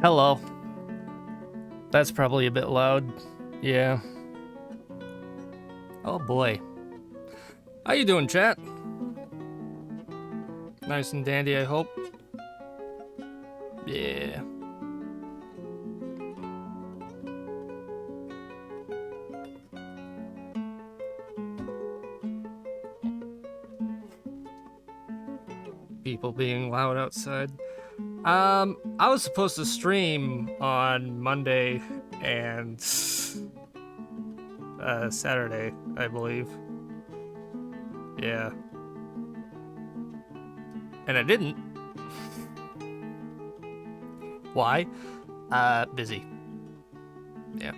Hello. That's probably a bit loud. Yeah. Oh boy. How you doing, chat? Nice and dandy, I hope. Yeah. People being loud outside. I was supposed to stream on Monday and Saturday, I believe. Yeah. And I didn't. Why? Busy. Yeah.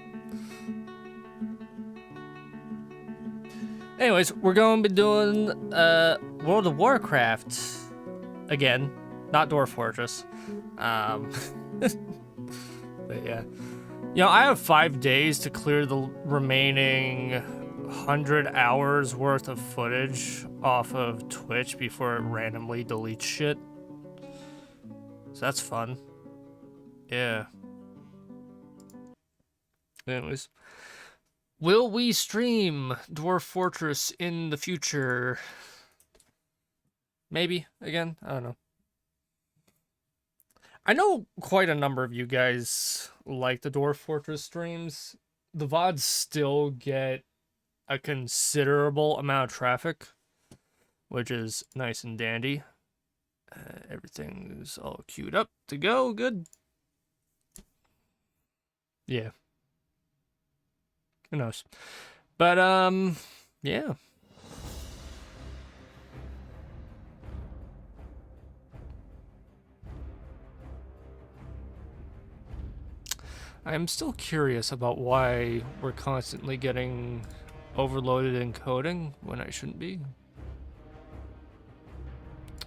Anyways, we're going to be doing World of Warcraft again, not Dwarf Fortress. But yeah. You know, I have 5 days to clear the remaining 100 hours worth of footage off of Twitch before it randomly deletes shit. So that's fun. Yeah. Anyways. Will we stream Dwarf Fortress in the future? Maybe, again? I don't know. I know quite a number of you guys like the Dwarf Fortress streams. The VODs still get a considerable amount of traffic, which is nice and dandy. Everything is all queued up to go. Good. Yeah. Who knows? But, yeah. I'm still curious about why we're constantly getting overloaded encoding when I shouldn't be.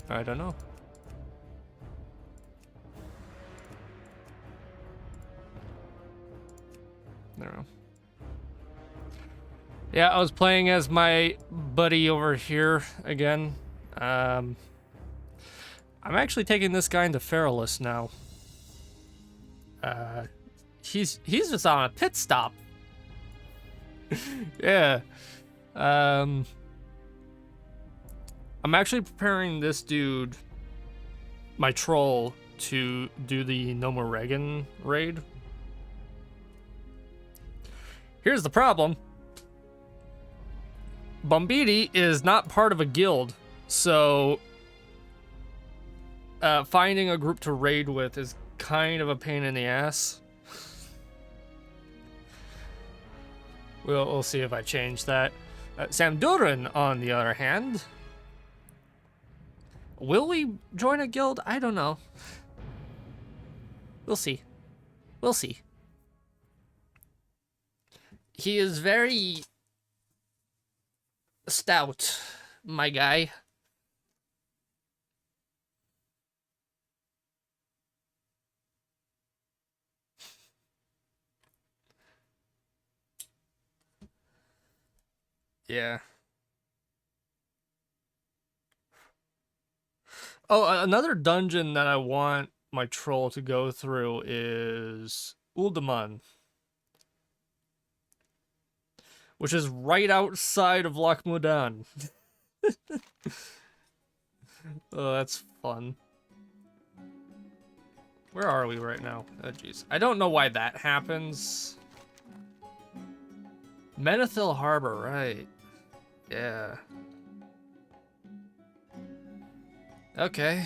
I don't know. I don't know. Yeah, I was playing as my buddy over here again. I'm actually taking this guy into Feralus now. He's just on a pit stop. Yeah. I'm actually preparing this dude, my troll, to do the No More Regan raid. Here's the problem. Bombidi is not part of a guild, so finding a group to raid with is kind of a pain in the ass. We'll see if I change that. Samdurin, on the other hand, will we join a guild? I don't know. We'll see. We'll see. He is very stout, my guy. Yeah. Oh, another dungeon that I want my troll to go through is Uldaman, which is right outside of Loch Modan. Oh, that's fun. Where are we right now? Oh, jeez. I don't know why that happens. Menethil Harbor, right. Yeah. Okay.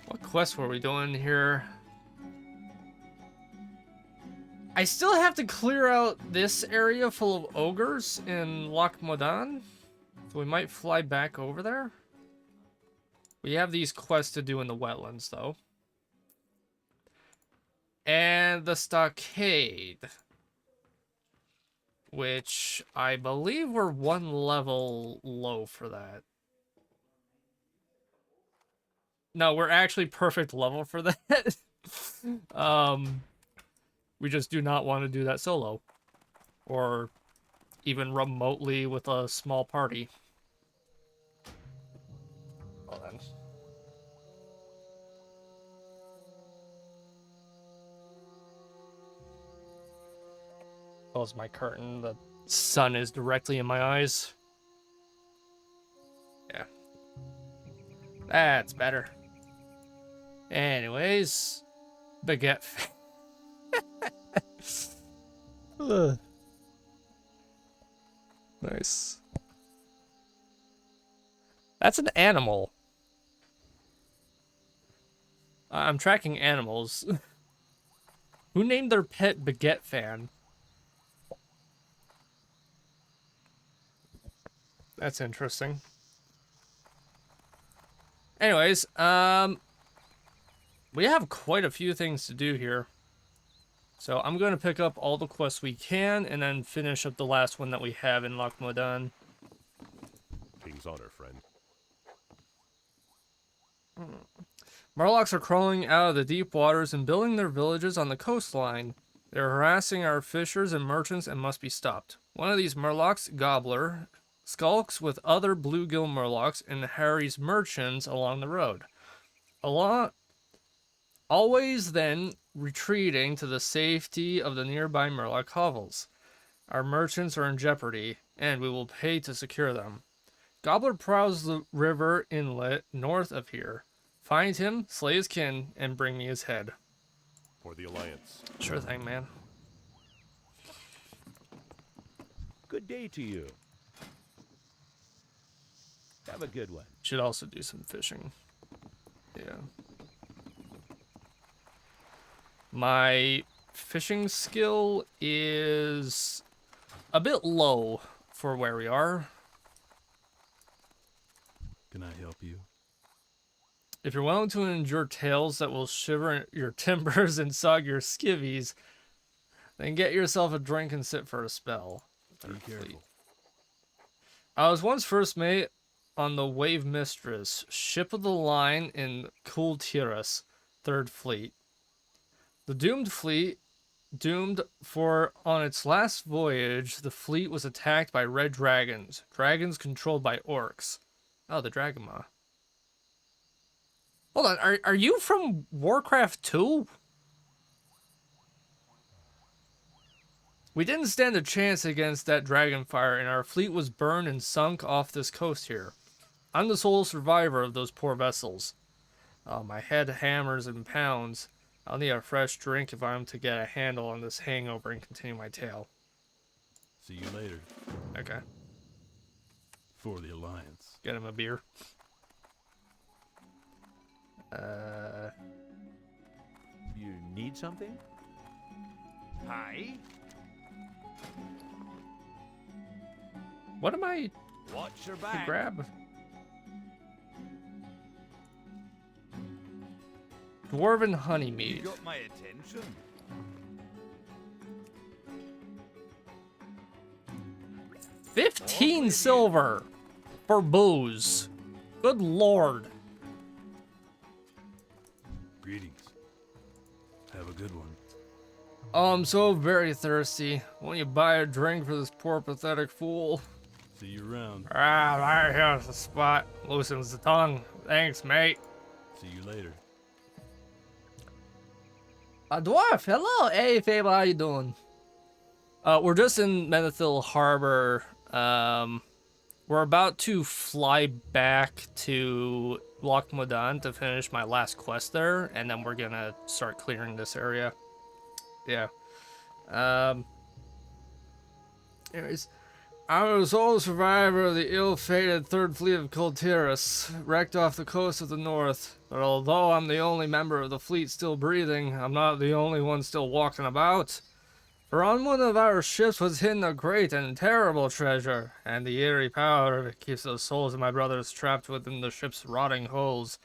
What quest were we doing here? I still have to clear out this area full of ogres in Loch Modan, so we might fly back over there. We have these quests to do in the wetlands, though. And the stockade, which I believe we're 1 level low for that. No, we're actually perfect level for that. We just do not want to do that solo. Or even remotely with a small party. Well then. Close my curtain. The sun is directly in my eyes. Yeah. That's better. Anyways, baguette. Nice. That's an animal. I'm tracking animals. Who named their pet Baguette Fan? That's interesting. Anyways, we have quite a few things to do here. So I'm going to pick up all the quests we can and then finish up the last one that we have in Loch Modan. King's honor, friend. Murlocs are crawling out of the deep waters and building their villages on the coastline. They're harassing our fishers and merchants and must be stopped. One of these Murlocs, Gobbler, skulks with other bluegill Murlocs and harries merchants along the road. Always then retreating to the safety of the nearby Murloc hovels. Our merchants are in jeopardy, and we will pay to secure them. Gobbler prowls the river inlet north of here. Find him, slay his kin, and bring me his head. For the Alliance. Sure thing, man. Good day to you. Have a good one. Should also do some fishing. Yeah. My fishing skill is a bit low for where we are. Can I help you? If you're willing to endure tales that will shiver your timbers and sog your skivvies, then get yourself a drink and sit for a spell. Be careful. I was once first mate on the Wave Mistress, ship of the line in Kultiras, 3rd Fleet. The doomed fleet, for on its last voyage, the fleet was attacked by red dragons, dragons controlled by orcs. Oh, the Dragonma. Hold on, are you from Warcraft 2? We didn't stand a chance against that dragonfire, and our fleet was burned and sunk off this coast here. I'm the sole survivor of those poor vessels. Oh, my head hammers and pounds. I'll need a fresh drink if I'm to get a handle on this hangover and continue my tale. See you later. Okay. For the Alliance. Get him a beer. You need something? Hi. What am I Watch your to back. grab? Dwarven honey You mead. got my attention. $15 silver for booze. Good lord. Greetings. Have a good one. Oh, I'm so very thirsty. Won't you buy a drink for this poor pathetic fool? See you around. Ah, right here's the spot. Loosens the tongue. Thanks, mate. See you later. A dwarf, hello. Hey, Fable, how you doing? We're just in Menethil Harbor. We're about to fly back to Loch Modan to finish my last quest there, and then we're gonna start clearing this area. Yeah. Anyways, I was the sole survivor of the ill-fated 3rd Fleet of Kultiras, wrecked off the coast of the north. But although I'm the only member of the fleet still breathing, I'm not the only one still walking about. For on one of our ships was hidden a great and terrible treasure, and the eerie power of it keeps the souls of my brothers trapped within the ship's rotting hulls.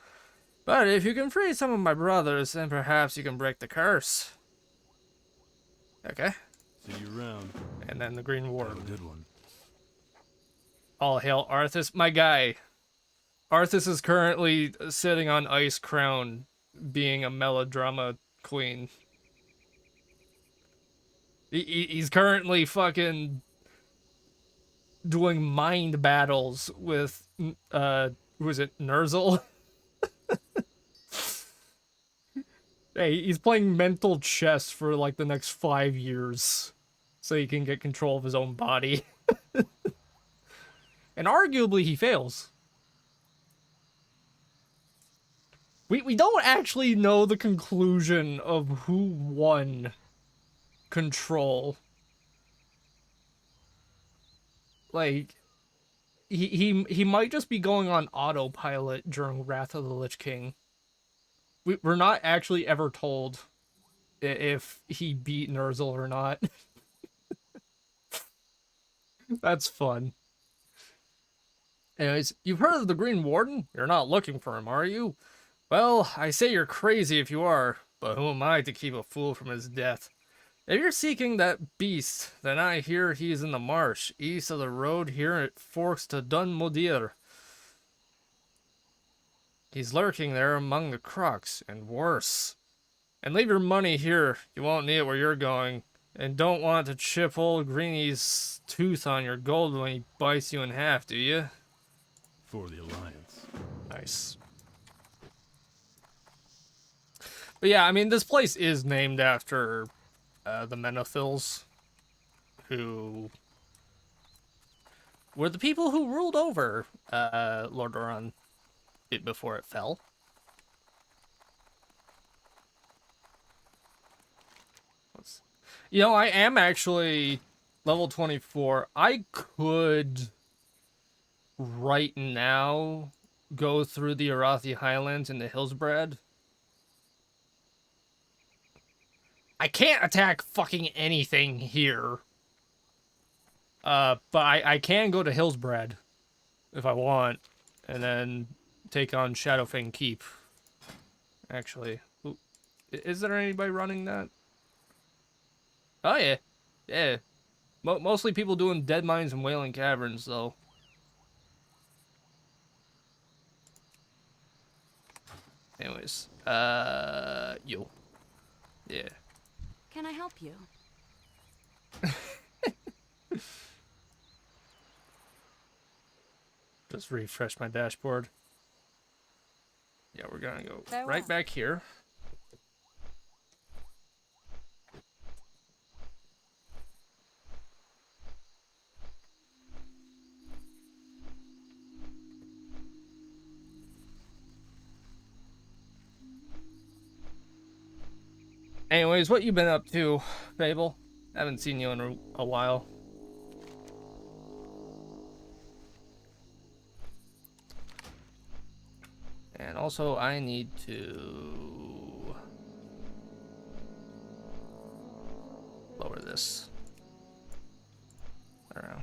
But if you can free some of my brothers, then perhaps you can break the curse. Okay. See you around. And then the Green Have a Warden. good one. All hail Arthas, my guy. Arthas is currently sitting on Ice Crown, being a melodrama queen. He's currently fucking doing mind battles with who is it, Nerzel? Hey, he's playing mental chess for like the next 5 years so he can get control of his own body. And arguably he fails. We don't actually know the conclusion of who won control. Like, he might just be going on autopilot during Wrath of the Lich King. We're not actually ever told if he beat Nerzel or not. That's fun. Anyways, you've heard of the Green Warden? You're not looking for him, are you? Well, I say you're crazy if you are, but who am I to keep a fool from his death? If you're seeking that beast, then I hear he's in the marsh, east of the road here it forks to Dun Modir. He's lurking there among the crocks, and worse. And leave your money here, you won't need it where you're going. And don't want to chip old Greeny's tooth on your gold when he bites you in half, do you? For the Alliance. Nice. But yeah, I mean, this place is named after the Menophils, who were the people who ruled over Lordaeron before it fell. You know, I am actually level 24. I could right now go through the Arathi Highlands and the Hillsbrad. I can't attack fucking anything here. But I can go to Hillsbrad if I want, and then take on Shadowfang Keep. Actually, is there anybody running that? Oh yeah, yeah. Mostly people doing Dead Mines and Wailing Caverns, though. Anyways, yo, yeah. Can I help you? Just refresh my dashboard. Yeah, we're gonna go Very right well. back here. Anyways, what you been up to, Fable? Haven't seen you in a while. And also, I need to lower this. I don't know.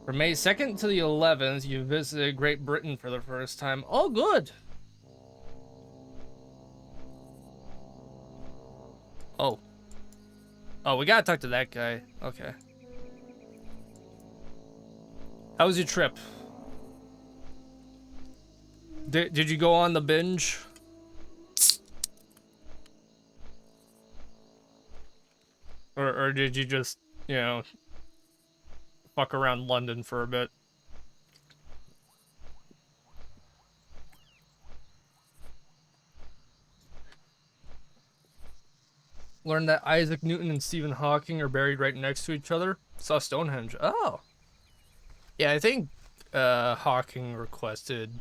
From May 2nd to the 11th, you visited Great Britain for the first time. Oh, good! Oh. Oh, we gotta talk to that guy. Okay. How was your trip? Did you go on the binge? Or did you just, you know, fuck around London for a bit? Learned that Isaac Newton and Stephen Hawking are buried right next to each other. Saw Stonehenge. Oh. Yeah, I think Hawking requested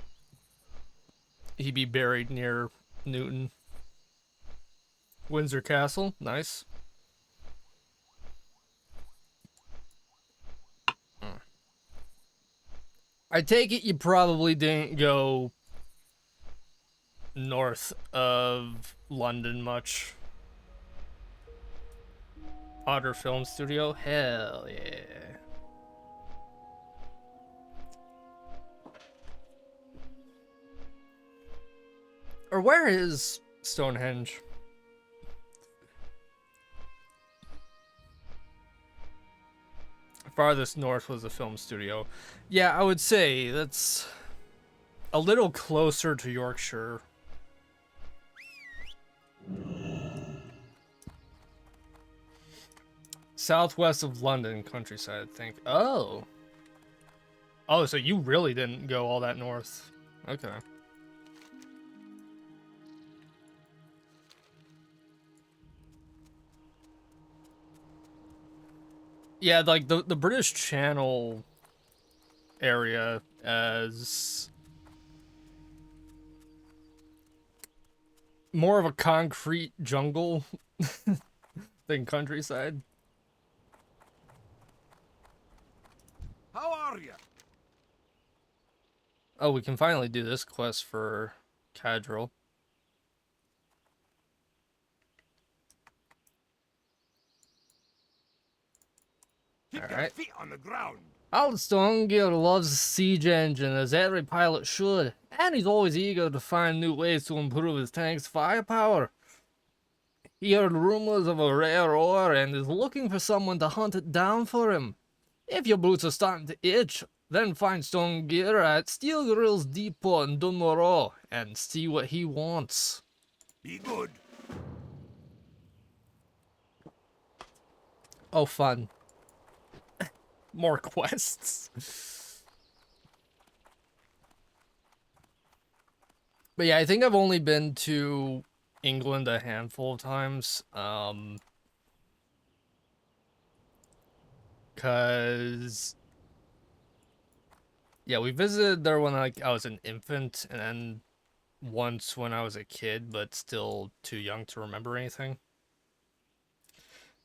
he be buried near Newton. Windsor Castle. Nice. I take it you probably didn't go north of London much. Otter Film Studio? Hell yeah. Or where is Stonehenge? Farthest north was the film studio. Yeah, I would say that's a little closer to Yorkshire. Southwest of London, countryside, I think. Oh. Oh, so you really didn't go all that north. Okay. Yeah, like the British Channel area as more of a concrete jungle than countryside. How are you? Oh, we can finally do this quest for Cadril. Keep your Alright. feet on the ground. Alston Gear loves the siege engine, as every pilot should, and he's always eager to find new ways to improve his tank's firepower. He heard rumors of a rare ore and is looking for someone to hunt it down for him. If your boots are starting to itch, then find Stone Gear at Steel Grill's Depot in Dunmore and see what he wants. Be good. Oh, fun. More quests. But yeah, I think I've only been to England a handful of times. Cause yeah, we visited there when I was an infant, and then once when I was a kid, but still too young to remember anything.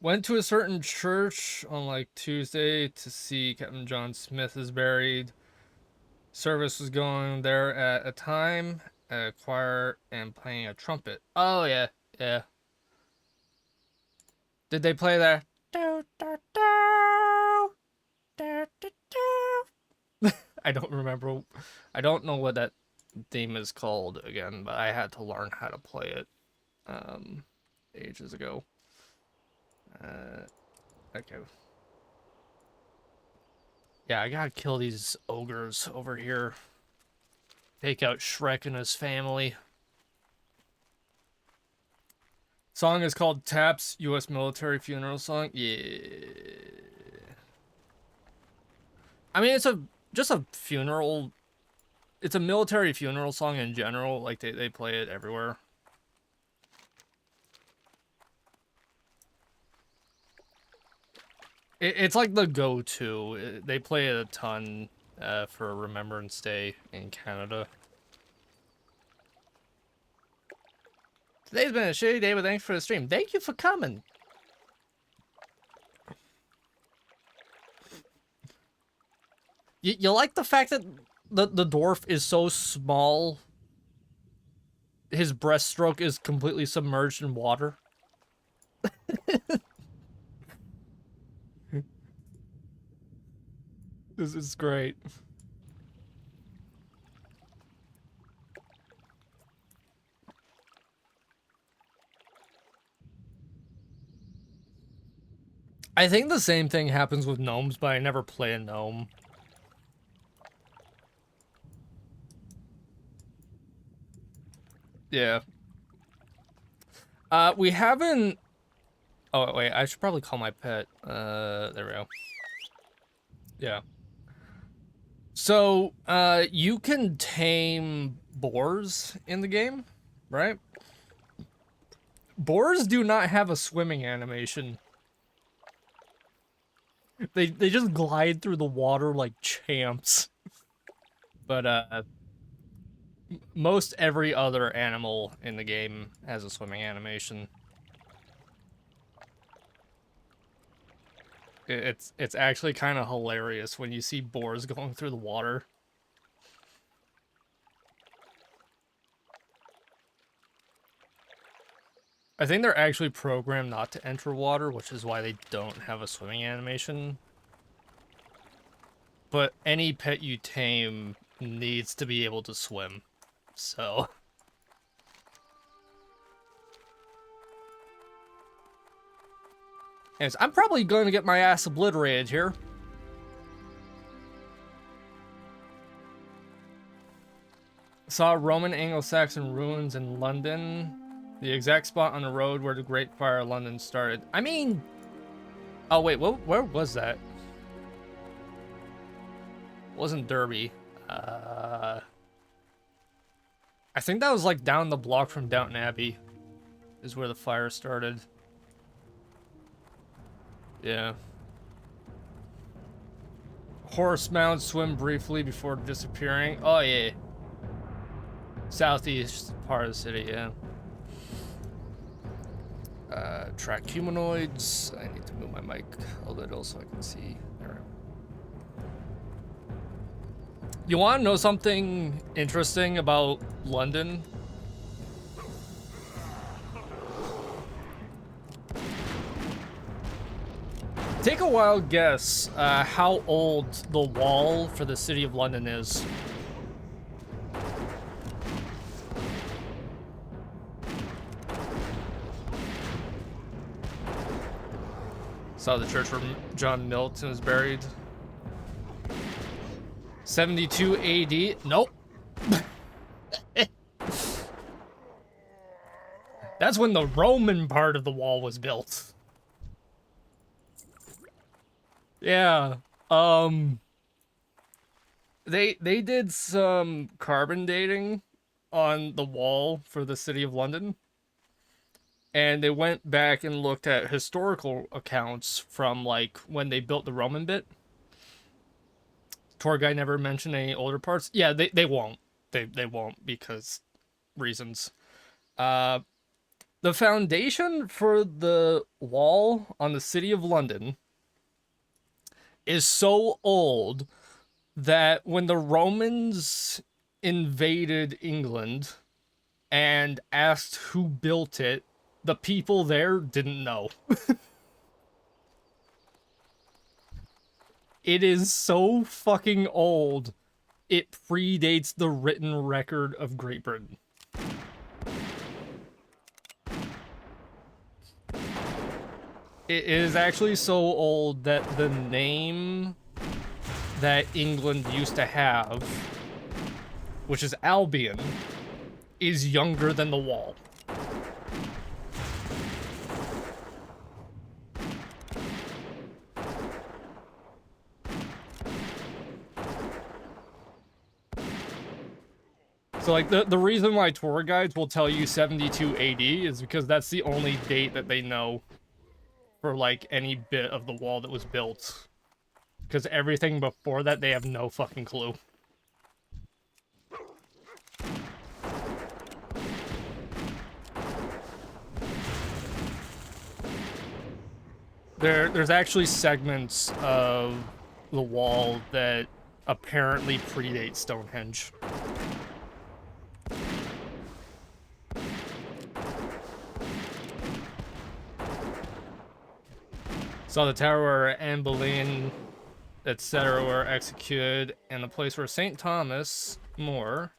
Went to a certain church on like Tuesday to see Captain John Smith is buried. Service was going there at a time, a choir and playing a trumpet. Oh yeah, yeah. Did they play there? I don't remember. I don't know what that theme is called again, but I had to learn how to play it ages ago. Okay. Yeah, I gotta kill these ogres over here. Take out Shrek and his family. Song is called Taps, U.S. military funeral song. Yeah. I mean, it's just a funeral. It's a military funeral song in general. Like, they play it everywhere. It's like the go-to. They play it a ton for Remembrance Day in Canada. Today's been a shitty day, but thanks for the stream. Thank you for coming. You like the fact that the dwarf is so small, his breaststroke is completely submerged in water? This is great. I think the same thing happens with gnomes, but I never play a gnome. Yeah. We haven't... Oh, wait, I should probably call my pet. There we go. Yeah. So, you can tame boars in the game, right? Boars do not have a swimming animation. They just glide through the water like champs. But, most every other animal in the game has a swimming animation. It's actually kind of hilarious when you see boars going through the water. I think they're actually programmed not to enter water, which is why they don't have a swimming animation. But any pet you tame needs to be able to swim, so... Anyways, I'm probably going to get my ass obliterated here. Saw Roman Anglo-Saxon ruins in London. The exact spot on the road where the Great Fire of London started. I mean... Oh, wait, where was that? It wasn't Derby. I think that was like down the block from Downton Abbey. Is where the fire started. Yeah. Horse mount, swim briefly before disappearing. Oh, yeah. Southeast part of the city, yeah. Track humanoids. I need to move my mic a little so I can see. There. You want to know something interesting about London? Take a wild guess how old the wall for the city of London is. Saw the church where John Milton is buried. 72 AD. Nope. That's when the Roman part of the wall was built. Yeah. They did some carbon dating on the wall for the city of London. And they went back and looked at historical accounts from, like, when they built the Roman bit. Tour guide never mentioned any older parts. Yeah, they won't. They won't because reasons. The foundation for the wall on the city of London is so old that when the Romans invaded England and asked who built it, the people there didn't know. It is so fucking old, it predates the written record of Great Britain. It is actually so old that the name that England used to have, which is Albion, is younger than the wall. So, like, the reason why tour guides will tell you 72 AD is because that's the only date that they know for, like, any bit of the wall that was built. Because everything before that, they have no fucking clue. There's actually segments of the wall that apparently predate Stonehenge. Saw the tower where Anne Boleyn, etc. were executed, and the place where St. Thomas More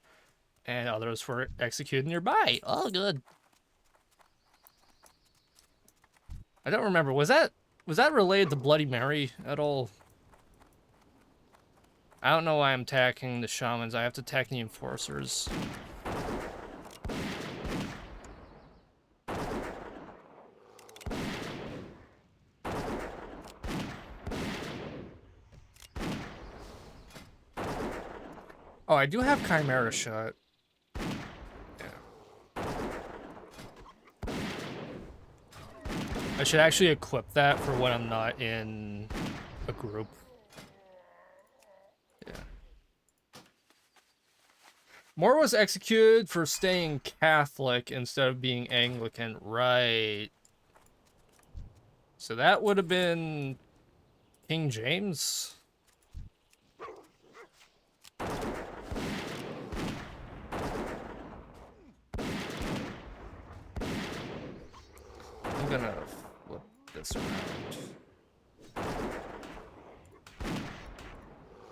and others were executed nearby. Oh, good. I don't remember. Was that related to Bloody Mary at all? I don't know why I'm attacking the shamans. I have to attack the enforcers. Oh, I do have Chimera shot. Yeah. I should actually equip that for when I'm not in a group. Yeah. Moore was executed for staying Catholic instead of being Anglican. Right. So that would have been King James? I'm gonna flip this around.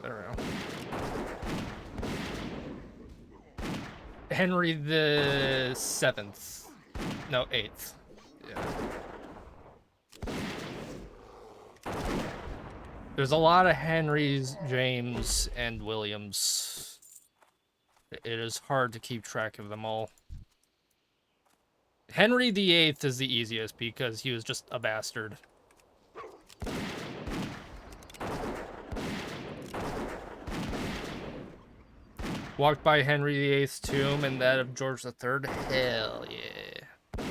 There we go. Henry the 7th. No, 8th. Yeah. There's a lot of Henrys, James, and Williams. It is hard to keep track of them all. Henry VIII is the easiest because he was just a bastard. Walked by Henry VIII's tomb and that of George III. Hell yeah.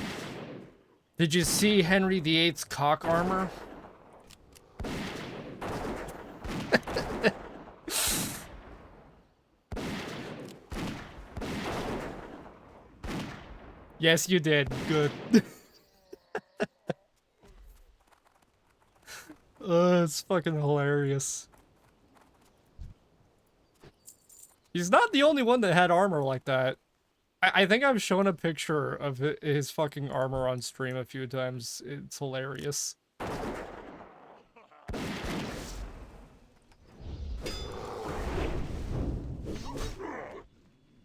Did you see Henry VIII's cock armor? Yes, you did. Good. It's fucking hilarious. He's not the only one that had armor like that. I think I've shown a picture of his fucking armor on stream a few times. It's hilarious.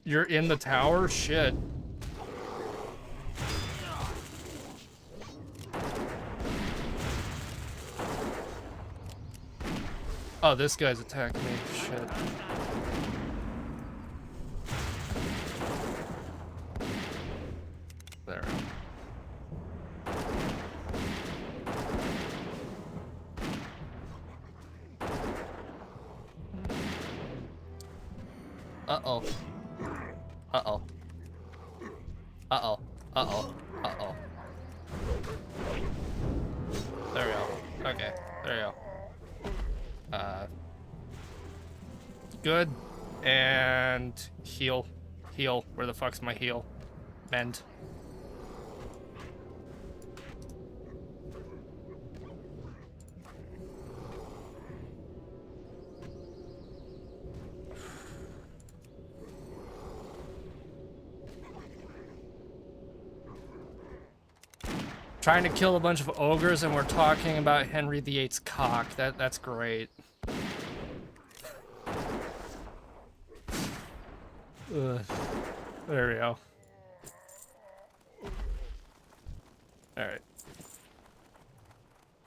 You're in the tower? Shit. Oh, this guy's attacking me. Shit. There. Uh-oh. Uh-oh. Uh-oh. Uh-oh. Uh-oh. There we go. Okay. There you go. Good. And heal. Heal. Where the fuck's my heal? Mend. Trying to kill a bunch of ogres and we're talking about Henry VIII's cock. That's great. Ugh. There we go. Alright.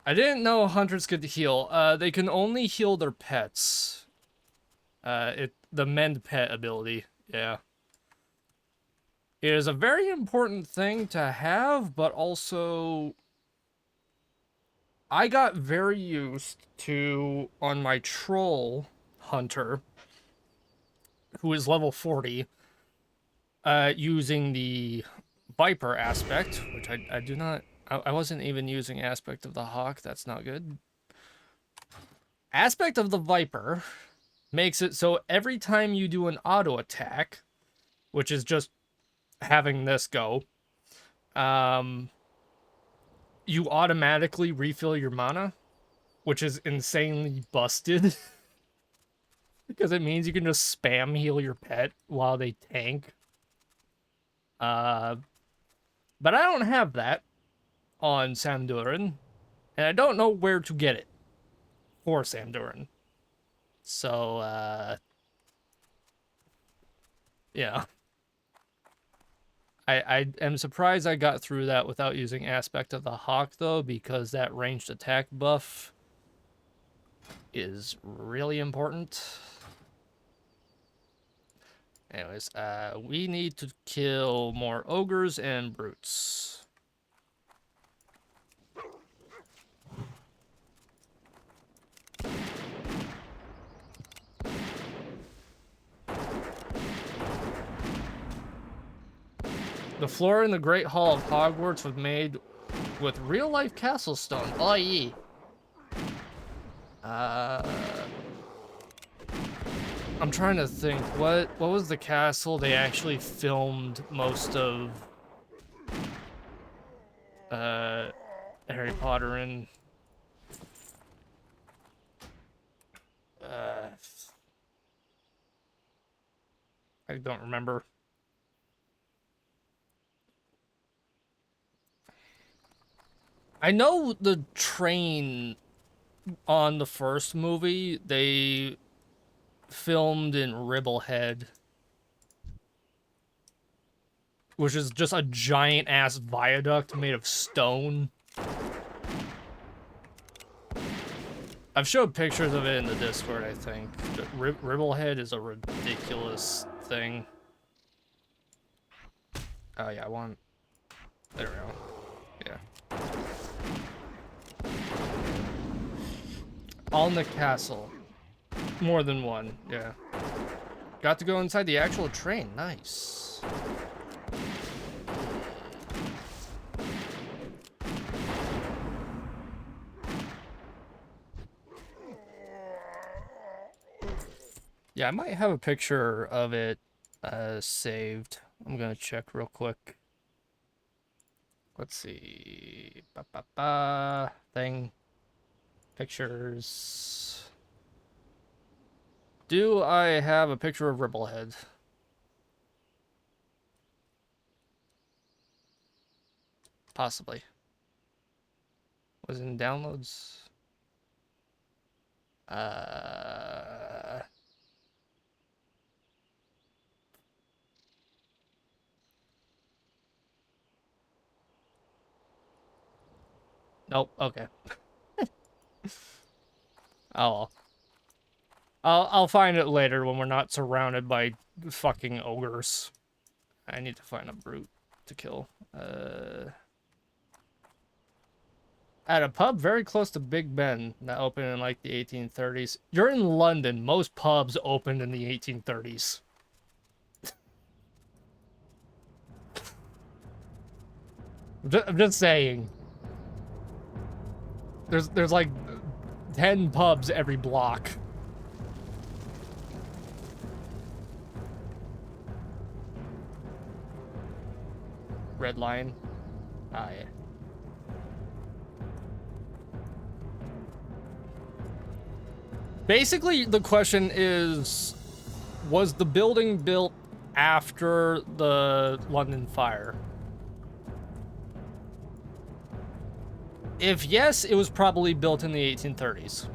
I didn't know hunters could heal. They can only heal their pets. The mend pet ability. Yeah. It is a very important thing to have, but also I got very used to, on my troll hunter, who is level 40, using the Viper aspect, which I do not... I wasn't even using aspect of the Hawk. That's not good. Aspect of the Viper makes it so every time you do an auto attack, which is just having this go, you automatically refill your mana, which is insanely busted. Because it means you can just spam heal your pet while they tank. But I don't have that on Samduran, and I don't know where to get it for Samduran. So, yeah. I am surprised I got through that without using Aspect of the Hawk, though, because that ranged attack buff is really important. Anyways, we need to kill more ogres and brutes. The floor in the Great Hall of Hogwarts was made with real-life castle stone. Oh, yeah. I'm trying to think. What was the castle they actually filmed most of Harry Potter in? I don't remember. I know the train on the first movie, they filmed in Ribblehead, which is just a giant ass viaduct made of stone. I've showed pictures of it in the Discord, I think. But Ribblehead is a ridiculous thing. Oh yeah, I want... There we go. Yeah. On the castle. More than one, yeah. Got to go inside the actual train, nice. Yeah, I might have a picture of it saved. I'm gonna check real quick. Let's see. Thing. Pictures. Do I have a picture of Ribblehead? Possibly. Was it in downloads? Nope, okay. Oh well. I'll find it later when we're not surrounded by fucking ogres. I need to find a brute to kill. At a pub very close to Big Ben that opened in like the 1830s. You're in London. Most pubs opened in the 1830s. I'm just saying. There's like 10 pubs every block. Red Lion. Ah, yeah. Basically, the question is, was the building built after the London fire? If yes, it was probably built in the 1830s.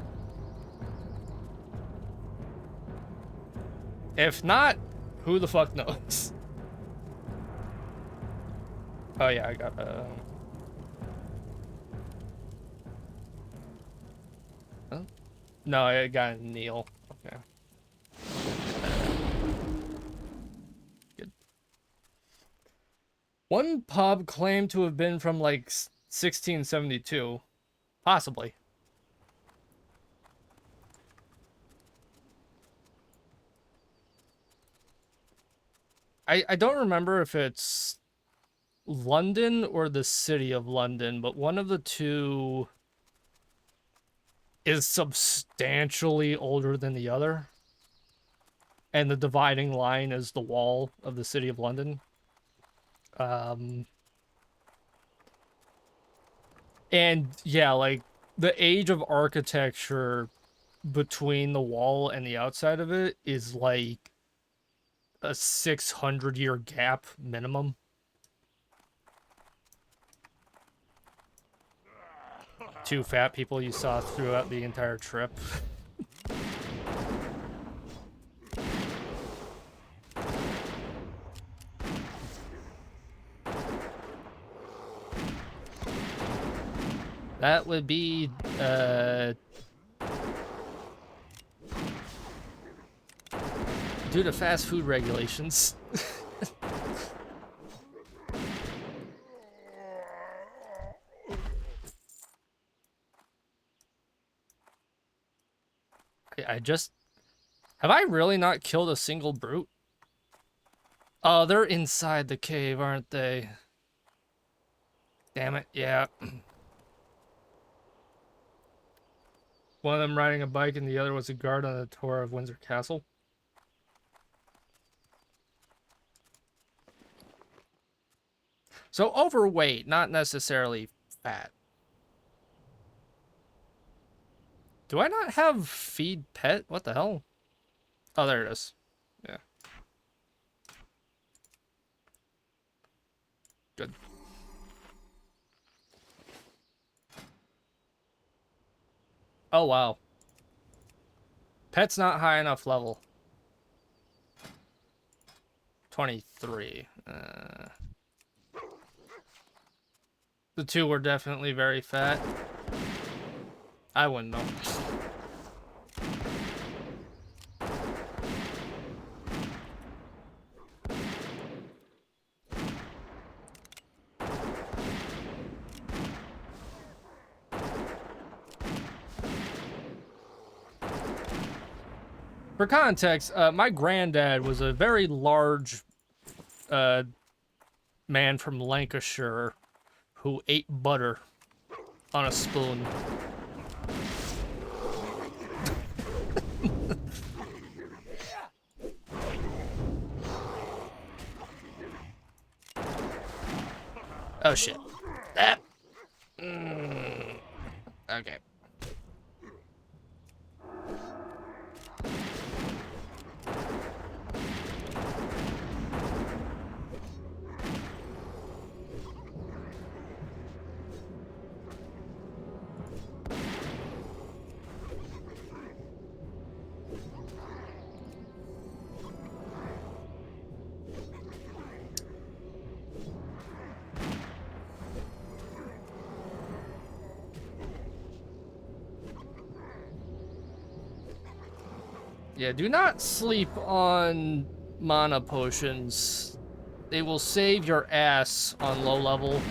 If not, who the fuck knows? Oh yeah, I got huh? No, I got Neil. Okay. Good. One pub claimed to have been from like 1672, possibly. I don't remember if it's London or the city of London, but one of the two is substantially older than the other. And the dividing line is the wall of the city of London. And yeah, like the age of architecture between the wall and the outside of it is like a 600-year gap minimum. Two fat people you saw throughout the entire trip. That would be, due to fast food regulations. I just... Have I really not killed a single brute? Oh, they're inside the cave, aren't they? Damn it, yeah. One of them riding a bike and the other was a guard on the tour of Windsor Castle. So overweight, not necessarily fat. Do I not have feed pet? What the hell? Oh, there it is. Yeah. Good. Oh, wow. Pet's not high enough level. 23. The two were definitely very fat. I wouldn't know. For context, my granddad was a very large man from Lancashire who ate butter on a spoon. Oh shit. That. Okay. Yeah, do not sleep on mana potions. They will save your ass on low level.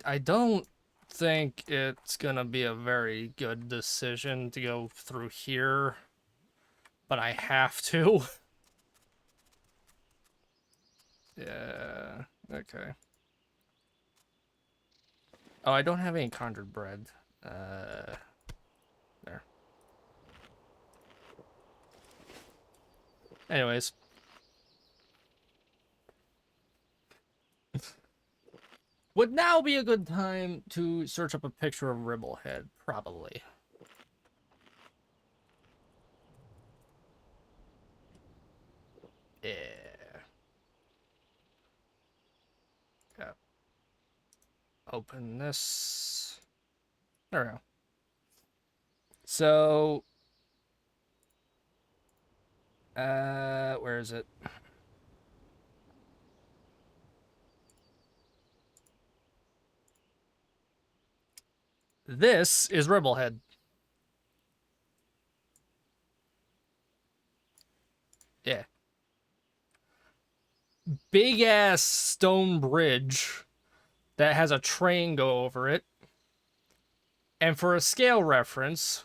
I don't think it's gonna be a very good decision to go through here, but I have to. Yeah, okay. Oh, I don't have any conjured bread. There. Anyways. Would now be a good time to search up a picture of Ribblehead? Probably. Yeah. Yeah. Open this. There we go. So, where is it? This is Ribblehead. Yeah. Big ass stone bridge that has a train go over it. And for a scale reference,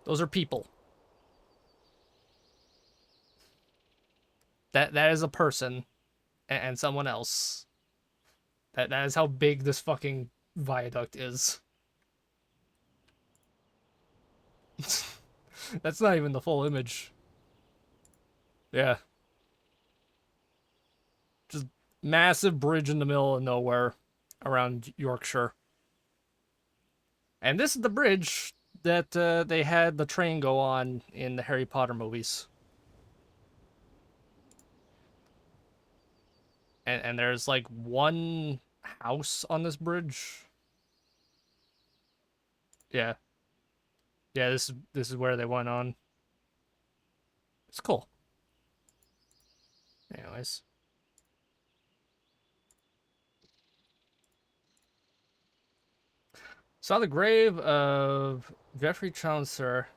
those are people. That is a person and someone else. That is how big this fucking viaduct is. That's not even the full image. Yeah. Just massive bridge in the middle of nowhere around Yorkshire. And this is the bridge that they had the train go on in the Harry Potter movies. And there's like one house on this bridge. Yeah. Yeah, this is where they went on. It's cool. Anyways. Saw the grave of Geoffrey Chaucer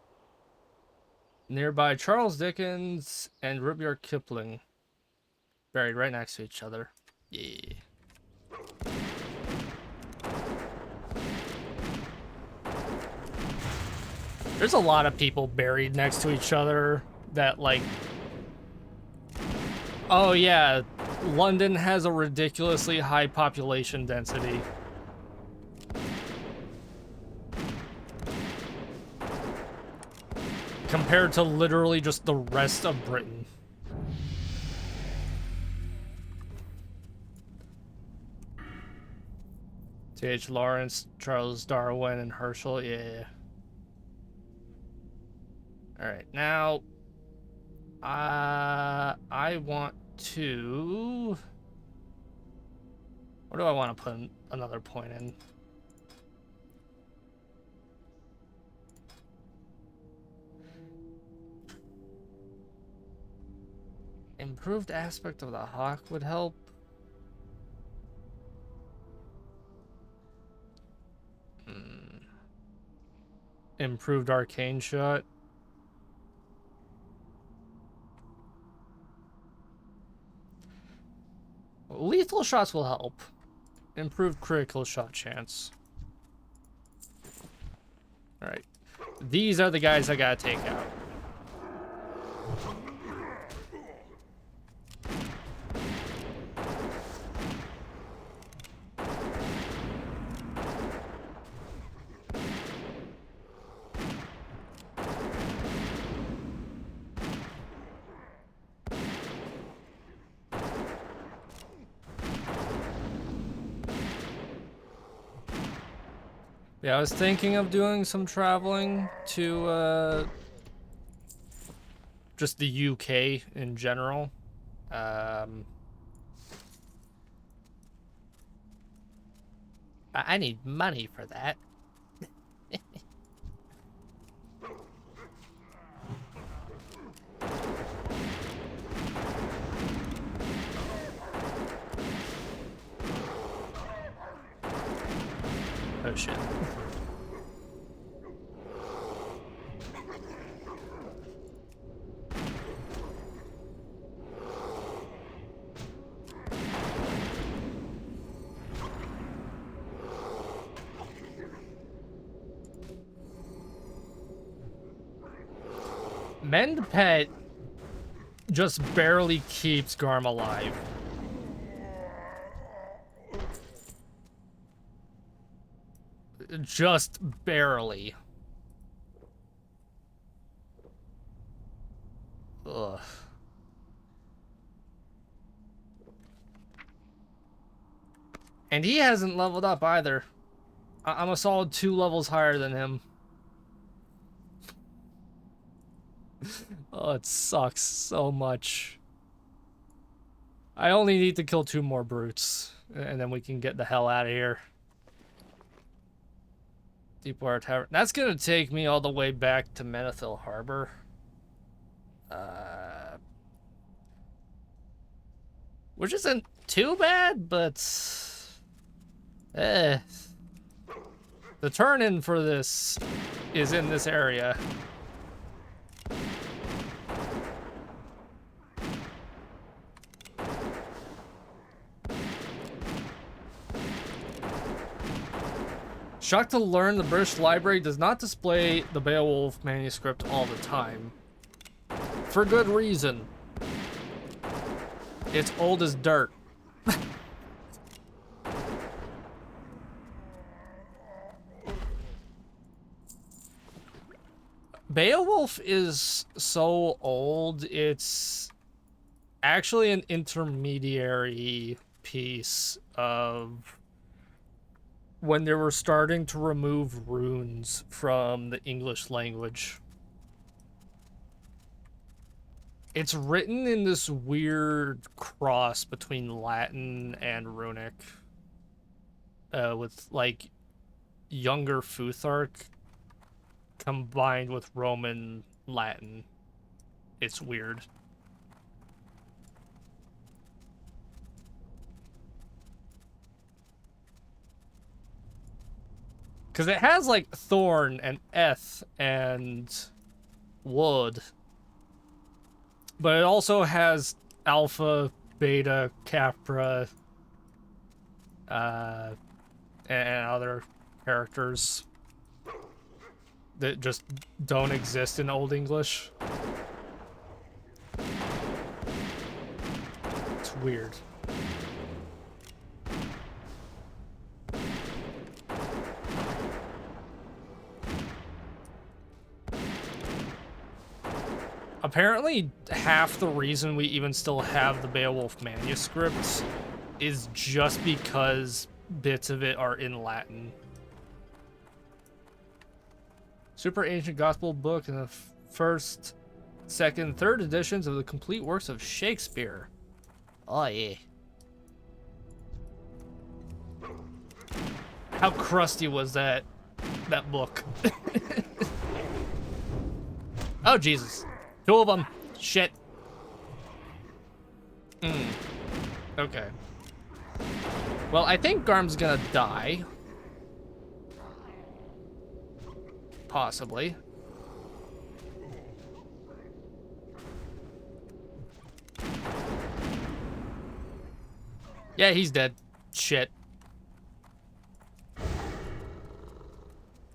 nearby Charles Dickens and Rudyard Kipling. Buried right next to each other. Yeah. There's a lot of people buried next to each other that, like... Oh, yeah. London has a ridiculously high population density. Compared to literally just the rest of Britain. T.H. Lawrence, Charles Darwin, and Herschel, yeah. All right, now I want to. Where do I want to put another point in? Improved aspect of the hawk would help. Improved arcane shot. Lethal shots will help. Improved critical shot chance. Alright. These are the guys I gotta take out. Yeah, I was thinking of doing some traveling to just the UK in general. I need money for that. Oh shit. Mend Pet just barely keeps Garm alive. Just barely. Ugh. And he hasn't leveled up either. I'm a solid 2 levels higher than him. Oh, it sucks so much. I only need to kill 2 more brutes, and then we can get the hell out of here. Deepwater Tavern. That's gonna take me all the way back to Menethil Harbor. Which isn't too bad, but the turn-in for this is in this area. Shocked to learn the British Library does not display the Beowulf manuscript all the time. For good reason. It's old as dirt. Beowulf is so old, it's actually an intermediary piece of when they were starting to remove runes from the English language. It's written in this weird cross between Latin and Runic, with like younger Futhark combined with Roman Latin. It's weird. Because it has like Thorn and Eth and Wood. But it also has Alpha, Beta, Capra, and other characters that just don't exist in Old English. It's weird. Apparently, half the reason we even still have the Beowulf manuscript is just because bits of it are in Latin. Super ancient gospel book and a first, second, third editions of the complete works of Shakespeare. Oh yeah. How crusty was that book? Oh Jesus. 2 of them. Shit. Okay. Well, I think Garm's gonna die. Possibly. Yeah, he's dead. Shit.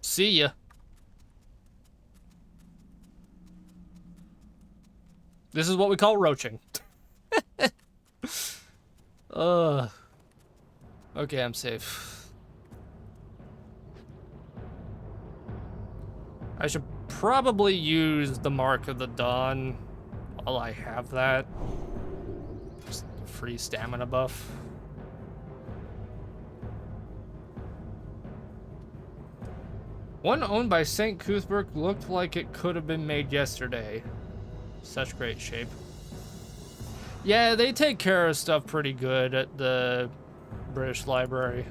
See ya. This is what we call roaching. Okay, I'm safe. I should probably use the Mark of the Dawn while I have that. Just a free stamina buff. One owned by St. Cuthbert looked like it could have been made yesterday. Such great shape. Yeah, they take care of stuff pretty good at the British Library.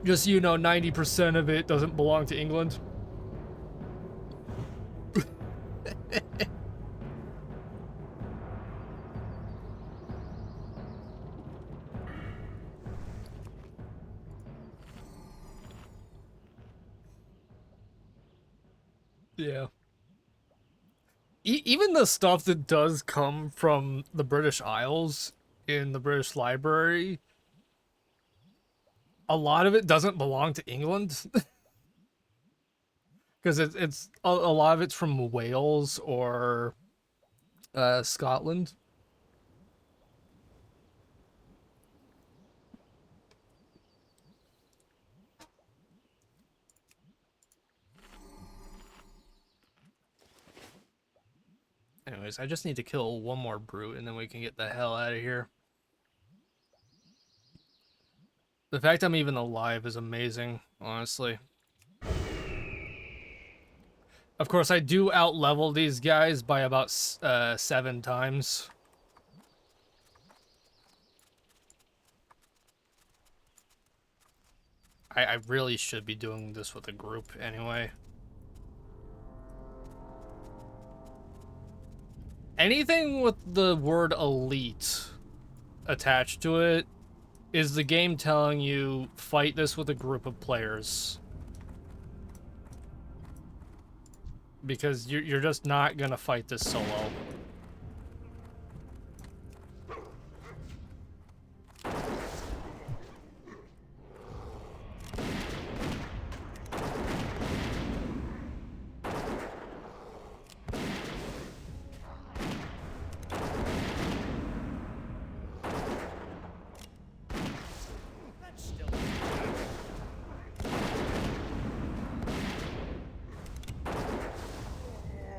Just so you know, 90% of it doesn't belong to England. Yeah. Even the stuff that does come from the British Isles in the British Library, a lot of it doesn't belong to England. Because it's a lot of it's from Wales or Scotland. Anyways, I just need to kill one more brute and then we can get the hell out of here. The fact I'm even alive is amazing, honestly. Of course, I do out-level these guys by about 7 times. I really should be doing this with a group anyway. Anything with the word elite attached to it is the game telling you fight this with a group of players. Because you're just not gonna fight this solo.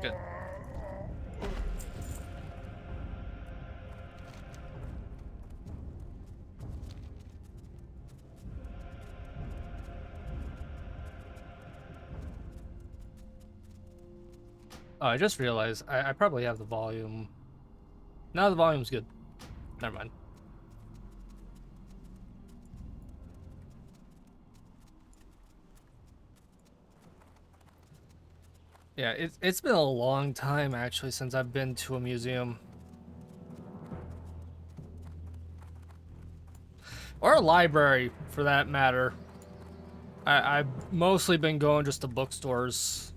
Good. Oh, I just realized I probably have the volume. Now the volume's good. Never mind. Yeah, it's been a long time actually since I've been to a museum. Or a library, for that matter. I've mostly been going just to bookstores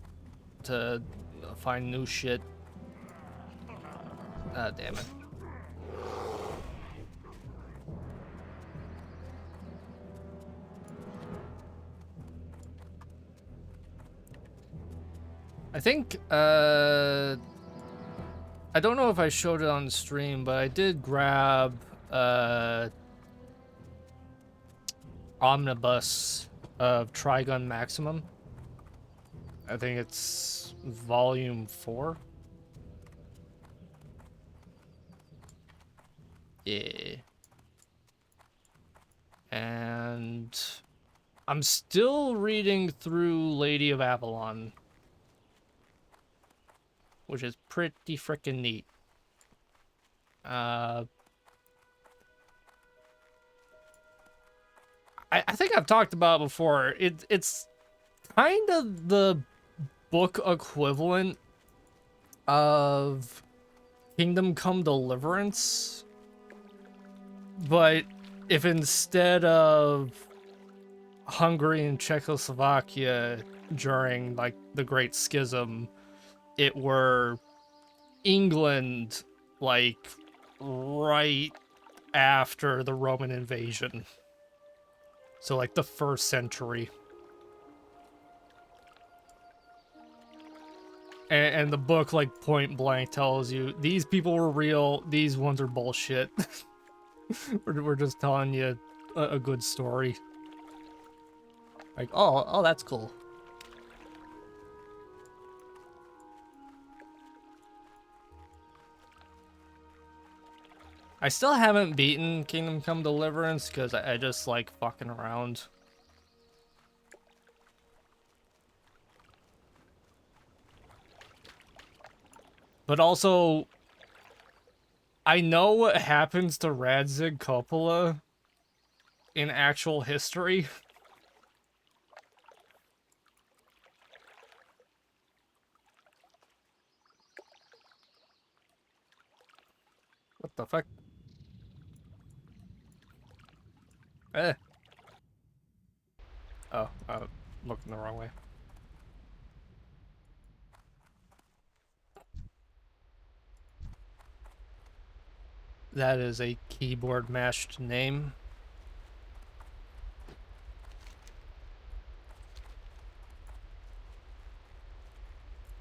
to find new shit. Ah, damn it. I think, I don't know if I showed it on the stream, but I did grab, Omnibus of Trigun Maximum. I think it's volume 4. Yeah. And I'm still reading through Lady of Avalon, which is pretty freaking neat. I think I've talked about it before. It's kind of the book equivalent of Kingdom Come Deliverance, but if instead of Hungary and Czechoslovakia during like the Great Schism, it were England like right after the Roman invasion. So like the 1st century. And the book like point blank tells you these people were real, these ones are bullshit. we're just telling you a good story. Like, oh, that's cool. I still haven't beaten Kingdom Come Deliverance because I just like fucking around. But also, I know what happens to Radzig Coppola in actual history. What the fuck? Eh. Oh, I'm looking the wrong way. That is a keyboard mashed name.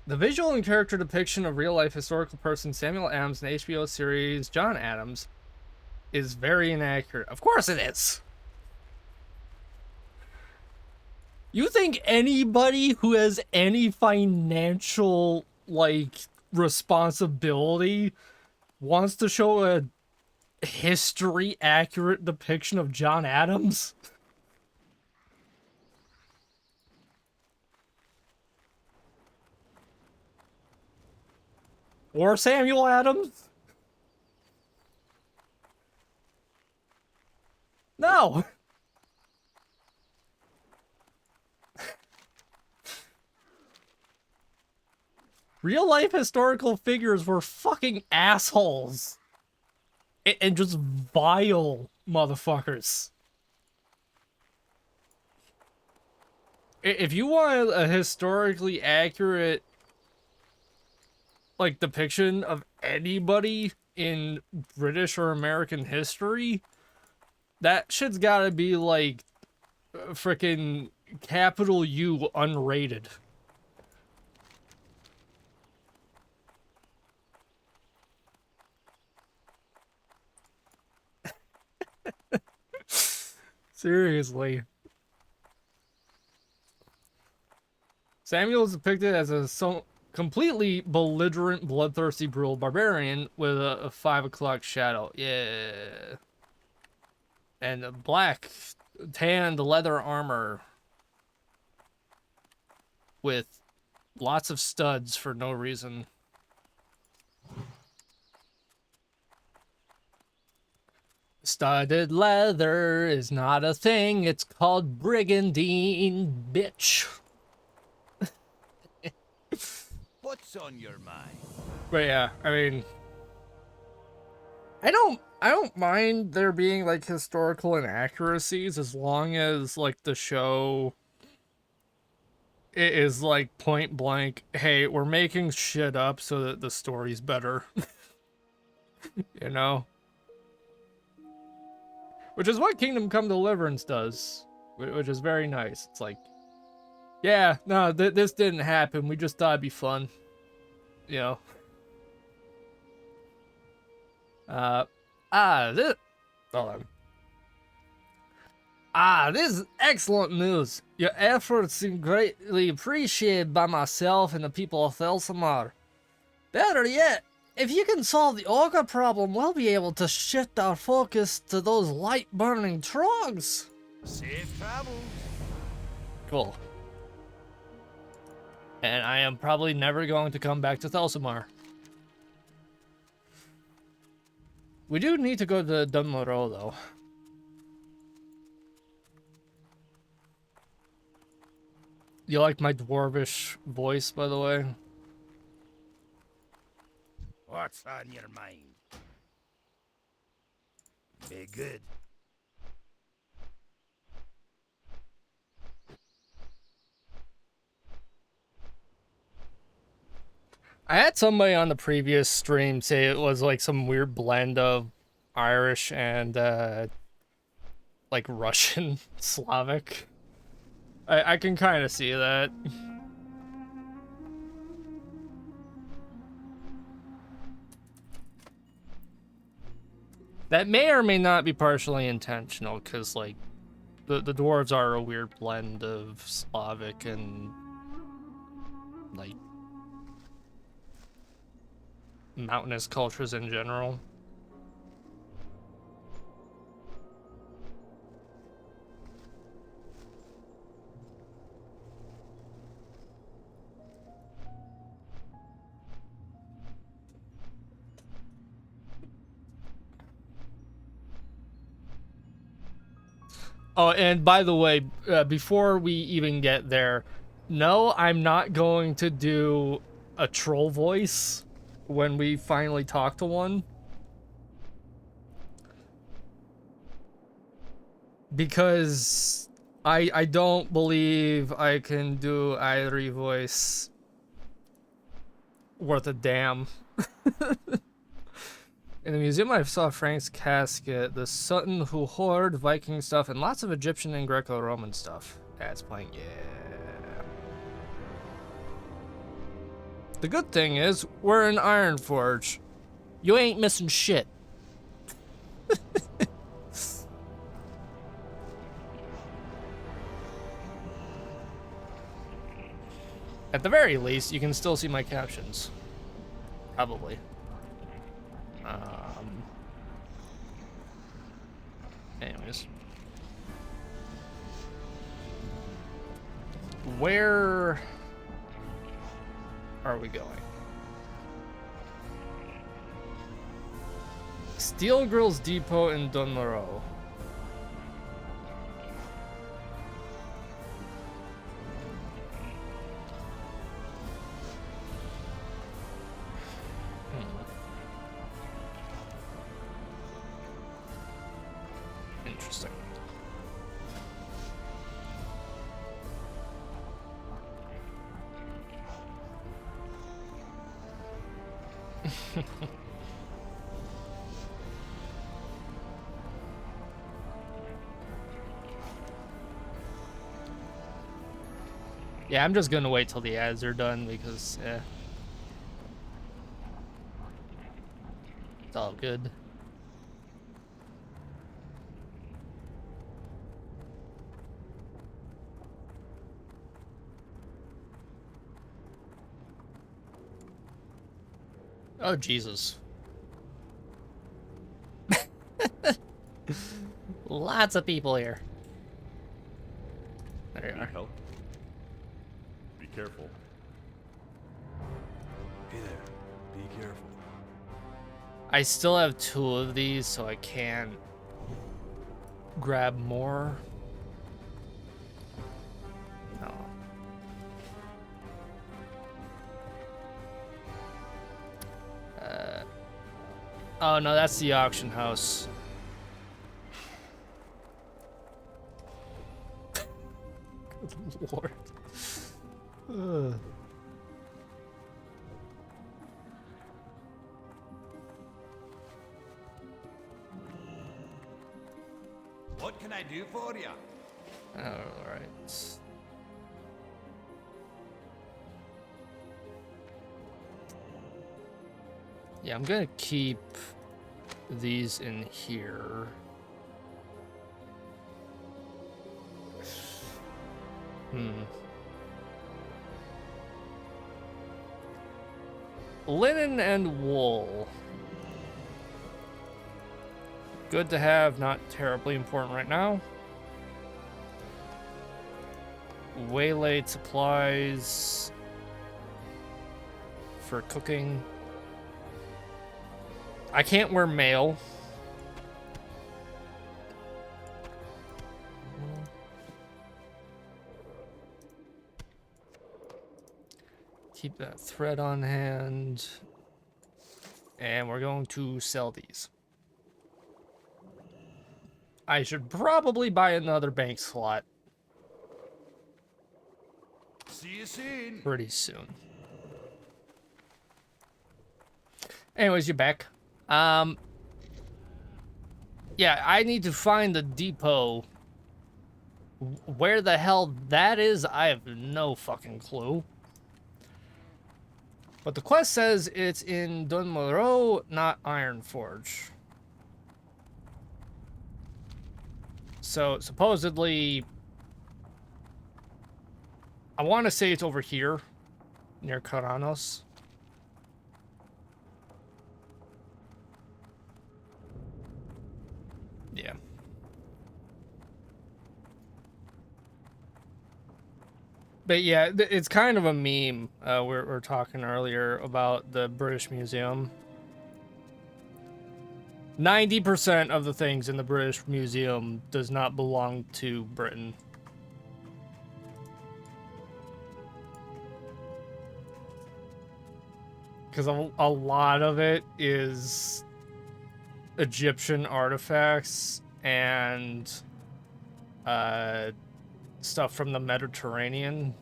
The visual and character depiction of real-life historical person Samuel Adams in the HBO series John Adams is very inaccurate. Of course it is! You think anybody who has any financial, like, responsibility wants to show a history-accurate depiction of John Adams? Or Samuel Adams? No! Real-life historical figures were fucking assholes. And just vile motherfuckers. If you want a historically accurate, like, depiction of anybody in British or American history, that shit's gotta be, like, frickin' capital U unrated. Seriously. Samuel is depicted as a completely belligerent, bloodthirsty, brutal barbarian with a 5 o'clock shadow. Yeah. And a black, tanned leather armor with lots of studs for no reason. Studded leather is not a thing. It's called brigandine, bitch. What's on your mind? But yeah, I mean, I don't mind there being like historical inaccuracies as long as like the show is like point blank, hey, we're making shit up so that the story's better. You know? Which is what Kingdom Come Deliverance does, which is very nice. It's like, yeah, no, this didn't happen. We just thought it'd be fun. You know? Hold on. This is excellent news. Your efforts seem greatly appreciated by myself and the people of Felsamar. Better yet, if you can solve the Orca problem, we'll be able to shift our focus to those light-burning trogs. Safe travels. Cool. And I am probably never going to come back to Thelsamar. We do need to go to Dunmore, though. You like my dwarvish voice, by the way? What's on your mind? Be good. I had somebody on the previous stream say it was like some weird blend of Irish and like Russian Slavic. I can kind of see that. That may or may not be partially intentional, because like the dwarves are a weird blend of Slavic and like mountainous cultures in general. Oh, and by the way, before we even get there, no, I'm not going to do a troll voice when we finally talk to one. Because I don't believe I can do either voice worth a damn. In the museum, I saw Frank's casket, the Sutton who hoard Viking stuff, and lots of Egyptian and Greco-Roman stuff. That's playing, yeah. The good thing is, we're in Ironforge. You ain't missing shit. At the very least, you can still see my captions. Probably. Anyways. Where are we going? Steel Grills Depot in Dunmore. Interesting. Yeah, I'm just gonna wait till the ads are done because, it's all good. Oh, Jesus. Lots of people here. There you Need are. help? Be careful. Hey there. Be careful. I still have 2 of these, so I can't grab more. No. Oh no, that's the auction house. Good Lord. Ugh. What can I do for you? Alright. Yeah, I'm gonna keep these in here. Linen and wool. Good to have, not terribly important right now. waylaid supplies for cooking. I can't wear mail. Keep that thread on hand. And we're going to sell these. I should probably buy another bank slot See you soon. pretty soon. Anyways, you're back. Yeah, I need to find the depot. Where the hell that is, I have no fucking clue. But the quest says it's in Dunmoreau, not Ironforge. So, supposedly, I want to say it's over here, near Karanos. Yeah. But yeah, it's kind of a meme. We're talking earlier about the British Museum. 90% of the things in the British Museum does not belong to Britain. Because a lot of it is Egyptian artifacts and stuff from the Mediterranean.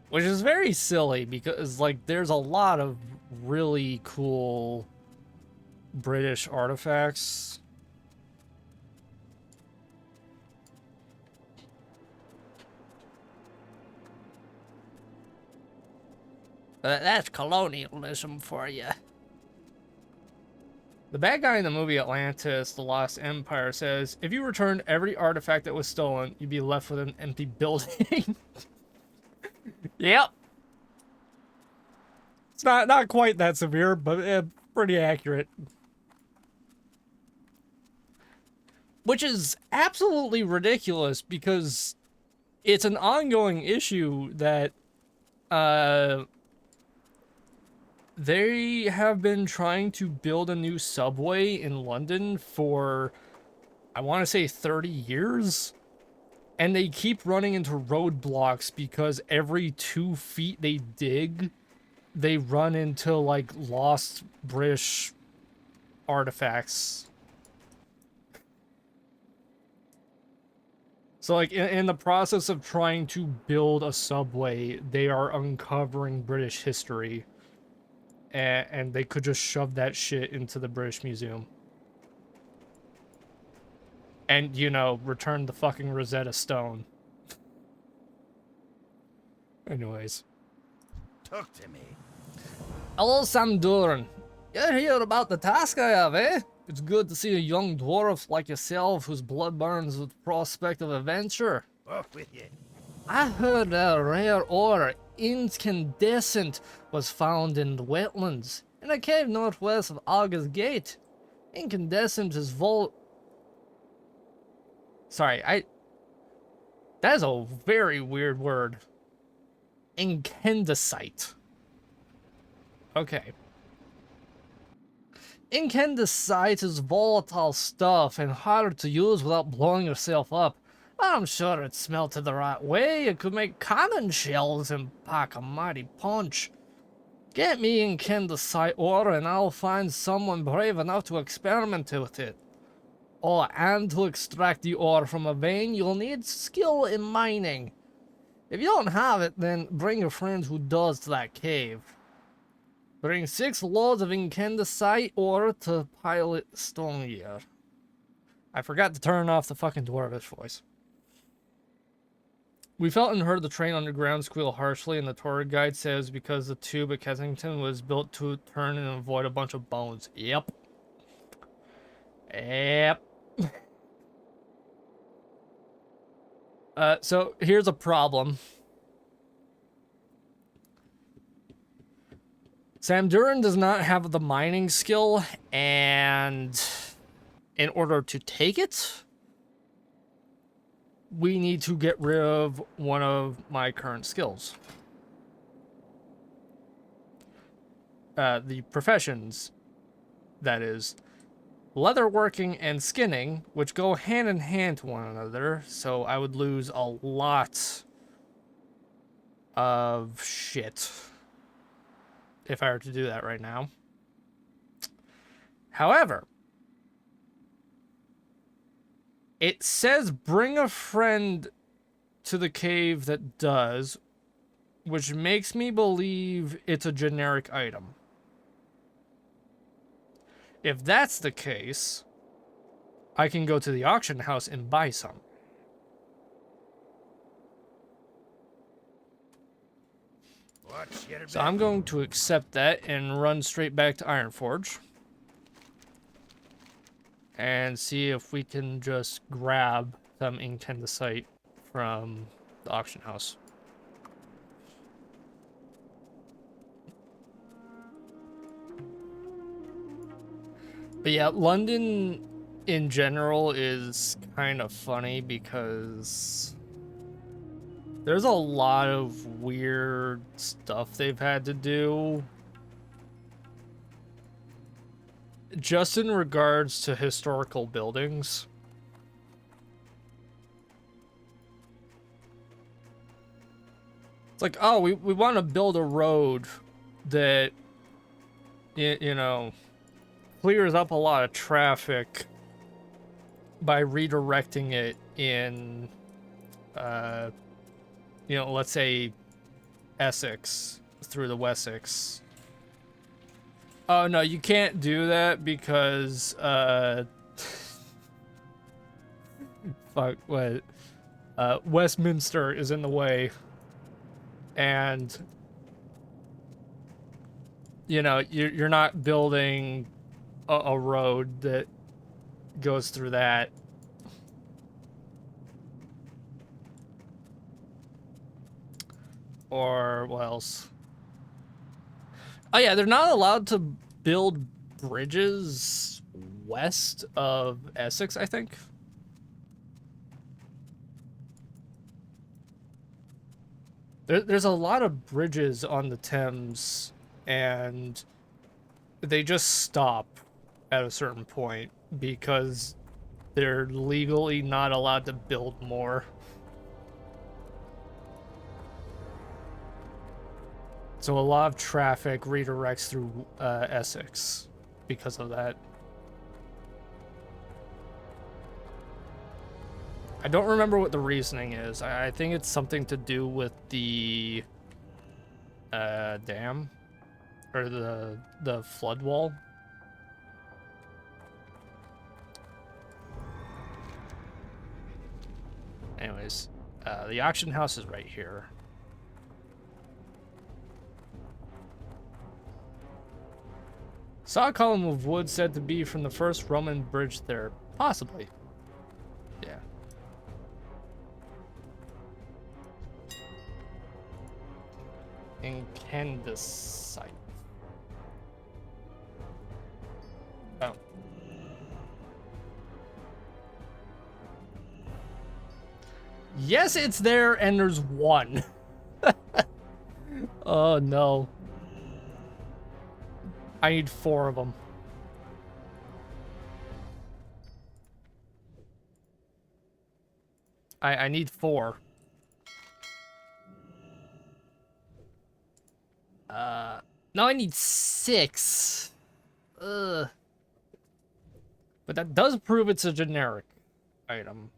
Which is very silly because, like, there's a lot of really cool British artifacts. That's colonialism for you. The bad guy in the movie Atlantis, The Lost Empire, says, if you returned every artifact that was stolen, you'd be left with an empty building. Yep. It's not quite that severe, but pretty accurate. Which is absolutely ridiculous because it's an ongoing issue that they have been trying to build a new subway in London for, I want to say 30 years. And they keep running into roadblocks because every 2 feet they dig, they run into, like, lost British artifacts. So, like, in the process of trying to build a subway, they are uncovering British history. And they could just shove that shit into the British Museum. And, you know, return the fucking Rosetta Stone. Anyways. Talk to me. Hello, Samduran. You're here about the task I have, eh? It's good to see a young dwarf like yourself whose blood burns with the prospect of adventure. Off with you. I heard a rare ore, incandescent, was found in the wetlands, in a cave northwest of Alga's Gate. Incandescent is that is a very weird word. Incandescite. Okay. Incandescite is volatile stuff and hard to use without blowing yourself up. I'm sure it's smelted the right way. It could make cannon shells and pack a mighty punch. Get me incandescite ore and I'll find someone brave enough to experiment with it. Oh, and to extract the ore from a vein, you'll need skill in mining. If you don't have it, then bring your friend who does to that cave. Bring 6 loads of incandescite ore to Pilot Stoneyard. I forgot to turn off the fucking dwarvish voice. We felt and heard the train underground squeal harshly, and the tour guide says because the tube at Kensington was built to turn and avoid a bunch of bones. Yep. Yep. So here's a problem. Samduran does not have the mining skill, and in order to take it, we need to get rid of one of my current skills. The professions, that is, leatherworking and skinning, which go hand in hand to one another, so I would lose a lot of shit if I were to do that right now. However, it says bring a friend to the cave that does, which makes me believe it's a generic item. If that's the case, I can go to the auction house and buy some. Watch your So back. I'm going to accept that and run straight back to Ironforge. And see if we can just grab some incandescite from the auction house. But yeah, London in general is kind of funny because there's a lot of weird stuff they've had to do just in regards to historical buildings. It's like, oh, we want to build a road that, you know, clears up a lot of traffic by redirecting it in, you know, let's say Essex through the Wessex. Oh, no, you can't do that because, fuck, what? Westminster is in the way. And, you know, you're not building a road that goes through that. Or what else? Oh yeah, they're not allowed to build bridges west of Essex, I think. There's a lot of bridges on the Thames, and they just stop at a certain point because they're legally not allowed to build more. So a lot of traffic redirects through Essex because of that. I don't remember what the reasoning is. I think it's something to do with the dam or the flood wall. Anyways, the auction house is right here. Saw a column of wood said to be from the first Roman bridge there. Possibly. Yeah. Incandescite. Oh. Yes, it's there, and there's one. Oh, no. I need 4 of them. I need 4. No, I need 6. Ugh. But that does prove it's a generic item.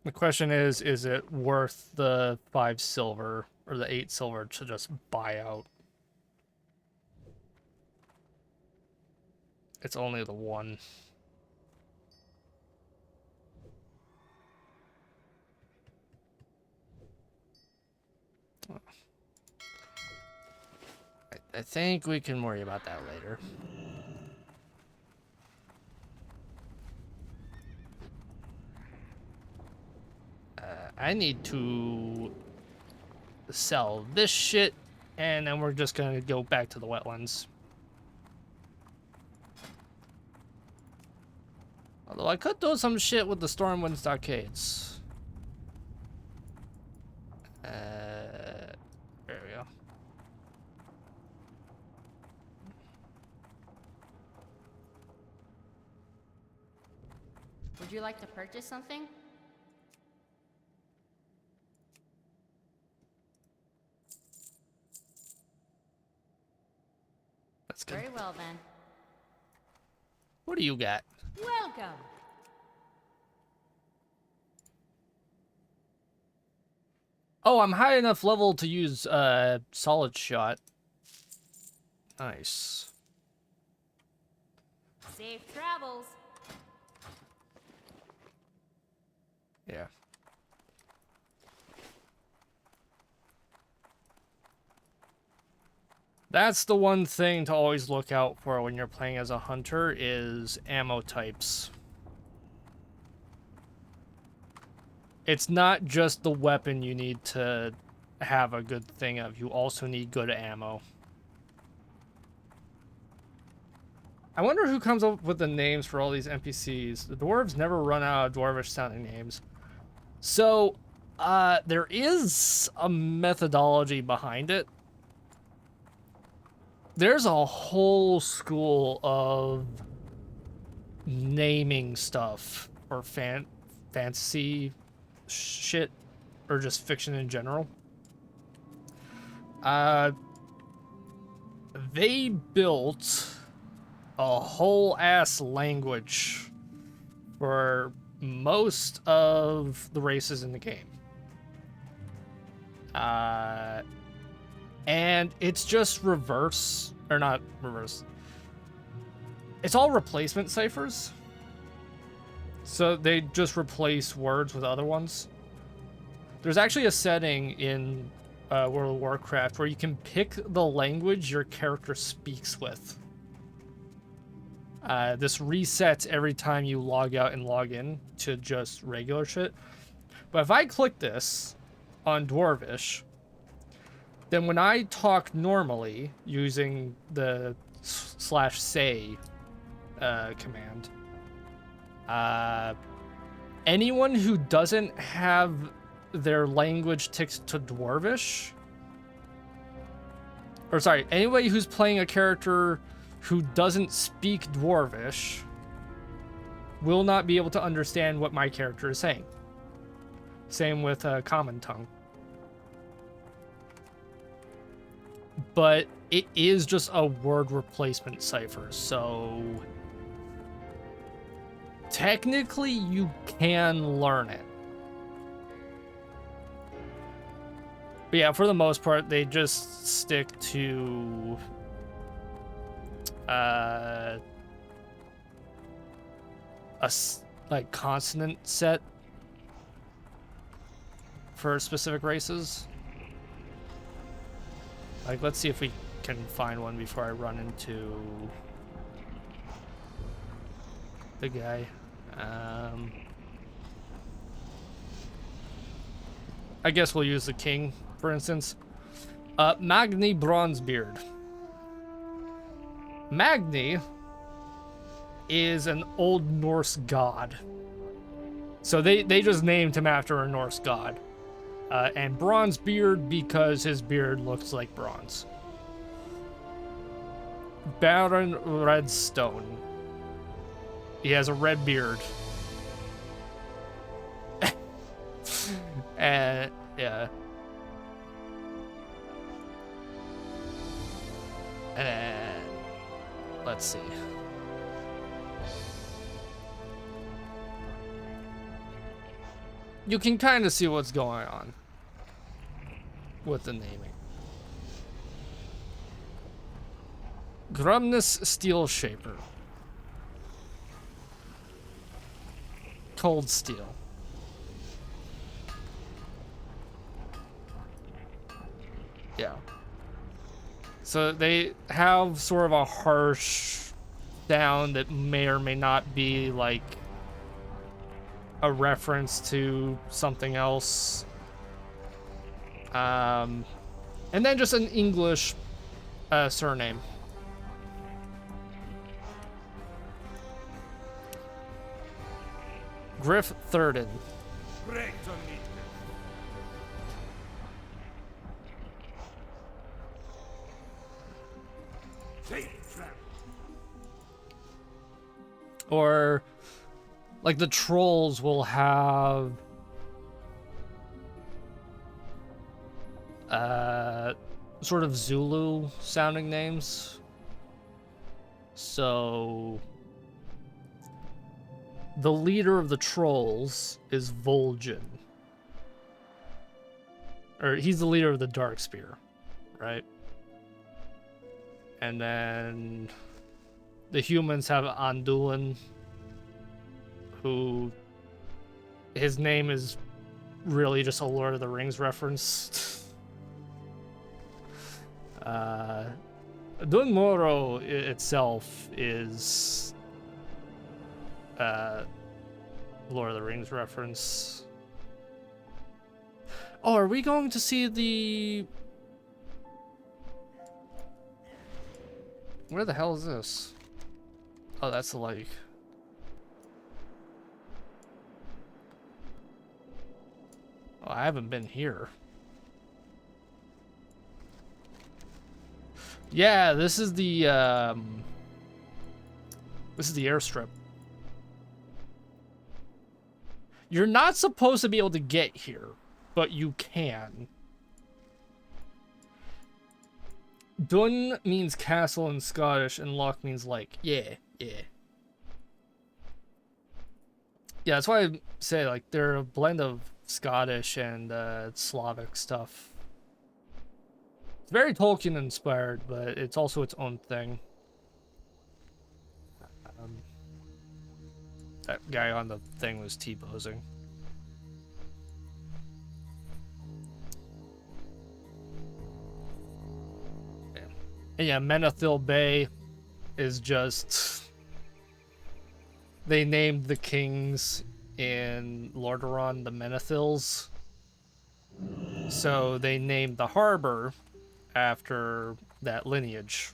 The question is it worth the 5 silver or the 8 silver to just buy out? It's only the 1. I think we can worry about that later. I need to sell this shit, and then we're just gonna go back to the wetlands. Although I could do some shit with the Stormwind stockades. There we go. Would you like to purchase something? That's good. Very well then. What do you got? Welcome. Oh, I'm high enough level to use solid shot. Nice. Safe travels. Yeah. That's the one thing to always look out for when you're playing as a hunter is ammo types. It's not just the weapon you need to have a good thing of. You also need good ammo. I wonder who comes up with the names for all these NPCs. The dwarves never run out of dwarvish sounding names. So, there is a methodology behind it. There's a whole school of naming stuff for fantasy shit, or just fiction in general. They built a whole ass language for most of the races in the game. And it's just reverse, or not reverse. It's all replacement ciphers. So they just replace words with other ones. There's actually a setting in World of Warcraft where you can pick the language your character speaks with. This resets every time you log out and log in to just regular shit. But if I click this on Dwarvish, then when I talk normally using the /say command, anyone who doesn't have their language ticked to Dwarvish, or sorry, anybody who's playing a character who doesn't speak Dwarvish will not be able to understand what my character is saying. Same with Common Tongue. But it is just a word replacement cipher, so technically you can learn it. But yeah, for the most part, they just stick to like consonant set for specific races. Like, let's see if we can find one before I run into the guy. I guess we'll use the king, for instance. Magni Bronzebeard. Magni is an Old Norse god. So they just named him after a Norse god. And Bronzebeard because his beard looks like bronze. Baron Redstone. He has a red beard. And yeah. And let's see. You can kind of see what's going on with the naming. Grumnus Steel Shaper. Cold Steel. Yeah. So they have sort of a harsh sound that may or may not be like a reference to something else. And then just an English surname. Griff Thurden. Great to meet you. Safe travel. Or, like, the trolls will have sort of Zulu sounding names. So the leader of the trolls is Vol'jin. Or he's the leader of the Darkspear, right? And then the humans have Anduin, who his name is really just a Lord of the Rings reference. Dunmoro itself is Lord of the Rings reference. Oh, are we going to see the... Where the hell is this? Oh, that's the lake. Oh, I haven't been here. Yeah, this is the airstrip. You're not supposed to be able to get here, but you can. Dun means castle in Scottish, and Loch means lake. Yeah, yeah. Yeah, that's why I say, like, they're a blend of Scottish and Slavic stuff. It's very Tolkien inspired, but it's also its own thing. That guy on the thing was T-posing. And yeah, Menethil Bay is just... They named the kings in Lordaeron the Menethils. So they named the harbor after that lineage.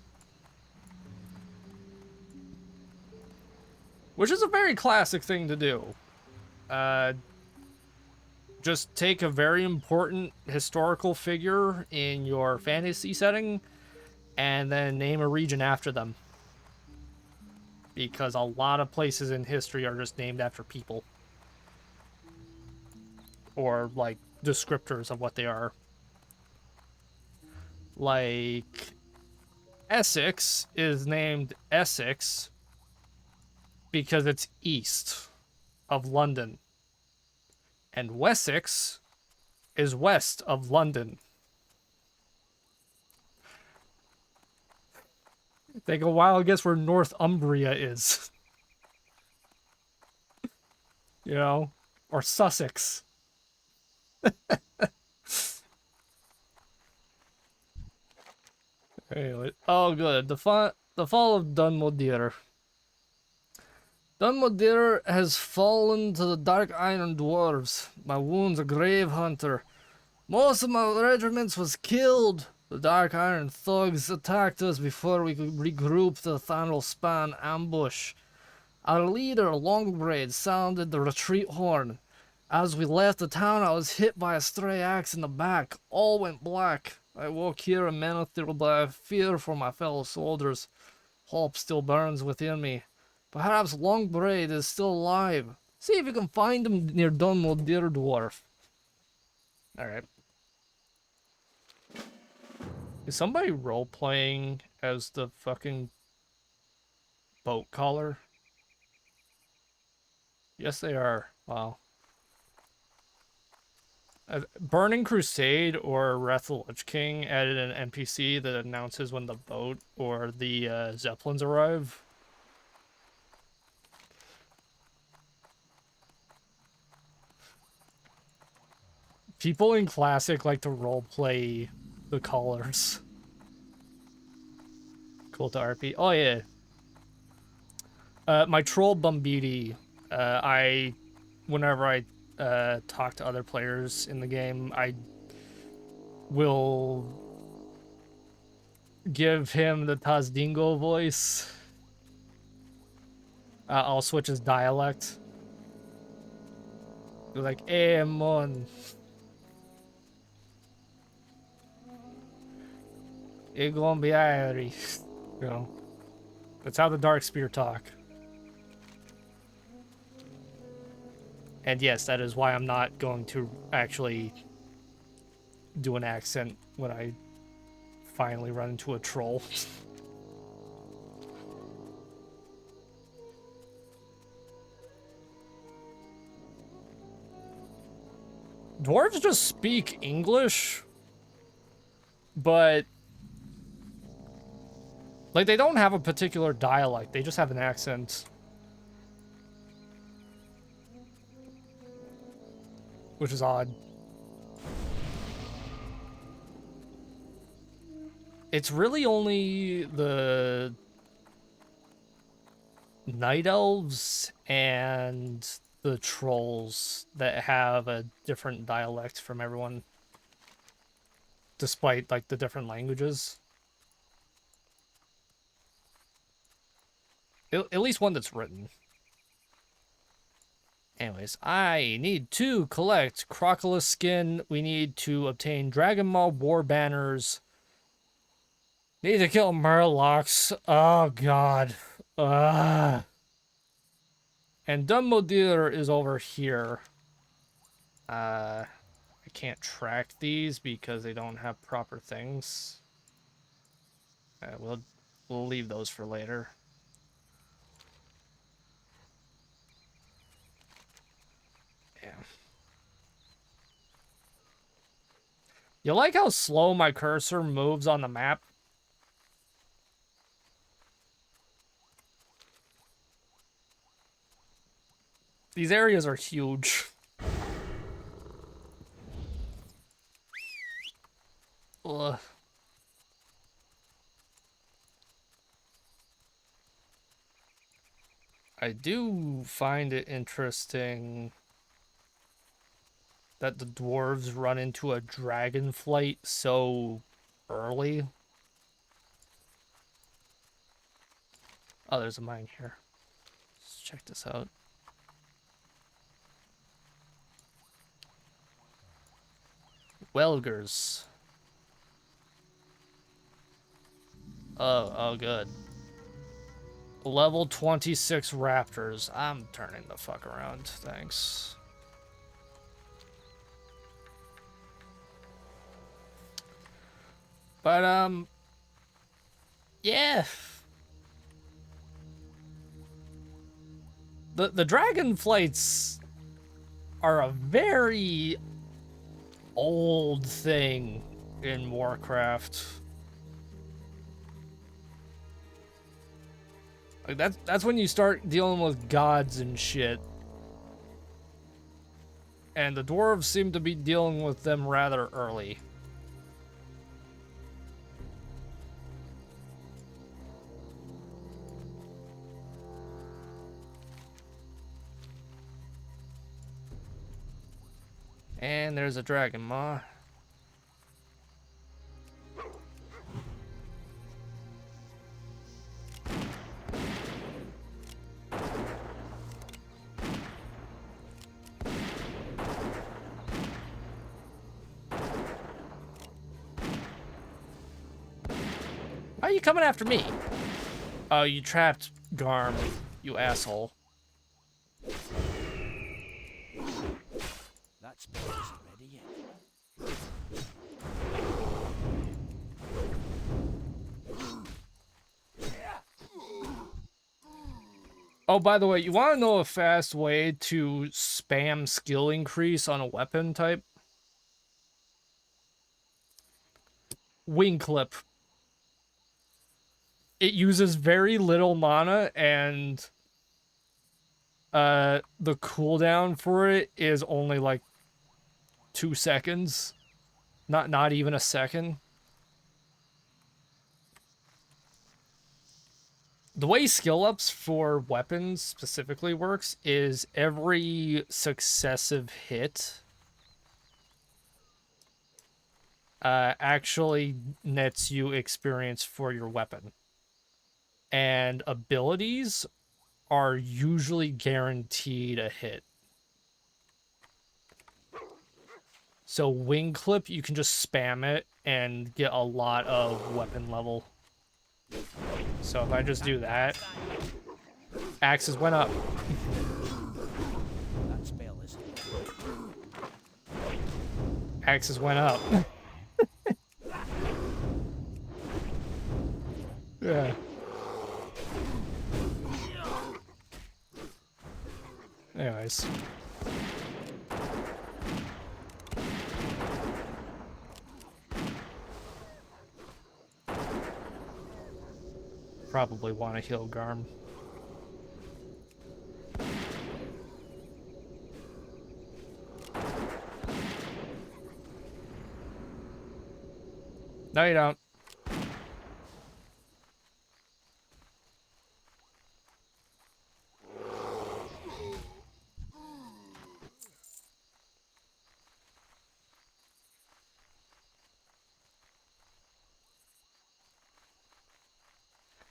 Which is a very classic thing to do. Just take a very important historical figure in your fantasy setting and then name a region after them. Because a lot of places in history are just named after people. Or, like, descriptors of what they are. Like, Essex is named Essex because it's east of London. And Wessex is west of London. Take a while to guess where Northumbria is. You know? Or Sussex. Anyway, oh good. The fall of Dunmodir. Dunmodir has fallen to the Dark Iron Dwarves. My wound's a grave hunter. Most of my regiments was killed. The Dark Iron thugs attacked us before we could regroup to the Thanral Span ambush. Our leader, Longbraid, sounded the retreat horn. As we left the town, I was hit by a stray axe in the back. All went black. I woke here in Menethil by fear for my fellow soldiers. Hope still burns within me. Perhaps Longbraid is still alive. See if you can find him near Dunmodir Dwarf. Alright. Is somebody role-playing as the fucking boat caller? Yes, they are. Wow. Burning Crusade or Wrath of the Lich King added an NPC that announces when the boat or the Zeppelins arrive. People in Classic like to roleplay the callers. Cool to RP. Oh yeah. My troll Bumbiti, whenever I talk to other players in the game, will give him the Tazdingo voice. I'll switch his dialect. Be like, "Eh, mon. It gonna be airy." You know, that's how the Darkspear talk. And yes, that is why I'm not going to actually do an accent when I finally run into a troll. Dwarves just speak English, but like they don't have a particular dialect, they just have an accent. Which is odd. It's really only the night elves and the trolls that have a different dialect from everyone, despite like the different languages. At least one that's written. Anyways, I need to collect Crocodile skin. We need to obtain Dragon Mob war banners. Need to kill Murlocs. Oh god. And Dumbo Dealer is over here. I can't track these because they don't have proper things. We'll leave those for later. Yeah. You like how slow my cursor moves on the map? These areas are huge. Ugh. I do find it interesting that the dwarves run into a dragon flight so early. Oh, there's a mine here. Let's check this out. Welgers. Oh, good. Level 26 raptors. I'm turning the fuck around, thanks. But, yeah. The dragon flights are a very old thing in Warcraft. Like that's when you start dealing with gods and shit. And the dwarves seem to be dealing with them rather early. And there's a dragon maw. Why are you coming after me? Oh, you trapped Garm, you asshole. That spell isn't ready yet. Oh, by the way, you want to know a fast way to spam skill increase on a weapon type? Wing clip. It uses very little mana, and the cooldown for it is only like 2 seconds. Not even a second. The way skill ups for weapons specifically works is every successive hit actually nets you experience for your weapon. And abilities are usually guaranteed a hit. So wing clip, you can just spam it and get a lot of weapon level. So if I just do that, axes went up. That spell is Axes went up. Yeah. Anyways. Probably want to heal Garm. No, you don't.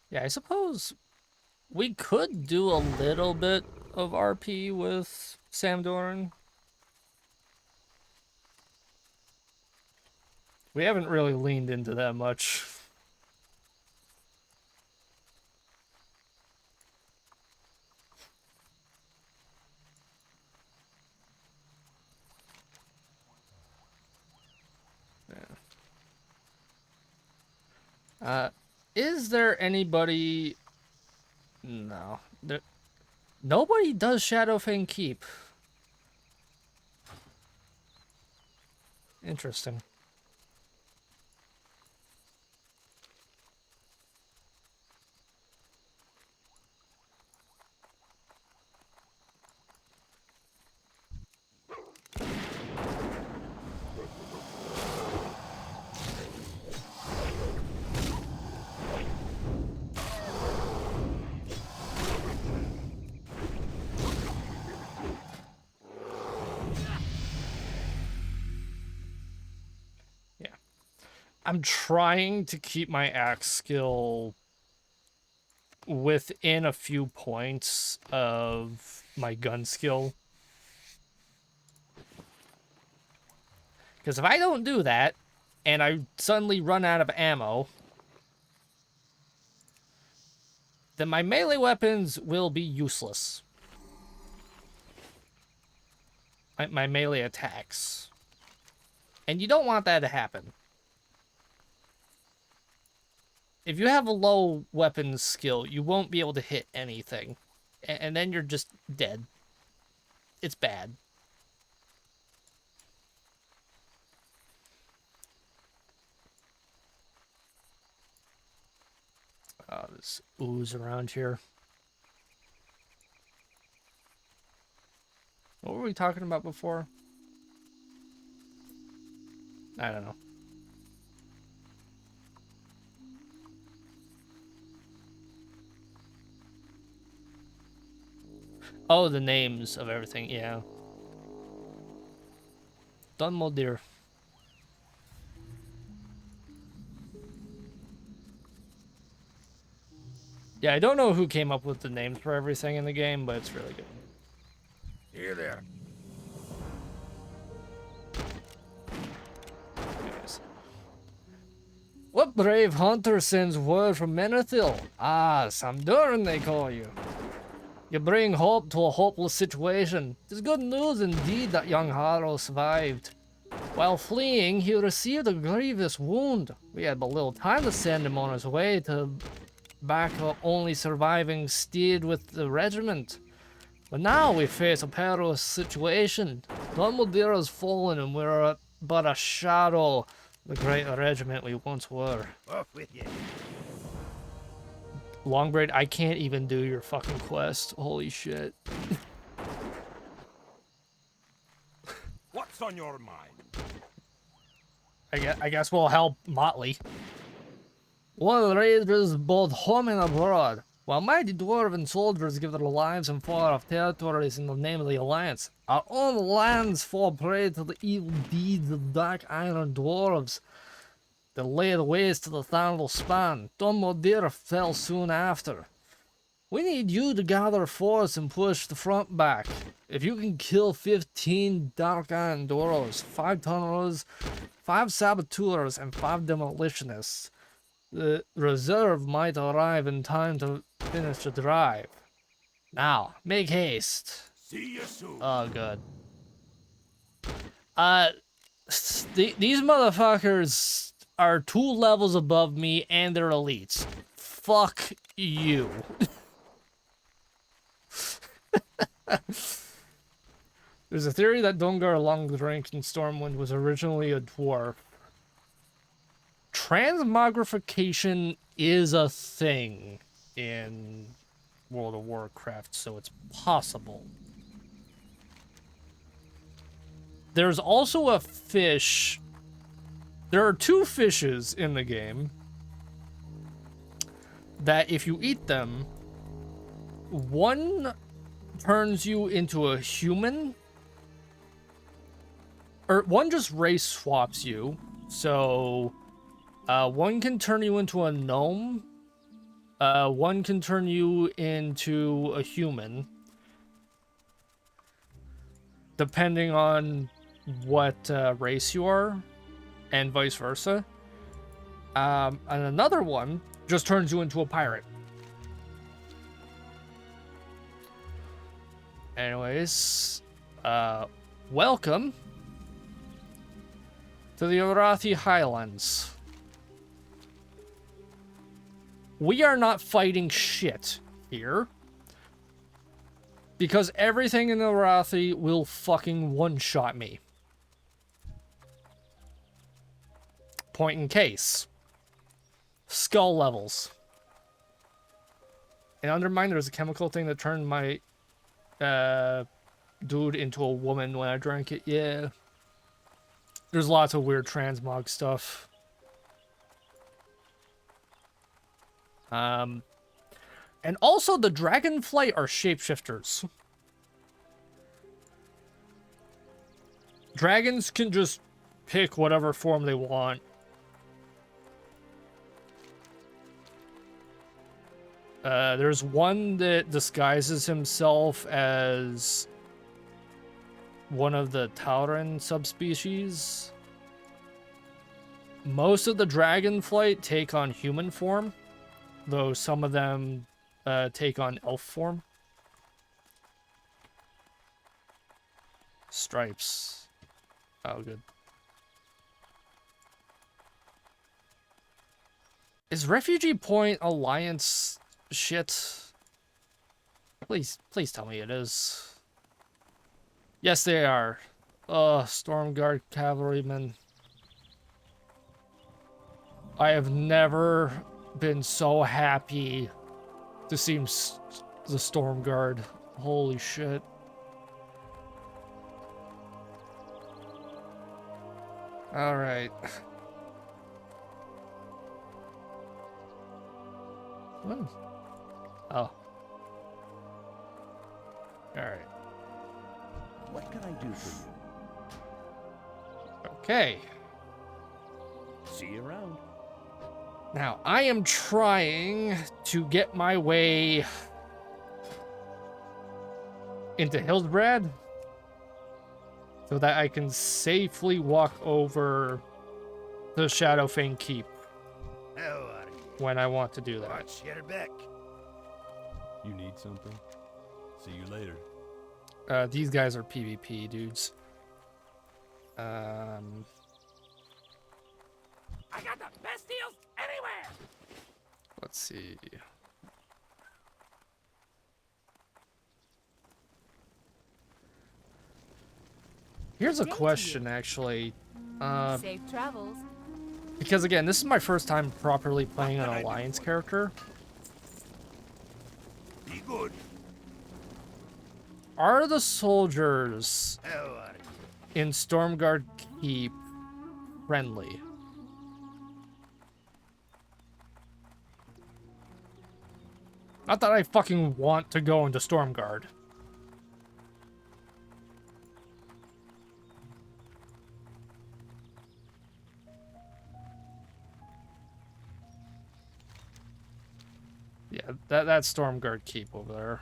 Yeah, I suppose we could do a little bit of RP with Sam Doran. We haven't really leaned into that much. Is there anybody... No. Nobody does Shadowfang Keep. Interesting. I'm trying to keep my axe skill within a few points of my gun skill. Because if I don't do that, and I suddenly run out of ammo, then my melee weapons will be useless. My melee attacks. And you don't want that to happen. If you have a low weapons skill, you won't be able to hit anything. And then you're just dead. It's bad. Oh, there's ooze around here. What were we talking about before? I don't know. Oh, the names of everything, yeah. Dunmodir. Yeah, I don't know who came up with the names for everything in the game, but it's really good. Here there. Anyways. What brave hunter sends word from Menethil? Ah, Samduran they call you. You bring hope to a hopeless situation. It is good news indeed that young Harrow survived. While fleeing, he received a grievous wound. We had but little time to send him on his way to back up only surviving steed with the regiment. But now we face a perilous situation. Dunmodir has fallen and we're but a shadow of the great regiment we once were. Off with you. Longbraid, I can't even do your fucking quest. Holy shit. What's on your mind? I guess we'll help Motley. One raiders both home and abroad. While mighty dwarven soldiers give their lives in far-off territories in the name of the Alliance, our own lands fall prey to the evil deeds of dark iron dwarves that laid waste to the Tharnal span. Dommodir fell soon after. We need you to gather force and push the front back. If you can kill 15 Dark Iron Dwarves, 5 Tunnelers, 5 Saboteurs, and 5 Demolitionists, the reserve might arrive in time to finish the drive. Now, make haste. See you soon. Oh, good. These motherfuckers are 2 levels above me, and they're elites. Fuck you. There's a theory that Dongar Longdrink in Stormwind was originally a dwarf. Transmogrification is a thing in World of Warcraft, so it's possible. There's also a fish. There are 2 fishes in the game that if you eat them, one turns you into a human, or one just race swaps you. So one can turn you into a gnome, one can turn you into a human, depending on what race you are, and vice versa. And another one just turns you into a pirate. Anyways, welcome to the Arathi Highlands. We are not fighting shit here, because everything in Arathi will fucking one-shot me. Point in case. Skull levels. In Undermine, there's a chemical thing that turned my dude into a woman when I drank it. Yeah. There's lots of weird transmog stuff. And also the Dragonflight are shapeshifters. Dragons can just pick whatever form they want. There's one that disguises himself as one of the Tauren subspecies. Most of the Dragonflight take on human form, though some of them take on elf form. Stripes. Oh, good. Is Refugee Point Alliance shit? Please tell me it is. Yes, they are. Stormguard Cavalrymen. I have never been so happy to see the Stormguard. Holy shit. Alright. What? Oh. Alright. What can I do for you? Okay. See you around. Now, I am trying to get my way into Hildbrad so that I can safely walk over to Shadowfang Keep How are you? when I want to do that. Watch your back. You need something? See you later. These guys are PvP dudes. I got the best deals anywhere. Let's see. Here's a Thank question, actually. Safe travels. Because again, this is my first time properly playing an Alliance character. Be good. Are the soldiers How are you? in Stormguard Keep friendly? Not that I fucking want to go into Stormguard. Yeah, that's Stormguard Keep over there.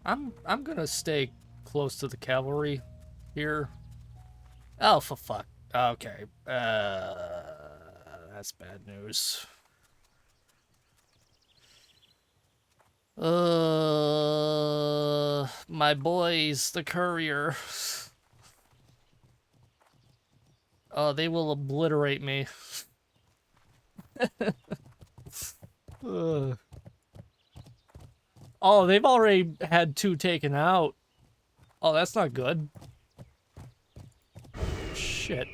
I'm gonna stay close to the cavalry here. Oh, for fuck. Okay. That's bad news. My boys, the courier. Oh, they will obliterate me. Oh, they've already had 2 taken out. Oh, that's not good. Shit.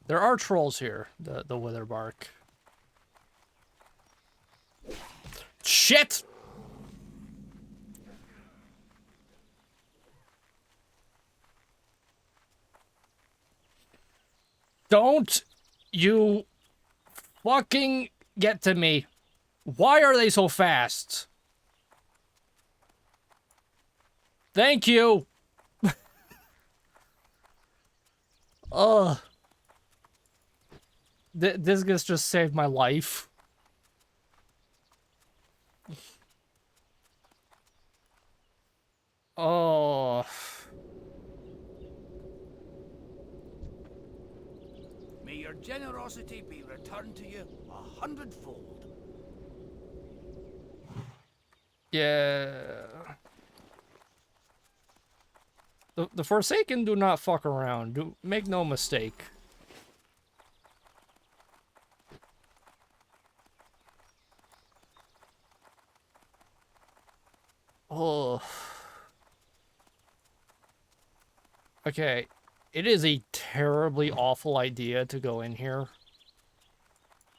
There are trolls here, the Witherbark. Shit! Don't you fucking get to me. Why are they so fast? Thank you. Ugh. This guy's just saved my life. Oh. May your generosity be returned to you 100-fold. Yeah. The Forsaken do not fuck around. Make no mistake. Oh. Okay. It is a terribly awful idea to go in here.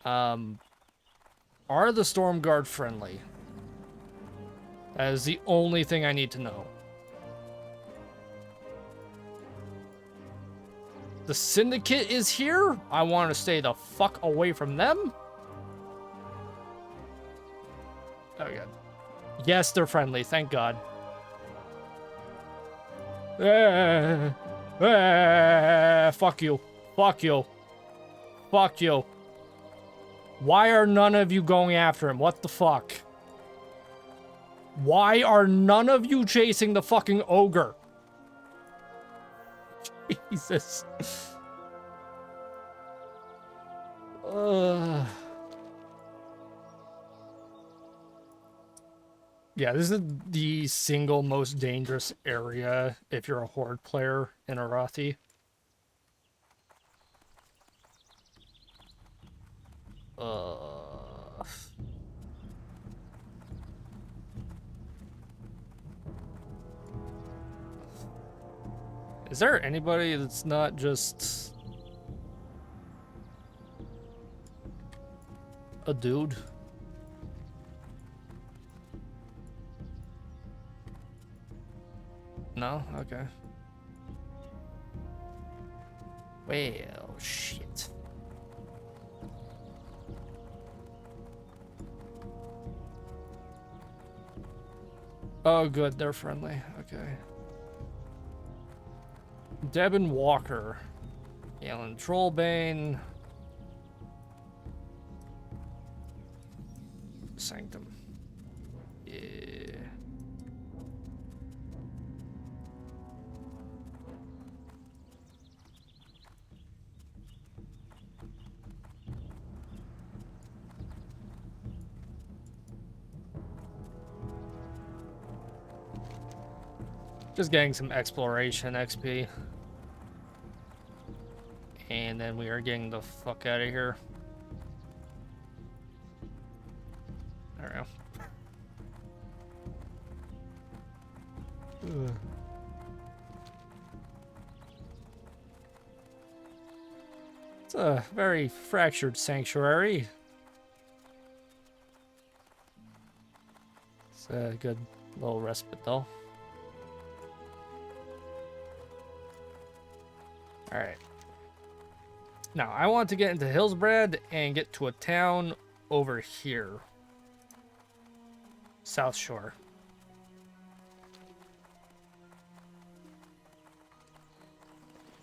Are the Stormguard friendly? That is the only thing I need to know. The Syndicate is here? I want to stay the fuck away from them? Oh, God. Yes, they're friendly. Thank God. Fuck you. Fuck you. Fuck you. Why are none of you going after him? What the fuck? Why are none of you chasing the fucking ogre? Jesus. Yeah, this is the single most dangerous area if you're a Horde player in Arathi. Is there anybody that's not just a dude? No? Okay. Well, shit. Oh, good. They're friendly. Okay. Devin Walker. Alan Trollbane. Sanctum. Yeah. Just getting some exploration XP. And then we are getting the fuck out of here. There we go. It's a very fractured sanctuary. Good little respite though. Alright. Now, I want to get into Hillsbrad and get to a town over here. South Shore.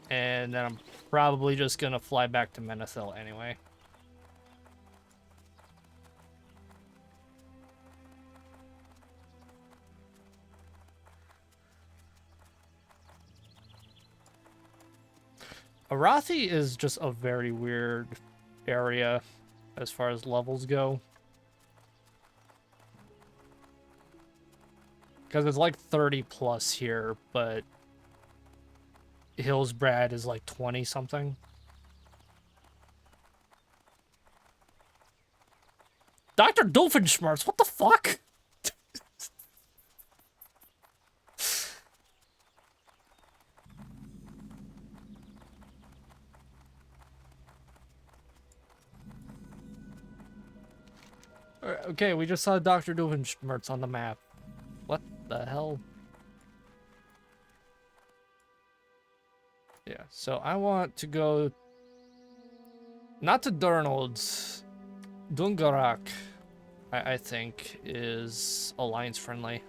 And then I'm probably just gonna fly back to Menethil anyway. Arathi is just a very weird area as far as levels go. Because it's like 30 plus here, but Hillsbrad is like 20 something. Dr. Doofenshmirtz, what the fuck? Okay, we just saw Dr. Doofenshmirtz on the map. What the hell? Yeah, so I want to go not to Darnold's. Dungarak, I think, is alliance friendly.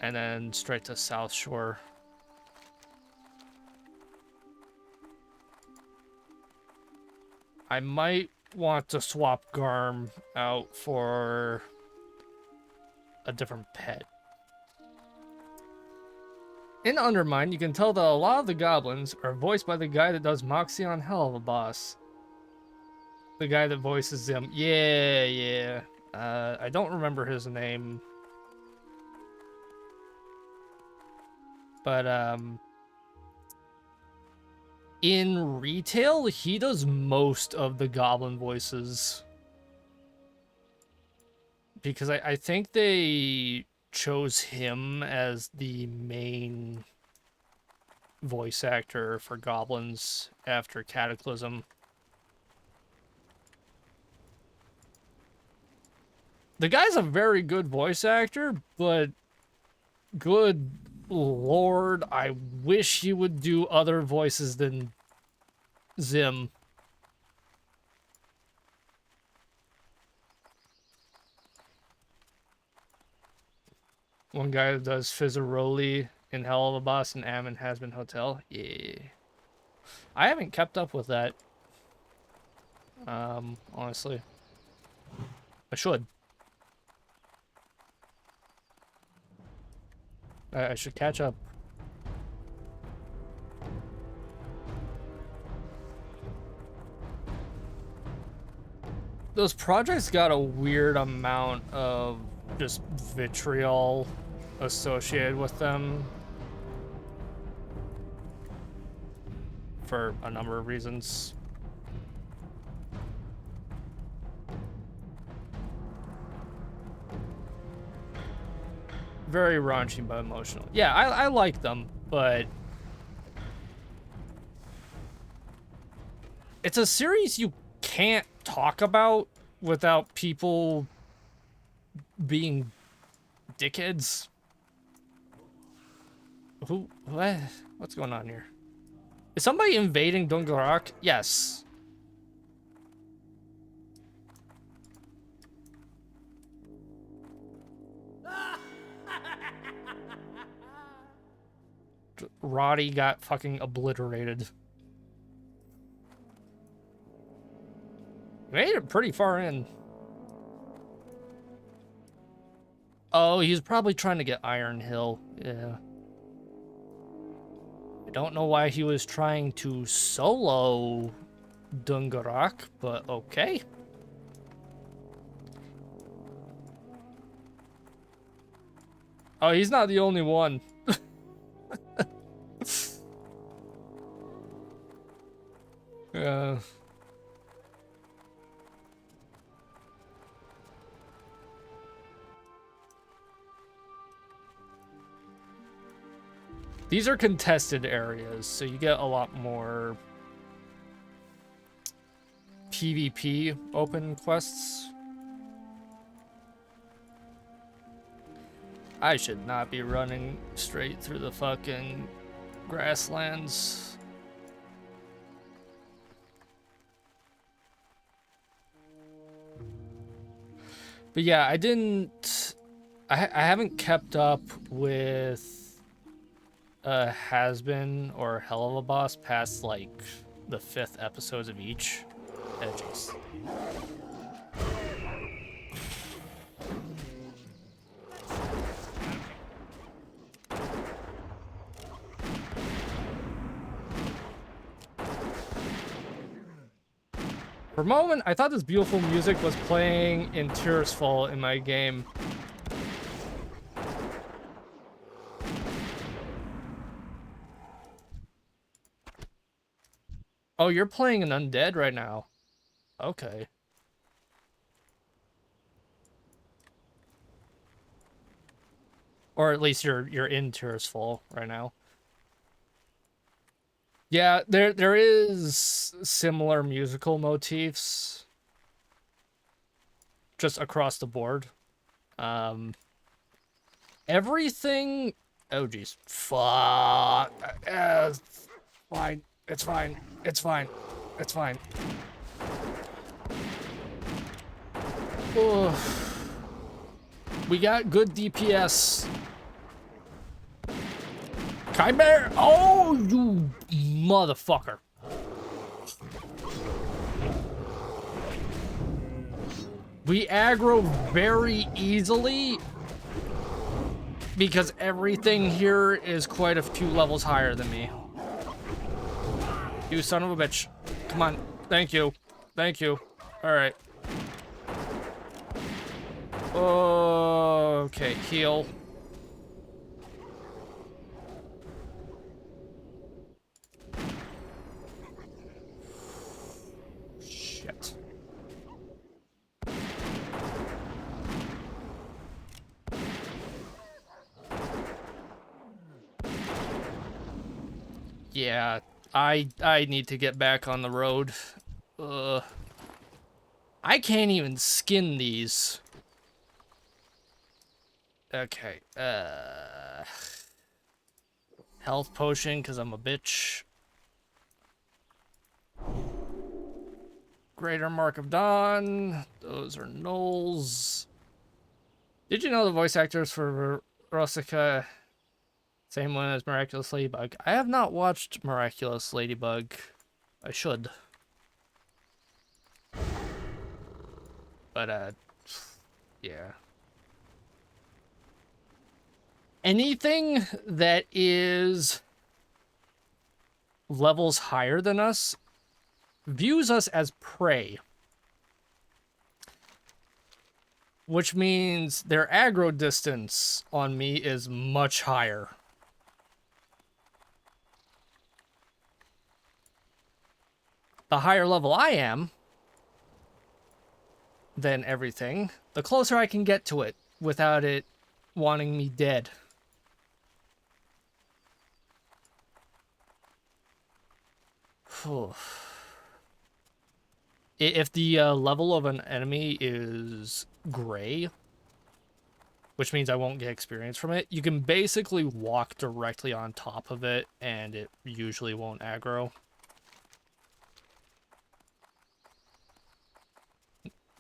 And then straight to South Shore. I might want to swap Garm out for a different pet. In Undermine, you can tell that a lot of the goblins are voiced by the guy that does Moxie on Chahleybros. The guy that voices him. Yeah. I don't remember his name. But, in retail, he does most of the goblin voices. Because I think they chose him as the main voice actor for goblins after Cataclysm. The guy's a very good voice actor, but good lord, I wish he would do other voices than Zim. One guy that does Fizzaroli in Hell of a Boss and Ammon Hasbin Hotel. Yeah. I haven't kept up with that. Honestly. I should. I should catch up. Those projects got a weird amount of just vitriol associated with them for a number of reasons. Very raunchy but emotional. Yeah, I like them, but it's a series you can't talk about without people being dickheads. What's going on here? Is somebody invading Dungarak? Yes. Roddy got fucking obliterated. Made it pretty far in. Oh, he's probably trying to get Iron Hill. Yeah. I don't know why he was trying to solo Dungarak, but okay. Oh, he's not the only one. Yeah. These are contested areas, so you get a lot more PvP open quests. I should not be running straight through the fucking grasslands. But yeah, I haven't kept up with Has Been or Hell of a Boss past like the 5th episodes of each. Oh, jeez. For a moment, I thought this beautiful music was playing in Tears Fall in my game. Oh, you're playing an undead right now. Okay. Or at least you're in Tears Fall right now. Yeah, there is similar musical motifs just across the board. Everything. Oh geez, fuck. Fine. It's fine. It's fine. It's fine. Ugh. We got good DPS. Kyber! Oh, you motherfucker. We aggro very easily because everything here is quite a few levels higher than me. You son of a bitch. Come on. Thank you. Thank you. Alright. Okay, heal. Shit. Yeah, I need to get back on the road. I can't even skin these. Okay, health potion, because I'm a bitch. Greater Mark of Dawn. Those are nulls. Did you know the voice actors for Rusica? Same one as Miraculous Ladybug. I have not watched Miraculous Ladybug. I should. But, yeah. Anything that is levels higher than us views us as prey. Which means their aggro distance on me is much higher. The higher level I am than everything, the closer I can get to it without it wanting me dead. If the level of an enemy is gray, which means I won't get experience from it, you can basically walk directly on top of it and it usually won't aggro.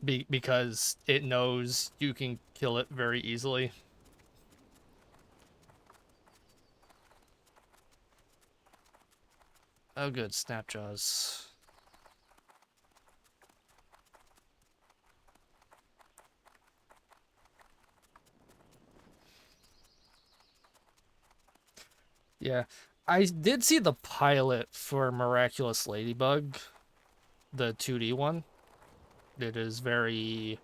Because it knows you can kill it very easily. Oh good, Snapjaws. Yeah, I did see the pilot for Miraculous Ladybug, the 2D one. It is very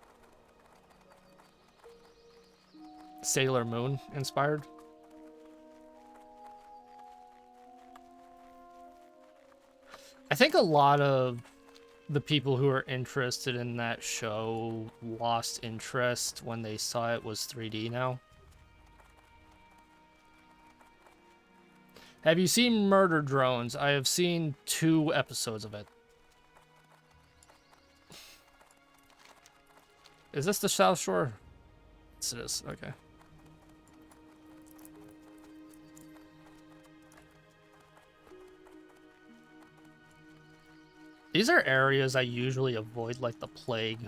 Sailor Moon inspired. I think a lot of the people who are interested in that show lost interest when they saw it was 3D now. Have you seen Murder Drones? I have seen 2 episodes of it. Is this the South Shore? Yes, it is. Okay. These are areas I usually avoid, like the plague.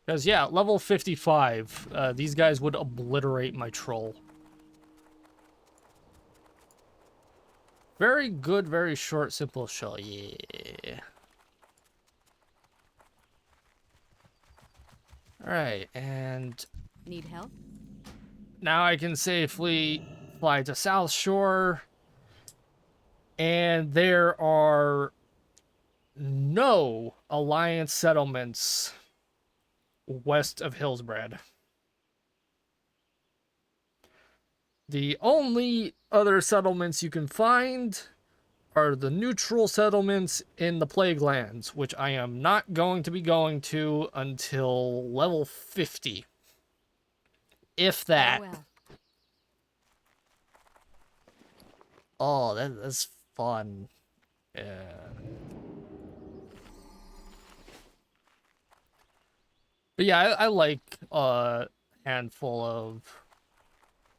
Because, yeah, level 55, these guys would obliterate my troll. Very good, very short, simple shell, yeah. Alright, and Need help? now I can safely fly to South Shore. And there are no Alliance settlements west of Hillsbrad. The only other settlements you can find are the neutral settlements in the Plague Lands, which I am not going to be going to until level 50. If that. Well. Oh, that's fun. Yeah. But yeah, I like a handful of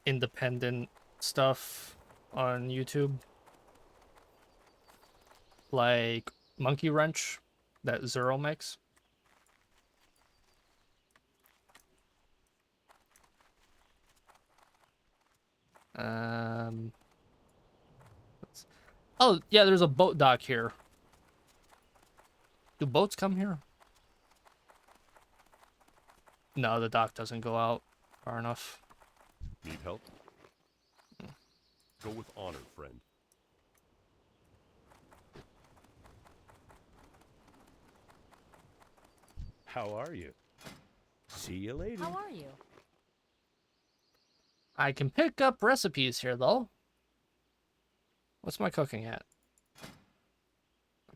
independent stuff on YouTube. Like Monkey Wrench that Zero makes. Oh, yeah, there's a boat dock here. Do boats come here? No, the dock doesn't go out far enough. Need help? Go with honor, friend. How are you? See you later. How are you? I can pick up recipes here, though. What's my cooking at?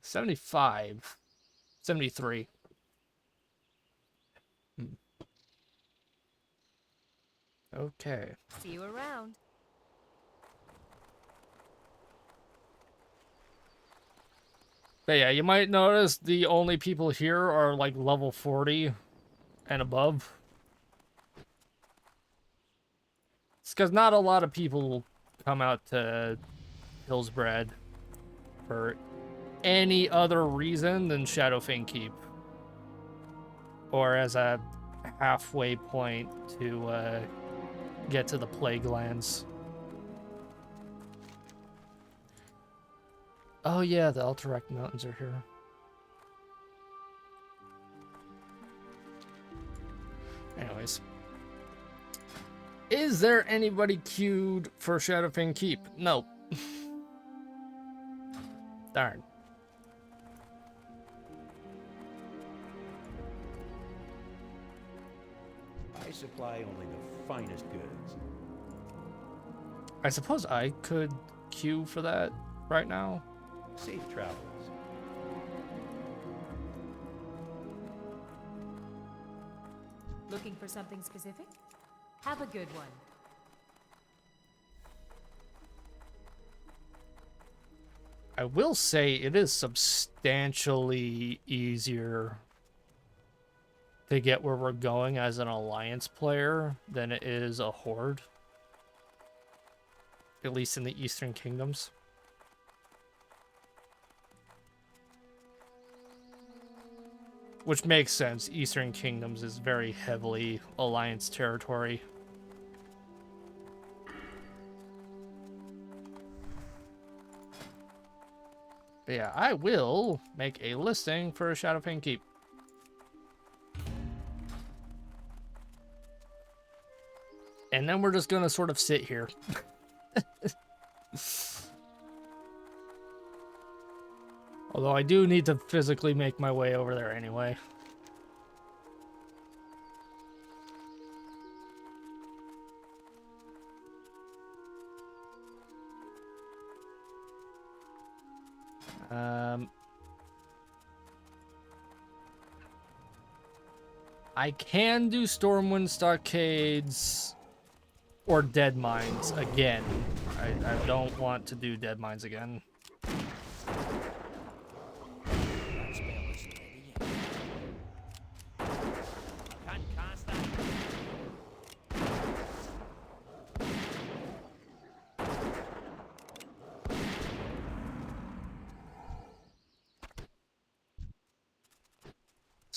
75. 73. Okay. See you around. But yeah, you might notice the only people here are like level 40 and above. It's because not a lot of people come out to Hillsbrad for any other reason than Shadowfang Keep. Or as a halfway point to get to the Plague Lands. Oh yeah, the Alterac Mountains are here. Anyways. Is there anybody queued for Shadowfang Keep? Nope. Darn. I supply only the finest goods. I suppose I could queue for that right now. Safe travels. Looking for something specific? Have a good one. I will say it is substantially easier to get where we're going as an Alliance player than it is a Horde. At least in the Eastern Kingdoms. Which makes sense. Eastern Kingdoms is very heavily Alliance territory. But yeah, I will make a listing for Shadowfang Keep. And then we're just gonna sort of sit here. Although I do need to physically make my way over there anyway. I can do Stormwind Stockades or Dead Mines again. I don't want to do Dead Mines again. That spell is ready yet. I can't cast that.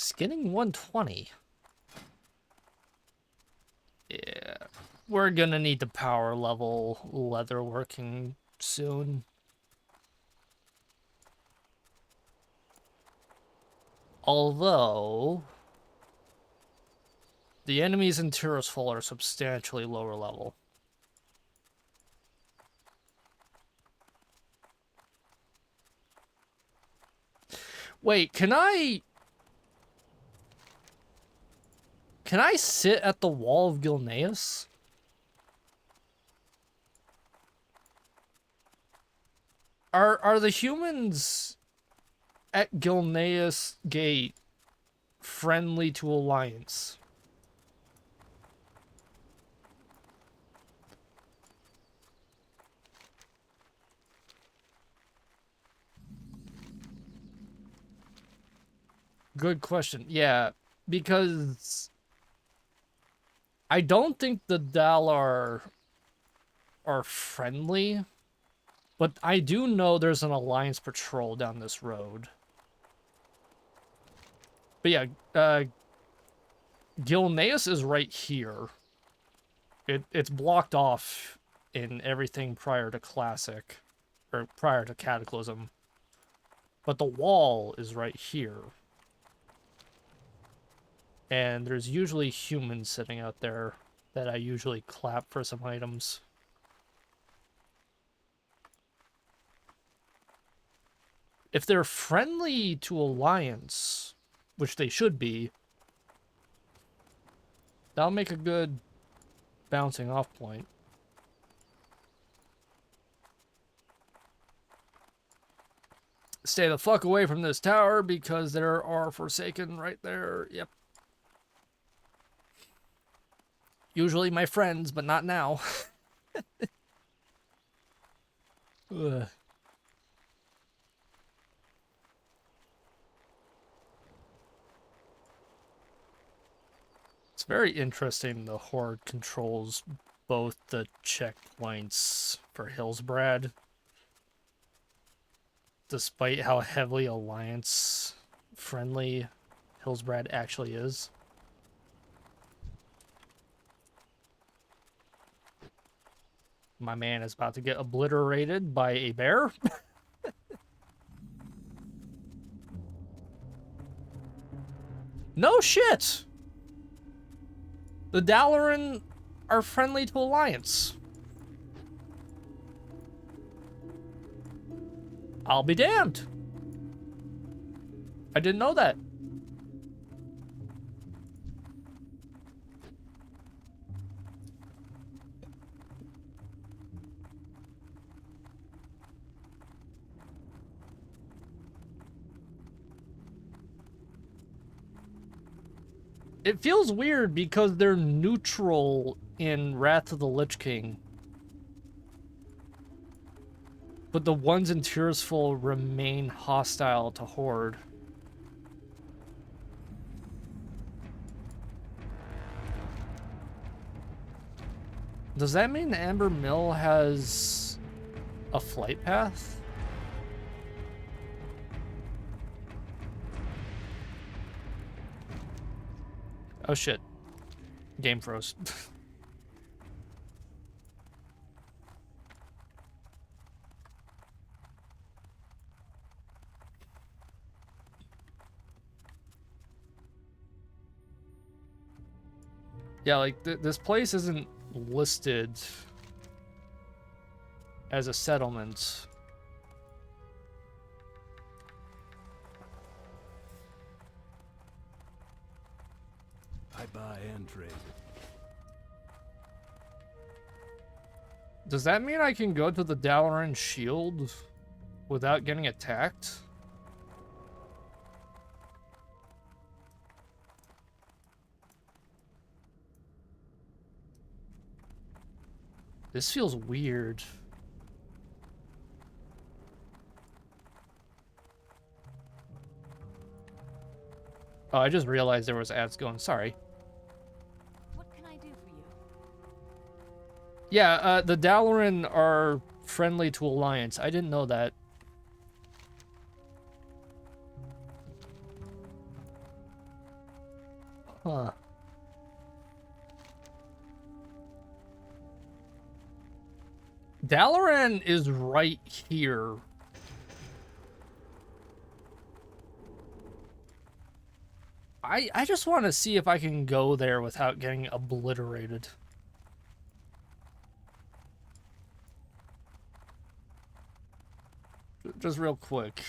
Skinning 120. Yeah. We're gonna need the power level leather working soon. Although the enemies in Tirisfal are substantially lower level. Wait, can I sit at the wall of Gilneas? Are the humans at Gilneas Gate friendly to Alliance? Good question. Yeah, because I don't think the Dalar are friendly, but I do know there's an Alliance patrol down this road. But yeah, Gilneas is right here. It's blocked off in everything prior to Classic, or prior to Cataclysm. But the wall is right here. And there's usually humans sitting out there that I usually clap for some items. If they're friendly to Alliance, which they should be, that'll make a good bouncing off point. Stay the fuck away from this tower because there are Forsaken right there. Yep. Usually my friends, but not now. Ugh. It's very interesting the Horde controls both the checkpoints for Hillsbrad, despite how heavily Alliance friendly Hillsbrad actually is. My man is about to get obliterated by a bear. No shit! The Dalaran are friendly to Alliance. I'll be damned. I didn't know that. It feels weird because they're neutral in Wrath of the Lich King. But the ones in Tirisfal remain hostile to Horde. Does that mean Amber Mill has a flight path? Oh shit. Game froze. Yeah, like, this place isn't listed as a settlement. I buy and trade. Does that mean I can go to the Dalaran Shield without getting attacked? This feels weird. Oh, I just realized there was ads going. Sorry. What can I do for you? Yeah, the Dalaran are friendly to Alliance. I didn't know that. Huh. Dalaran is right here. I just want to see if I can go there without getting obliterated. Just real quick.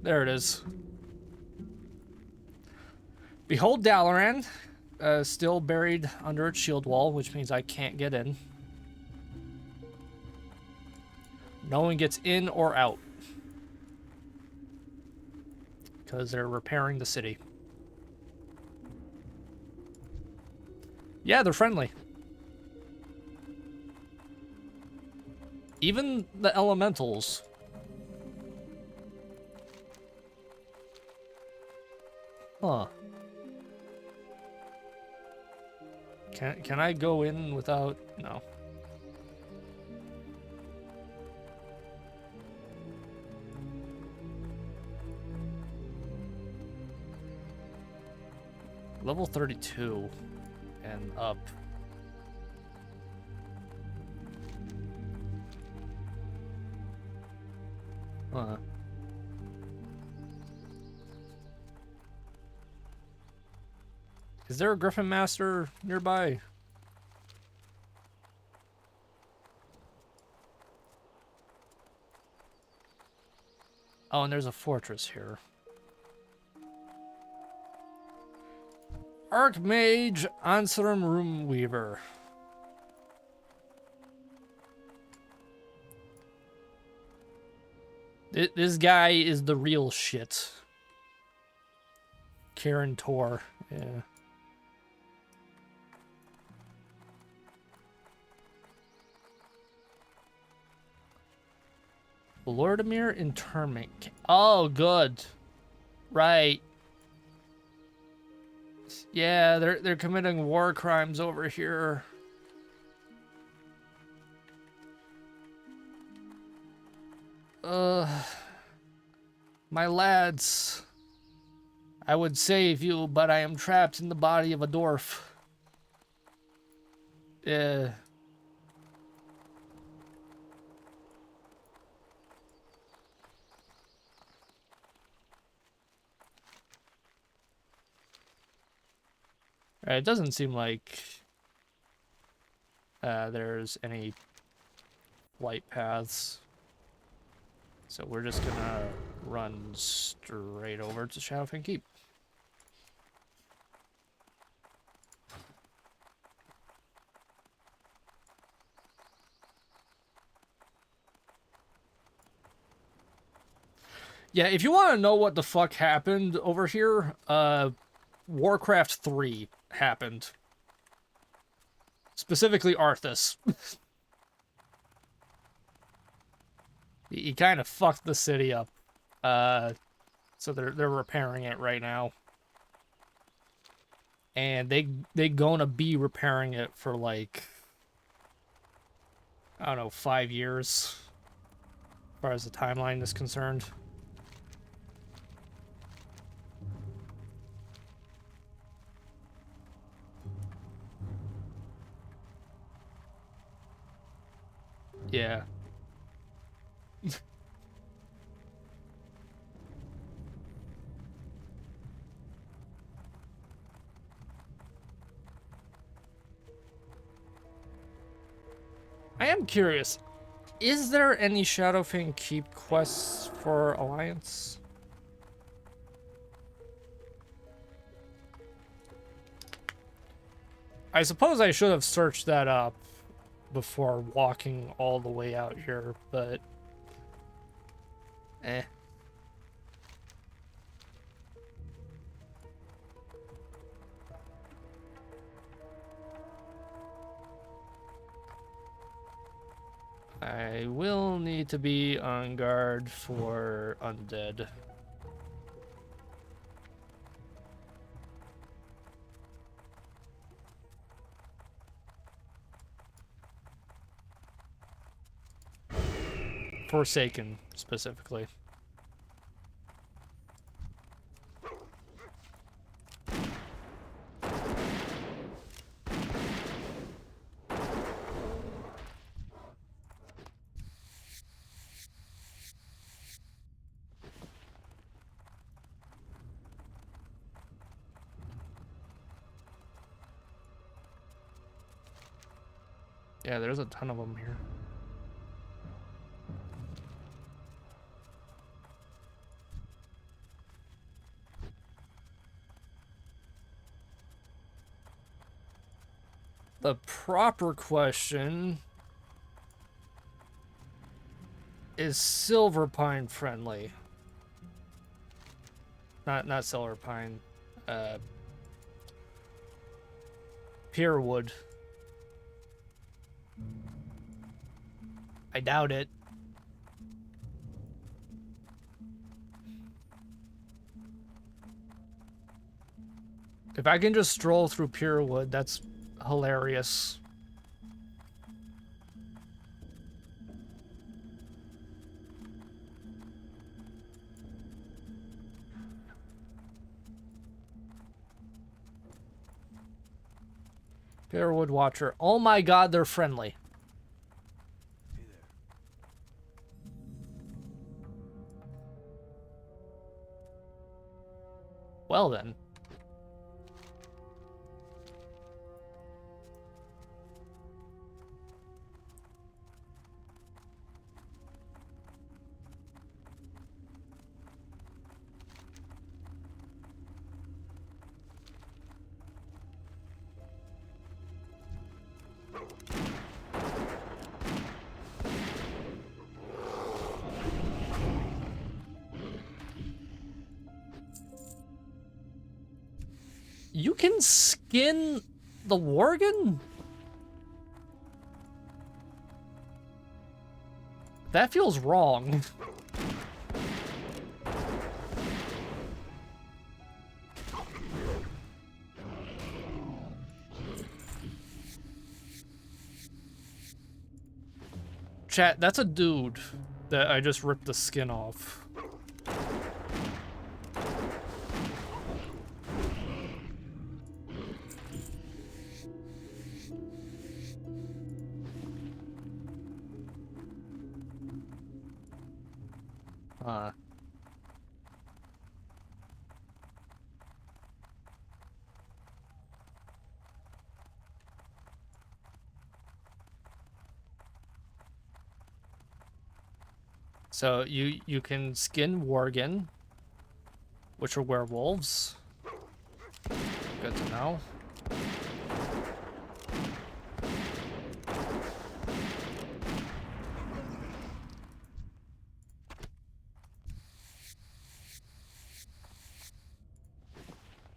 There it is. Behold Dalaran, still buried under its shield wall, which means I can't get in. No one gets in or out. Because they're repairing the city. Yeah, they're friendly. Even the elementals. Huh. Can I go in without... No. Level 32 and up. Huh. Is there a Griffin Master nearby? Oh, and there's a fortress here. Archmage Anselm Roomweaver. This guy is the real shit. Karen Tor. Yeah. Lordimir Interment. Oh, good. Right. Yeah, they're committing war crimes over here. My lads. I would save you, but I am trapped in the body of a dwarf. Yeah. It doesn't seem like there's any flight paths. So we're just gonna run straight over to Shadowfang Keep. Yeah, if you want to know what the fuck happened over here, Warcraft 3 happened. Specifically Arthas. He kind of fucked the city up. So they're repairing it right now. And they gonna be repairing it for like, I don't know, 5 years. As far as the timeline is concerned. Yeah. I am curious, is there any Shadowfang Keep quests for Alliance? I suppose I should have searched that up before walking all the way out here, but... eh. I will need to be on guard for undead. Forsaken, specifically. Yeah, there's a ton of them here. The proper question is silver pine friendly. Not silver pine. Pierwood. I doubt it. If I can just stroll through Pierwood, that's hilarious. Pierwood Watcher. Oh my god, they're friendly. Hey there. Well then. You can skin the Worgen? That feels wrong. Chat, that's a dude that I just ripped the skin off. So you can skin Worgen, which are werewolves. Good to know.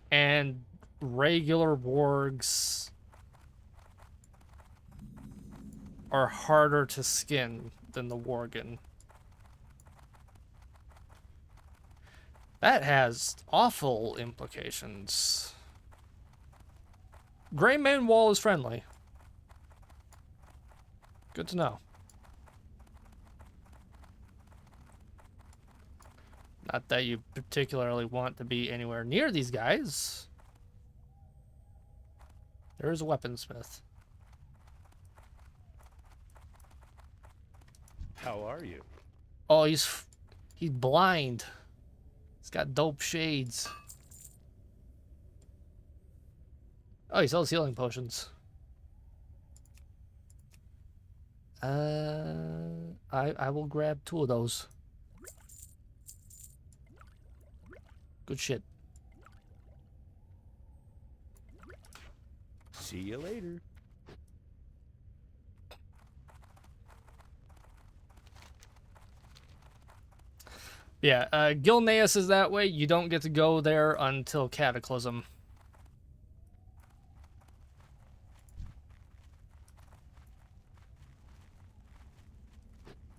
And regular wargs are harder to skin than the Worgen. That has awful implications. Gray Main Wall is friendly. Good to know. Not that you particularly want to be anywhere near these guys. There's a weaponsmith. How are you? Oh, he's blind. He's got dope shades. Oh, he sells healing potions. I will grab 2 of those. Good shit. See you later. Yeah, Gilneas is that way. You don't get to go there until Cataclysm.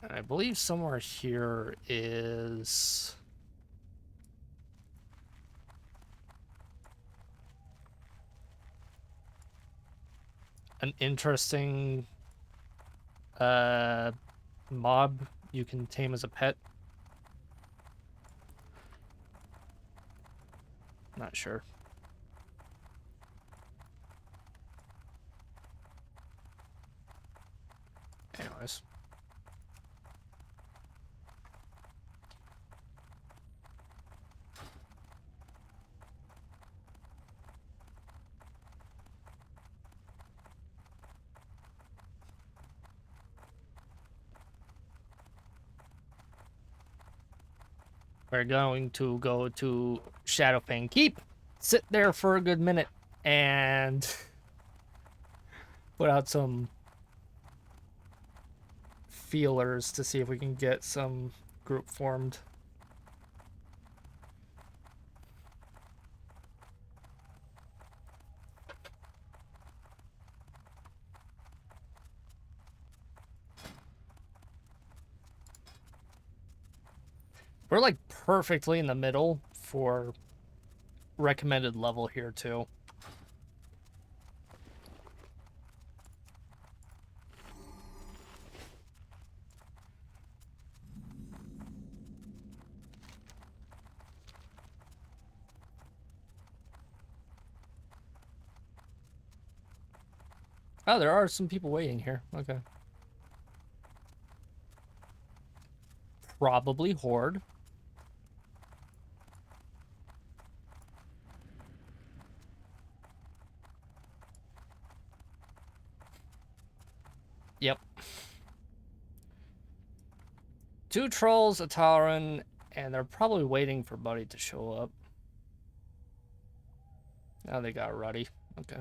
And I believe somewhere here is an interesting mob you can tame as a pet. Not sure. Anyways. We're going to go to Shadowfang Keep, sit there for a good minute, and put out some feelers to see if we can get some group formed. We're like perfectly in the middle for recommended level here too. Oh, there are some people waiting here. Okay. Probably Horde. Yep. 2 trolls, a Tauren, and they're probably waiting for Buddy to show up. Now they got Ruddy. Okay.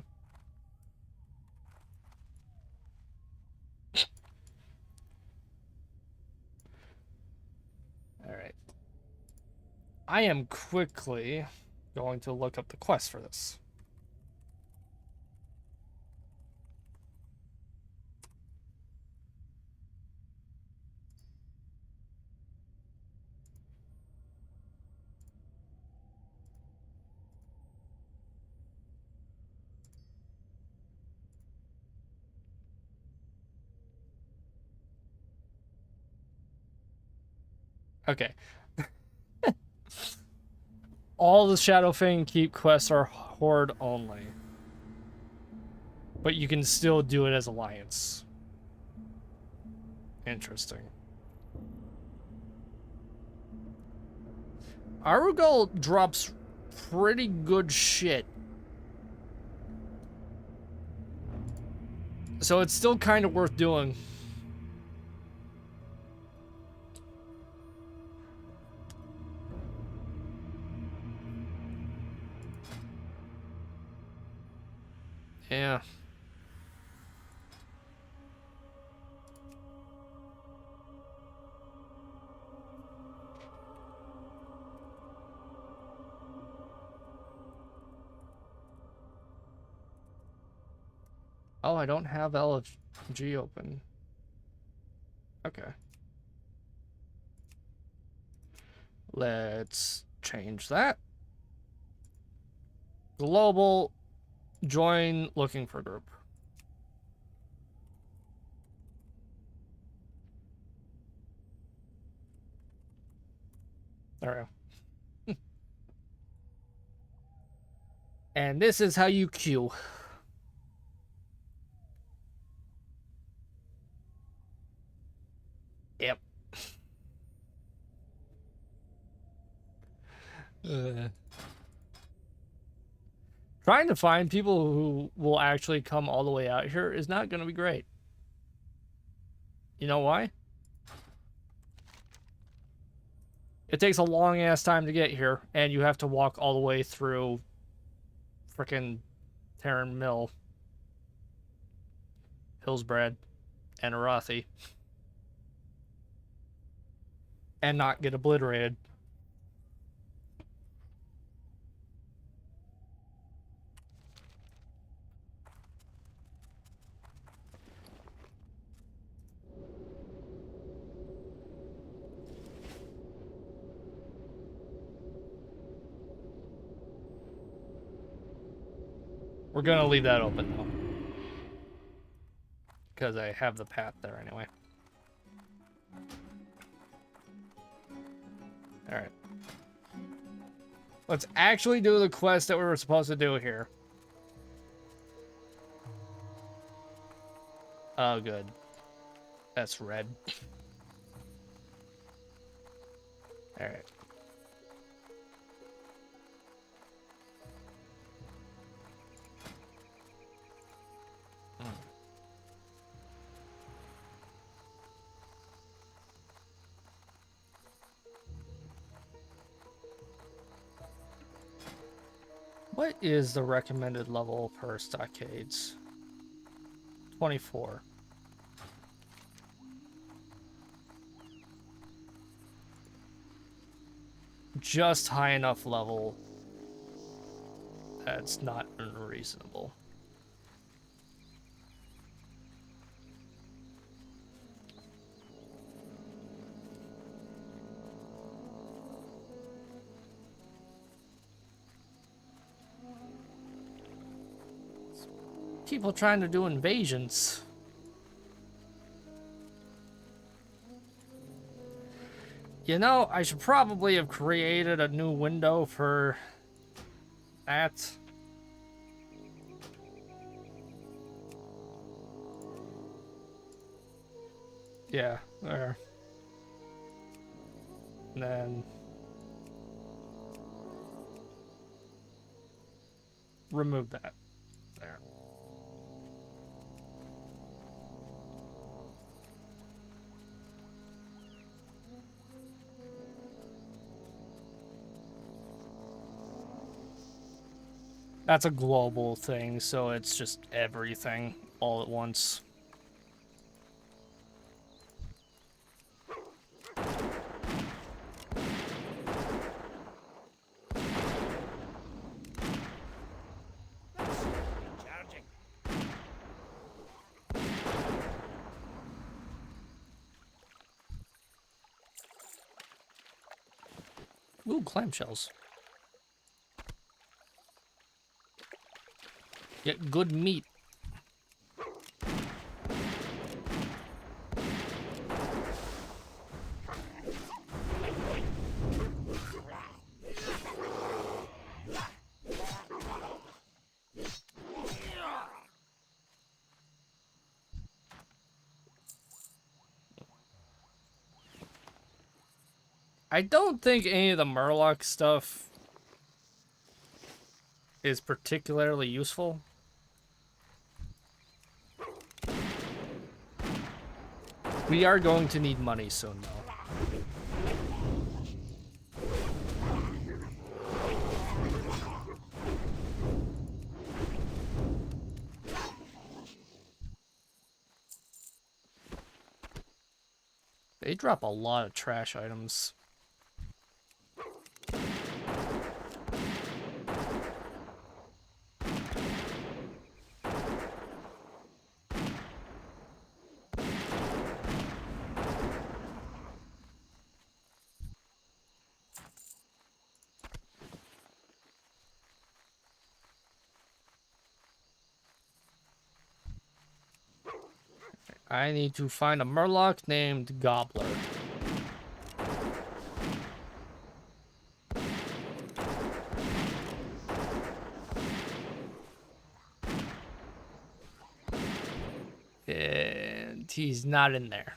Alright. I am quickly going to look up the quest for this. Okay. All the Shadowfang Keep quests are Horde only. But you can still do it as Alliance. Interesting. Arugal drops pretty good shit. So it's still kind of worth doing. Yeah. Oh, I don't have LFG open. Okay. Let's change that. Global, join looking for group. There we go. And this is how you queue. Yep. Trying to find people who will actually come all the way out here is not going to be great. You know why? It takes a long ass time to get here, and you have to walk all the way through frickin' Terran Mill, Hillsbrad, and Arathi, and not get obliterated. We're gonna leave that open though, because I have the path there anyway. Alright. Let's actually do the quest that we were supposed to do here. Oh, good. That's red. Alright. What is the recommended level per stockades? 24. Just high enough level. That's not unreasonable. People trying to do invasions. You know, I should probably have created a new window for that. Yeah, there. And then remove that. There. That's a global thing, so it's just everything all at once. Charging. Ooh, clamshells. Get good meat. I don't think any of the Murloc stuff is particularly useful. We are going to need money soon, though. They drop a lot of trash items. I need to find a Murloc named Gobbler. And he's not in there.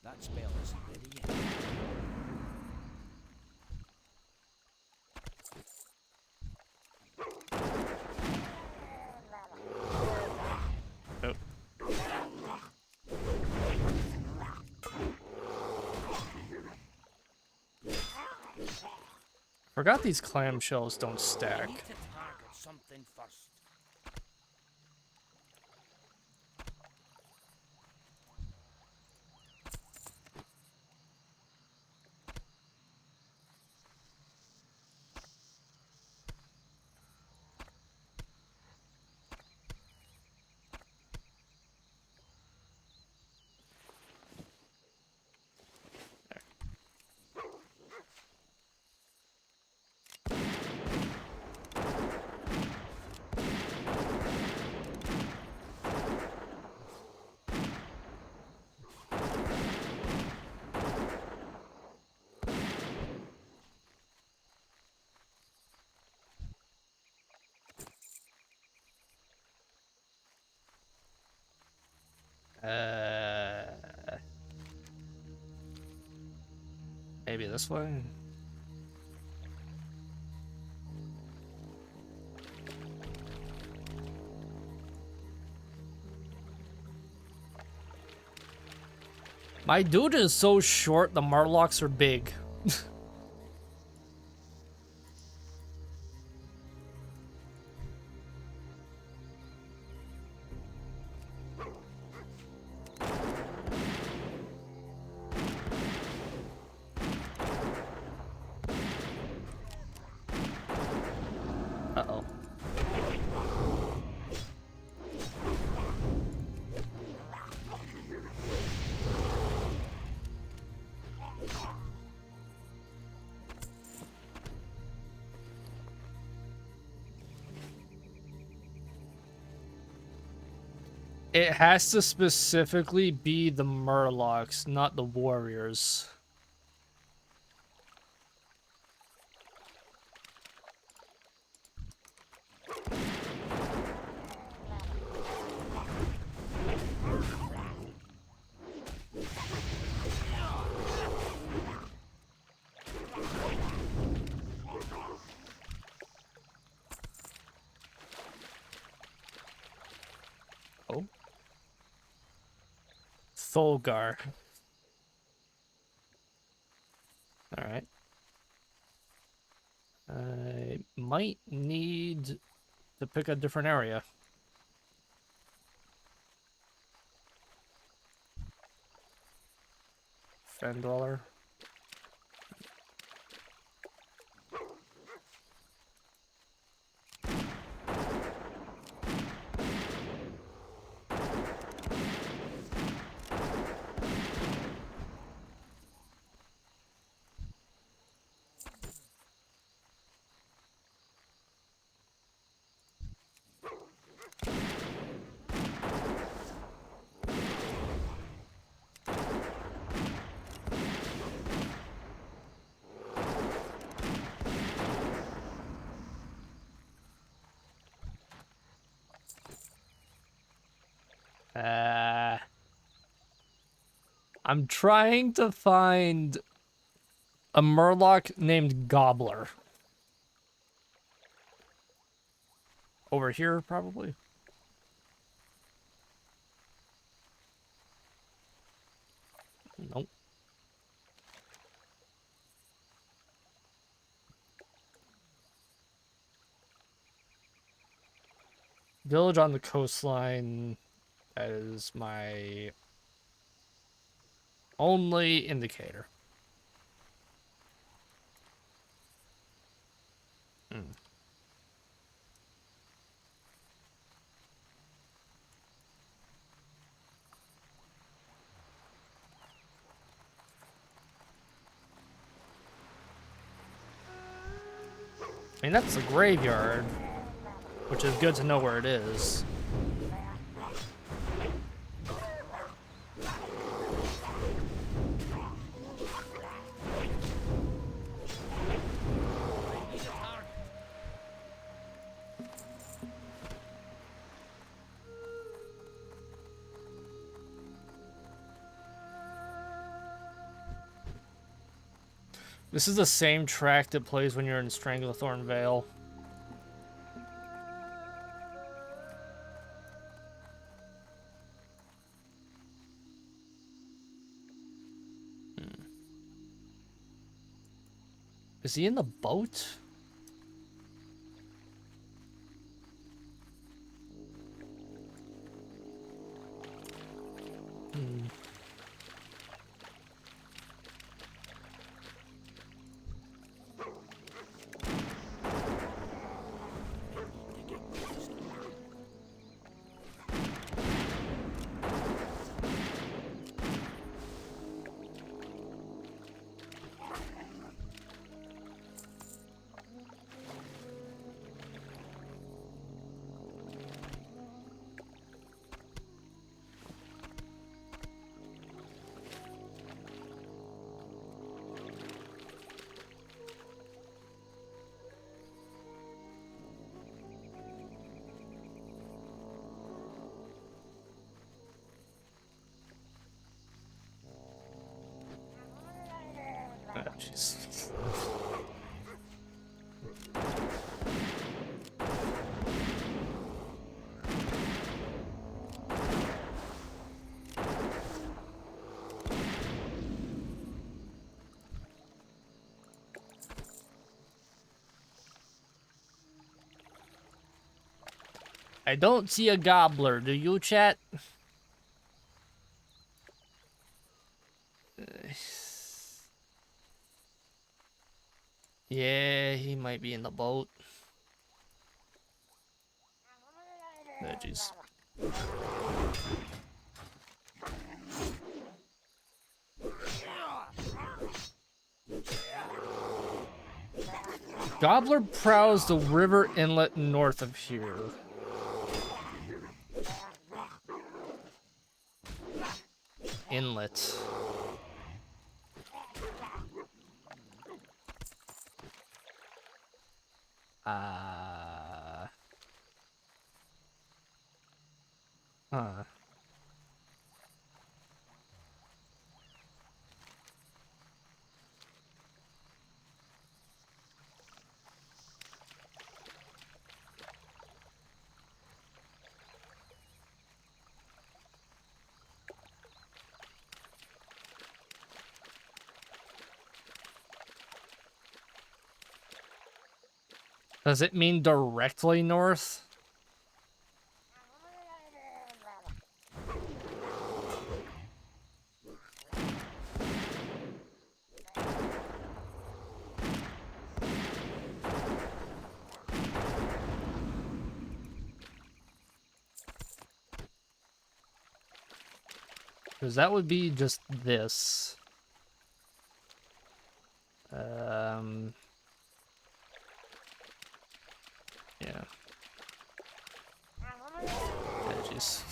That spell isn't ready yet. Oh. Forgot these clamshells don't stack. Need to target something first. Maybe this way. My dude is so short, the Murlocs are big. Uh-oh. It has to specifically be the Murlocs, not the warriors. Oh. Thulgar. Alright. I might need to pick a different area. Fen Dweller. I'm trying to find a Murloc named Gobbler. Over here, probably. Nope. Village on the coastline. That is my only indicator. I mean, that's the graveyard, which is good to know where it is. This is the same track that plays when you're in Stranglethorn Vale. Is he in the boat? jeez. I don't see a gobbler. Do you, chat? Yeah, he might be in the boat. Oh, jeez. Gobbler prowls the river inlet north of here. Inlet. Huh. Does it mean directly north? Because that would be just this. Yeah. Yeah, jeez.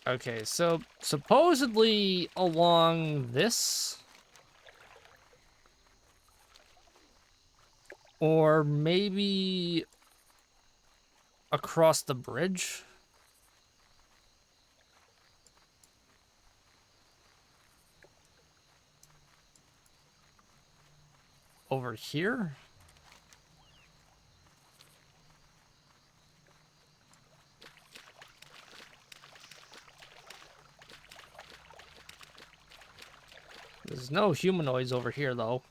Okay, so supposedly along this, or maybe across the bridge over here. There's no humanoids over here, though.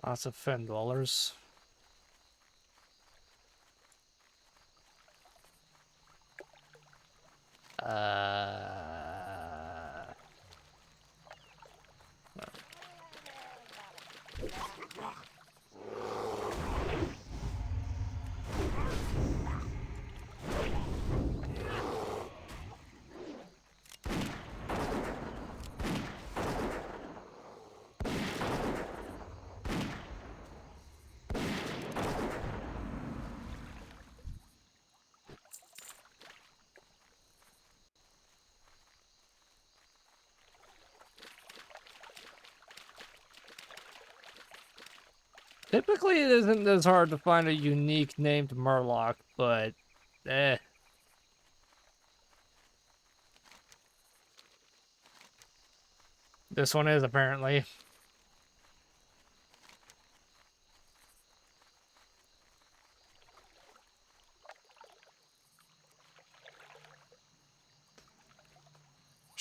Lots of fen dwellers. Typically, it isn't as hard to find a unique named Murloc, but eh. This one is, apparently.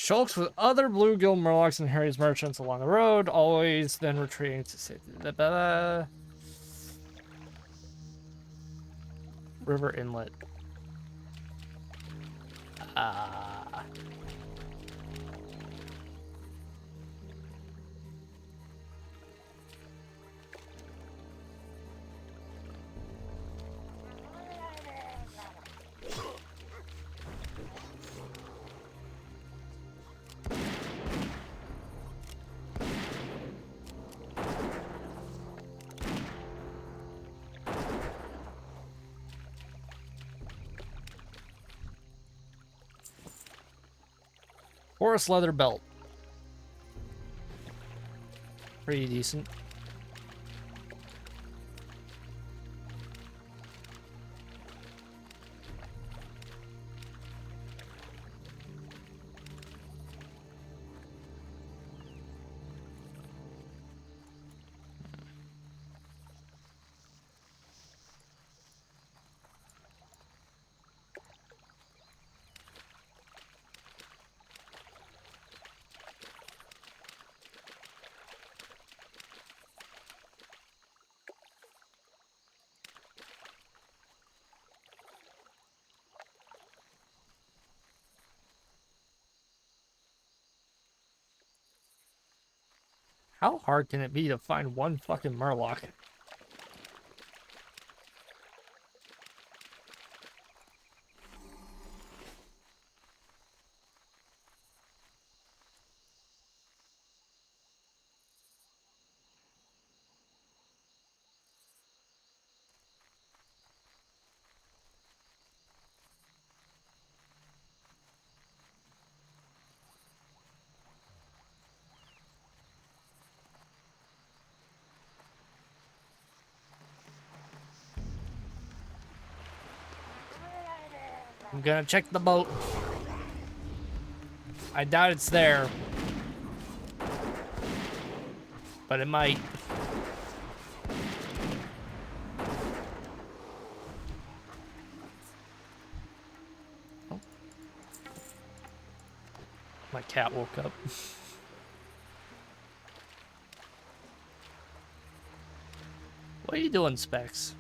Shulks with other bluegill murlocs and Harry's merchants along the road, always then retreating to safety. River Inlet. Ah. Forest leather belt. Pretty decent. How hard can it be to find one fucking murloc? I'm gonna check the boat. I doubt it's there. But it might. Oh. My cat woke up. What are you doing, Specs?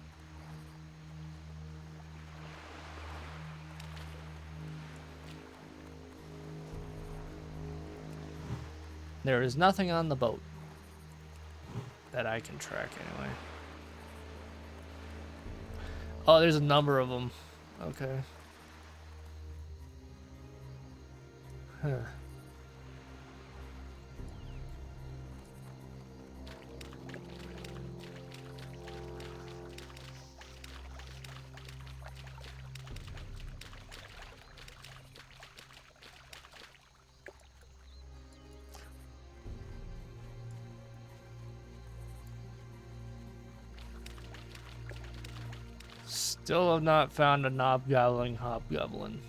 There is nothing on the boat that I can track anyway. Oh, there's a number of them. Okay. Huh. Still have not found a knob-gobbling hobgoblin.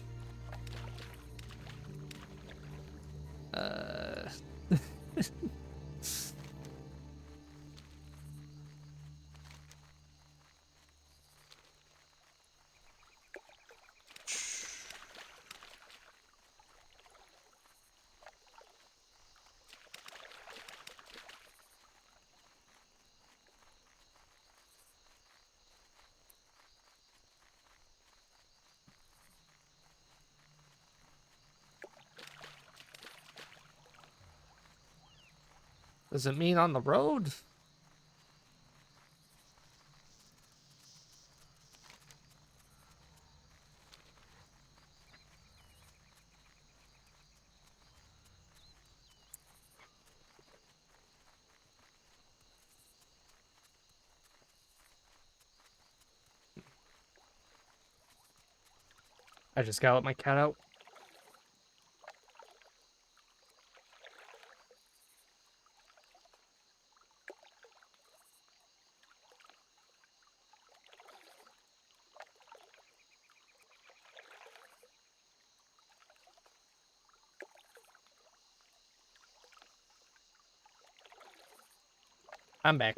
Does it mean on the road? I just gotta let my cat out. I'm back.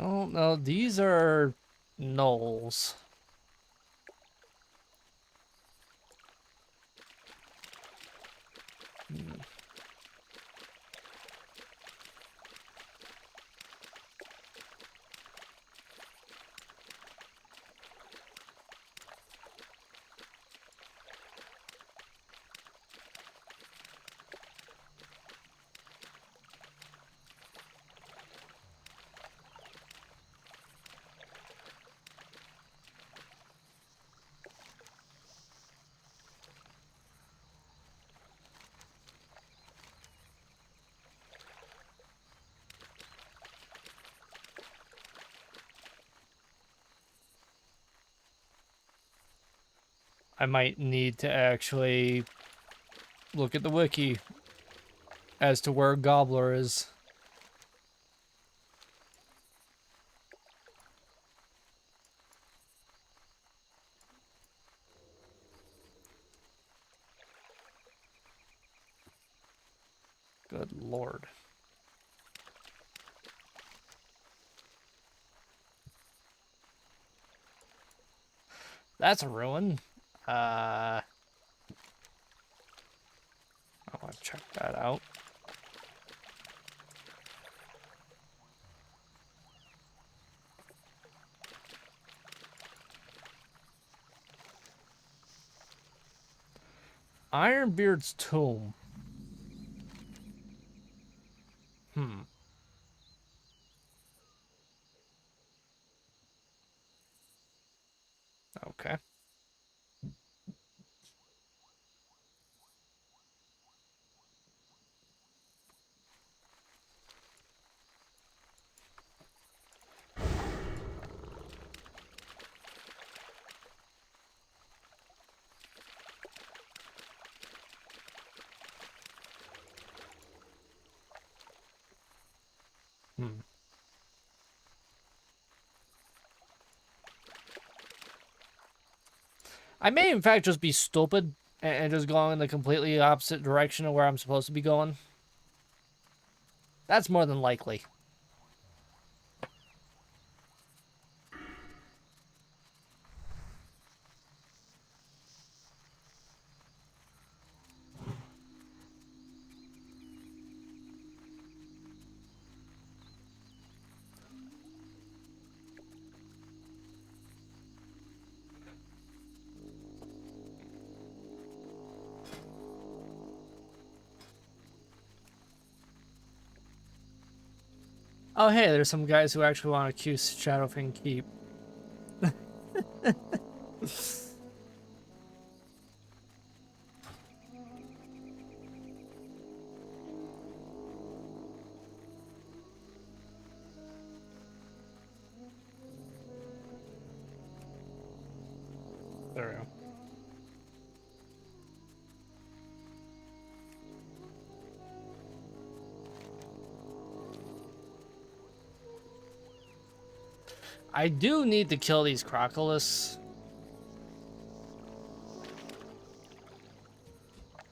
Oh, no, these are gnolls. I might need to actually look at the wiki as to where Gobbler is. Good lord. That's a ruin. I want to check that out. Ironbeard's tomb. Okay. I may, in fact, just be stupid and just go in the completely opposite direction of where I'm supposed to be going. That's more than likely. Oh, hey, there's some guys who actually want to accuse Shadowfang Keep. There we go. I do need to kill these Crocolus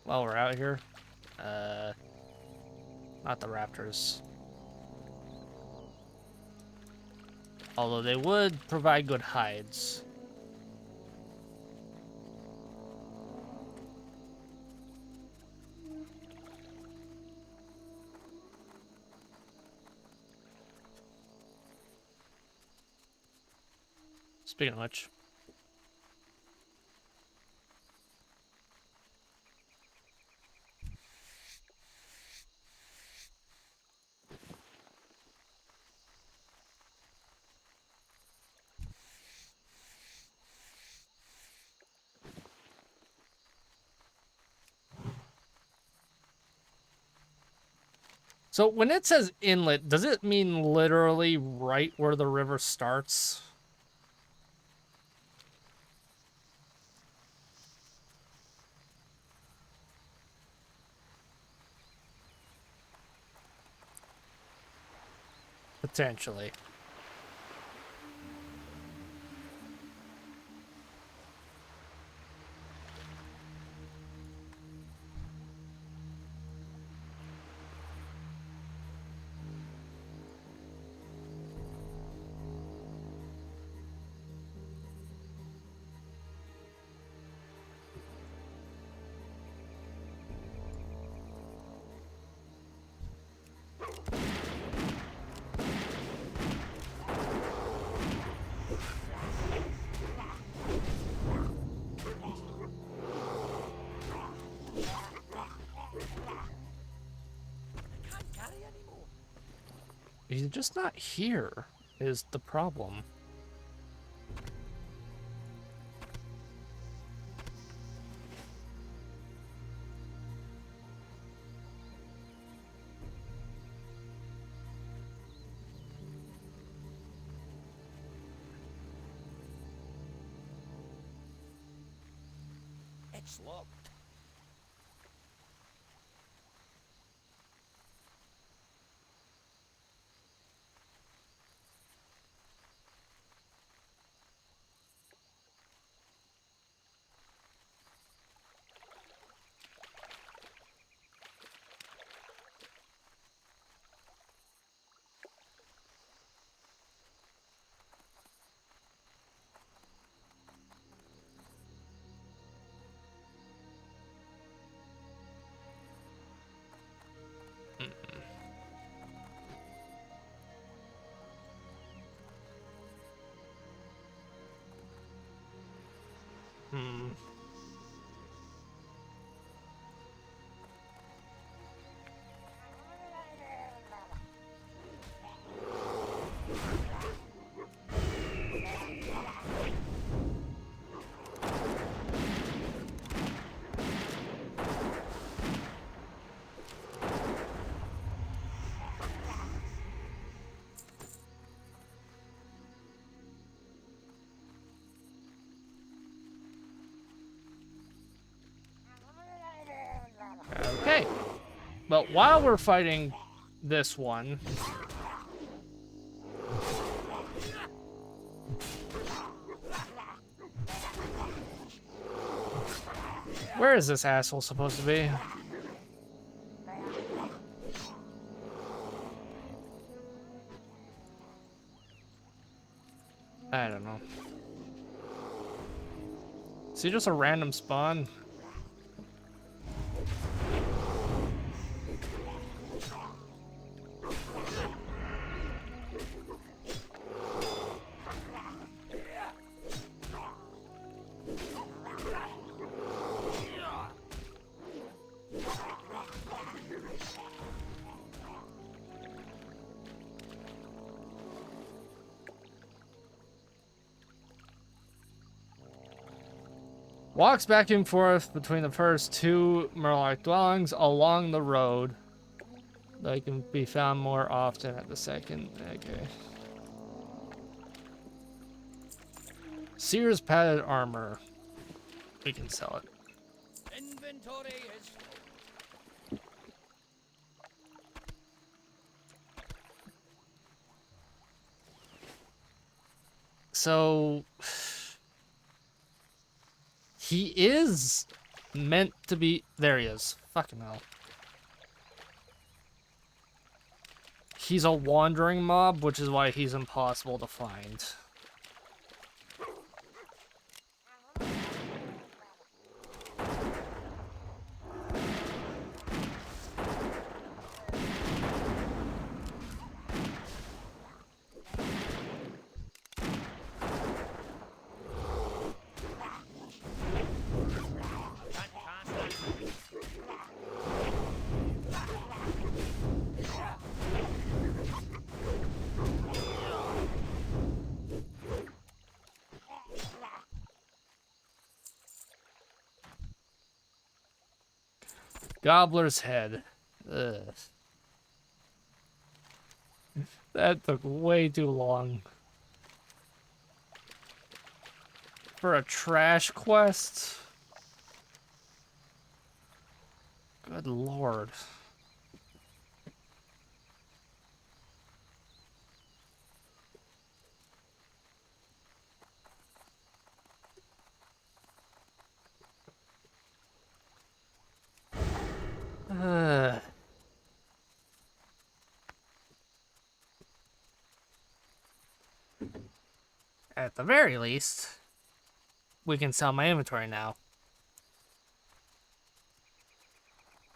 while we're out here. Not the raptors. Although they would provide good hides. Speaking of which. So when it says inlet, does it mean literally right where the river starts? Potentially. He's just not here, is the problem. It's locked. Hmm. Okay. But while we're fighting this one, where is this asshole supposed to be? I don't know. Is he just a random spawn? Walks back and forth between the first two Murloc dwellings along the road. They can be found more often at the second. Okay. Sears padded armor. We can sell it. Inventory is full. So he is meant to be. There he is. Fucking hell. He's a wandering mob, which is why he's impossible to find. Gobbler's head. Ugh. That took way too long. For a trash quest? Good lord. At the very least, we can sell my inventory now.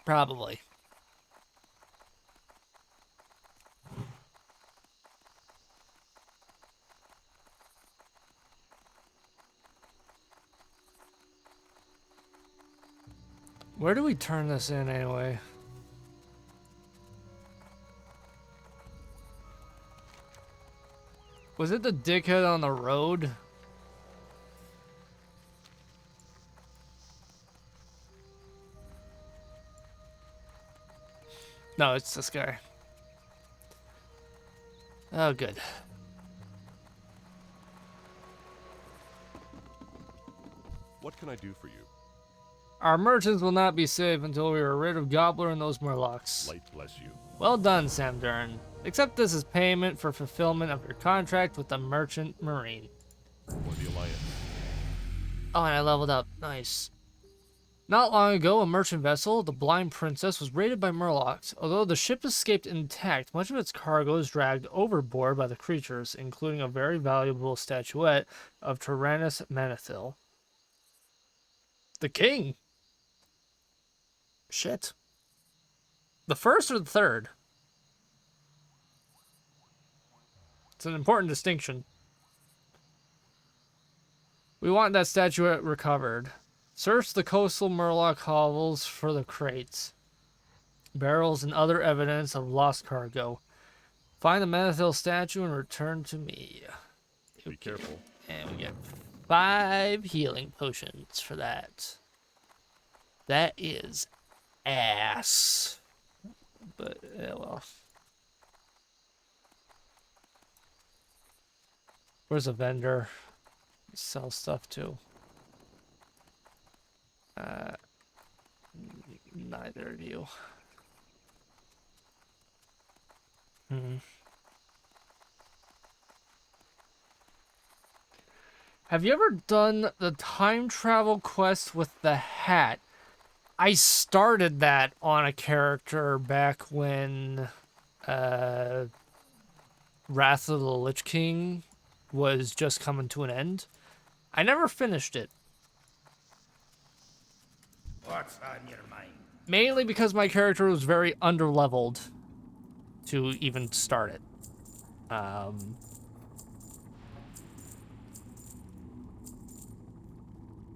Probably. Where do we turn this in anyway? Was it the dickhead on the road? No, it's this guy. Oh, good. What can I do for you? Our merchants will not be safe until we are rid of Gobbler and those Murlocs. Light bless you. Well done, Sam Dern. Accept this as payment for fulfillment of your contract with the Merchant Marine. For the Alliance. Oh, and I leveled up. Nice. Not long ago, a merchant vessel, the Blind Princess, was raided by Murlocs. Although the ship escaped intact, much of its cargo was dragged overboard by the creatures, including a very valuable statuette of Tyrannus Manethil. The king? Shit. The first or the third? It's an important distinction. We want that statuette recovered. Search the coastal Murloc hovels for the crates, barrels, and other evidence of lost cargo. Find the Manethil statue and return to me. Be careful. And we get 5 healing potions for that. That is ass. But, yeah, well. Where's a vendor? Sell stuff too. Neither of you. Have you ever done the time travel quest with the hat? I started that on a character back when Wrath of the Lich King was just coming to an end. I never finished it. What's on your mind? Mainly because my character was very underleveled to even start it.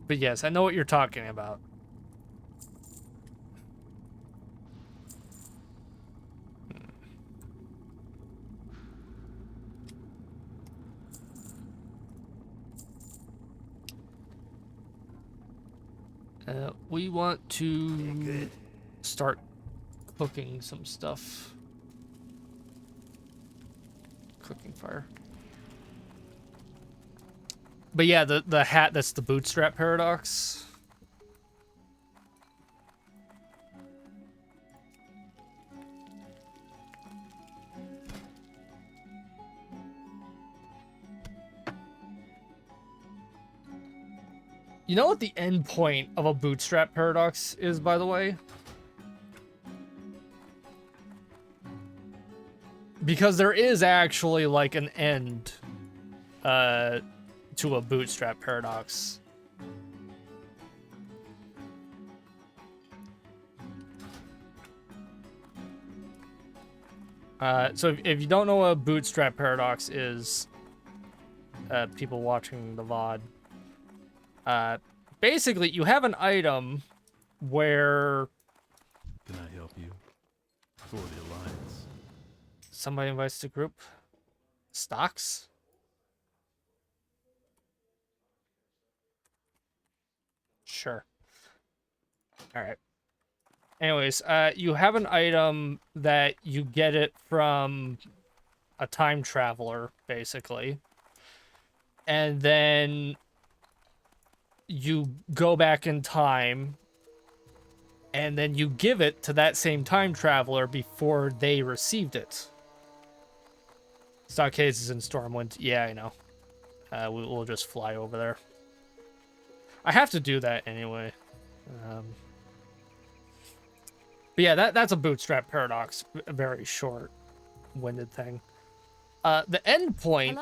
But yes, I know what you're talking about. We want to start cooking some stuff. Cooking fire. But yeah, the hat, that's the bootstrap paradox. You know what the end point of a bootstrap paradox is, by the way? Because there is actually like an end to a bootstrap paradox. So if you don't know what a bootstrap paradox is, people watching the VOD, basically you have an item where... Can I help you? For the Alliance. Somebody invites the group. Stocks? Sure. Alright. Anyways, you have an item that you get it from a time traveler, basically. And then you go back in time, and then you give it to that same time traveler before they received it. Stockades is in Stormwind. Yeah, I know. We'll just fly over there. I have to do that anyway. But yeah, that's a bootstrap paradox. A very short-winded thing. The end point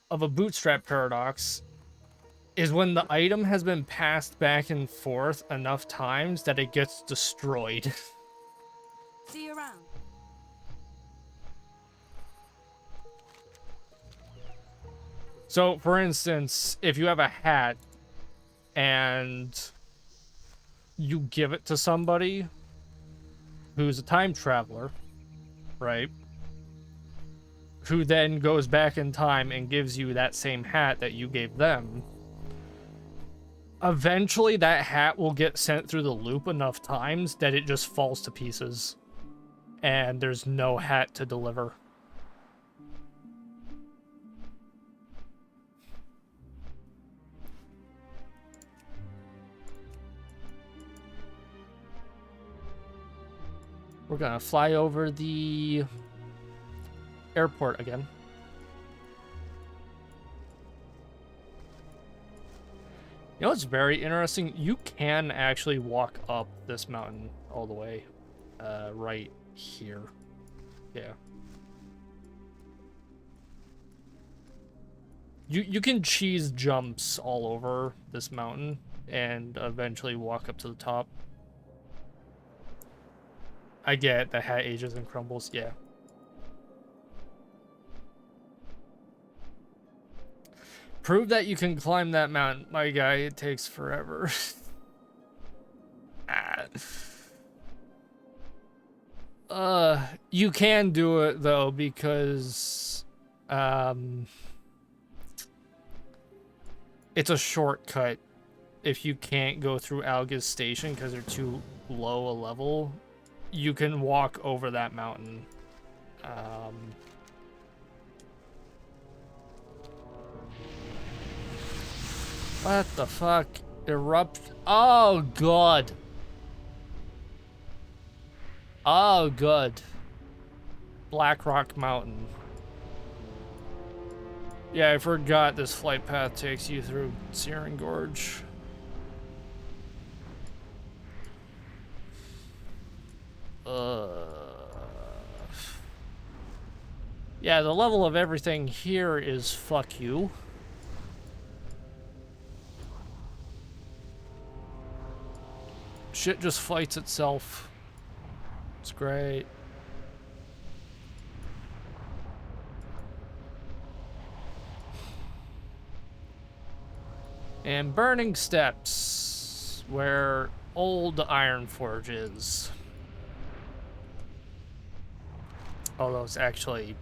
of a bootstrap paradox is when the item has been passed back and forth enough times that it gets destroyed. See you around. So, for instance, if you have a hat and you give it to somebody who's a time traveler, right? who then goes back in time and gives you that same hat that you gave them. Eventually, that hat will get sent through the loop enough times that it just falls to pieces. And there's no hat to deliver. We're gonna fly over the airport again. You know what's very interesting? You can actually walk up this mountain all the way right here. Yeah. You can cheese jumps all over this mountain and eventually walk up to the top. I get the hat ages and crumbles, yeah. Prove that you can climb that mountain. My guy, it takes forever. You can do it though, because it's a shortcut if you can't go through Alga's station because they're too low a level. You can walk over that mountain. What the fuck? Erupt. Oh, God. Oh, good. Black Rock Mountain. Yeah, I forgot this flight path takes you through Searing Gorge. Yeah, the level of everything here is fuck you. Shit just fights itself. It's great. And Burning Steps, where old Iron Forge is. Although it's actually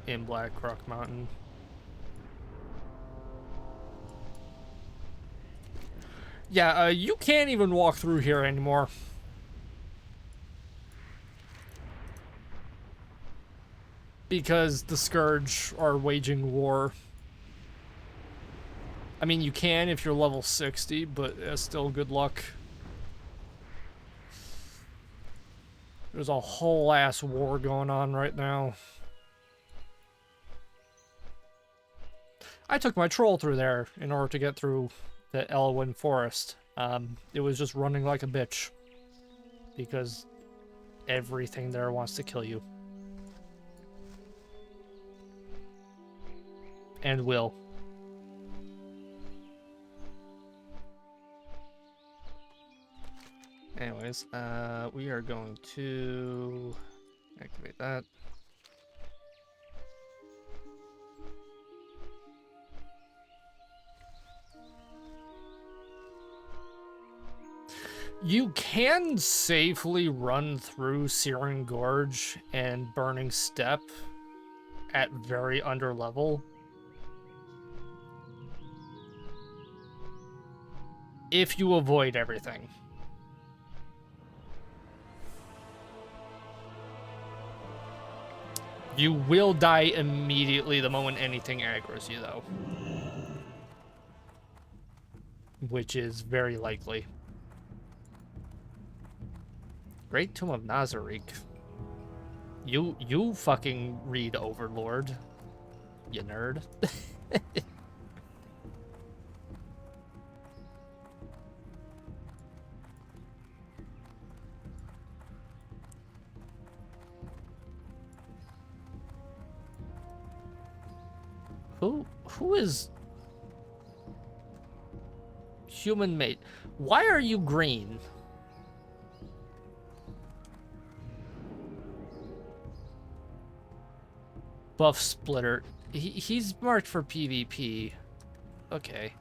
in Black Rock Mountain. Yeah, you can't even walk through here anymore. Because the Scourge are waging war. I mean, you can if you're level 60, but still good luck. There's a whole ass war going on right now. I took my troll through there in order to get through the Elwyn Forest. It was just running like a bitch. Because everything there wants to kill you. And will. Anyways, we are going to activate that. You can safely run through Searing Gorge and Burning Step at very under level. If you avoid everything. You will die immediately the moment anything aggroes you, though. Which is very likely. Great Tomb of Nazarick. You fucking read Overlord. You nerd. Who is human mate? Why are you green? Buff Splitter. He's marked for PvP. Okay.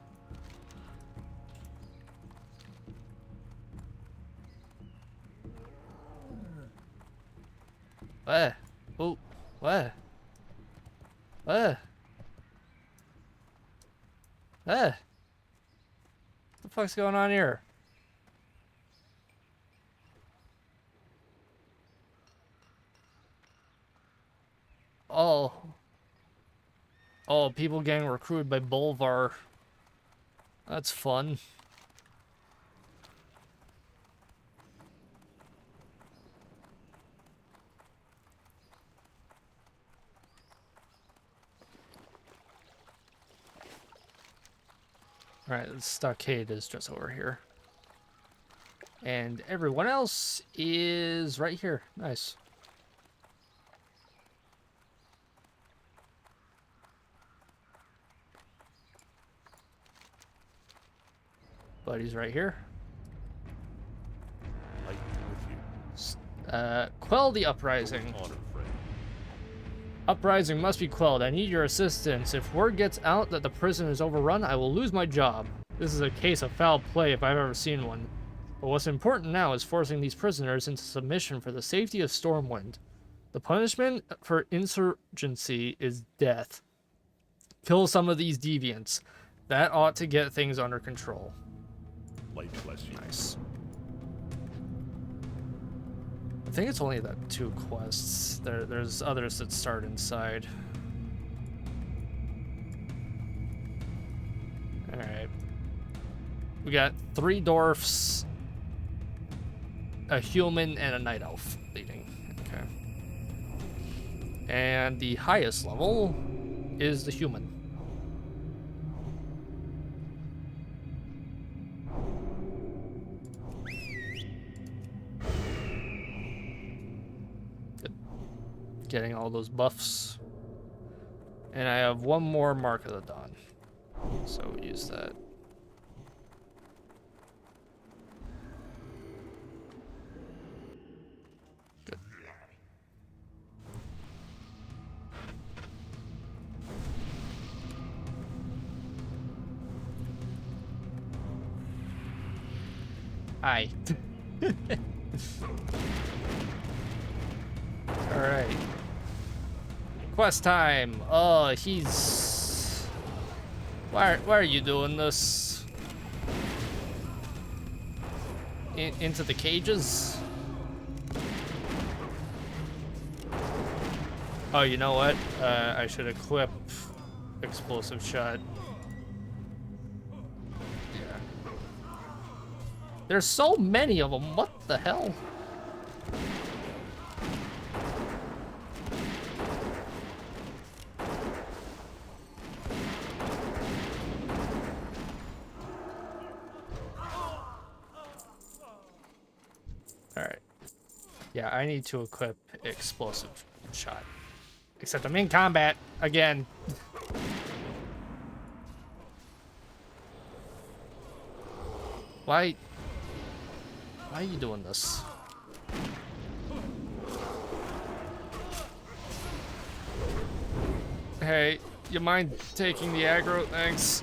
What? Oh, what? What the fuck's going on here? Oh. Oh, people getting recruited by Bolvar. That's fun. Alright, the stockade is just over here. And everyone else is right here. Nice. Buddy's right here. Light with you. Quell the uprising. Honor, friend. Uprising must be quelled. I need your assistance. If word gets out that the prison is overrun, I will lose my job. This is a case of foul play if I've ever seen one. But what's important now is forcing these prisoners into submission for the safety of Stormwind. The punishment for insurgency is death. Kill some of these deviants. That ought to get things under control. Light bless you. Nice. I think it's only the 2 quests. There's others that start inside. Alright. We got 3 dwarfs, a human, and a night elf leading. Okay. And the highest level is the human. Getting all those buffs. And I have 1 more Mark of the Dawn. So we use that. Good. Hi. Alright. Quest time. Oh, he's... Why are you doing this? Into the cages? Oh, you know what? I should equip explosive shot. Yeah. There's so many of them. What the hell? Yeah, I need to equip explosive shot. Except I'm in combat again. Why are you doing this? Hey, you mind taking the aggro? Thanks.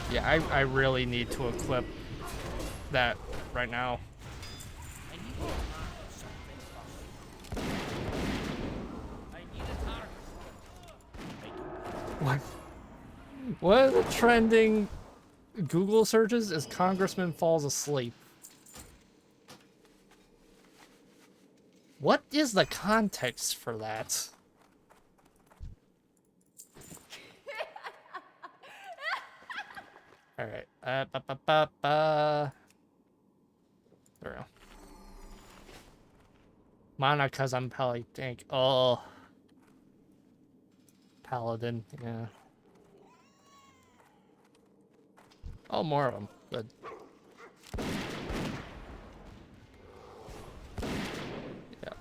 Yeah, I really need to equip that right now. What? One of the trending Google searches is Congressman falls asleep. What is the context for that? All right. There we go. Monica's on Pally Tank. Oh. Paladin, yeah. Oh, more of them. Good. Yeah.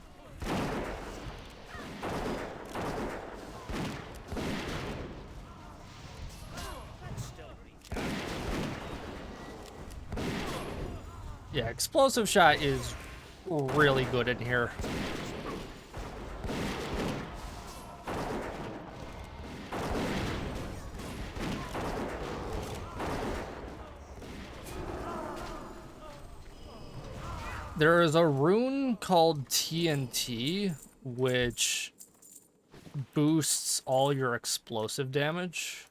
Yeah, explosive shot is really good in here. There is a rune called TNT, which boosts all your explosive damage.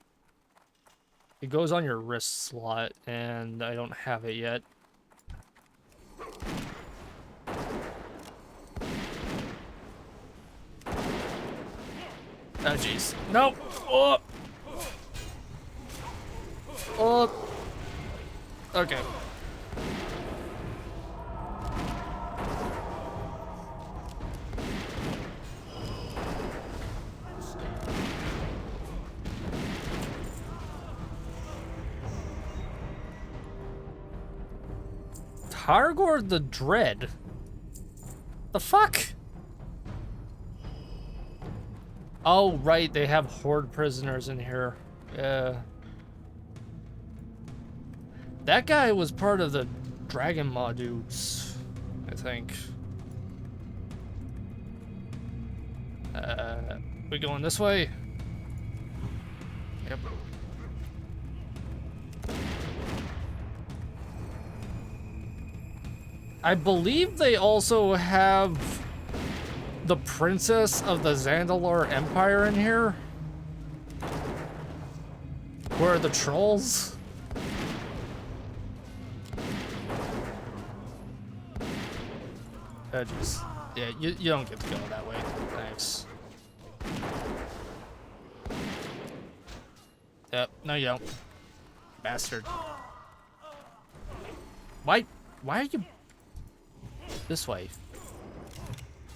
It goes on your wrist slot, and I don't have it yet. Oh, jeez. Nope. Oh. Oh. Okay. Targor the Dread? The fuck? Oh, right, they have Horde prisoners in here. Yeah. That guy was part of the Dragon Maw dudes, I think. We going this way? Yep. I believe they also have the princess of the Zandalar Empire in here. Where are the trolls? Oh, jeez. Yeah, you don't get to go that way. Thanks. Yep, no you don't. Bastard. Why are you... This way?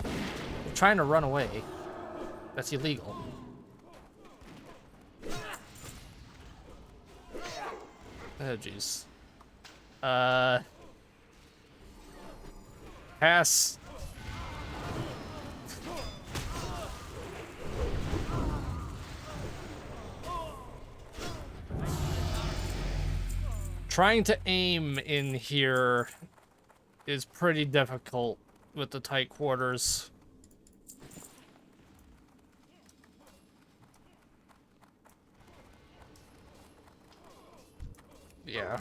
You're trying to run away. That's illegal. Oh, jeez. Pass. Trying to aim in here is pretty difficult with the tight quarters. Yeah.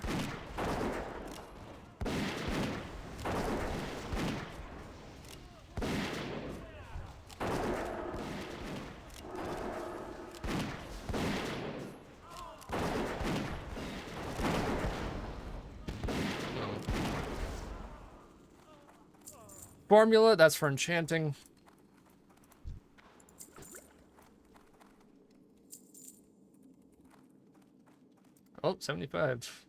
Formula, that's for enchanting. Oh, 75.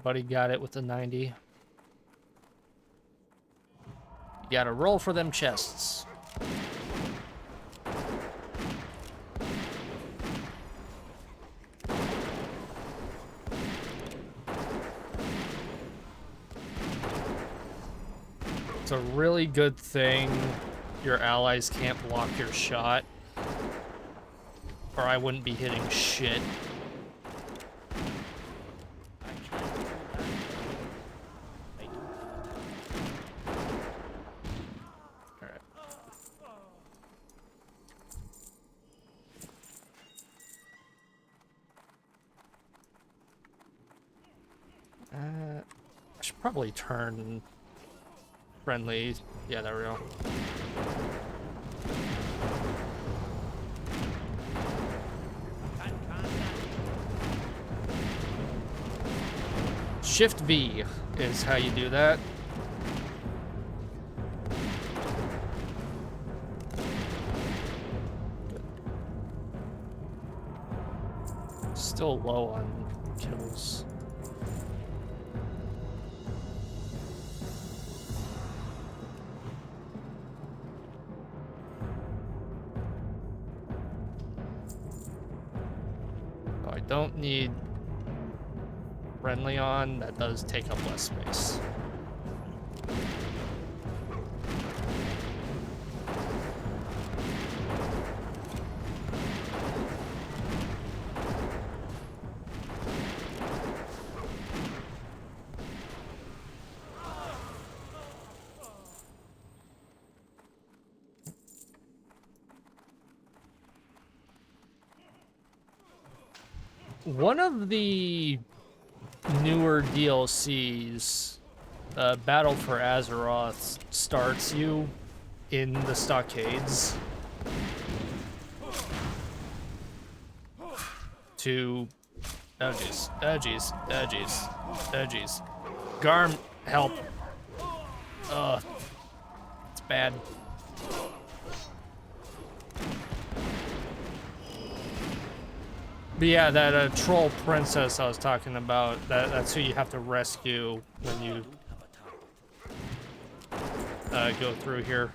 Buddy got it with the 90. You gotta roll for them chests. It's a really good thing your allies can't block your shot, or I wouldn't be hitting shit. Alright. I should probably turn friendly. Yeah, there we go. Shift V is how you do that. Good. Still low on kills. Oh, I don't need friendly on. That does take up less space. One of the newer DLCs, Battle for Azeroth starts you in the stockades to... Oh jeez, oh jeez, oh jeez, oh jeez. Garm, help. Ugh. It's bad. But yeah, that troll princess I was talking about, that's who you have to rescue when you go through here.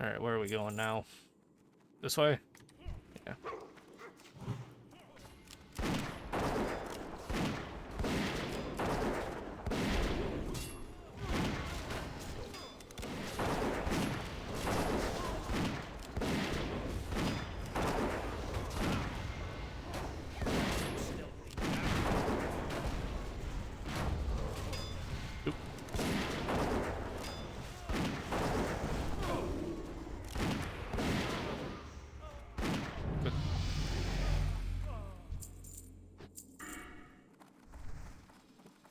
Alright, where are we going now? This way? Yeah.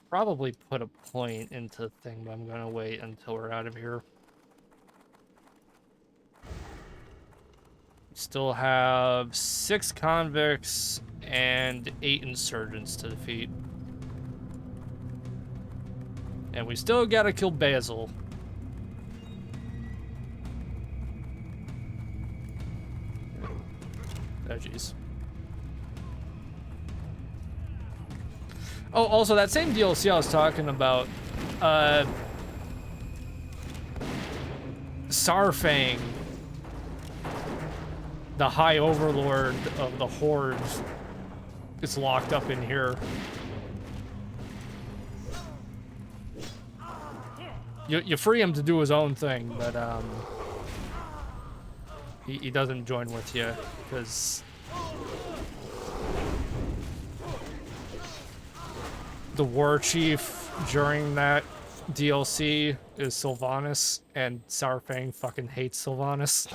Probably put a point into the thing, but I'm gonna wait until we're out of here. Still have 6 convicts and 8 insurgents to defeat. And we still gotta kill Basil. Oh, jeez. Oh, also, that same DLC I was talking about, Sarfang, the High Overlord of the Horde, is locked up in here. You free him to do his own thing, but he doesn't join with you because the war chief during that DLC is Sylvanas, and Sarfang fucking hates Sylvanas.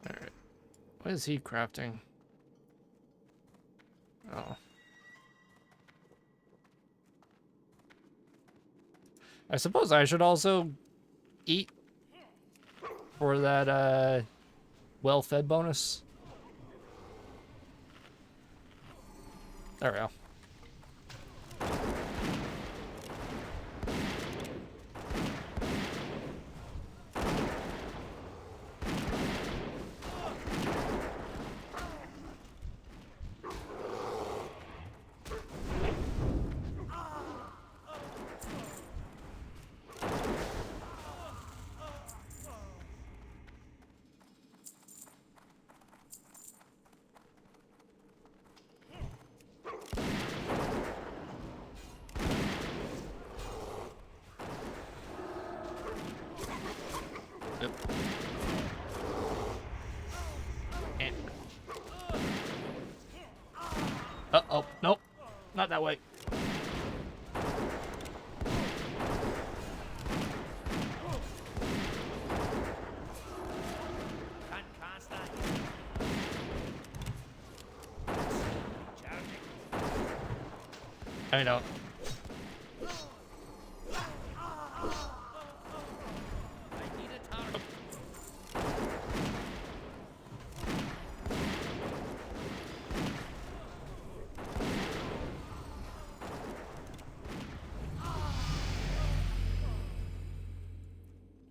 Alright. What is he crafting? Oh. I suppose I should also eat for that, well-fed bonus. There we go. Uh-oh, nope, not that way. I know.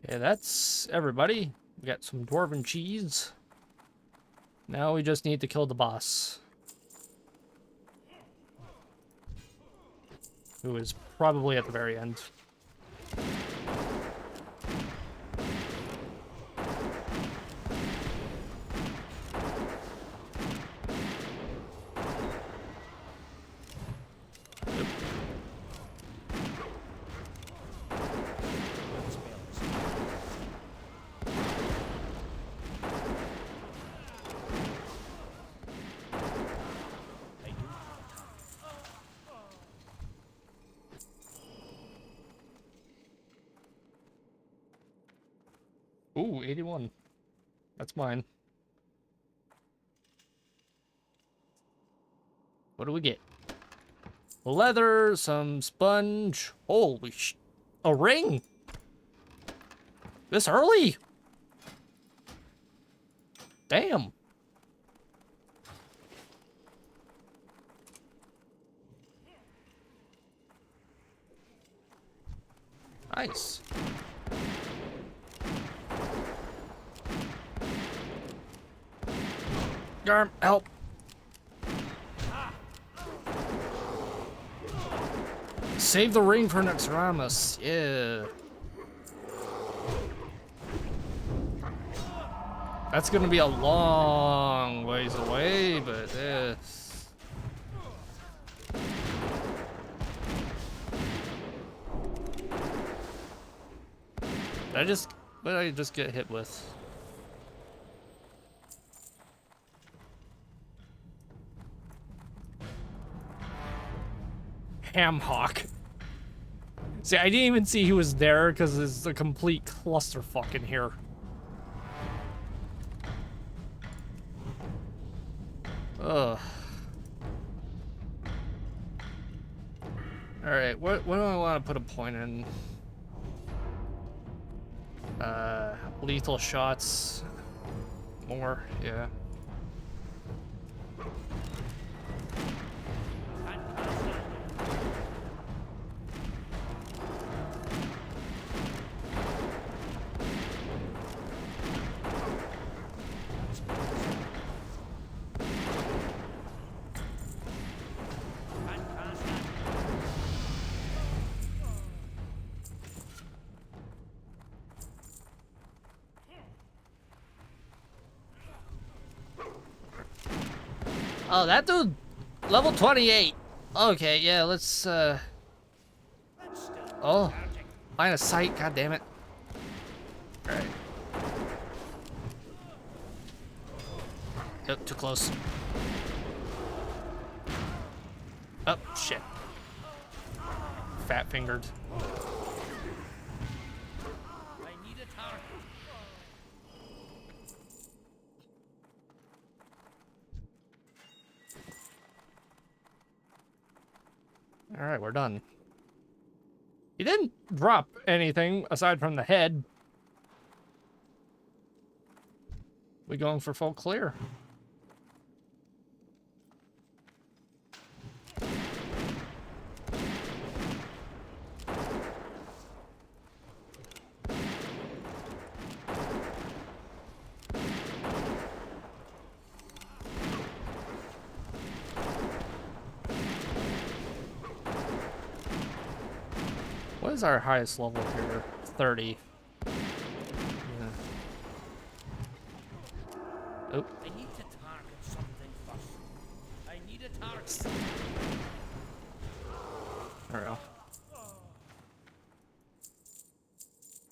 Okay, that's everybody. We got some dwarven cheese. Now we just need to kill the boss, who is probably at the very end. Ooh, 81. That's mine. What do we get? Leather, some sponge. Holy sh... A ring! This early? Damn. Nice. Garm, help. Save the ring for Nexramus. Yeah. That's gonna be a long ways away, but what did I just get hit with? Hamhawk. See, I didn't even see he was there because it's a complete clusterfuck in here. Ugh. Alright, what do I want to put a point in? Lethal shots. More, yeah. Oh, that dude, level 28. Okay, yeah, let's, oh, line of sight, god damn it. Alright. Yep, too close. Oh, shit. Fat fingered. Alright, we're done. He didn't drop anything aside from the head. We going for full clear. What is our highest level here? 30. Yeah. Oh. I need to target something first. I need a target. There we go.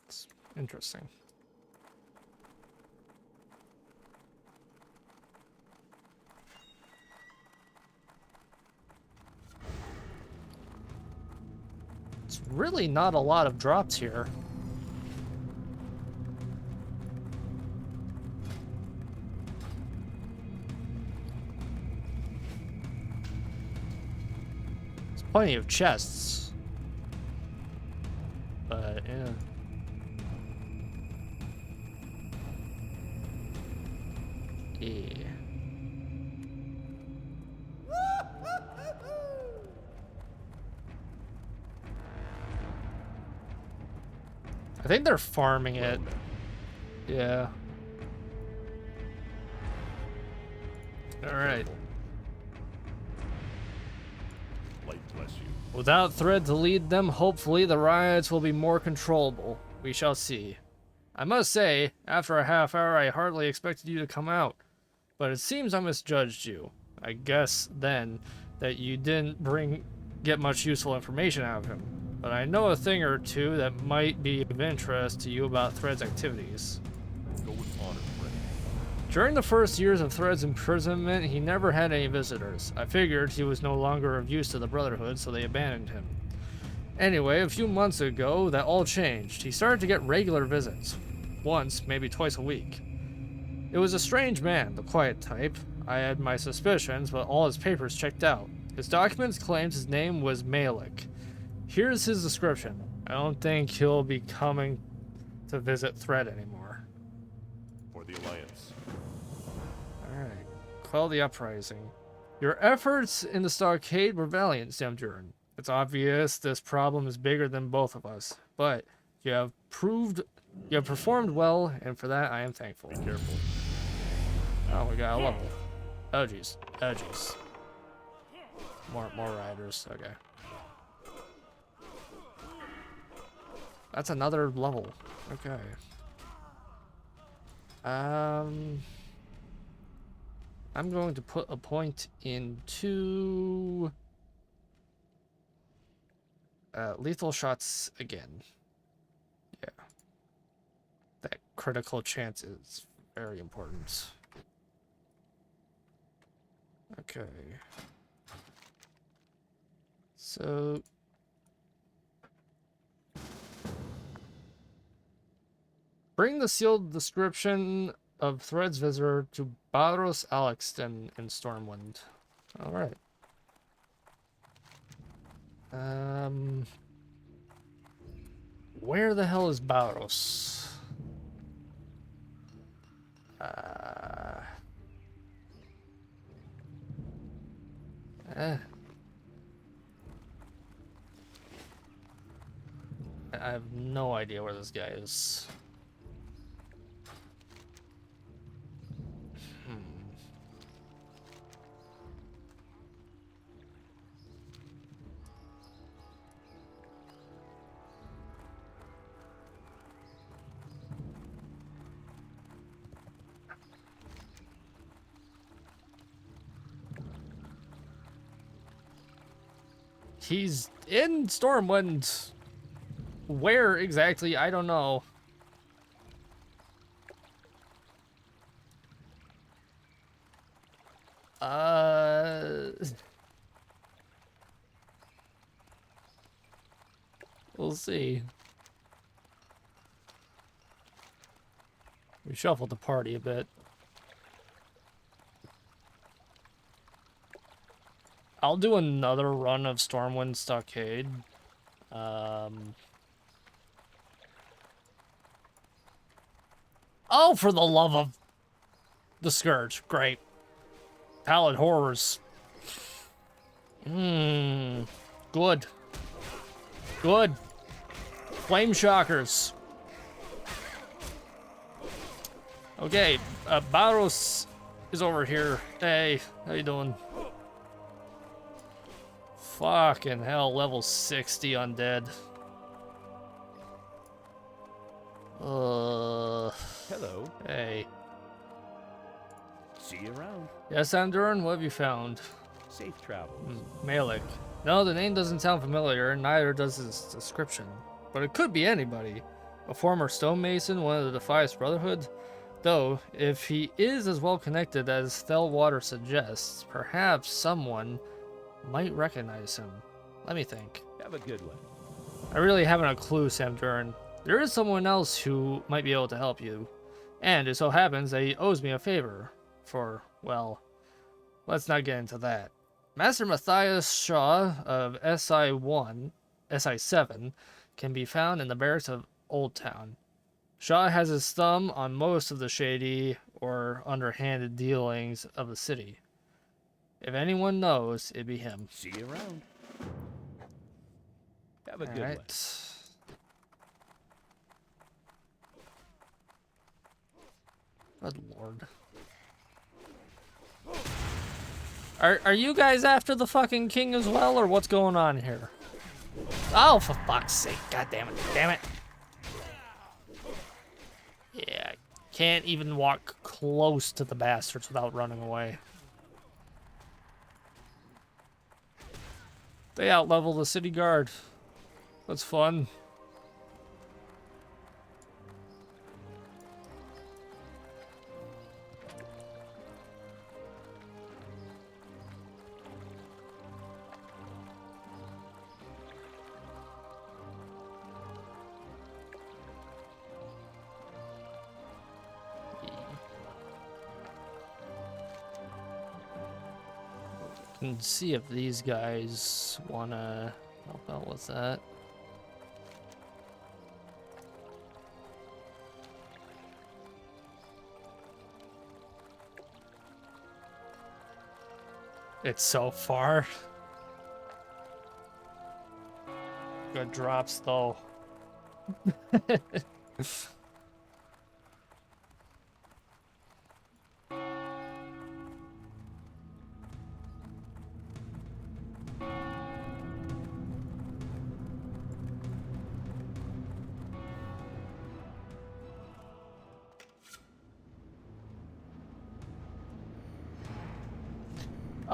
It's interesting. It's really not a lot of drops here. There's plenty of chests. But, yeah. Yeah. I think they're farming it. Yeah. Alright. Light bless you. Without thread to lead them, hopefully the riots will be more controllable. We shall see. I must say, after a half hour I hardly expected you to come out. But it seems I misjudged you. I guess, then, that you didn't get much useful information out of him. But I know a thing or two that might be of interest to you about Thread's activities. Go with honor, friend. During the first years of Thread's imprisonment, he never had any visitors. I figured he was no longer of use to the Brotherhood, so they abandoned him. Anyway, a few months ago, that all changed. He started to get regular visits. once, maybe twice a week. It was a strange man, the quiet type. I had my suspicions, but all his papers checked out. His documents claimed his name was Malik. Here's his description. I don't think he'll be coming to visit Thread anymore. For the Alliance. Alright. Quell the uprising. Your efforts in the stockade were valiant, Samdurin. It's obvious this problem is bigger than both of us, but you have performed well, and for that I am thankful. Be careful. Oh, we got a level. Oh jeez. Oh jeez. More riders. Okay. That's another level. Okay. I'm going to put a point into lethal shots again. Yeah. That critical chance is very important. Okay. So bring the sealed description of Thread's visitor to Baros Alexton in Stormwind. Alright. Where the hell is Baros? I have no idea where this guy is. He's in Stormwind. Where exactly? I don't know. We'll see. We shuffled the party a bit. I'll do another run of Stormwind Stockade. Oh, for the love of the Scourge. Great. Pallid Horrors. Good. Good. Flame Shockers. Okay, Baros is over here. Hey, how you doing? Fucking hell, level 60 undead. Hello. Hey. See you around. Yes, Andurin, what have you found? Safe travels. Malik. No, the name doesn't sound familiar, and neither does his description. But it could be anybody. A former stonemason, one of the Defias Brotherhood? Though, if he is as well connected as Thelwater suggests, perhaps someone might recognize him. Let me think. Have a good one. I really haven't a clue, Samdurin. There is someone else who might be able to help you. And it so happens that he owes me a favor. For, well, let's not get into that. Master Matthias Shaw of SI7 can be found in the barracks of Old Town. Shaw has his thumb on most of the shady or underhanded dealings of the city. If anyone knows, it'd be him. See you around. Have a good one. Good lord. Are you guys after the fucking king as well, or what's going on here? Oh, for fuck's sake. God damn it. Damn it. Yeah, can't even walk close to the bastards without running away. They outlevel the city guard. That's fun. can see if these guys wanna help out with that. It's so far. Good drops though.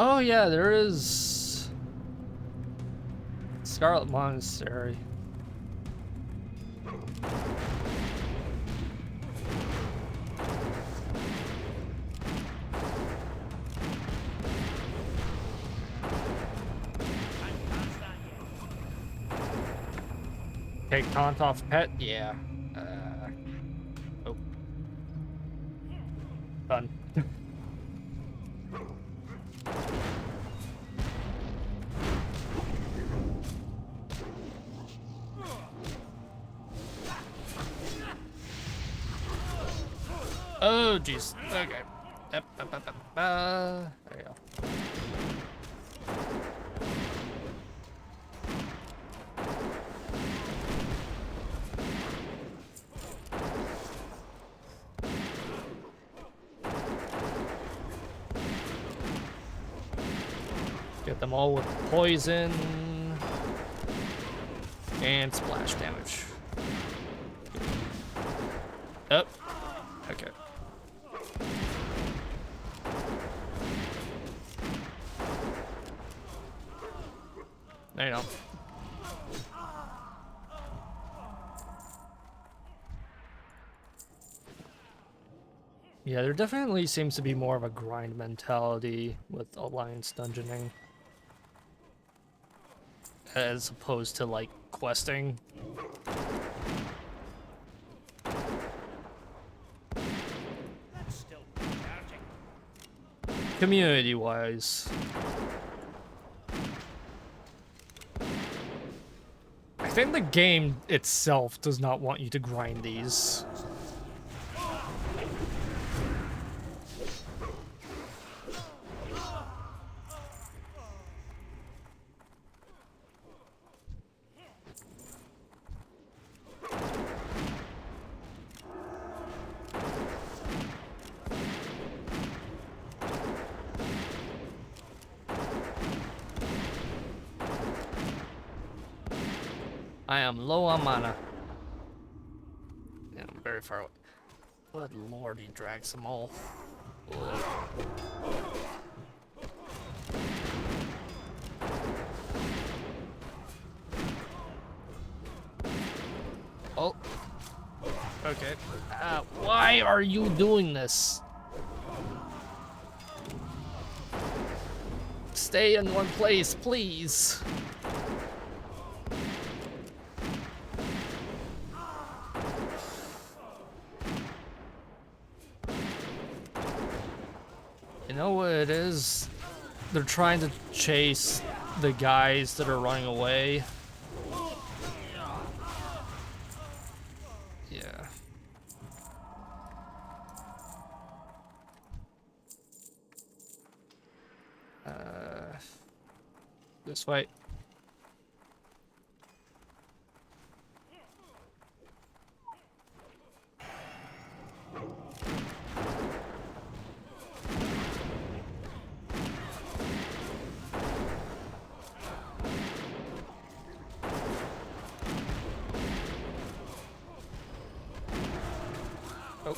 Oh yeah, there is Scarlet Monastery. Take taunt off pet? Yeah. Oh. Done. Oh, jeez. Okay. There you go. Get them all with poison and splash damage. Oh, okay. There you go. Yeah, there definitely seems to be more of a grind mentality with Alliance dungeoning, as opposed to like questing. That's still charging. Community-wise, I think the game itself does not want you to grind these. I am low on mana. Yeah, I'm very far away. Good lord, he drags them all. Ugh. Oh. Okay. Why are you doing this? Stay in one place, please. You know what it is? They're trying to chase the guys that are running away. Yeah. This way. Oh.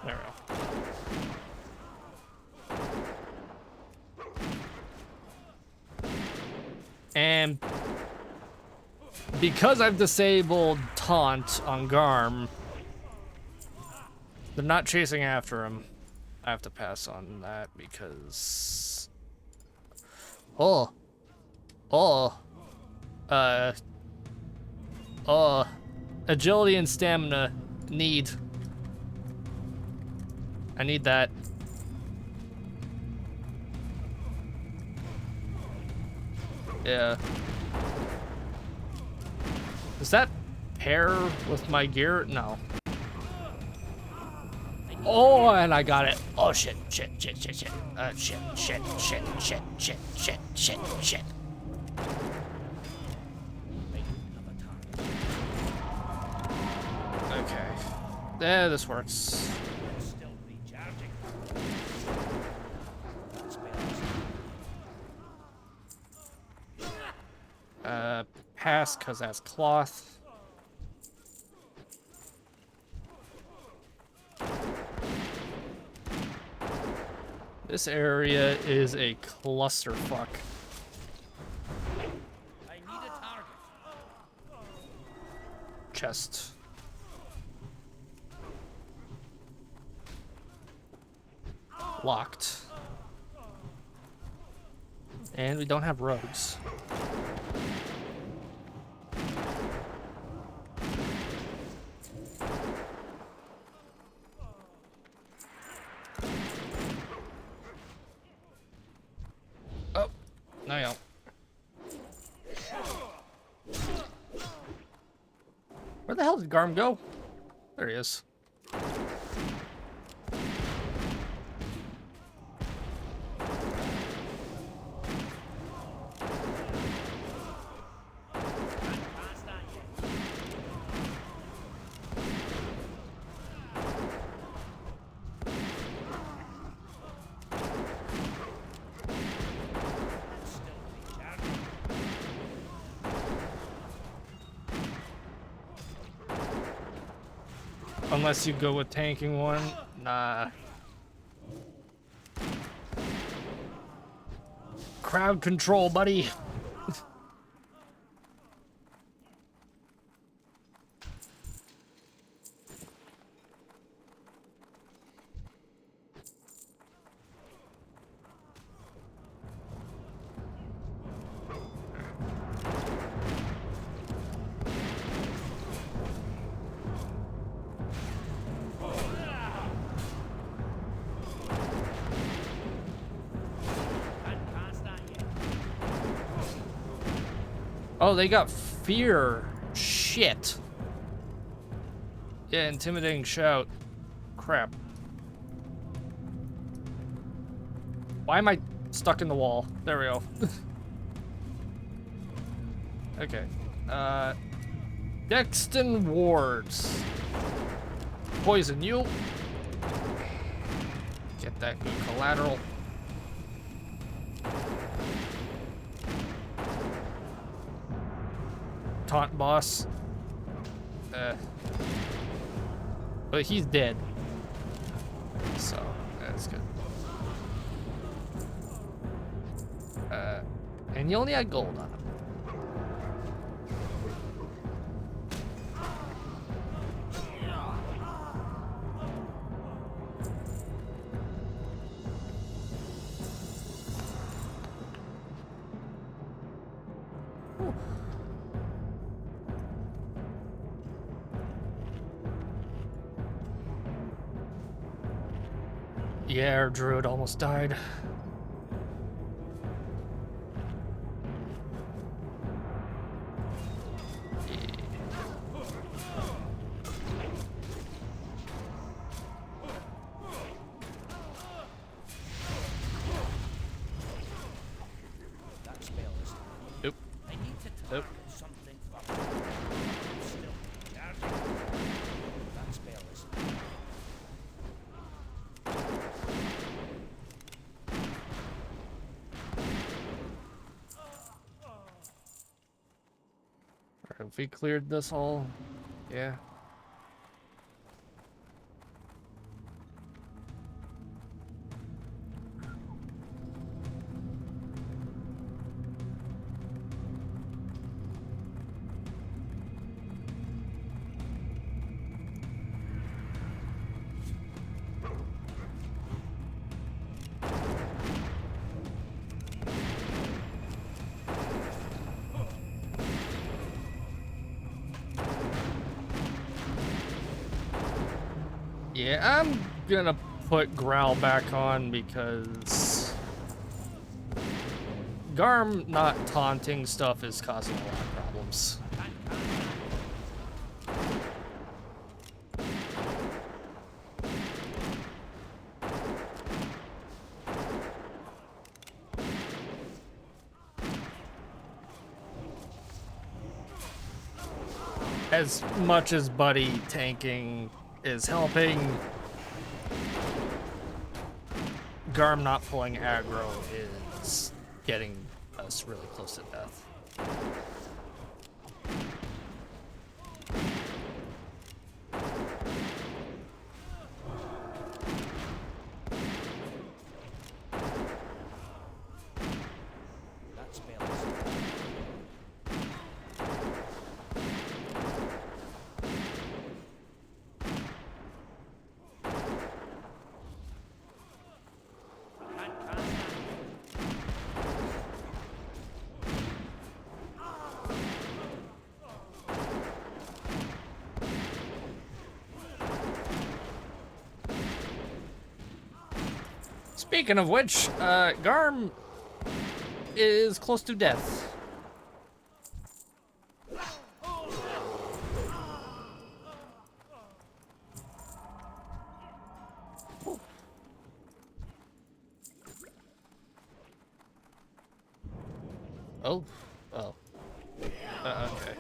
There we go. And because I've disabled taunt on Garm, they're not chasing after him. I have to pass on that because... agility and stamina need. I need that. Yeah. Does that pair with my gear? No. Oh, and I got it. Oh, shit. Shit. Shit. Okay. Yeah, this works. Pass, because that's cloth. This area is a clusterfuck. I need a target. Chest. Locked. And we don't have rogues. Oh, no, you don't. Where the hell did Garm go? There he is. Unless you go with tanking one. Nah. Crowd control, buddy. Oh, they got fear. Shit. Yeah, intimidating shout. Crap. Why am I stuck in the wall? There we go. Okay. Dexton wards. Poison you. Get that good collateral. Taunt boss. But he's dead. So, that's good. And you only had gold on him. Yeah, our druid almost died. That spell is. Nope. I need to Nope. target something for still charging. That spell is. Have we cleared this all? Yeah. Yeah, I'm gonna put Growl back on because Garm not taunting stuff is causing a lot of problems. As much as Buddy tanking is helping, Garm not pulling aggro is getting us really close to death. That spell is Speaking of which, Garm is close to death. Oh, oh. Okay.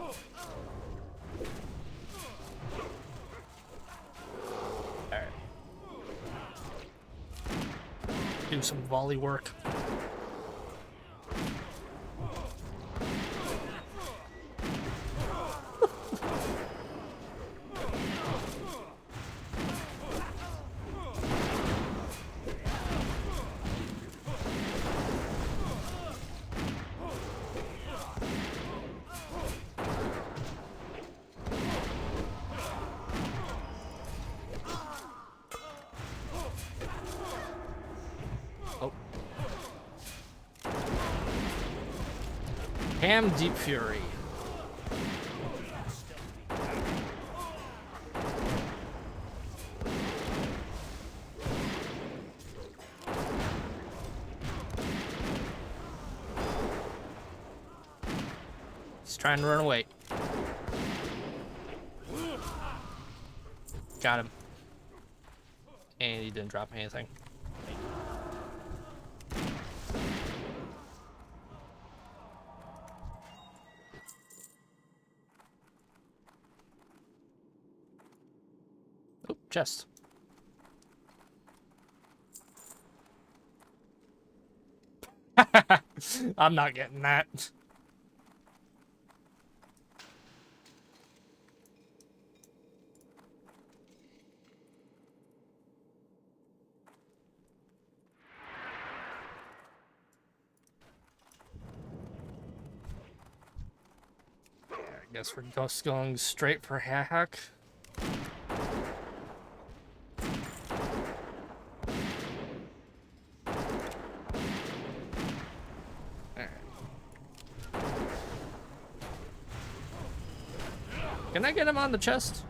Alright. Do some volley work. Ham Deep Fury. He's trying to run away. Got him. And he didn't drop anything. Oh, chest. I'm not getting that. I guess we're just going straight for hack. Can I get him on the chest?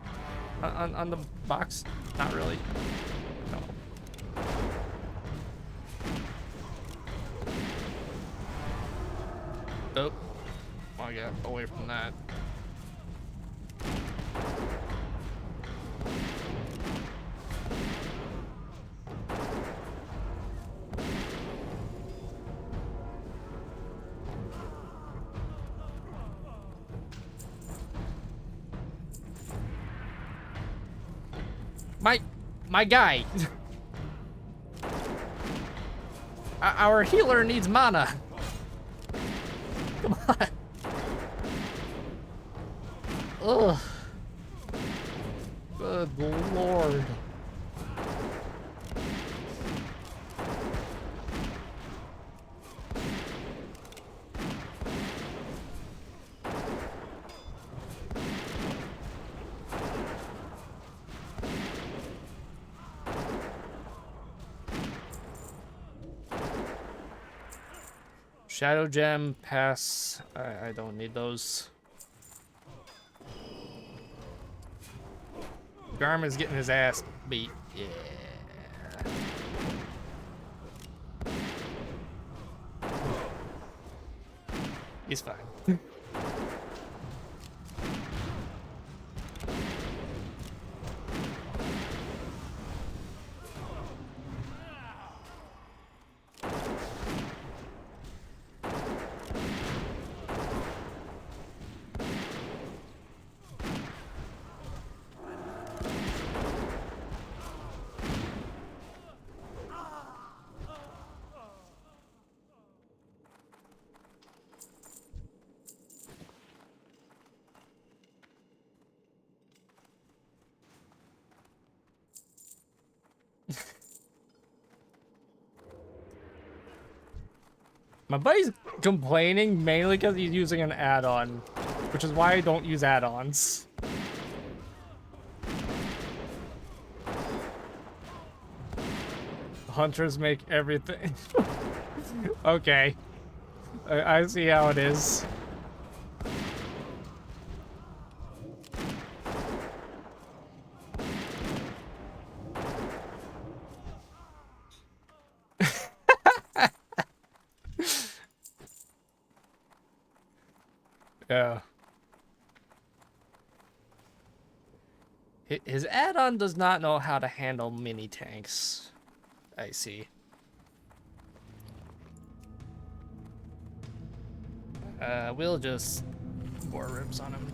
On the box? Not really. No. Oh. I got away from that. My guy. Our healer needs mana. Come on. Ugh. Good lord. Shadow Gem, pass. I don't need those. Garm is getting his ass beat. Yeah. He's fine. My buddy's complaining mainly because he's using an add-on, which is why I don't use add-ons. Hunters make everything. Okay. I see how it is. Yeah. His add-on does not know how to handle mini tanks. I see. We'll just bore ribs on him.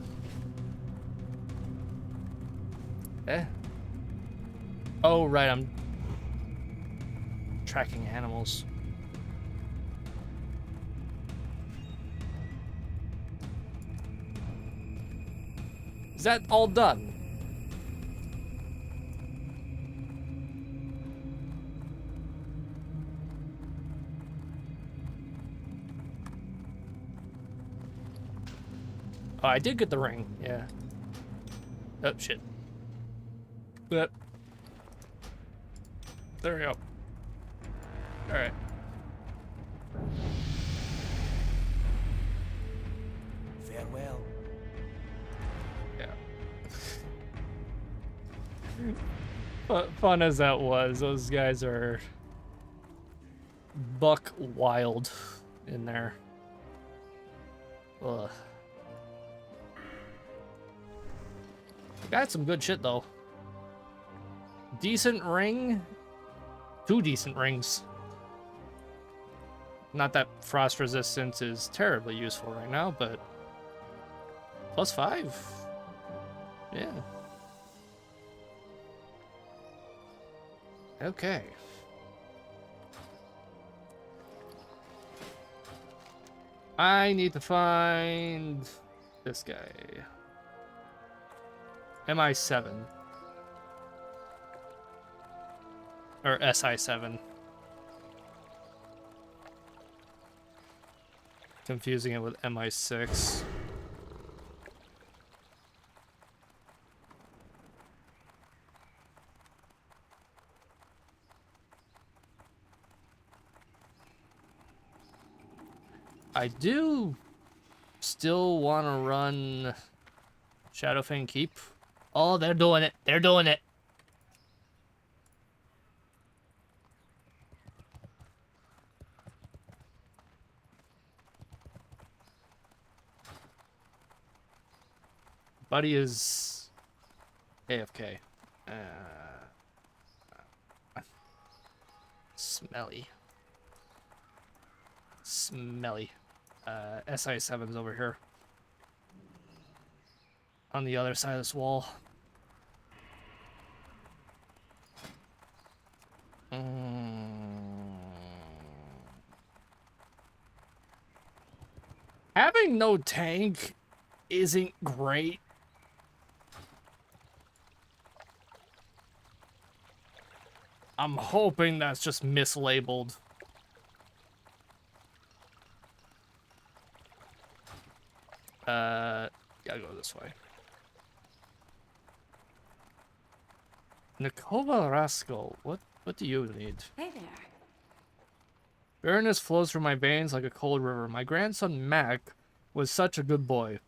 Eh? Oh, right, I'm tracking animals. Is that all done? Oh, I did get the ring, yeah. Oh, shit. But there we go. Alright. Farewell. Yeah. Fun as that was, those guys are buck wild in there. Ugh. Got some good shit though. Decent ring. 2 decent rings. Not that frost resistance is terribly useful right now, but +5. Yeah. Okay. I need to find this guy. MI7. Or SI7. Confusing it with MI6. I do still want to run Shadowfang Keep. Oh, they're doing it. They're doing it. Buddy is AFK. Smelly. Smelly. SI7's over here. On the other side of this wall. Having no tank isn't great. I'm hoping that's just mislabeled. Gotta go this way. Nikova Rascal, what do you need? Hey there. Bitterness flows through my veins like a cold river. My grandson Mac was such a good boy.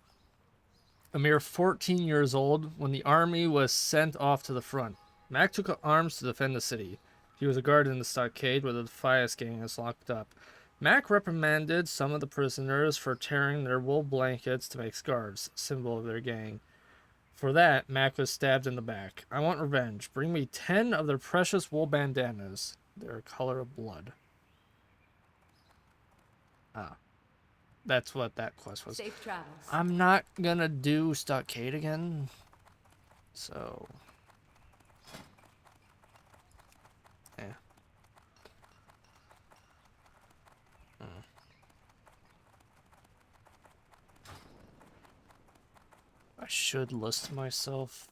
A mere 14 years old when the army was sent off to the front. Mac took up arms to defend the city. He was a guard in the stockade where the Defias gang is locked up. Mac reprimanded some of the prisoners for tearing their wool blankets to make scarves, symbol of their gang. For that, Mac was stabbed in the back. I want revenge. Bring me 10 of their precious wool bandanas. Their color of blood. Ah. That's what that quest was. Safe travels. I'm not gonna do stockade again. So... yeah. I should list myself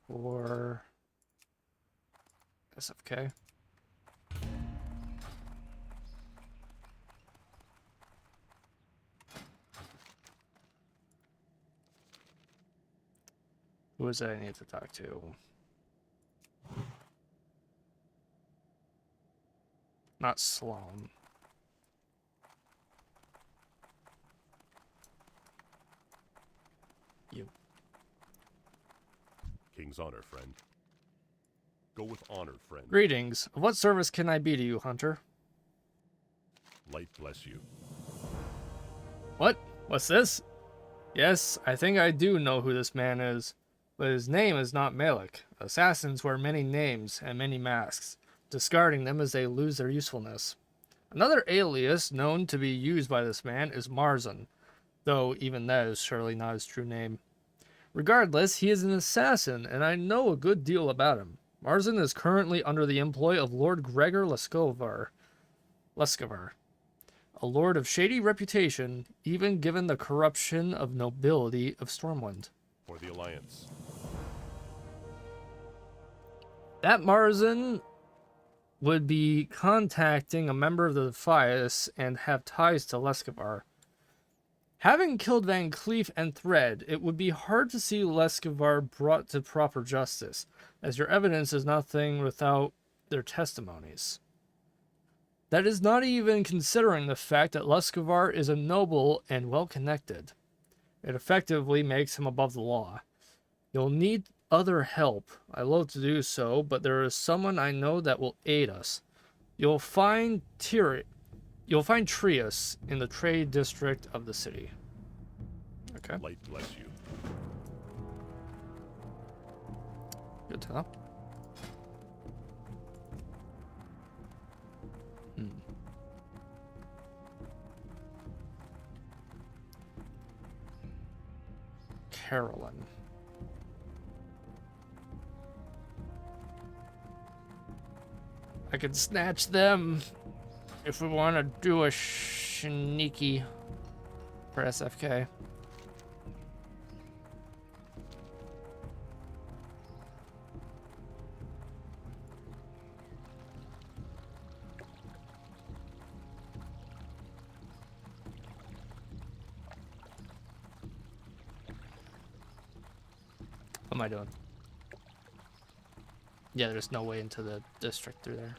for SFK. Who is it I need to talk to? Not Sloan. You. King's honor, friend. Go with honor, friend. Greetings. Of what service can I be to you, Hunter? Light bless you. What? What's this? Yes, I think I do know who this man is. But his name is not Malik. Assassins wear many names and many masks, discarding them as they lose their usefulness. Another alias known to be used by this man is Marzan, though even that is surely not his true name. Regardless, he is an assassin, and I know a good deal about him. Marzan is currently under the employ of Lord Gregor Leskovar, a lord of shady reputation, even given the corruption of nobility of Stormwind. For the Alliance. That Marzan would be contacting a member of the Defias and have ties to Leskovar. Having killed Van Cleef and Thread, it would be hard to see Leskovar brought to proper justice, as your evidence is nothing without their testimonies. That is not even considering the fact that Leskovar is a noble and well-connected. It effectively makes him above the law. You'll need other help. I loathe to do so, but there is someone I know that will aid us. You'll find Trius in the trade district of the city. Okay. Light bless you. Good to know. Carolyn. I could snatch them if we want to do a sneaky for SFK. What am I doing? Yeah, there's no way into the district through there.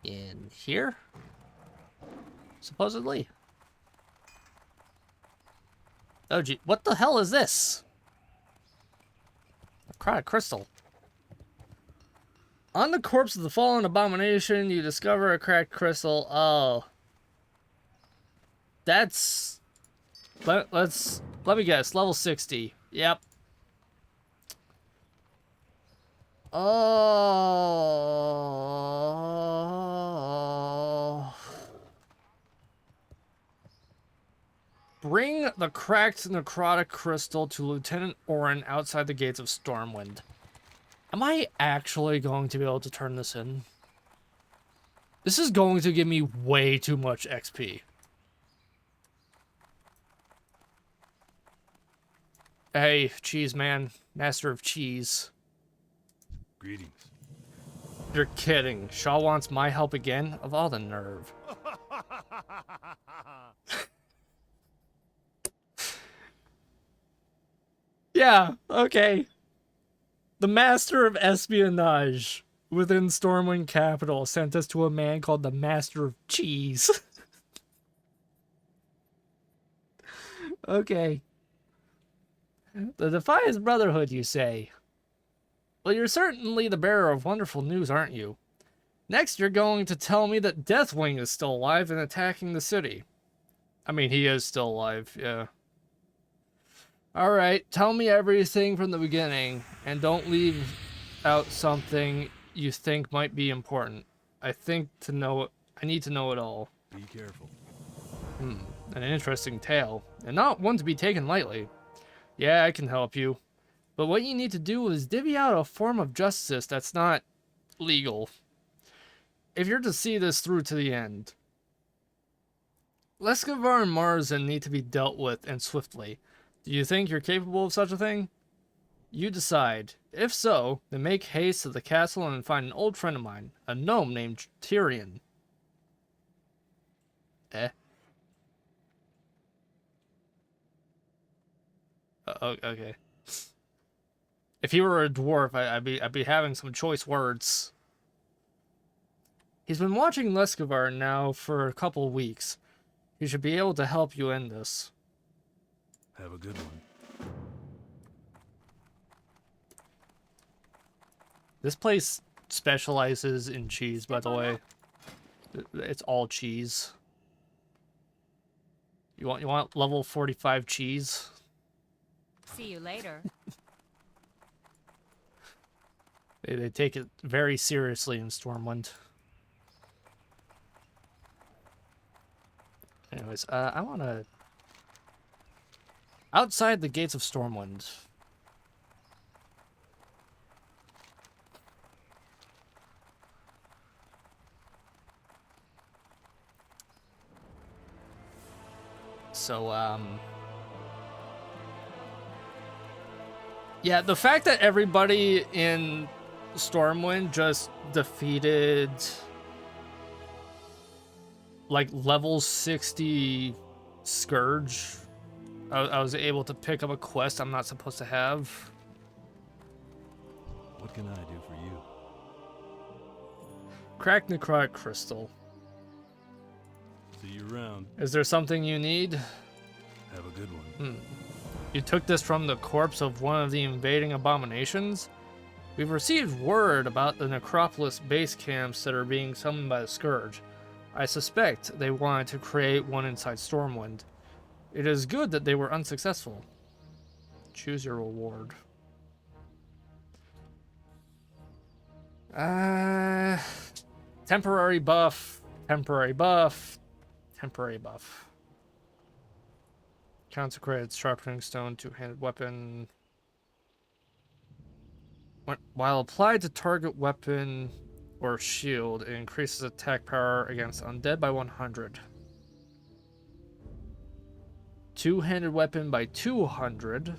In here? Supposedly. Oh, gee. What the hell is this? Necrotic crystal. On the corpse of the fallen abomination, you discover a cracked crystal. Oh. That's... Let me guess. Level 60. Yep. Oh. Bring the cracked necrotic crystal to Lieutenant Orin outside the gates of Stormwind. Am I actually going to be able to turn this in? This is going to give me way too much XP. Hey, cheese man. Master of cheese. Greetings. You're kidding. Shaw wants my help again? Of all the nerve. Yeah, okay. The master of espionage within Stormwind Capital sent us to a man called the Master of Cheese. Okay. The Defiance Brotherhood, you say? Well, you're certainly the bearer of wonderful news, aren't you? Next, you're going to tell me that Deathwing is still alive and attacking the city. I mean, he is still alive, yeah. Alright, tell me everything from the beginning, and don't leave out something you think might be important. I need to know it all. Be careful. An interesting tale, and not one to be taken lightly. Yeah, I can help you. But what you need to do is divvy out a form of justice that's not legal. If you're to see this through to the end. Leskovar and Marzen need to be dealt with, and swiftly. Do you think you're capable of such a thing? You decide. If so, then make haste to the castle and find an old friend of mine, a gnome named Tyrion. Okay. If he were a dwarf, I'd be having some choice words. He's been watching Leskovar now for a couple weeks. He should be able to help you end this. Have a good one. This place specializes in cheese, by the way. It's all cheese. You want level 45 cheese? See you later. They take it very seriously in Stormwind. Anyways, I want to... Outside the gates of Stormwind. So, yeah, the fact that everybody in Stormwind just defeated like level 60 Scourge. I was able to pick up a quest I'm not supposed to have. What can I do for you? Crack Necrotic Crystal. See you around. Is there something you need? Have a good one. You took this from the corpse of one of the invading abominations? We've received word about the Necropolis base camps that are being summoned by the Scourge. I suspect they wanted to create one inside Stormwind. It is good that they were unsuccessful. Choose your reward. Temporary buff, temporary buff, temporary buff. Consecrated sharpening stone, two-handed weapon. While applied to target weapon or shield, it increases attack power against undead by 100. Two-handed weapon by 200.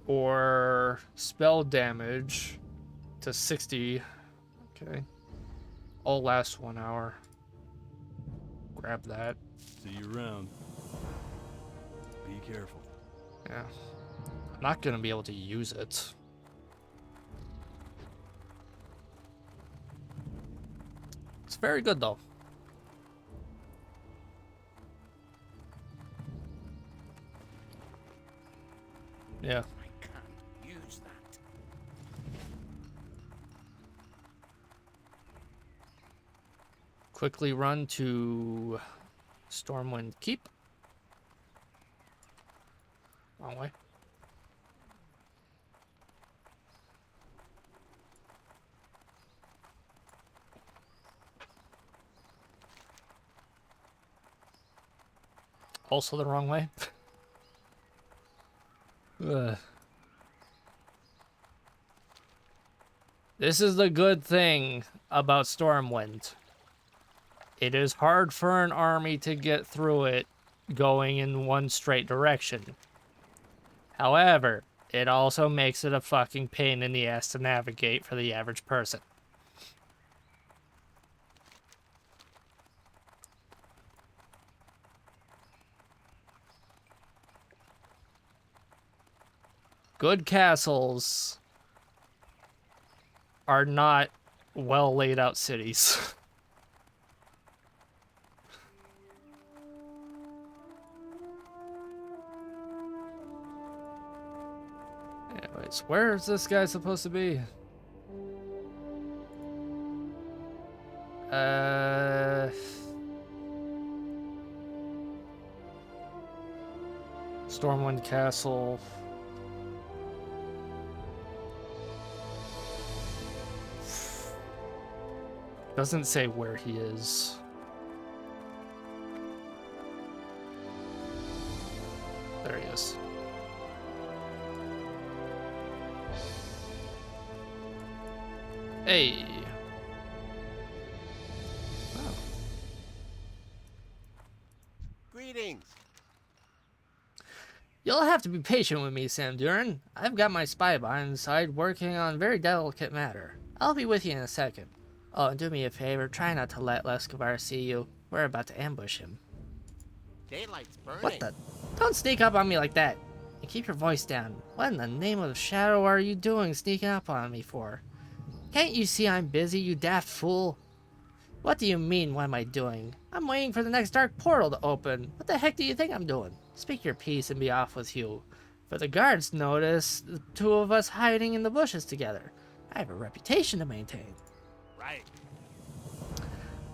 Or spell damage to 60. Okay. All last 1 hour. Grab that. See you around. Be careful. Yeah. I'm not gonna be able to use it. It's very good though. Yeah. I can't use that. Quickly run to Stormwind Keep. Wrong way. Also the wrong way. Ugh. This is the good thing about Stormwind. It is hard for an army to get through it going in one straight direction. However, it also makes it a fucking pain in the ass to navigate for the average person. Good castles are not well laid out cities. Anyways, where is this guy supposed to be? Stormwind Castle. Doesn't say where he is. There he is. Hey. Oh. Greetings. You'll have to be patient with me, Sam Duran. I've got my spy by my side working on very delicate matter. I'll be with you in a second. Oh, and do me a favor, try not to let Lescavar see you. We're about to ambush him. Daylight's burning. What the? Don't sneak up on me like that. And keep your voice down. What in the name of Shadow are you doing sneaking up on me for? Can't you see I'm busy, you daft fool? What do you mean, what am I doing? I'm waiting for the next dark portal to open. What the heck do you think I'm doing? Speak your piece and be off with you. For the guards notice the two of us hiding in the bushes together. I have a reputation to maintain. Right.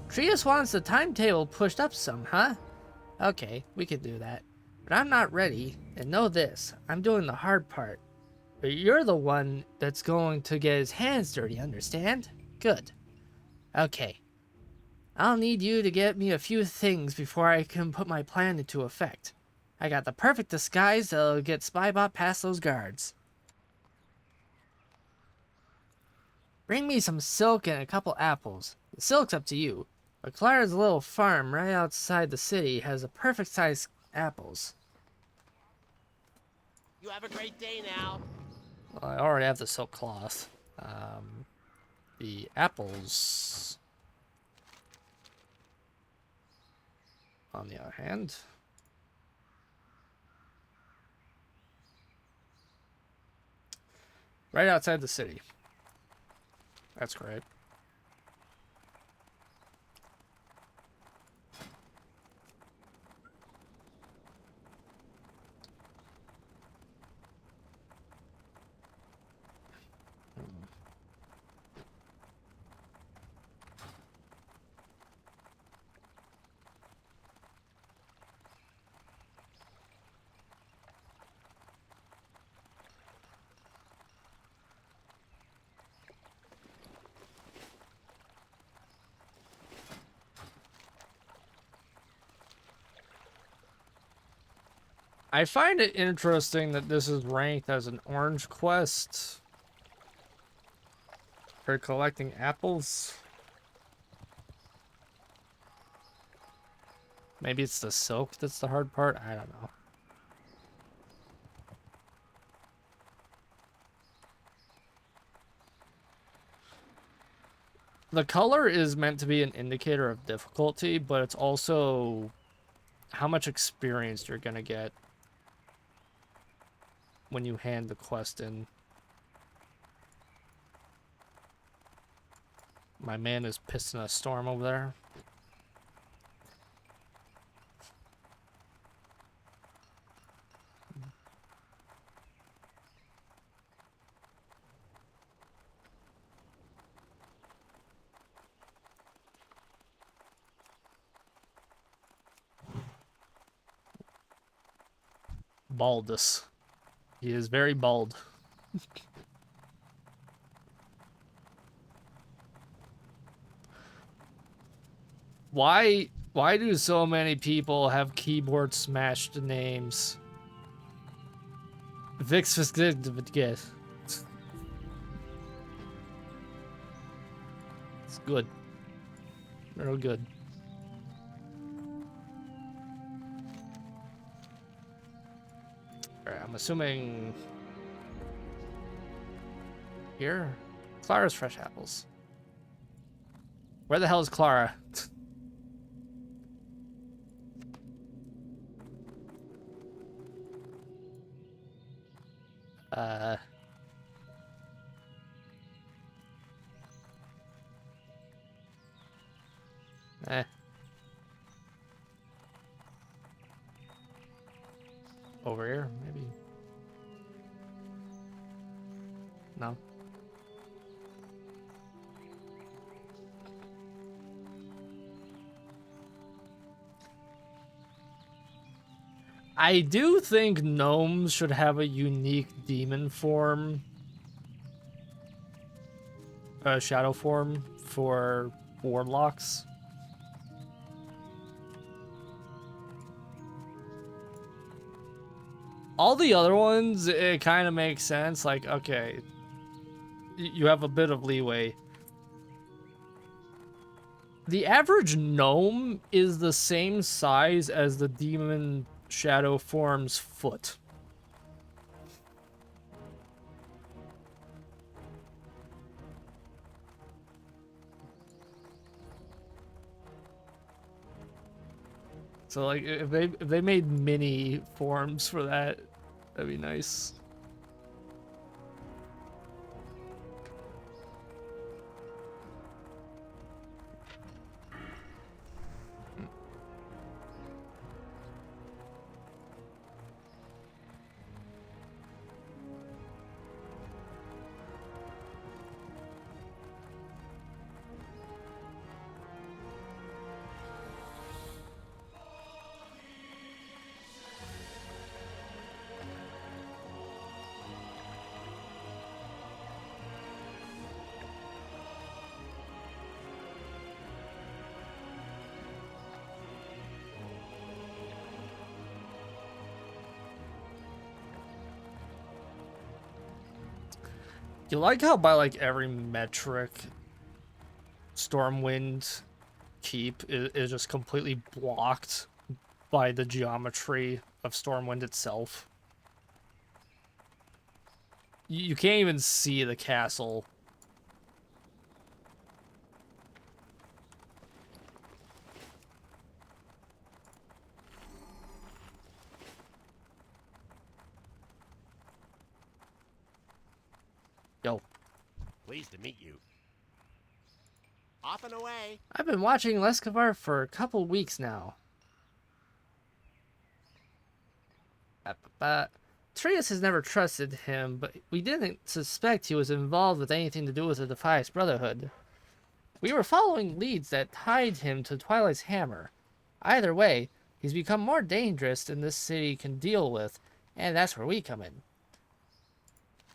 Trius wants the timetable pushed up some, huh? Okay, we could do that. But I'm not ready, and know this, I'm doing the hard part. But you're the one that's going to get his hands dirty, understand? Good. Okay. I'll need you to get me a few things before I can put my plan into effect. I got the perfect disguise that'll get Spybot past those guards. Bring me some silk and a couple apples. The silk's up to you. But Clara's little farm right outside the city has a perfect size apples. You have a great day now. Well, I already have the silk cloth. The apples, on the other hand, right outside the city. That's great. I find it interesting that this is ranked as an orange quest for collecting apples. Maybe it's the silk that's the hard part. I don't know. The color is meant to be an indicator of difficulty, but it's also how much experience you're gonna get when you hand the quest in. My man is pissed in a storm over there. Baldus. He is very bald. Why do so many people have keyboard smashed names? Vix It's good. Real good. Alright, I'm assuming here? Clara's fresh apples. Where the hell is Clara? Uh. Eh. Over here, maybe. No. I do think gnomes should have a unique demon form, shadow form for warlocks. All the other ones, it kind of makes sense. Like, okay, you have a bit of leeway. The average gnome is the same size as the demon shadow form's foot. So like if they made mini forms for that, that'd be nice. You like how by like every metric, Stormwind Keep is just completely blocked by the geometry of Stormwind itself. You can't even see the castle. Yo. Pleased to meet you. Off and away. I've been watching Lescavar for a couple weeks now. Trius has never trusted him, but we didn't suspect he was involved with anything to do with the Defias Brotherhood. We were following leads that tied him to Twilight's Hammer. Either way, he's become more dangerous than this city can deal with, and that's where we come in.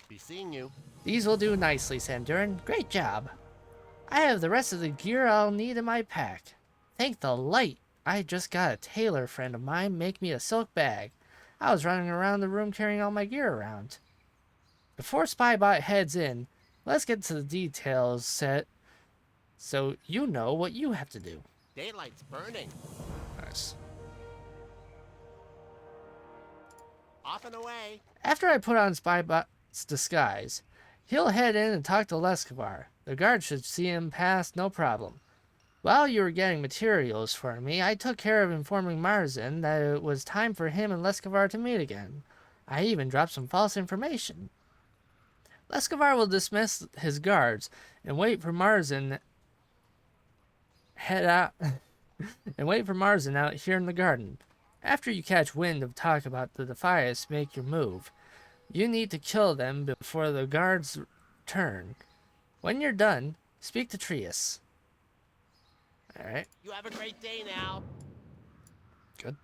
Be seeing you. These will do nicely, Sandurin. Great job. I have the rest of the gear I'll need in my pack. Thank the light. I just got a tailor friend of mine make me a silk bag. I was running around the room carrying all my gear around. Before Spybot heads in, let's get to the details set so you know what you have to do. Daylight's burning. Nice. Off and away. After I put on Spybot's disguise, he'll head in and talk to Lescavar. The guard should see him pass, no problem. While you were getting materials for me, I took care of informing Marzin that it was time for him and Lescavar to meet again. I even dropped some false information. Lescavar will dismiss his guards and wait for Marzin out here in the garden. After you catch wind of talk about the Defias, make your move. You need to kill them before the guards turn. When you're done, speak to Trius. Alright. You have a great day now. Good.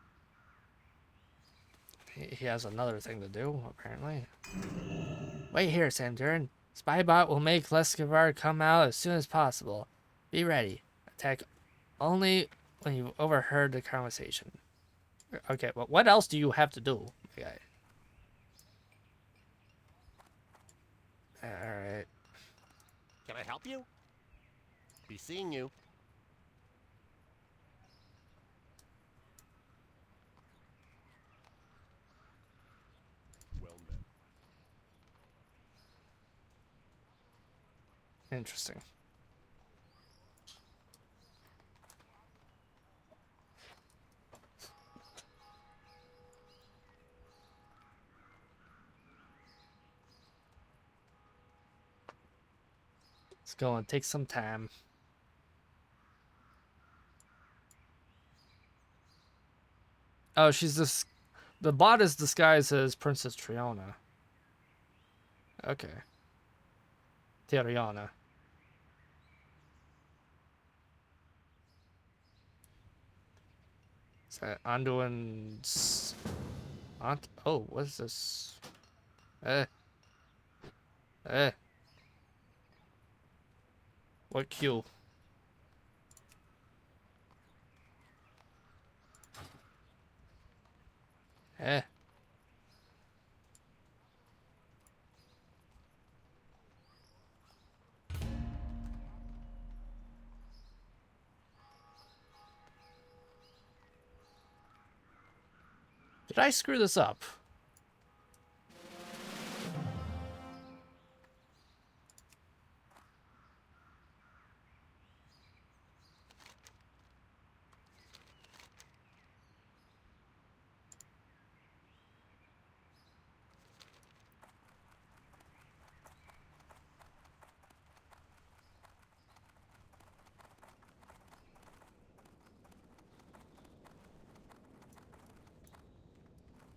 He has another thing to do, apparently. Wait here, Sandurin. Spybot will make Lescavar come out as soon as possible. Be ready. Attack only when you've overheard the conversation. Okay, well, what else do you have to do? Okay. Alright. Can I help you? Be seeing you. Well met. Interesting. Let's go and take some time. Oh, she's this. The bot is disguised as Princess Triona. Okay. Triona. Is that Anduin's aunt? Oh, what is this? Eh. Eh. What Q? Eh. Did I screw this up?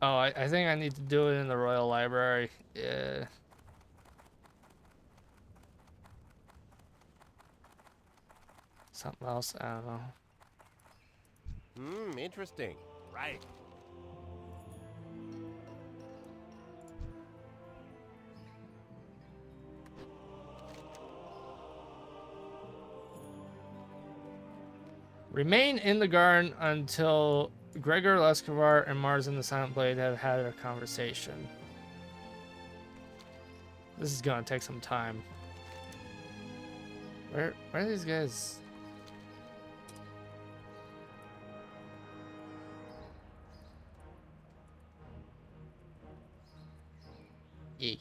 Oh, I think I need to do it in the Royal Library. Yeah. Something else? I don't know. Interesting. Right. Remain in the garden until Gregor Lescovar and Mars and the Silent Blade have had a conversation. This is gonna take some time. Where are these guys? E.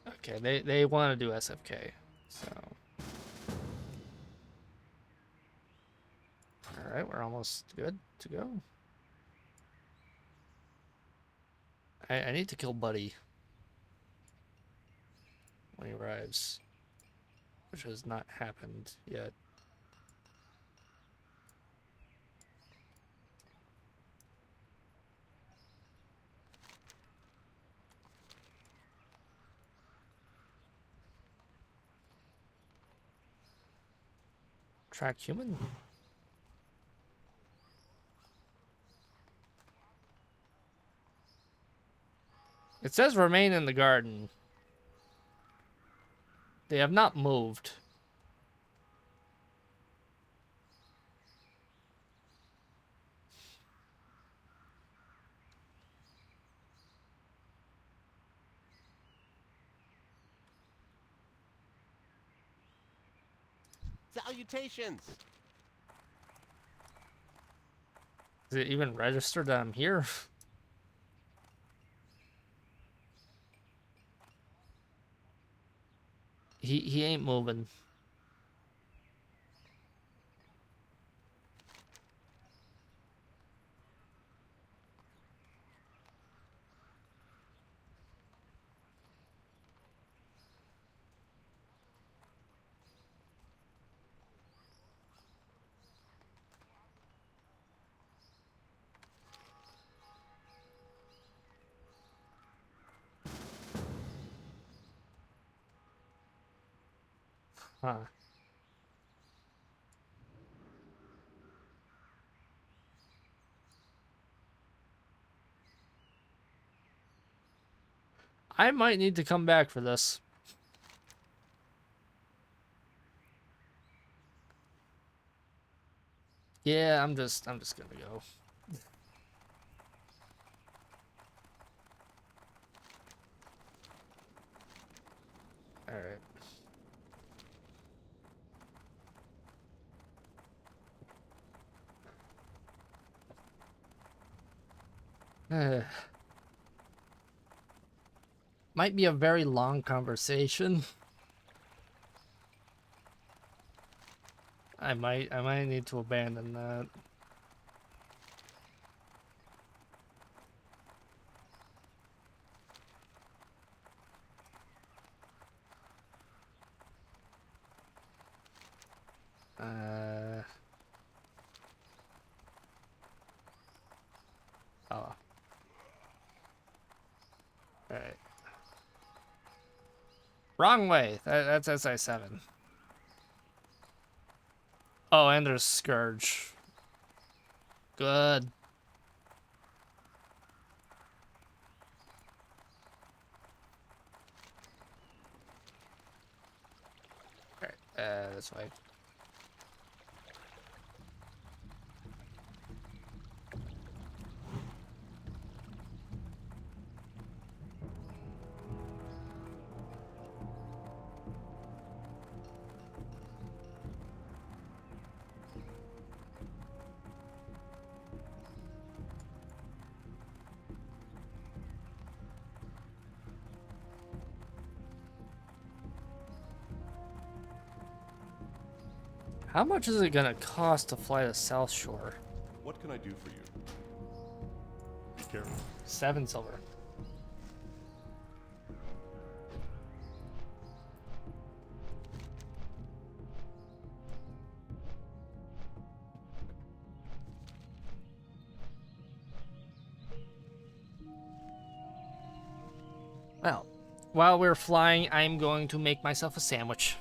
Okay, they want to do SFK, so. All right, we're almost good to go. I need to kill Buddy when he arrives, which has not happened yet. Track human? It says remain in the garden. They have not moved. Salutations. Is it even registered that I'm here? He ain't moving. Huh. I might need to come back for this. Yeah, I'm just gonna go. All right. Might be a very long conversation. I might need to abandon that. Oh. Alright. Wrong way. That's SI7. Oh, and there's Scourge. Good. Alright, this way. How much is it gonna cost to fly to South Shore? What can I do for you? Be careful. 7 silver. Well, while we're flying, I'm going to make myself a sandwich.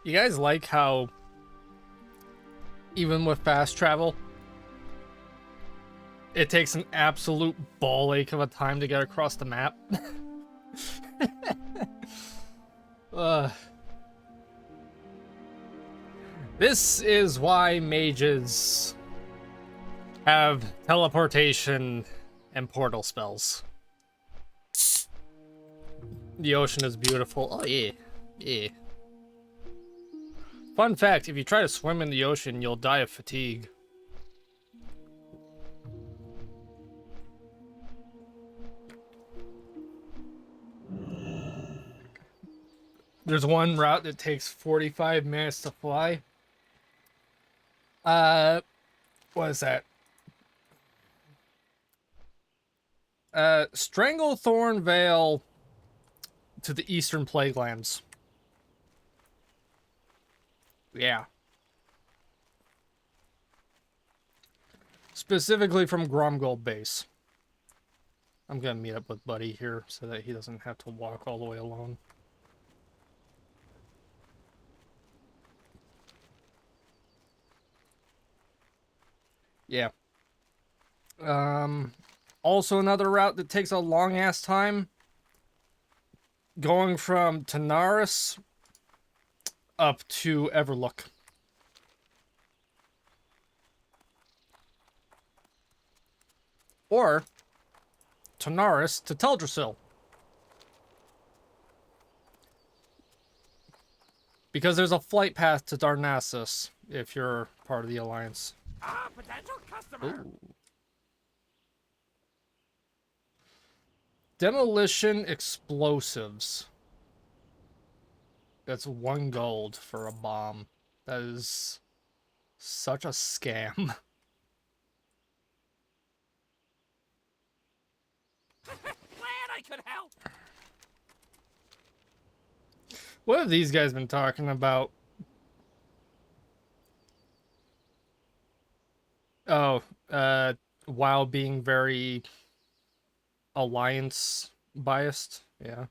You guys like how even with fast travel, it takes an absolute ball ache of a time to get across the map? This is why mages have teleportation and portal spells. The ocean is beautiful. Oh yeah, yeah. Fun fact, if you try to swim in the ocean, you'll die of fatigue. There's one route that takes 45 minutes to fly. What is that? Stranglethorn Vale to the Eastern Plaguelands. Yeah. Specifically from Gromgold Base. I'm gonna meet up with Buddy here so that he doesn't have to walk all the way alone. Yeah. Also another route that takes a long ass time. Going from Tanaris up to Everlook. Or Tanaris to Teldrassil. Because there's a flight path to Darnassus if you're part of the Alliance. Ah, potential customer. Ooh. Demolition explosives. That's 1 gold for a bomb. That is such a scam. Glad I could help. What have these guys been talking about? Oh, WoW being very alliance biased. Yeah.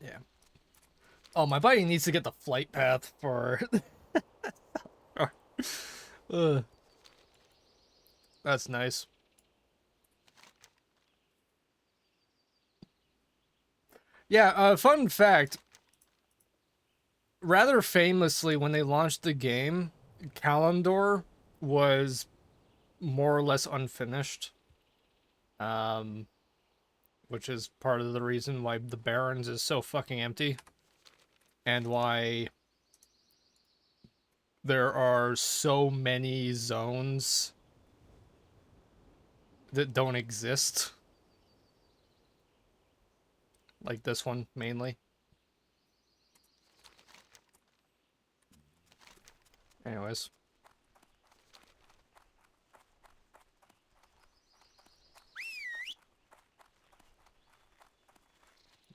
Yeah. Oh, my buddy needs to get the flight path for... That's nice. Yeah, fun fact. Rather famously, when they launched the game, Kalimdor was more or less unfinished. Which is part of the reason why the Barrens is so fucking empty. And why there are so many zones that don't exist. Like this one, mainly. Anyways.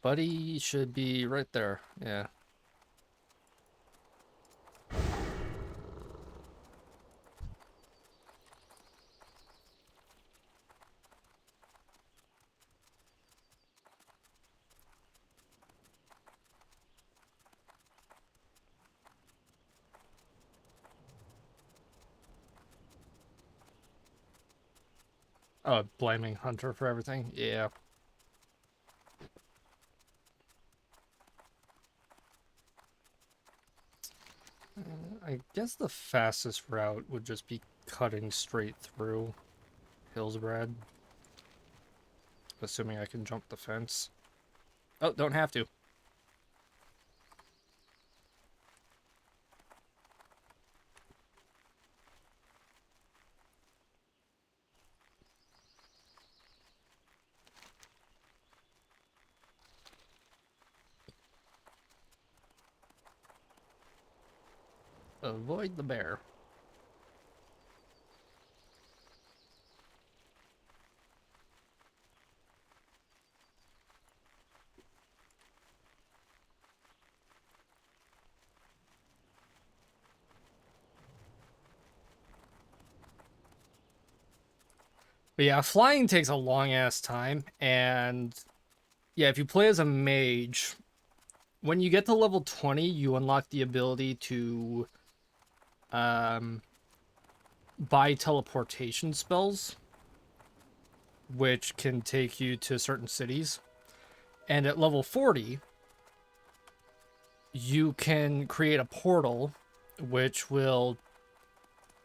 Buddy should be right there. Yeah. Oh, blaming Hunter for everything? Yeah. I guess the fastest route would just be cutting straight through Hillsbrad. Assuming I can jump the fence. Oh, don't have to. Avoid the bear. But yeah, flying takes a long ass time, and yeah, if you play as a mage, when you get to level 20, you unlock the ability to buy teleportation spells, which can take you to certain cities. And at level 40, you can create a portal which will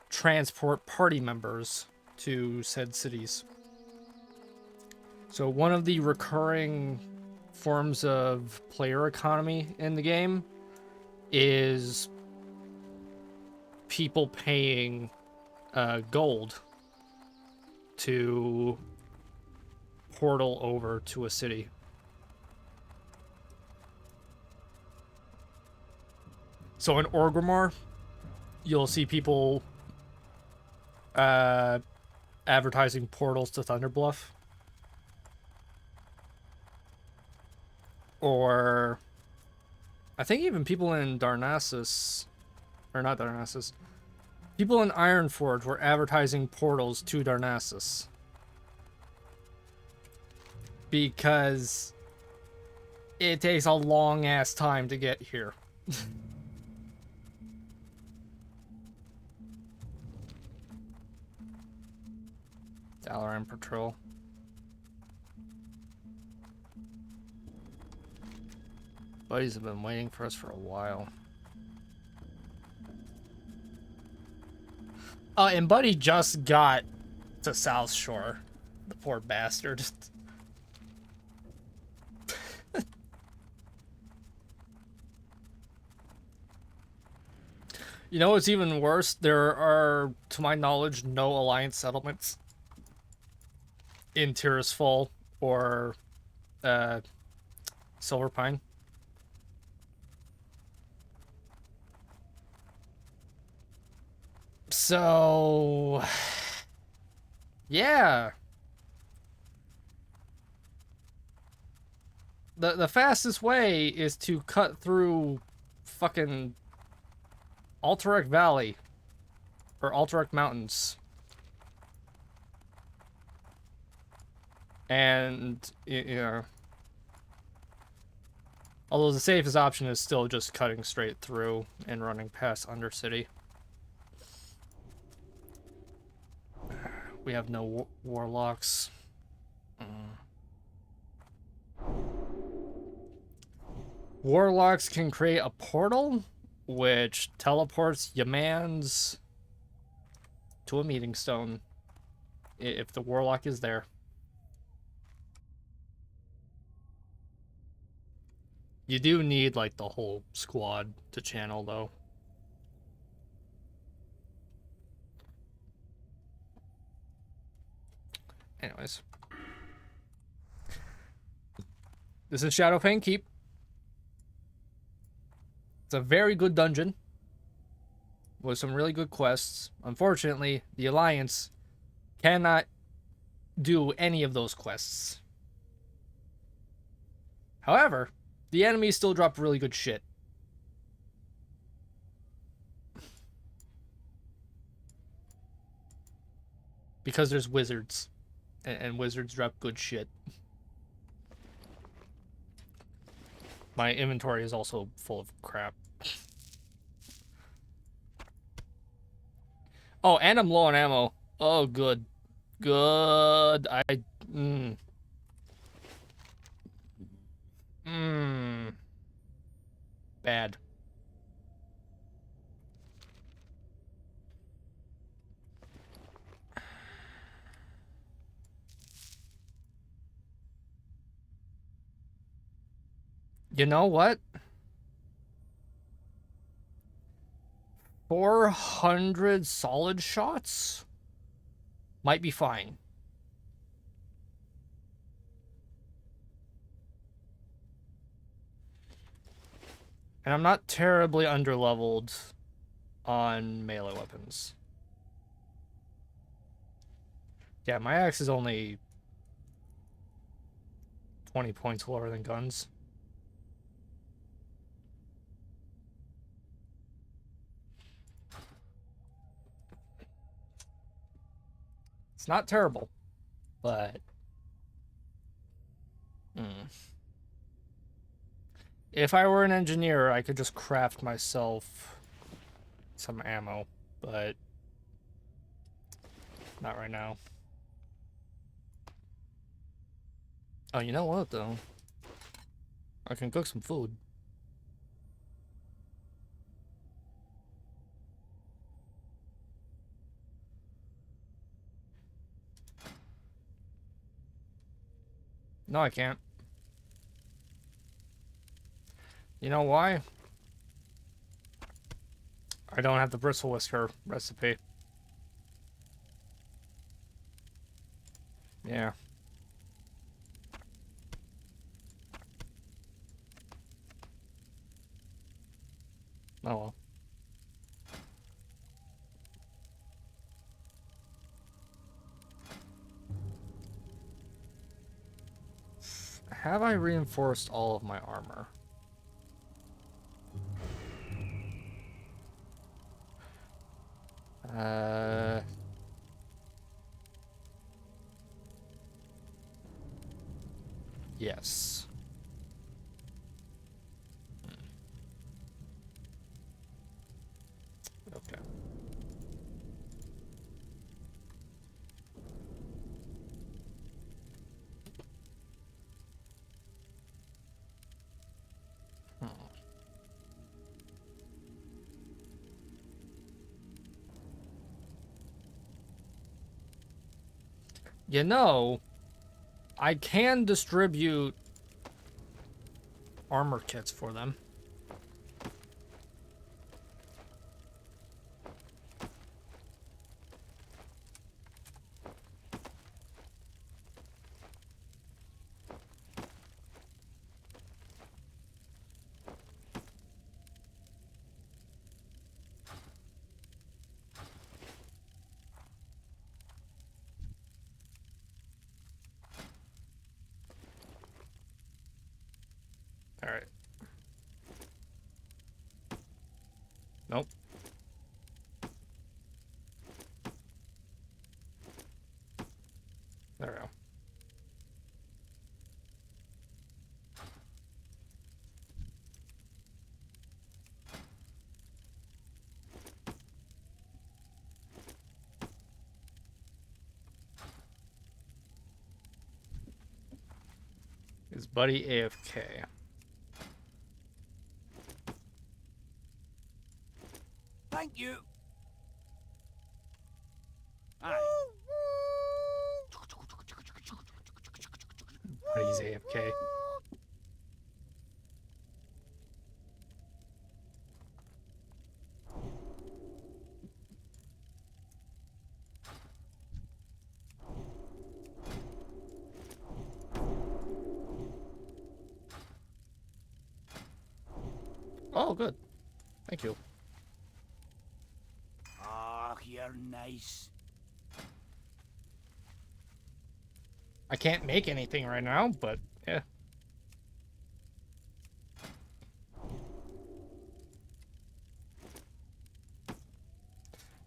transport party members to said cities. So one of the recurring forms of player economy in the game is people paying gold to portal over to a city. So in Orgrimmar, you'll see people advertising portals to Thunderbluff. Or I think even people in Darnassus, or not Darnassus, people in Ironforge were advertising portals to Darnassus. Because it takes a long ass time to get here. Dalaran Patrol. Buddies have been waiting for us for a while. And Buddy just got to South Shore. The poor bastard. You know what's even worse? There are, to my knowledge, no Alliance settlements in Tirisfal or Silverpine. So, yeah. The fastest way is to cut through fucking Alterac Valley or Alterac Mountains. And, you know, although the safest option is still just cutting straight through and running past Undercity. We have no warlocks. Warlocks can create a portal, which teleports Yamans to a meeting stone if the warlock is there. You do need, like, the whole squad to channel, though. Anyways. This is Shadowfang Keep. It's a very good dungeon with some really good quests. Unfortunately, the Alliance cannot do any of those quests. However, the enemies still drop really good shit. Because there's wizards. And wizards drop good shit. My inventory is also full of crap. Oh, and I'm low on ammo. Oh, good. Good. Bad. You know what? 400 solid shots might be fine. And I'm not terribly underleveled on melee weapons. Yeah, my axe is only 20 points lower than guns. It's not terrible. But if I were an engineer, I could just craft myself some ammo, but not right now. Oh, you know what though? I can cook some food. No, I can't. You know why? I don't have the bristle whisker recipe. Yeah. Oh well. Have I reinforced all of my armor? Yes. Okay. You know, I can distribute armor kits for them. All right. Nope. There we go. Is Buddy AFK? Thank you. Aye. Buddy's AFK. Oh, good. Thank you. Ah, you're nice. I can't make anything right now, but yeah.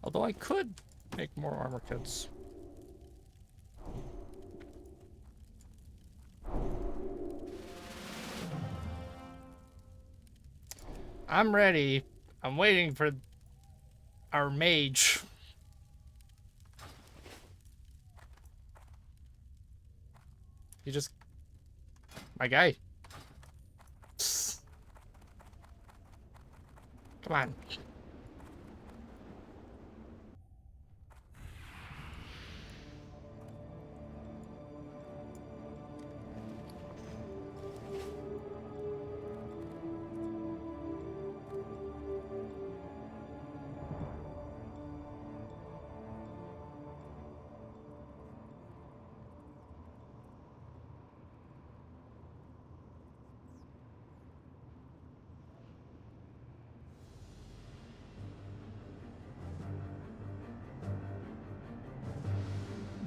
Although I could make more armor kits. I'm ready. I'm waiting for our mage. You just... My guy. Psst. Come on.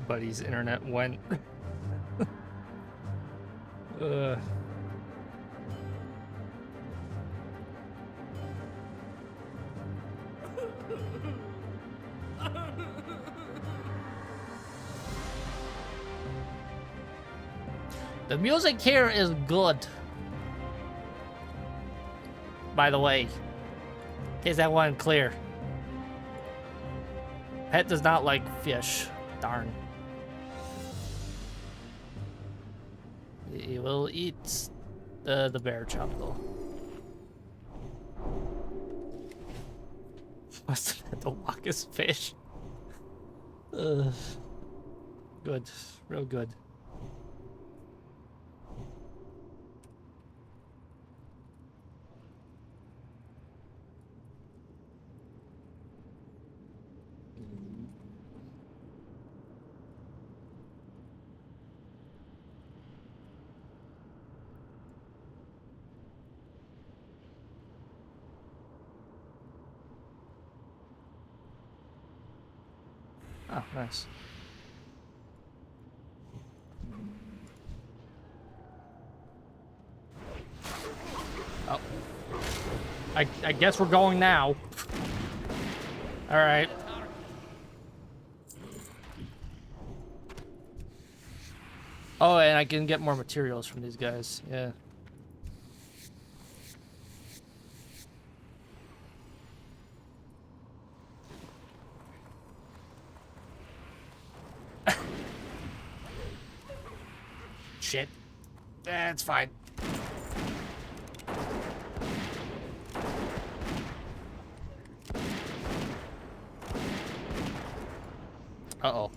Buddy's internet went. The music here is good. By the way, in case that wasn't clear. Pet does not like fish. Darn. He will eat the bear chop though. Must have had to walk his fish. Good. Real good. Oh, nice. Oh. I guess we're going now. All right. Oh, and I can get more materials from these guys. Yeah. Shit. That's fine. Uh-oh.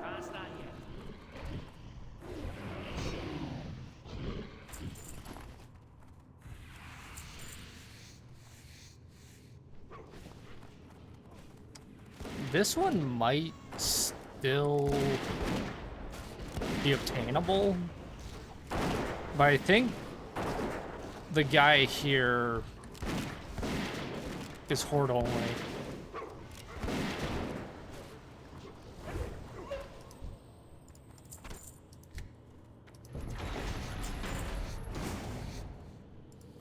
Can't start yet. This one might still be obtainable, but I think the guy here is horde only.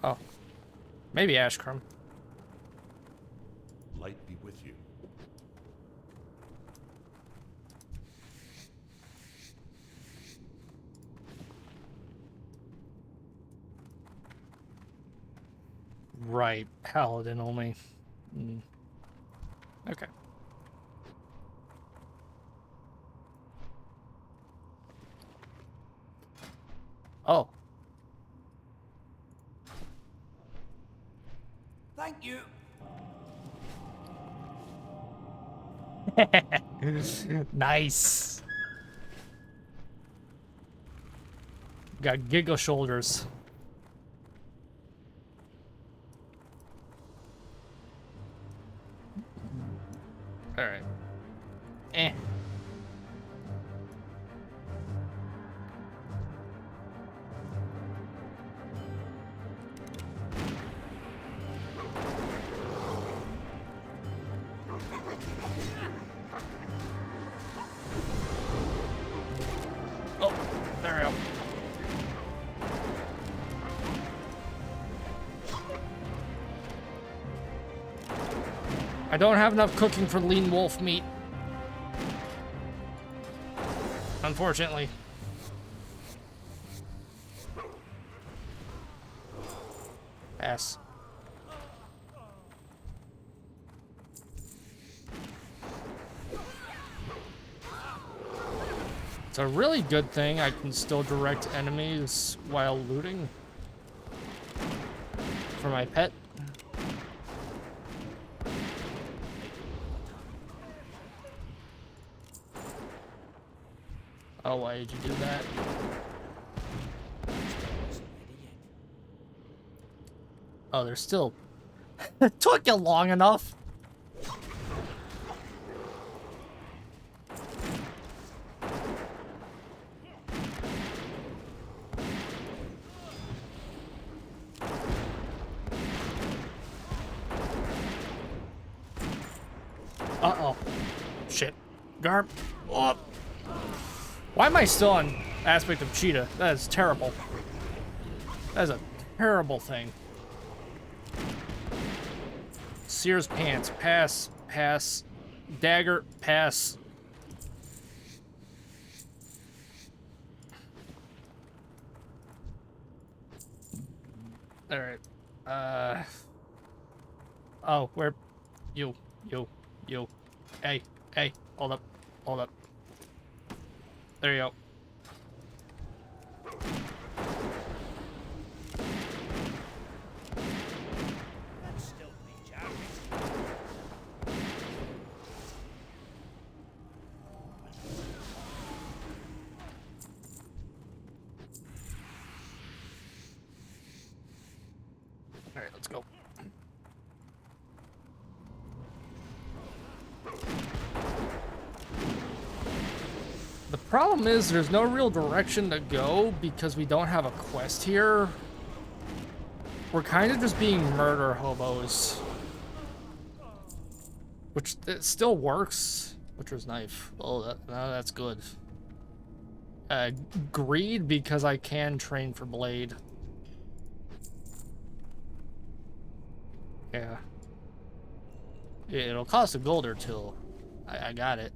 Oh, maybe Ashcrum. Light be with you. Right, paladin only. Mm. Okay. Oh. Thank you. Nice. Got Giga shoulders. All right. Eh. Oh, there we go. I don't have enough cooking for lean wolf meat. Unfortunately. Pass. It's a really good thing I can still direct enemies while looting for my pet. Oh, why did you do that? Oh, there's still... It took you long enough. Uh-oh. Shit. Garp. Oh. Why am I still on aspect of cheetah? That is terrible. That is a terrible thing. Sears pants. Pass. Pass. Dagger. Pass. Alright. Oh, where... You. Hey. Hold up. There you go. That's still me, Jack. Alright, let's go. The problem is there's no real direction to go because we don't have a quest here. We're kind of just being murder hobos. Which, it still works. Butcher's knife. Oh, that's good. Greed because I can train for blade. Yeah. It'll cost a gold or two. I got it.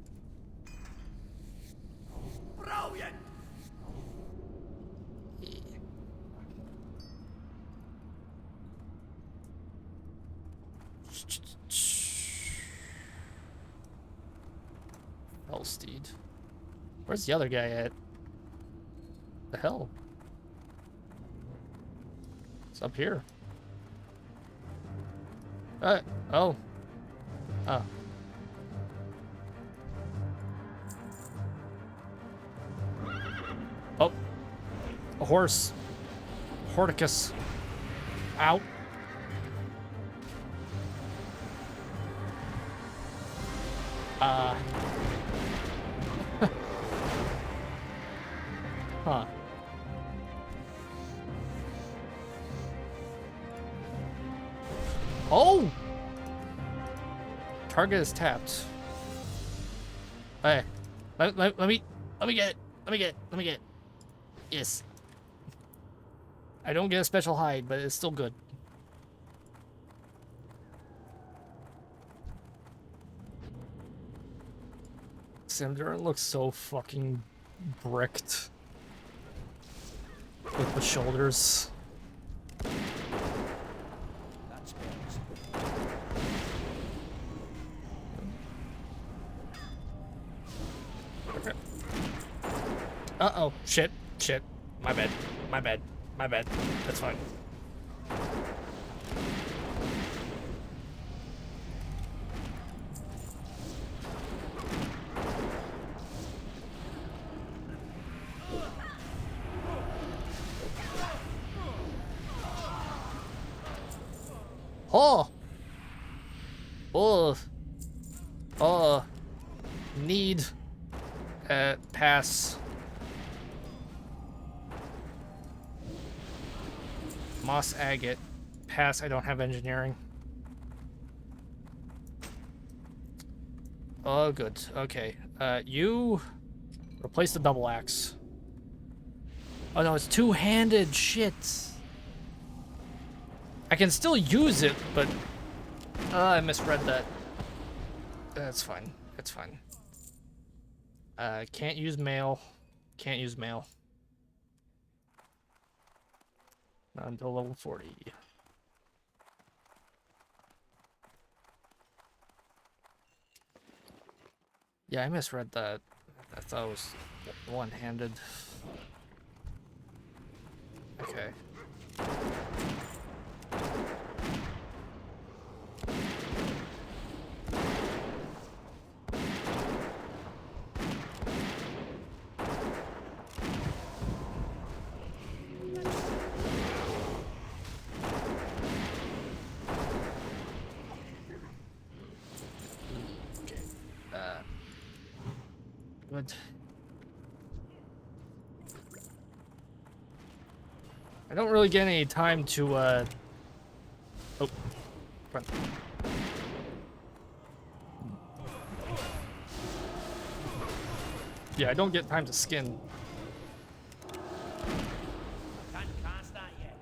Brilliant! Hellsteed. Where's the other guy at? The hell? It's up here. Oh. Oh. Oh. A horse. Horticus. Ow. Huh. Oh! Target is tapped. Hey, let me get it. Yes. I don't get a special hide, but it's still good. Cinder looks so fucking bricked with the shoulders. That's bells. Okay. Uh-oh. Shit. My bad. That's fine. Need pass. Moss agate. Pass, I don't have engineering. Oh, good. Okay. You replace the double axe. Oh no, it's two-handed. Shit. I can still use it, but I misread that. That's fine. It's fine. Can't use mail. Can't use mail. Not until level 40. Yeah, I misread that. I thought it was one-handed. Okay. good. I don't really get any time to, oh. Run. Yeah, I don't get time to skin. Can't cast that yet.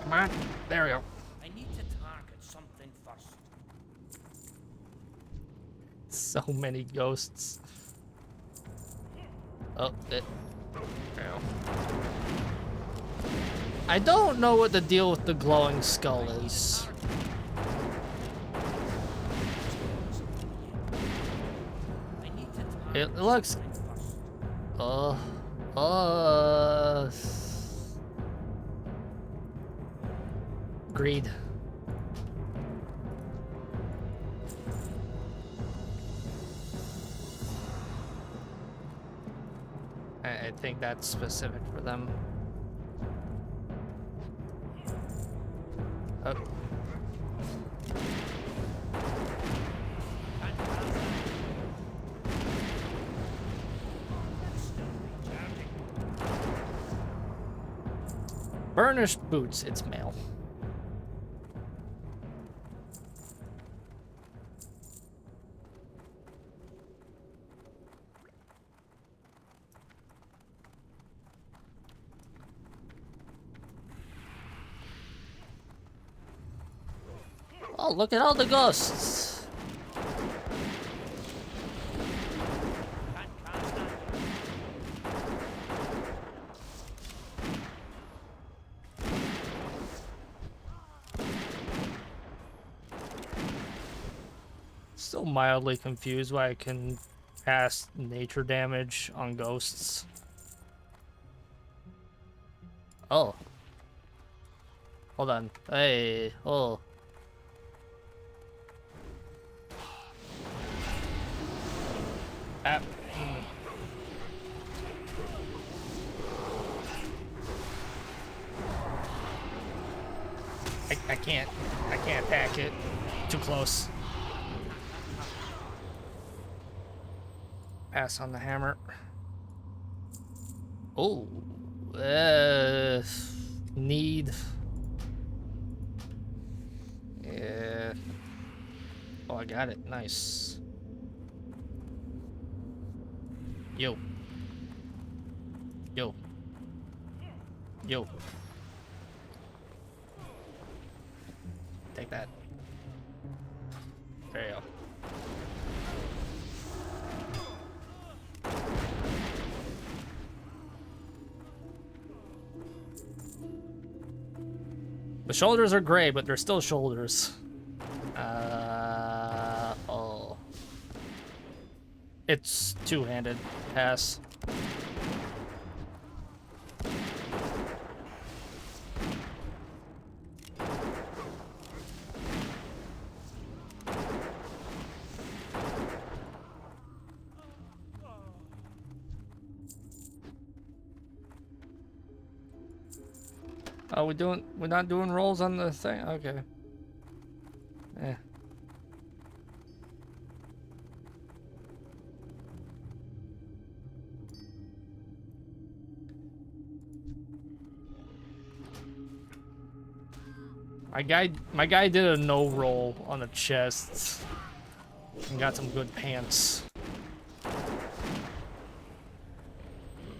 Come on. There we go. I need to target something first. So many ghosts. Oh, it. Ow. I don't know what the deal with the glowing skull is. I need to target It looks. something first. Greed. I think that's specific for them. Oh. Can't cast that. Still recharging. Burnished boots, it's male. Oh, look at all the ghosts. Can't cast that yet. Still mildly confused why I can cast nature damage on ghosts. Oh. Hold on. Hey. Oh. Ah. I can't attack it. Too close. Pass on the hammer. Oh. Need. Yeah. Oh, I got it. Nice. Yo. Yo. Yo. Take that. There you go. The shoulders are gray, but they're still shoulders. Oh. It's two-handed. Pass. Oh, we're not doing rolls on the thing? Okay. Eh. My guy did a no roll on the chest and got some good pants.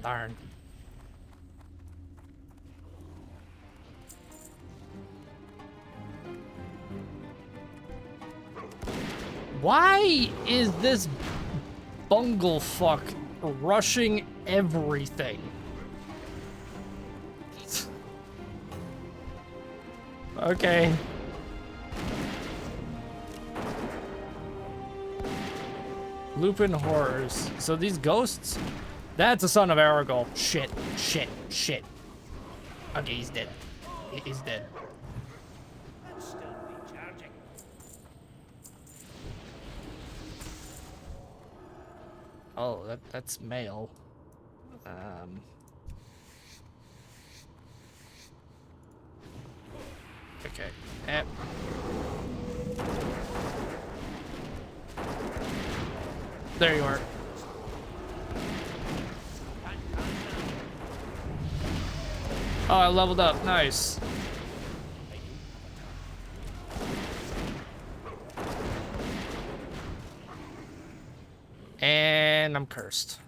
Darn. Why is this bunglefuck rushing everything? Okay. Lupin horrors. So these ghosts? That's a son of Aragorn. Shit, shit, shit. Okay, he's dead. He's dead. I'm still recharging. Oh, that's male. Okay. Eh. There you are. Oh, I leveled up. Nice. And I'm cursed.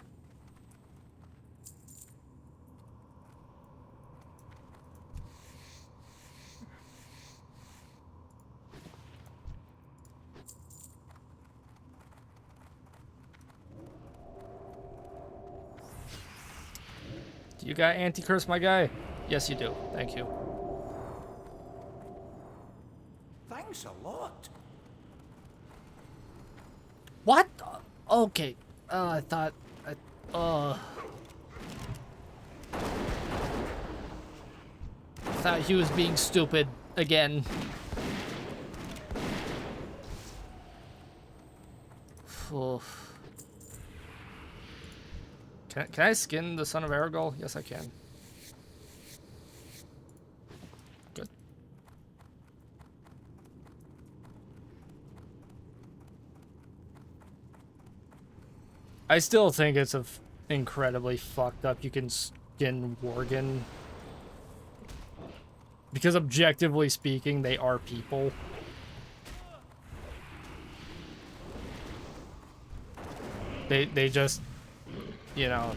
Do you got anti-curse, my guy? Yes, you do. Thank you. Thanks a lot. What? Okay. I thought... I thought he was being stupid again. Oof. Can I skin the son of Aragol? Yes, I can. Good. I still think it's incredibly fucked up. You can skin Worgen. Because objectively speaking, they are people. They just, you know,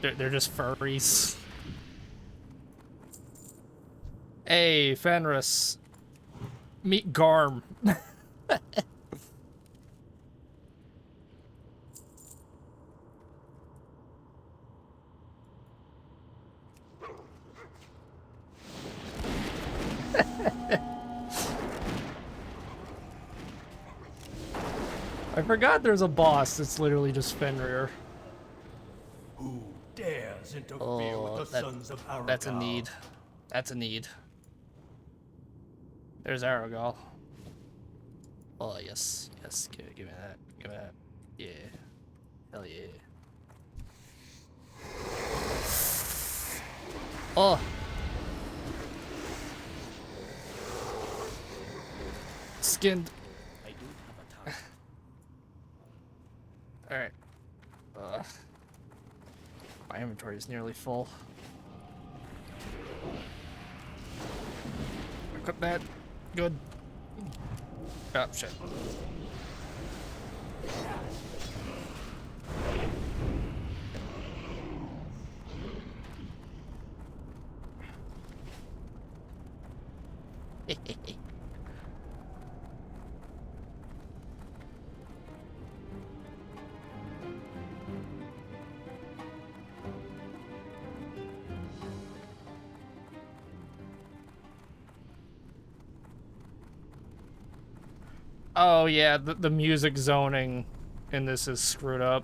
they're just furries. Hey, Fenris. Meet Garm. I forgot there's a boss that's literally just Fenrir. Who dares interfere Oh, with the sons of Aragal? that's a need. That's a need. There's Aragal. Oh, yes. Yes, give me that. Give me that. Yeah. Hell yeah. Oh! Skinned. I do have a task. Alright. My inventory is nearly full. Equip that. Good. Oh, shit. Oh yeah, the music zoning in this is screwed up.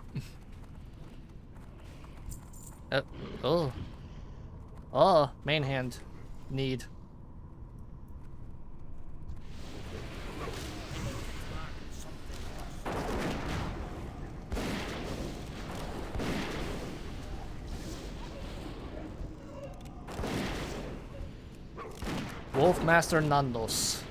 Oh. Oh, main hand. Need. Wolfmaster Nandos.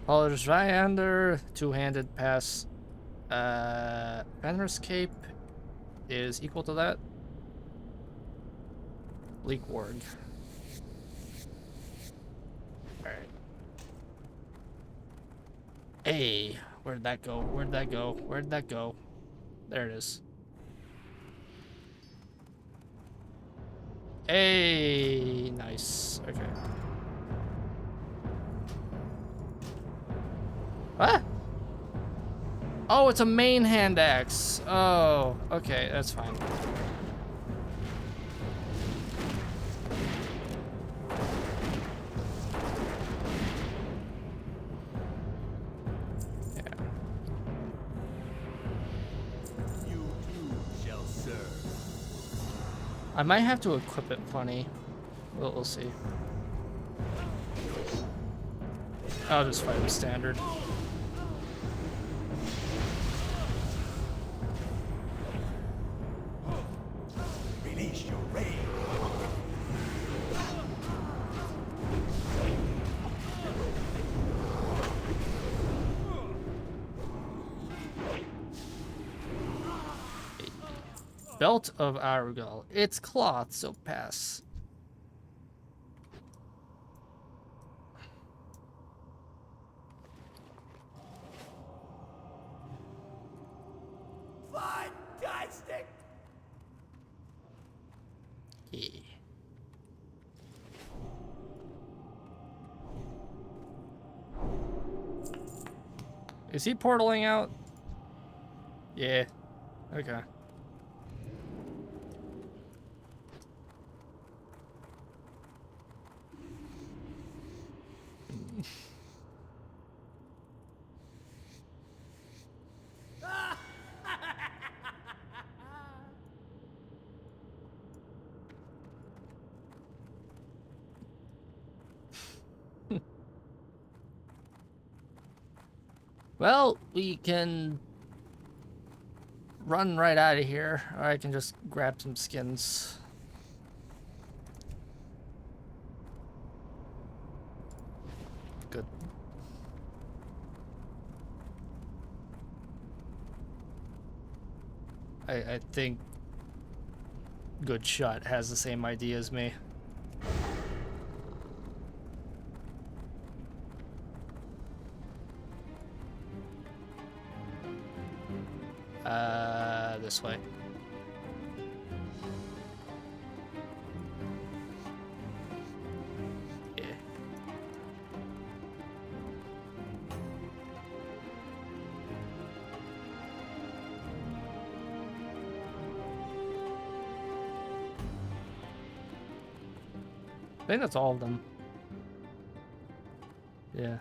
Polished Ryander, two-handed pass. Fenris Cape is equal to that. Bleak Warg. Alright. Hey, where'd that go? Where'd that go? Where'd that go? There it is. Hey, nice. Okay. What? Oh, it's a main hand axe. Oh, okay, that's fine. Yeah. You too shall serve. I might have to equip it funny. We'll see. I'll just fight him standard. Belt of Arugal. Its cloth, so pass. Fantastic! Yeah. Is he portaling out? Yeah. Okay. Well, we can run right out of here, or I can just grab some skins. Good. I think Good Shot has the same idea as me. This way. Yeah. I think that's all of them. Yeah.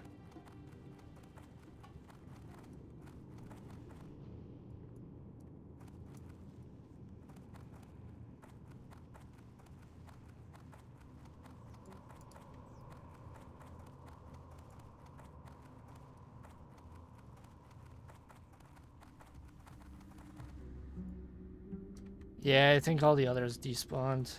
Yeah, I think all the others despawned.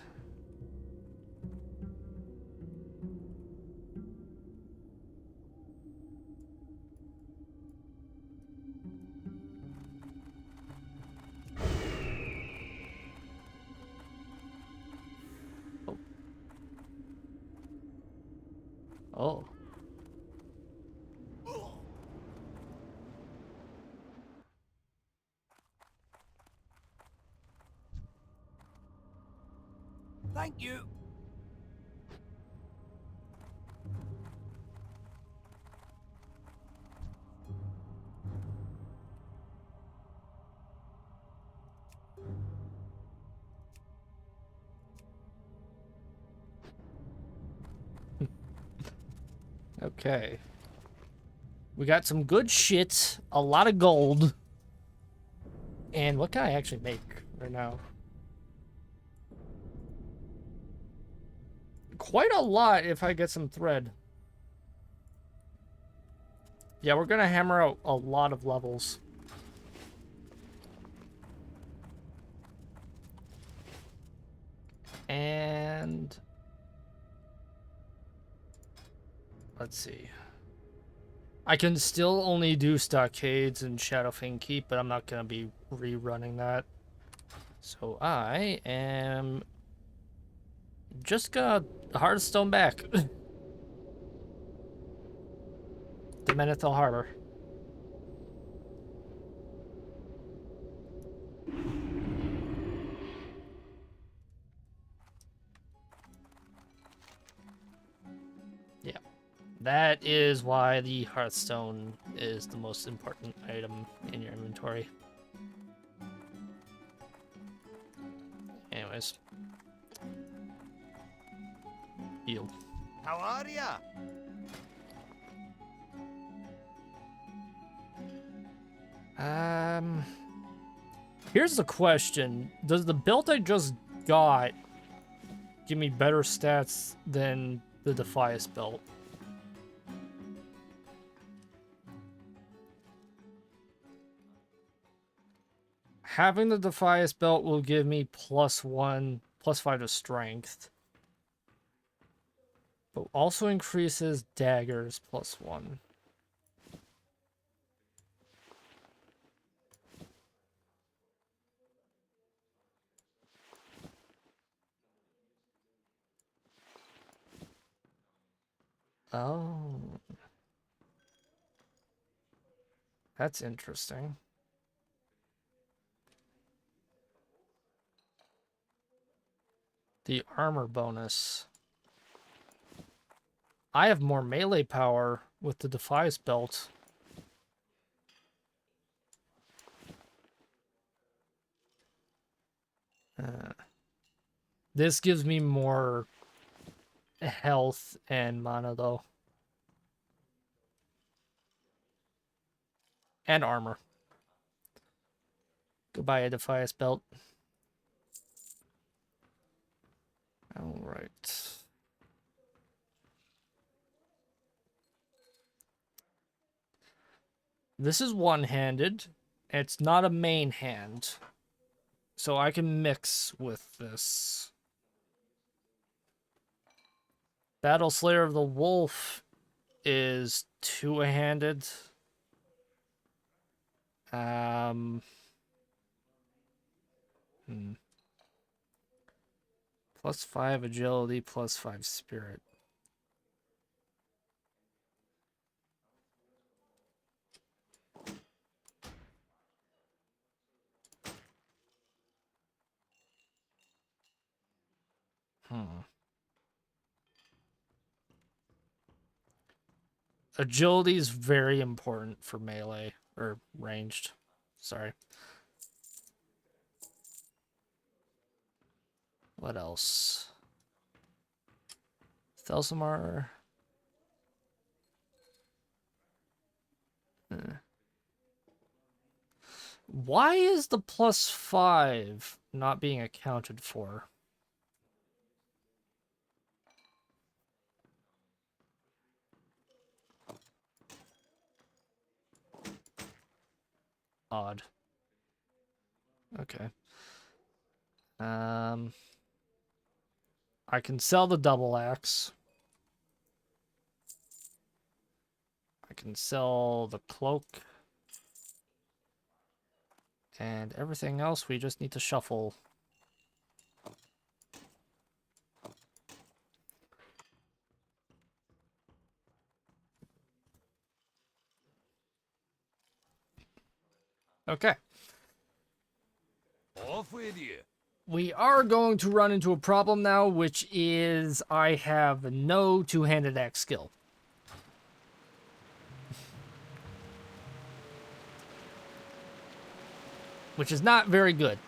Oh. Thank you. Okay. We got some good shit, a lot of gold. And what can I actually make right now? Quite a lot if I get some thread. Yeah, we're gonna hammer out a lot of levels. And let's see. I can still only do Stockades and Shadowfang Keep, but I'm not gonna be rerunning that. So I am just gonna Hearthstone back. The Menethil Harbor. Yeah. That is why the Hearthstone is the most important item in your inventory. Anyways. Yield. How are ya? Here's the question. Does the belt I just got give me better stats than the Defias belt? Having the Defias belt will give me +1, +5 to strength. But also increases daggers +1. Oh. That's interesting. The armor bonus. I have more melee power with the Defies belt. This gives me more health and mana, though. And armor. Goodbye, a Defias belt. Alright. This is one-handed. It's not a main hand. So I can mix with this. Battle Slayer of the Wolf is two-handed. Plus 5 agility, plus 5 spirit. Agility is very important for melee, or ranged. Sorry. What else? Thelsamar. Why is the plus 5 not being accounted for? Odd. Okay. I can sell the double axe. I can sell the cloak. And everything else we just need to shuffle. Okay. Off with you. We are going to run into a problem now, which is I have no two-handed axe skill. Which is not very good.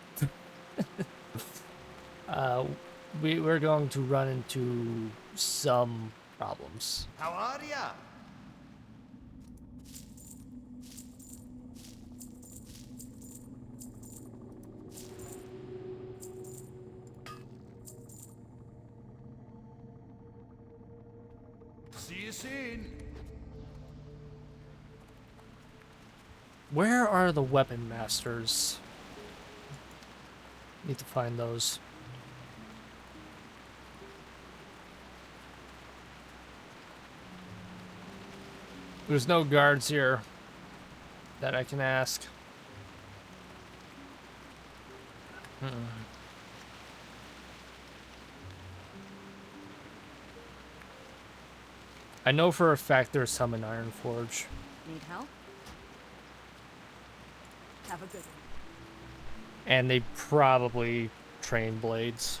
We're going to run into some problems. How are ya? See you soon. Where are the weapon masters? Need to find those. There's no guards here that I can ask. I know for a fact there's some in Ironforge. Need help? Have a good one. And they probably train blades.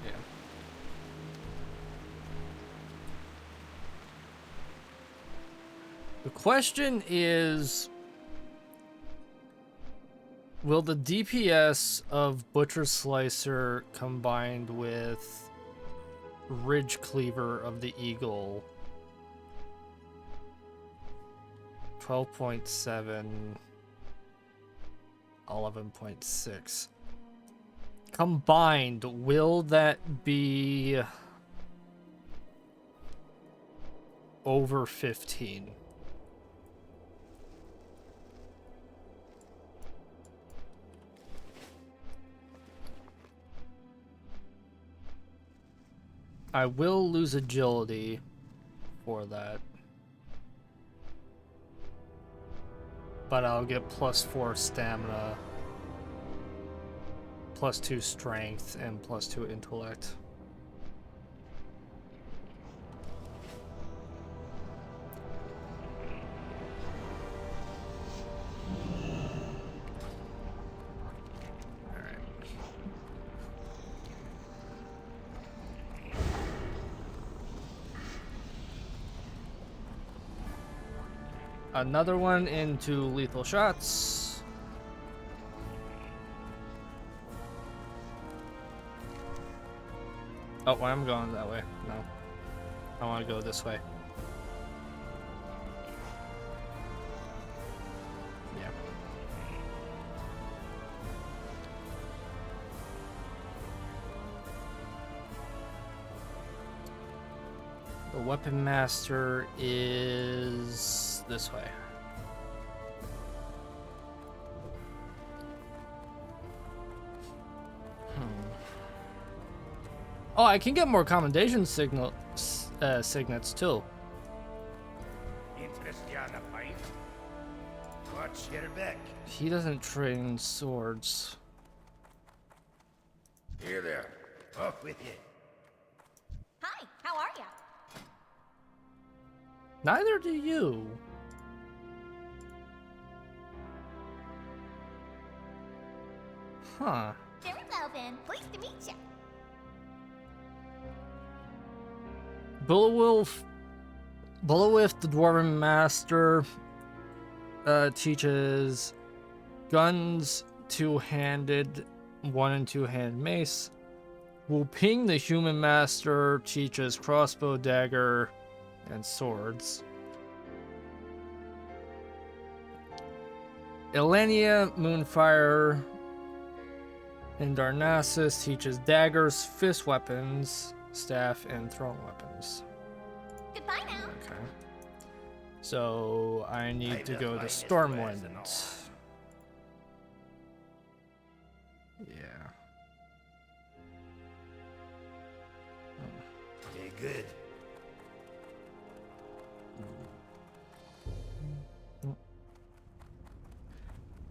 Yeah. The question is, will the DPS of Butcher Slicer combined with Ridge Cleaver of the Eagle 12.7 11.6 combined, will that be over 15? I will lose agility for that. But I'll get +4 stamina, +2 strength, and +2 intellect. Another one into lethal shots. Oh, I'm going that way. No. I want to go this way. Yeah. The weapon master is this way. Oh, I can get more commendation signets too. Interested on the pint? What's your back? He doesn't train swords. Here there. Off with you. Hi, how are ya? Neither do you. Huh. Very well then. Pleased to meet ya. Bullywolf, the Dwarven Master, teaches guns, two-handed, one and two-hand mace. Wu Ping, the Human Master, teaches crossbow, dagger, and swords. Elenia, Moonfire, and Darnassus teaches daggers, fist weapons, staff, and throwing weapons. Goodbye now. Okay. So I need to just go to find his Stormwind. wares and all. Yeah. Hey, good.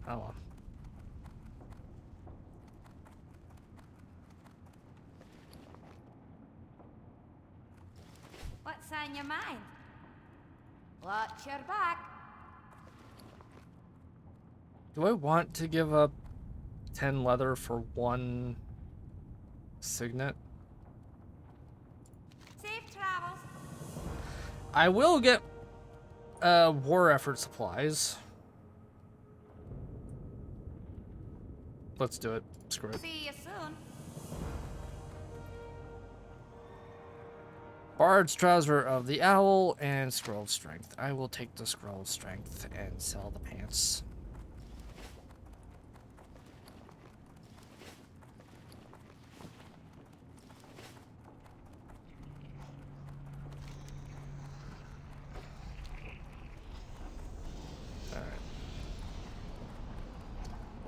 Oh well. What's on your mind? Watch your back. Do I want to give up 10 leather for 1 signet? Safe travels. I will get war effort supplies. Let's do it. Screw it. See you soon. Bard's Trouser of the Owl and Scroll of Strength. I will take the Scroll of Strength and sell the pants.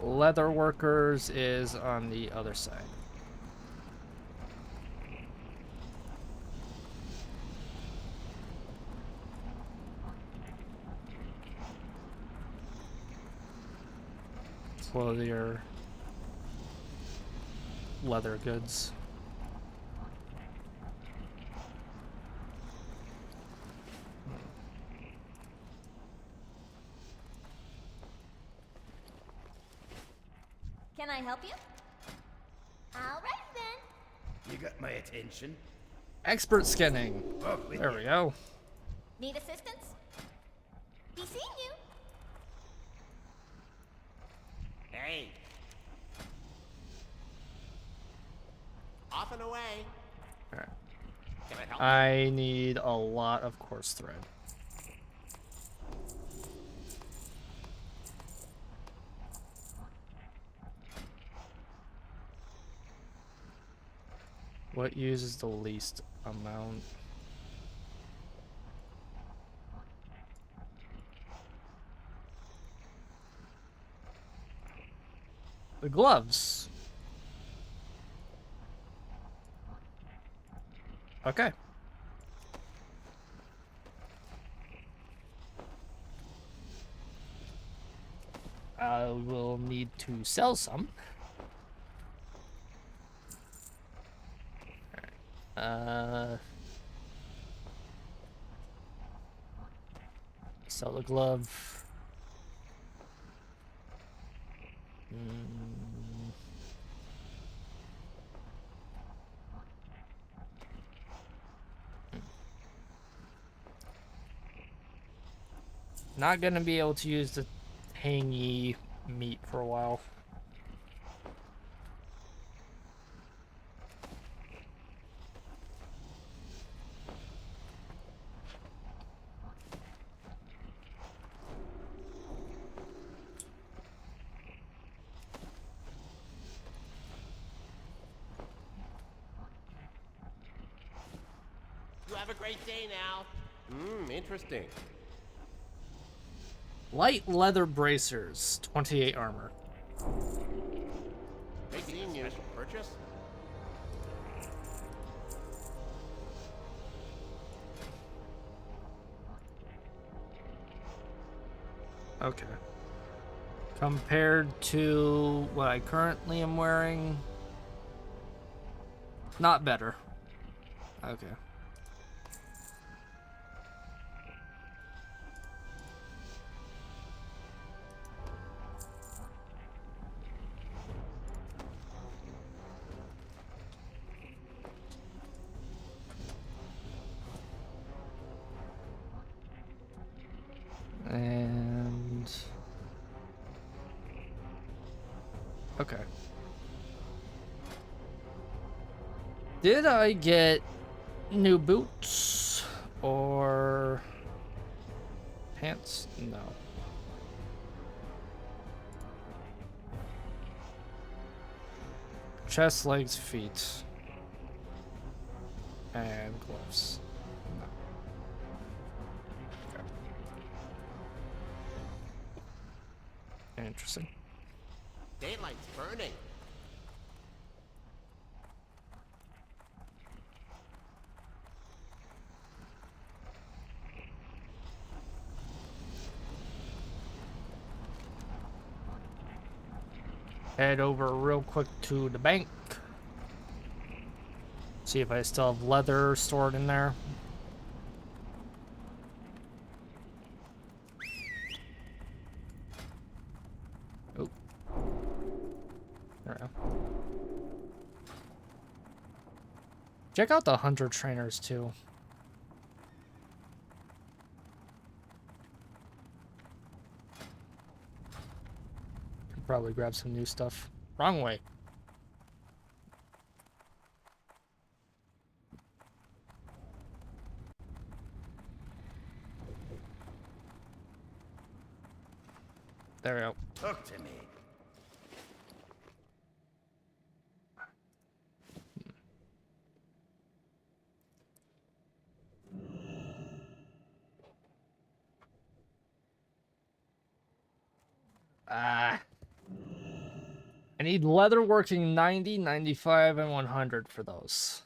Leather Workers is on the other side. Clothier, leather goods. Can I help you? All right then. You got my attention. Expert skinning. Off with There you. we go. Need assistance? Be seeing you. Hey. Off and away. Alright. Can I help? I need a lot of coarse thread. What uses the least amount? The gloves. Okay. I will need to sell some. Sell the glove. Not gonna be able to use the tangy meat for a while. You have a great day now. Interesting. Light leather bracers, 28 armor. Great seeing you. Purchase? Okay. Compared to what I currently am wearing, not better. Okay. And okay. Did I get new boots or pants? No. Chest, legs, feet, and gloves. No. Okay. Interesting. Daylight's burning. Head over real quick to the bank. See if I still have leather stored in there. Oh. There we go. Check out the hunter trainers too. Could probably grab some new stuff. Wrong way. There we go. Talk to me. I need leather working 90, 95, and 100 for those.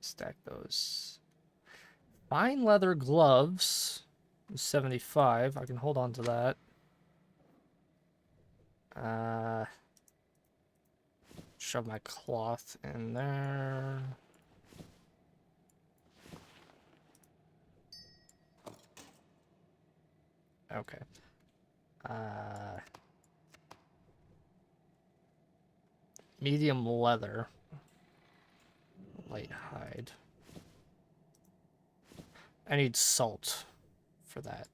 Stack those. Fine leather gloves, 75. I can hold on to that. Shove my cloth in there. Okay. Medium leather. Light hide. I need salt for that.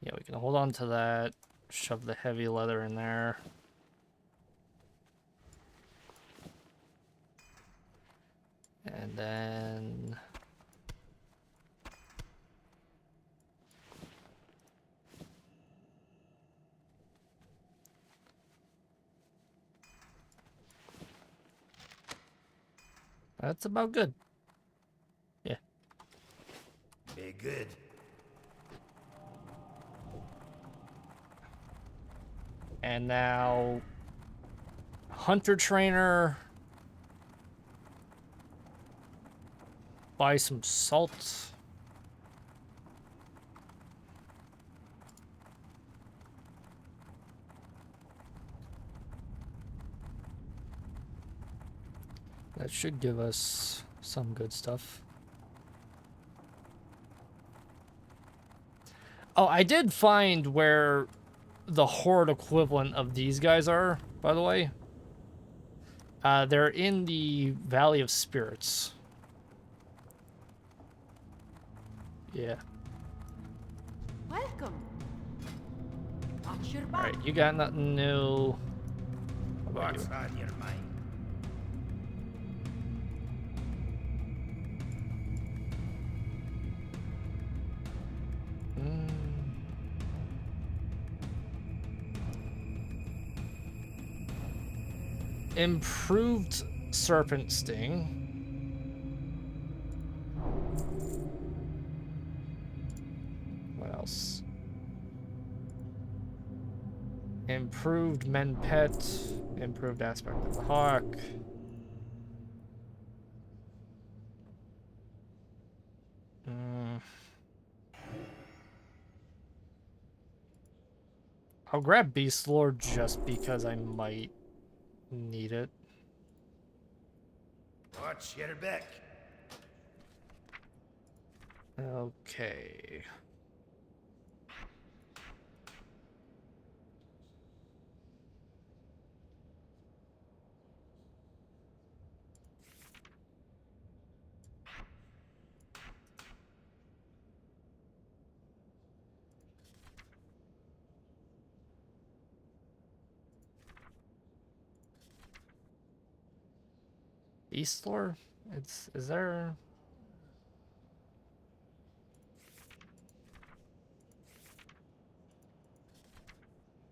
Yeah, we can hold on to that. Shove the heavy leather in there. And then That's about good. Yeah. Be good. And now hunter trainer. Buy some salt. That should give us some good stuff. Oh, I did find where the horde equivalent of these guys are, by the way. They're in the Valley of Spirits. Yeah. Welcome. Watch your back. Alright, you got nothing new. What about What's you? on your mind? Improved serpent sting. What else? Improved men pet. Improved aspect of the hawk. I'll grab Beast Lord just because I might need it. Watch your back. Okay. Beast Lord? Is there...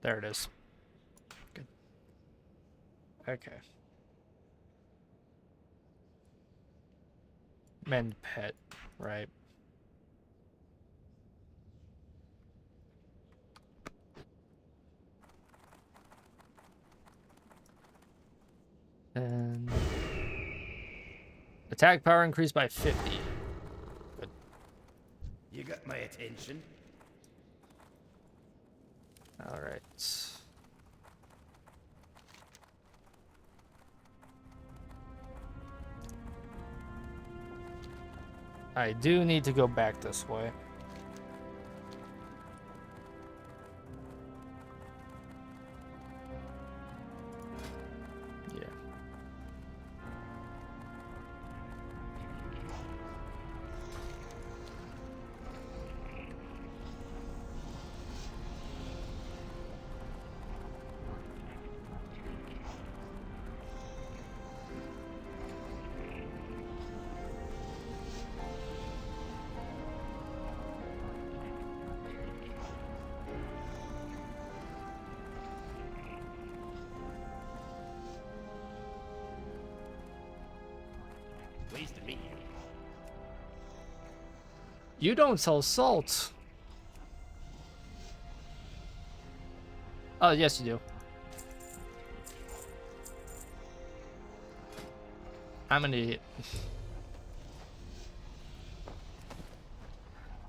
There it is. Good. Okay. Men pet, right. And attack power increased by 50. Good. You got my attention. All right. I do need to go back this way. Yeah. Pleased to meet you. You don't sell salt. Oh, yes, you do. I'm an idiot.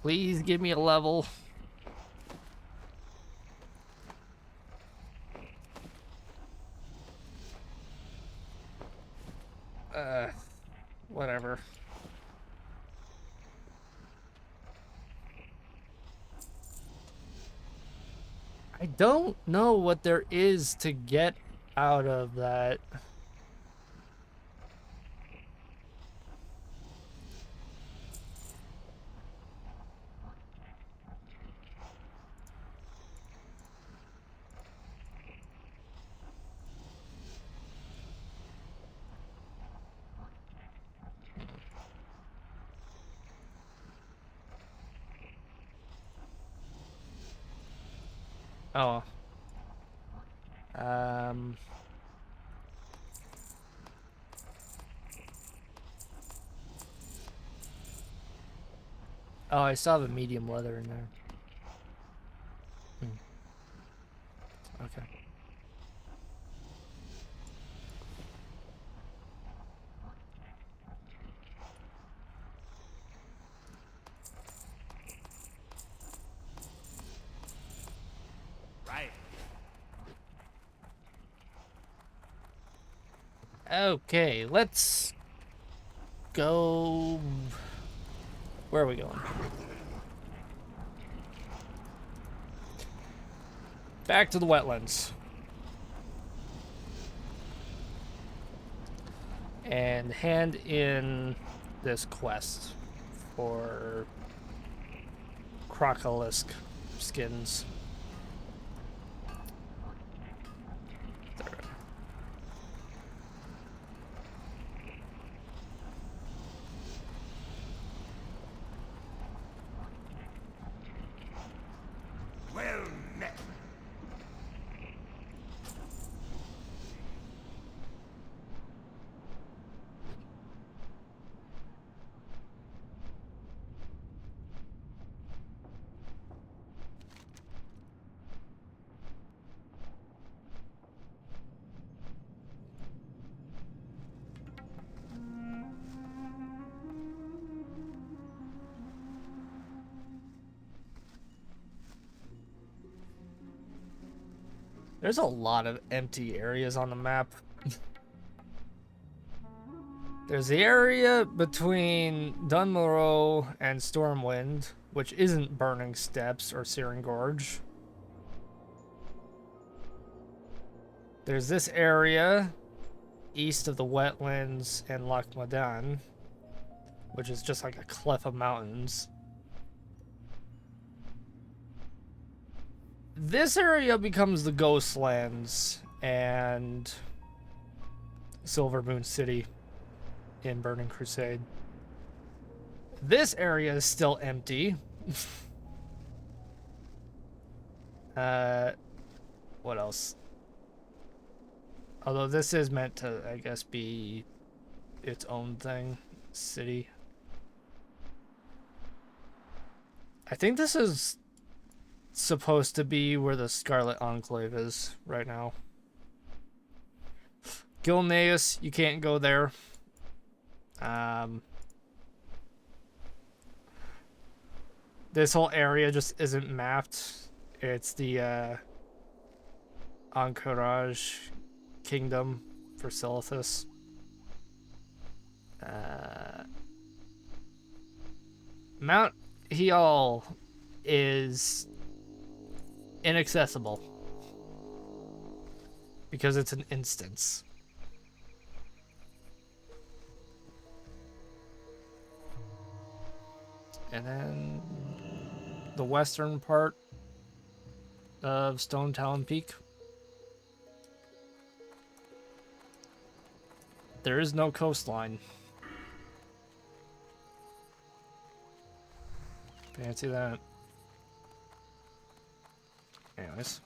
Please give me a level. Whatever. I don't know what there is to get out of that. Oh. Oh, I saw the medium leather in there. Okay. Right. Okay, let's go. Where are we going? Back to the wetlands. And hand in this quest for crocolisk skins. Well met. There's a lot of empty areas on the map. There's the area between Dunmorrow and Stormwind, which isn't Burning Steppes or Searing Gorge. There's this area east of the wetlands and Loch Madan, which is just like a cleft of mountains. This area becomes the Ghostlands and Silver Moon City in Burning Crusade. This area is still empty. What else? Although this is meant to, I guess, be its own thing. City. I think this is supposed to be where the Scarlet Enclave is right now. Gilneas, you can't go there. This whole area just isn't mapped. It's the Encourage Kingdom for Silithus. Mount Heal is inaccessible because it's an instance. And then the western part of Stone Talon Peak. There is no coastline. Fancy that. Anyways.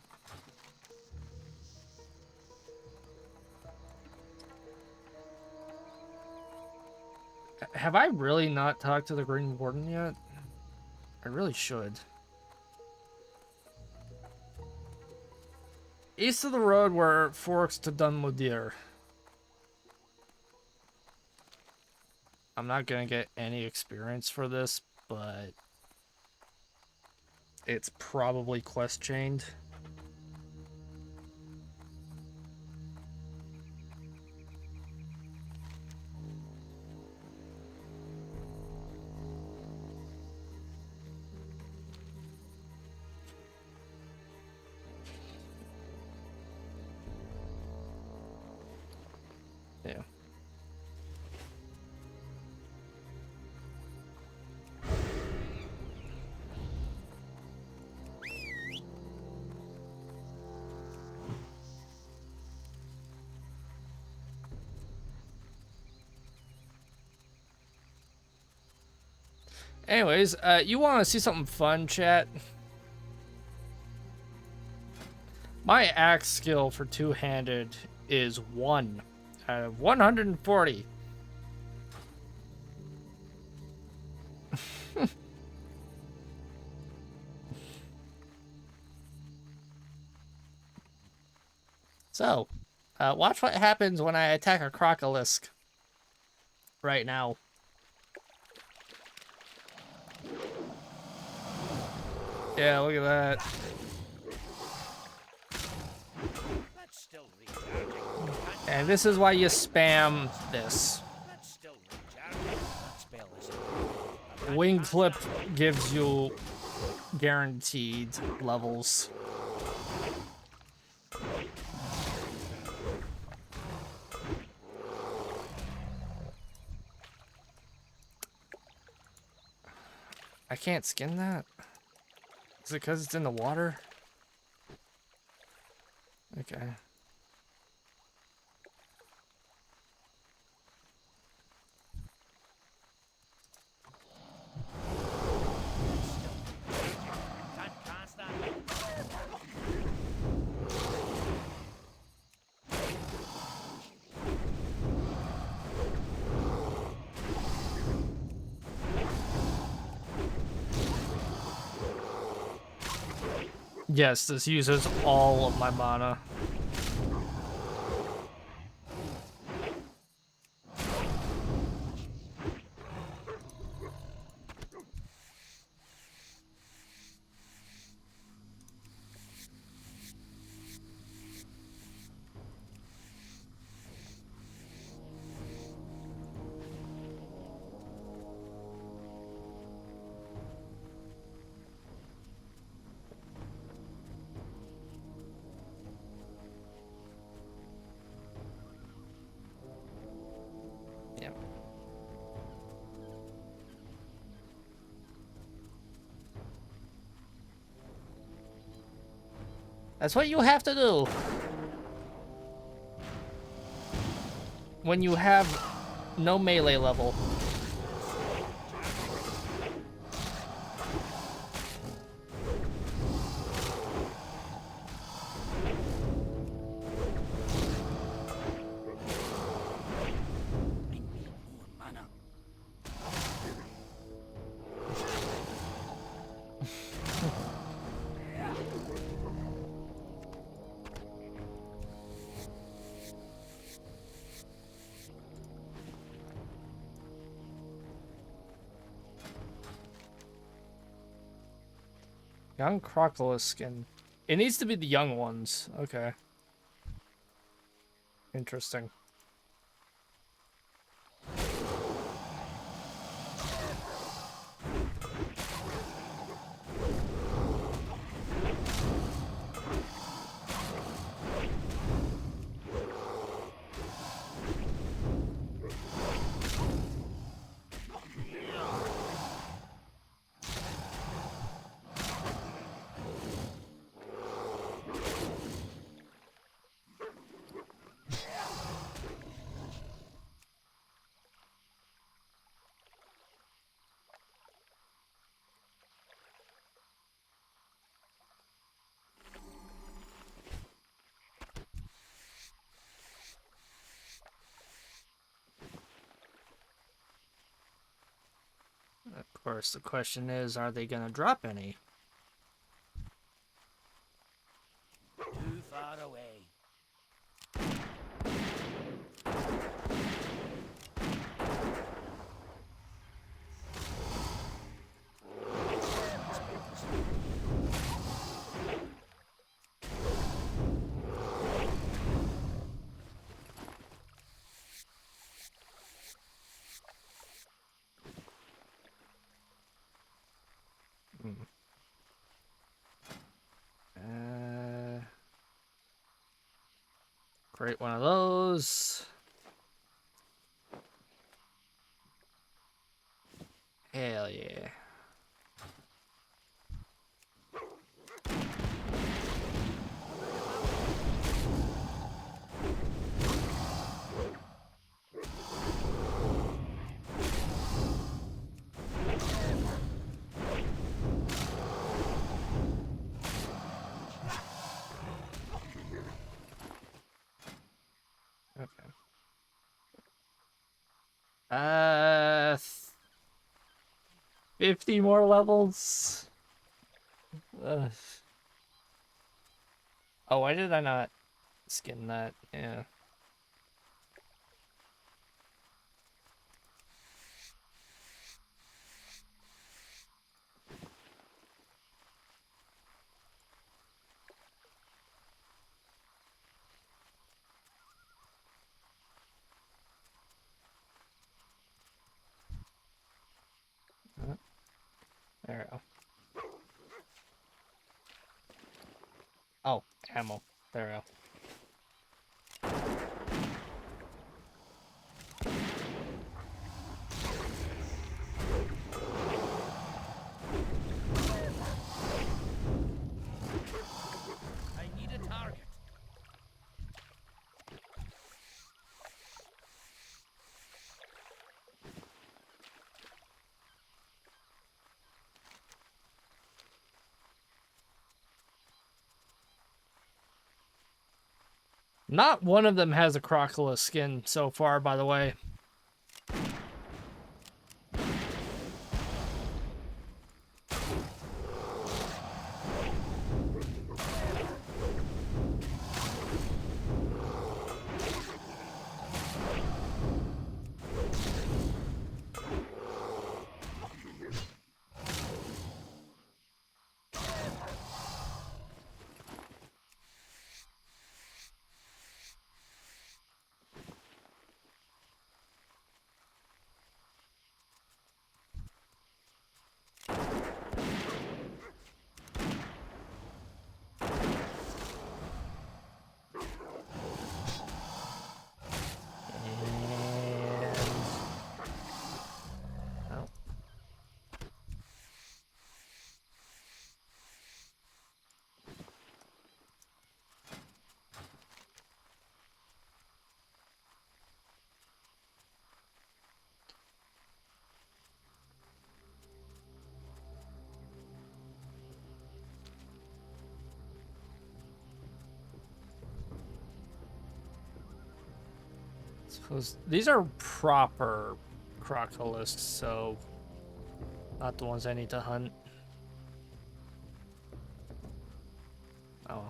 Have I really not talked to the Green Warden yet? I really should. East of the road where it forks to Dunmodir. I'm not gonna get any experience for this, but it's probably quest chained. Yeah. Anyways, you want to see something fun, chat? My axe skill for two-handed is 1 out of 140. So, watch what happens when I attack a crocolisk right now. Yeah, look at that. That's still recharging. And this is why you spam this. That's still recharging. That spell is Wing Clip gives you guaranteed levels. I can't skin that? Is it because it's in the water? Okay. Can't cast that. Yes, this uses all of my mana. Yeah. That's what you have to do when you have no melee level. Young crocodile skin. It needs to be the young ones. Okay. Interesting. Of course, the question is, are they gonna drop any? Too far away. Create one of those. Hell yeah. Okay. 50 more levels. Oh, why did I not skin that, yeah. There we go. Oh, ammo. There we go. I need a target. Not one of them has a crocodile skin so far, by the way. Oh. Suppose these are proper crocodilisks, so not the ones I need to hunt. Oh.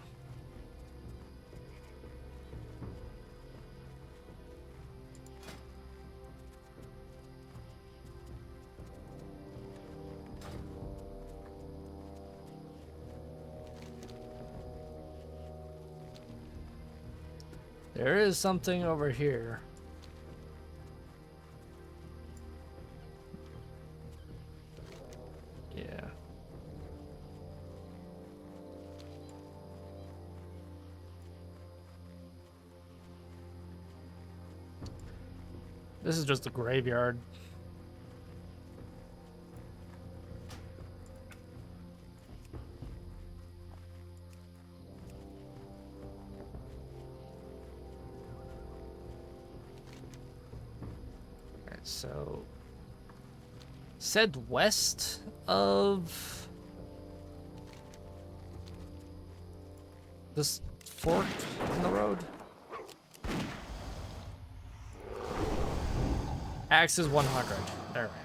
There is something over here. Yeah. This is just a graveyard. Alright, so said west of this fork in the road. Axe is 100. There we go.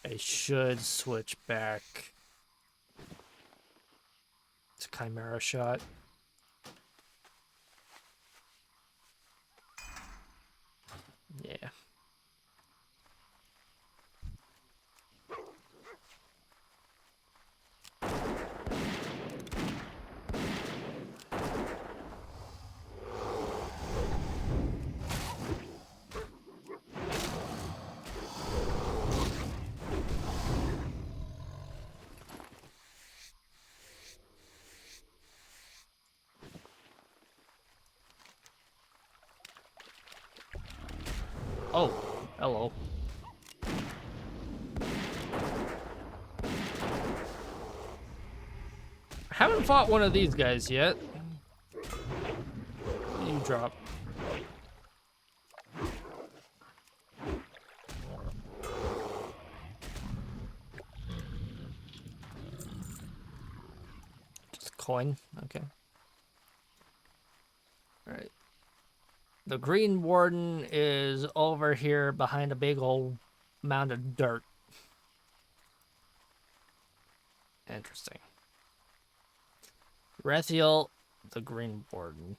I should switch back to Chimera Shot. Yeah. Oh, hello. I haven't fought one of these guys yet. You drop. Just a coin. Okay. All right. The Green Warden is over here behind a big old mound of dirt. Interesting. Rethiel, the Green Warden.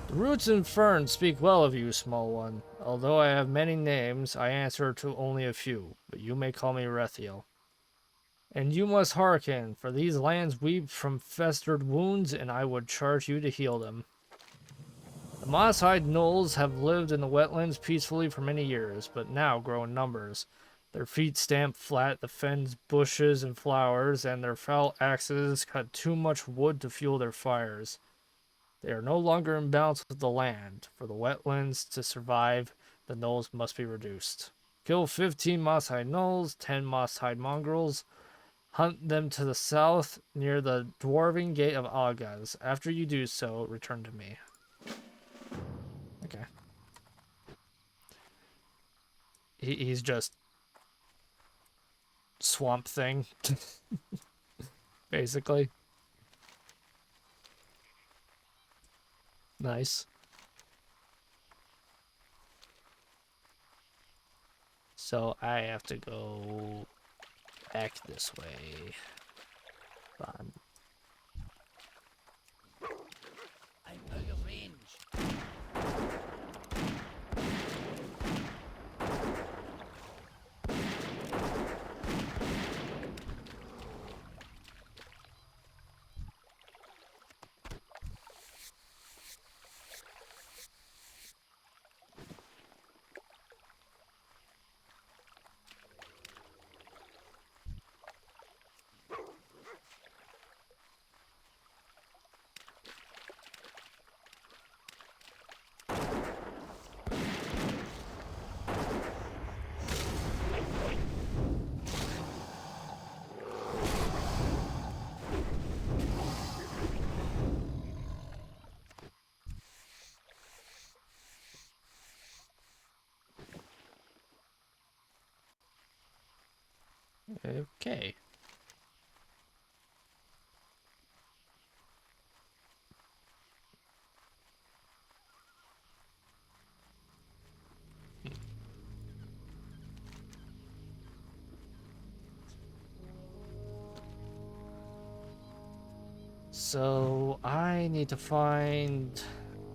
The roots and ferns speak well of you, small one. Although I have many names, I answer to only a few, but you may call me Rethiel. And you must hearken, for these lands weep from festered wounds, and I would charge you to heal them. The moss-hide gnolls have lived in the wetlands peacefully for many years, but now grow in numbers. Their feet stamp flat the fens, bushes, and flowers, and their foul axes cut too much wood to fuel their fires. They are no longer in balance with the land. For the wetlands to survive, the gnolls must be reduced. Kill 15 moss-hide gnolls, 10 moss-hide mongrels. Hunt them to the south near the dwarven gate of Agaz. After you do so, return to me. Okay. He's just Swamp Thing, basically. Nice. So I have to go back this way. Fun. I'm out of range. Okay. So I need to find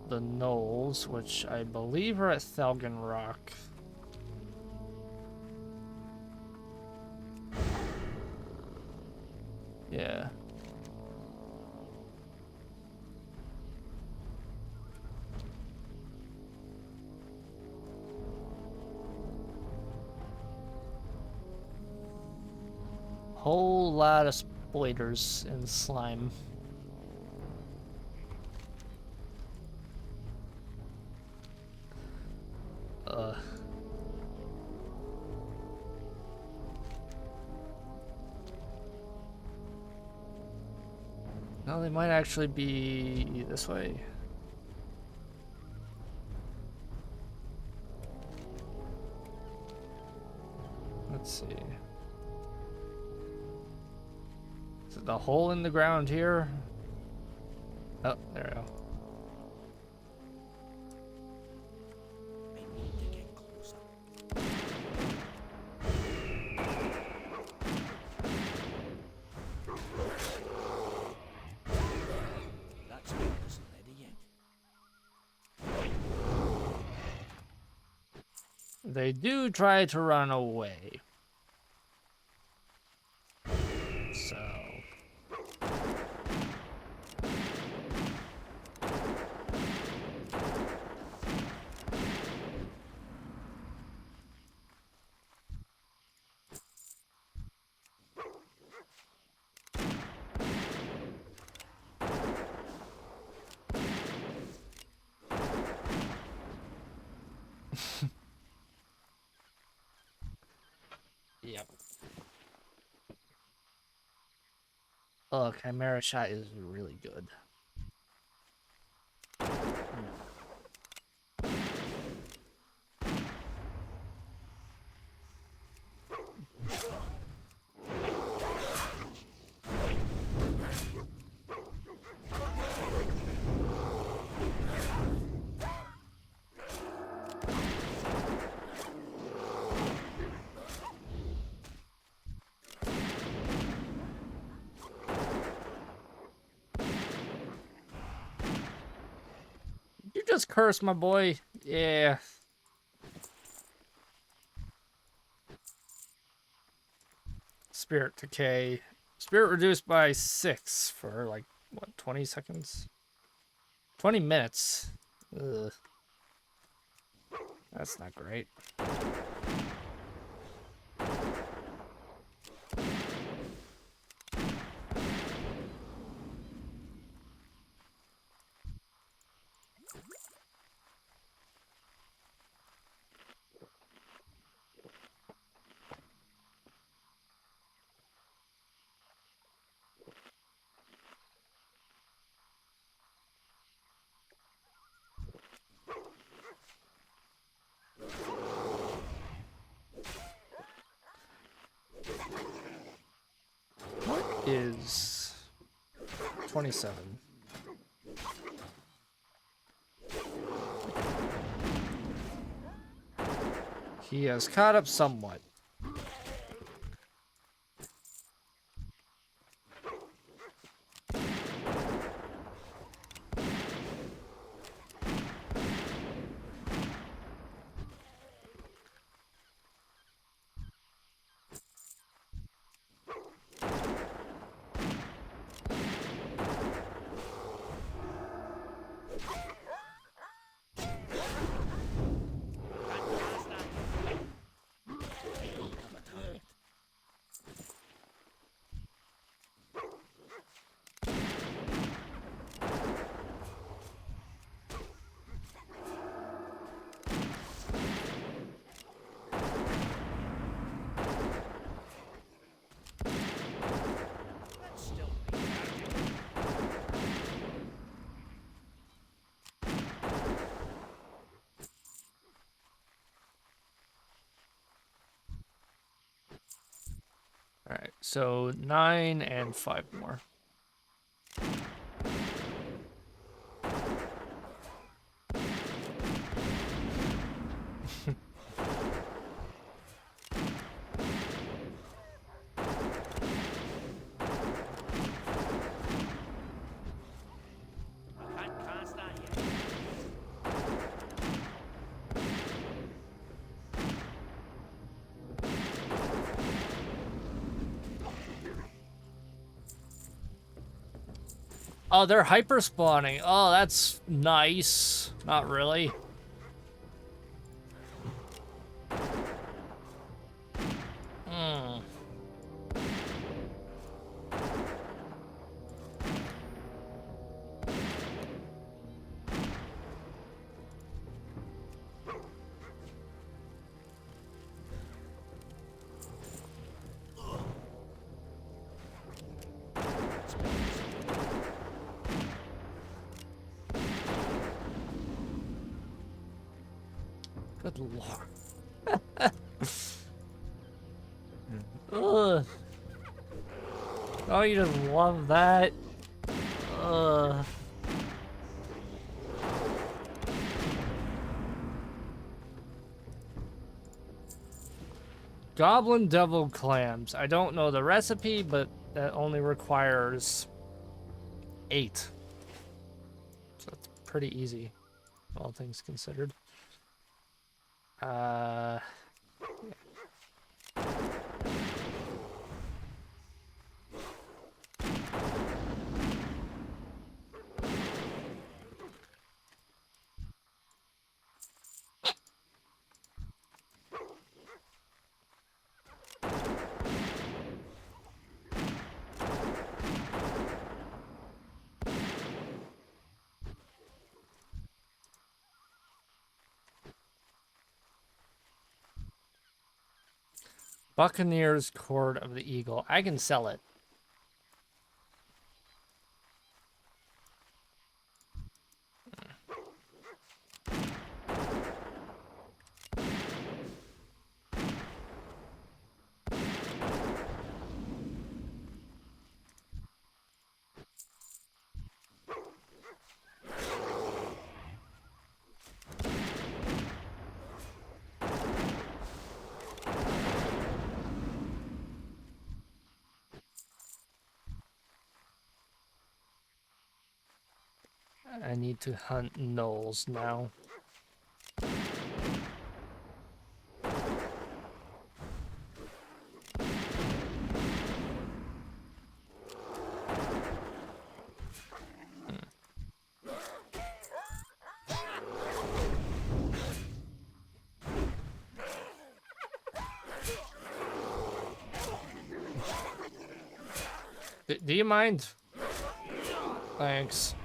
the gnolls, which I believe are at Thalgan Rock. Yeah. Whole lot of spiders and slime. No, they might actually be this way. Let's see. Is it the hole in the ground here? Oh, there we go. I need to get closer. That spell isn't ready yet. They do try to run away. So. Yep. Oh, Chimera Shot is really good. Just curse, my boy. Yeah. Spirit decay. Spirit reduced by 6 for like, what, 20 seconds? 20 minutes. Ugh. That's not great. What is 27? He has caught up somewhat. Still be active. All right, so 9 and 5 more. Can't start yet. Oh, they're hyper spawning. Oh, that's nice. Not really. Hmm. Good lord. Ugh. Oh, you just love that. Ugh. Goblin devil clams. I don't know the recipe, but that only requires 8. So that's pretty easy, all things considered. Yeah. Buccaneer's Cord of the Eagle. I can sell it. I need to hunt gnolls now. Do you mind? Thanks.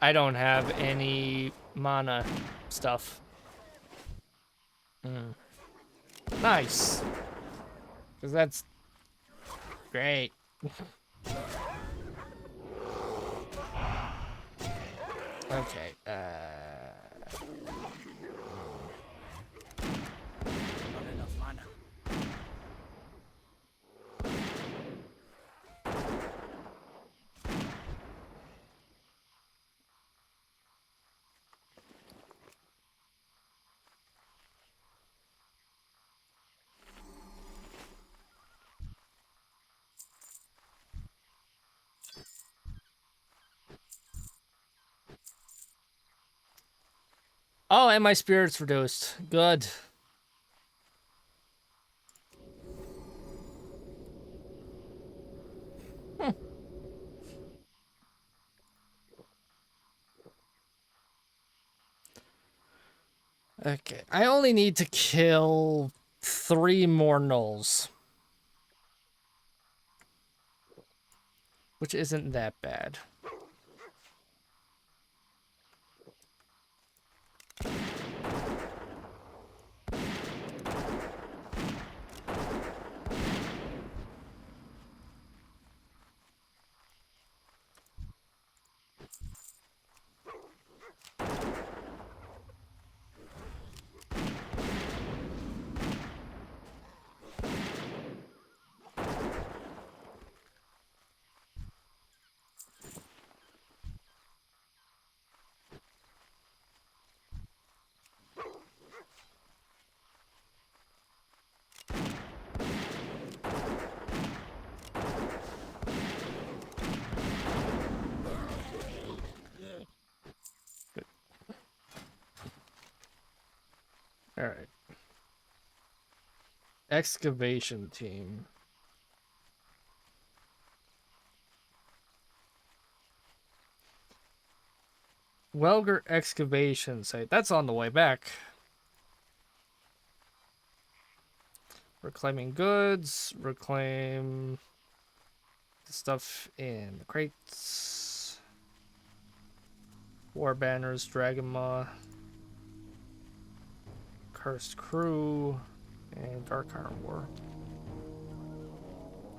I don't have any mana stuff. Nice. Because that's great. Okay, Not enough mana. oh, and my spirit's reduced. Good. Okay, I only need to kill 3 more gnolls. Which isn't that bad. Alright. Excavation team. Welger excavation site. That's on the way back. Reclaiming goods. Reclaim the stuff in the crates. War banners. Dragon Maw. Cursed crew. And Dark Iron War.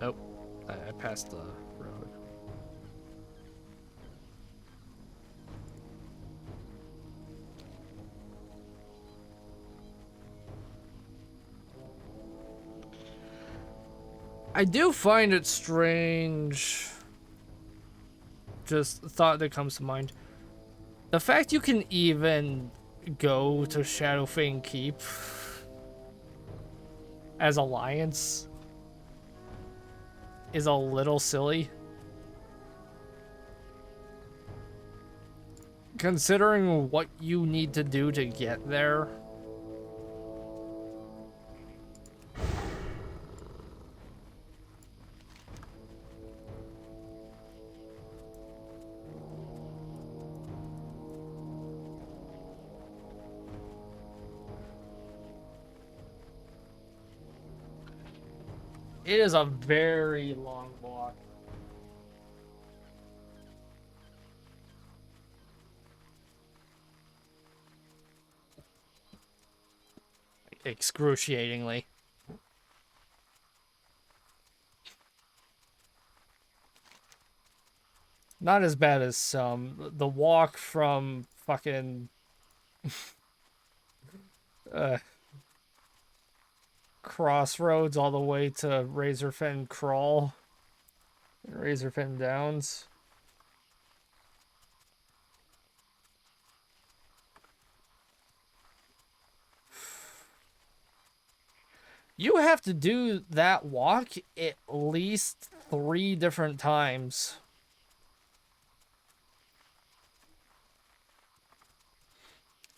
Nope. I passed the road. I do find it strange. Just thought that comes to mind. The fact you can even go to Shadowfang Keep as Alliance is a little silly. Considering what you need to do to get there. It is a very long walk. Excruciatingly. Not as bad as some. The walk from fucking Crossroads all the way to Razorfen Crawl and Razorfen Downs. You have to do that walk at least 3 different times.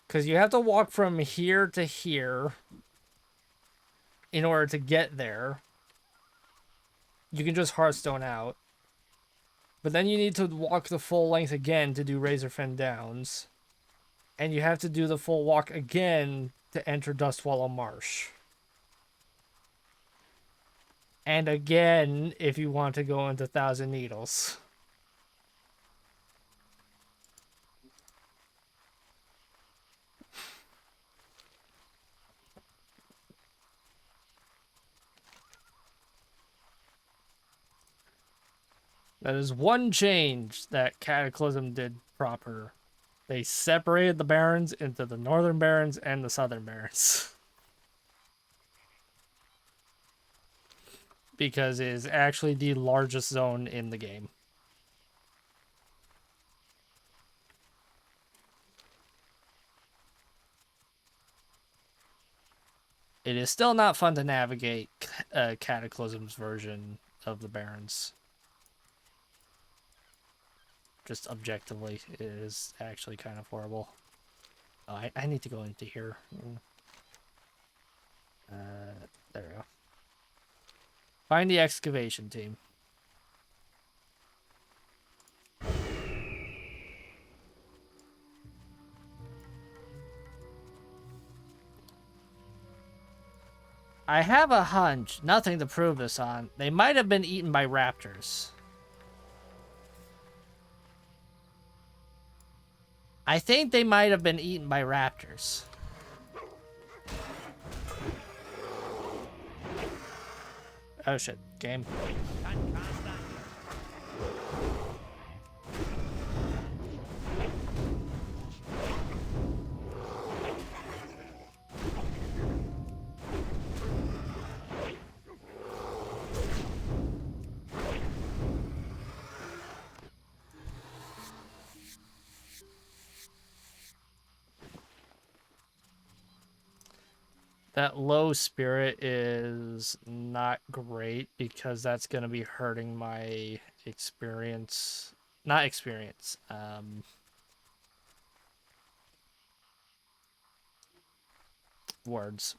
Because you have to walk from here to here in order to get there. You can just Hearthstone out. But then you need to walk the full length again to do Razorfen Downs. And you have to do the full walk again to enter Dustwallow Marsh. And again, if you want to go into Thousand Needles. That is one change that Cataclysm did proper. They separated the Barrens into the Northern Barrens and the Southern Barrens. Because it is actually the largest zone in the game. It is still not fun to navigate Cataclysm's version of the Barrens. Just objectively, it is actually kind of horrible. Oh, I need to go into here. There we go. Find the excavation team. I have a hunch, nothing to prove this on. They might have been eaten by raptors. I think they might have been eaten by raptors. Oh shit, game. That low spirit is not great because that's going to be hurting my experience. Not experience. Words.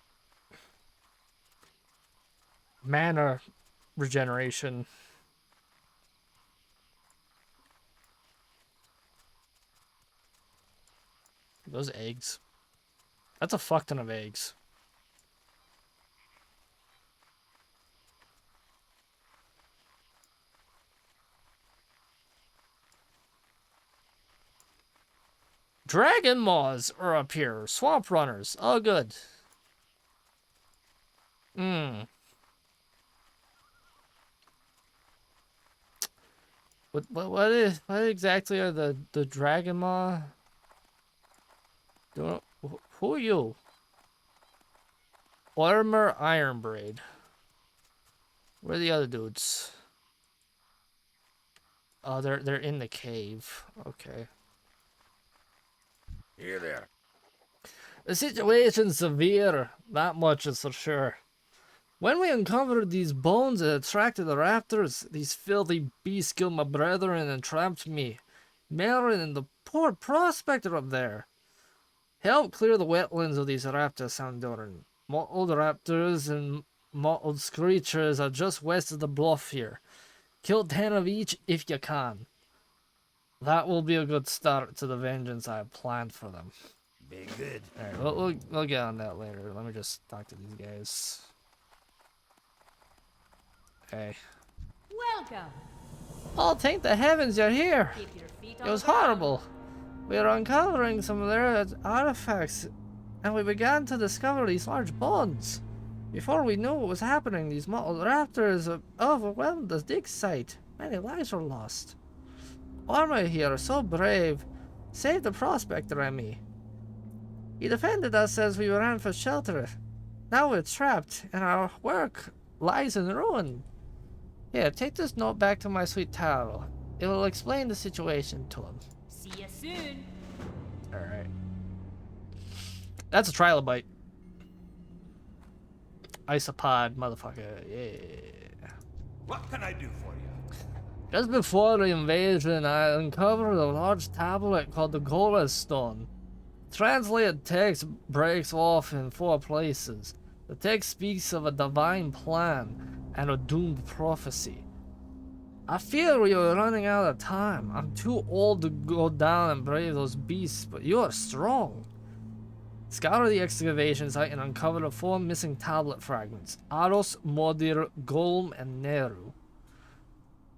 Mana regeneration. Those eggs. That's a fuck ton of eggs. Dragon Maws are up here. Swamp Runners. Oh, good. What exactly are the Dragon Maw? Who are you? Armor Iron Braid. Where are the other dudes? Oh, they're in the cave. Okay. Here there. The situation's severe, that much is for sure. When we uncovered these bones that attracted the raptors, these filthy beasts killed my brethren and trapped me, Marin and the poor prospector up there. Help clear the wetlands of these raptor Sandoran. Mottled raptors and mottled screechers are just west of the bluff here. Kill 10 of each if you can. That will be a good start to the vengeance I have planned for them. Be good. Alright, we'll get on that later. Let me just talk to these guys. Hey. Welcome. Oh, thank the heavens you're here. Keep your feet It on was the ground. horrible. We were uncovering some of their artifacts, and we began to discover these large bones. Before we knew what was happening, these mottled raptors overwhelmed the dig site. Many lives were lost. Armor here, so brave, saved the prospector and me. He defended us as we ran for shelter. Now we're trapped, and our work lies in ruin. Here, take this note back to my sweet Taro. It will explain the situation to him. See you soon. Alright. That's a trilobite. Isopod, motherfucker. Yeah. What can I do for you? Just before the invasion, I uncovered a large tablet called the Gola Stone. Translated text breaks off in 4 places. The text speaks of a divine plan and a doomed prophecy. I fear we are running out of time. I'm too old to go down and brave those beasts, but you are strong. Scour the excavation site and uncover the 4 missing tablet fragments: Aros, Modir, Golm, and Neru.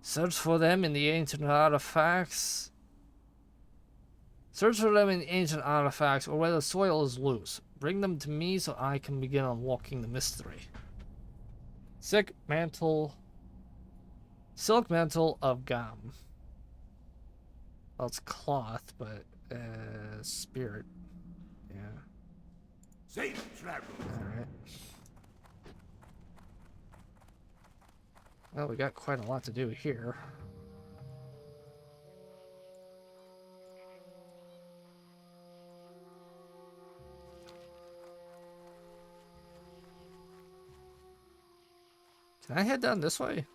Search for them in the ancient artifacts. Search for them in ancient artifacts or where the soil is loose. Bring them to me so I can begin unlocking the mystery. Silk mantle of Gam. Well, it's cloth, but spirit. Yeah. Safe travels. Alright. Well, we got quite a lot to do here. Can I head down this way?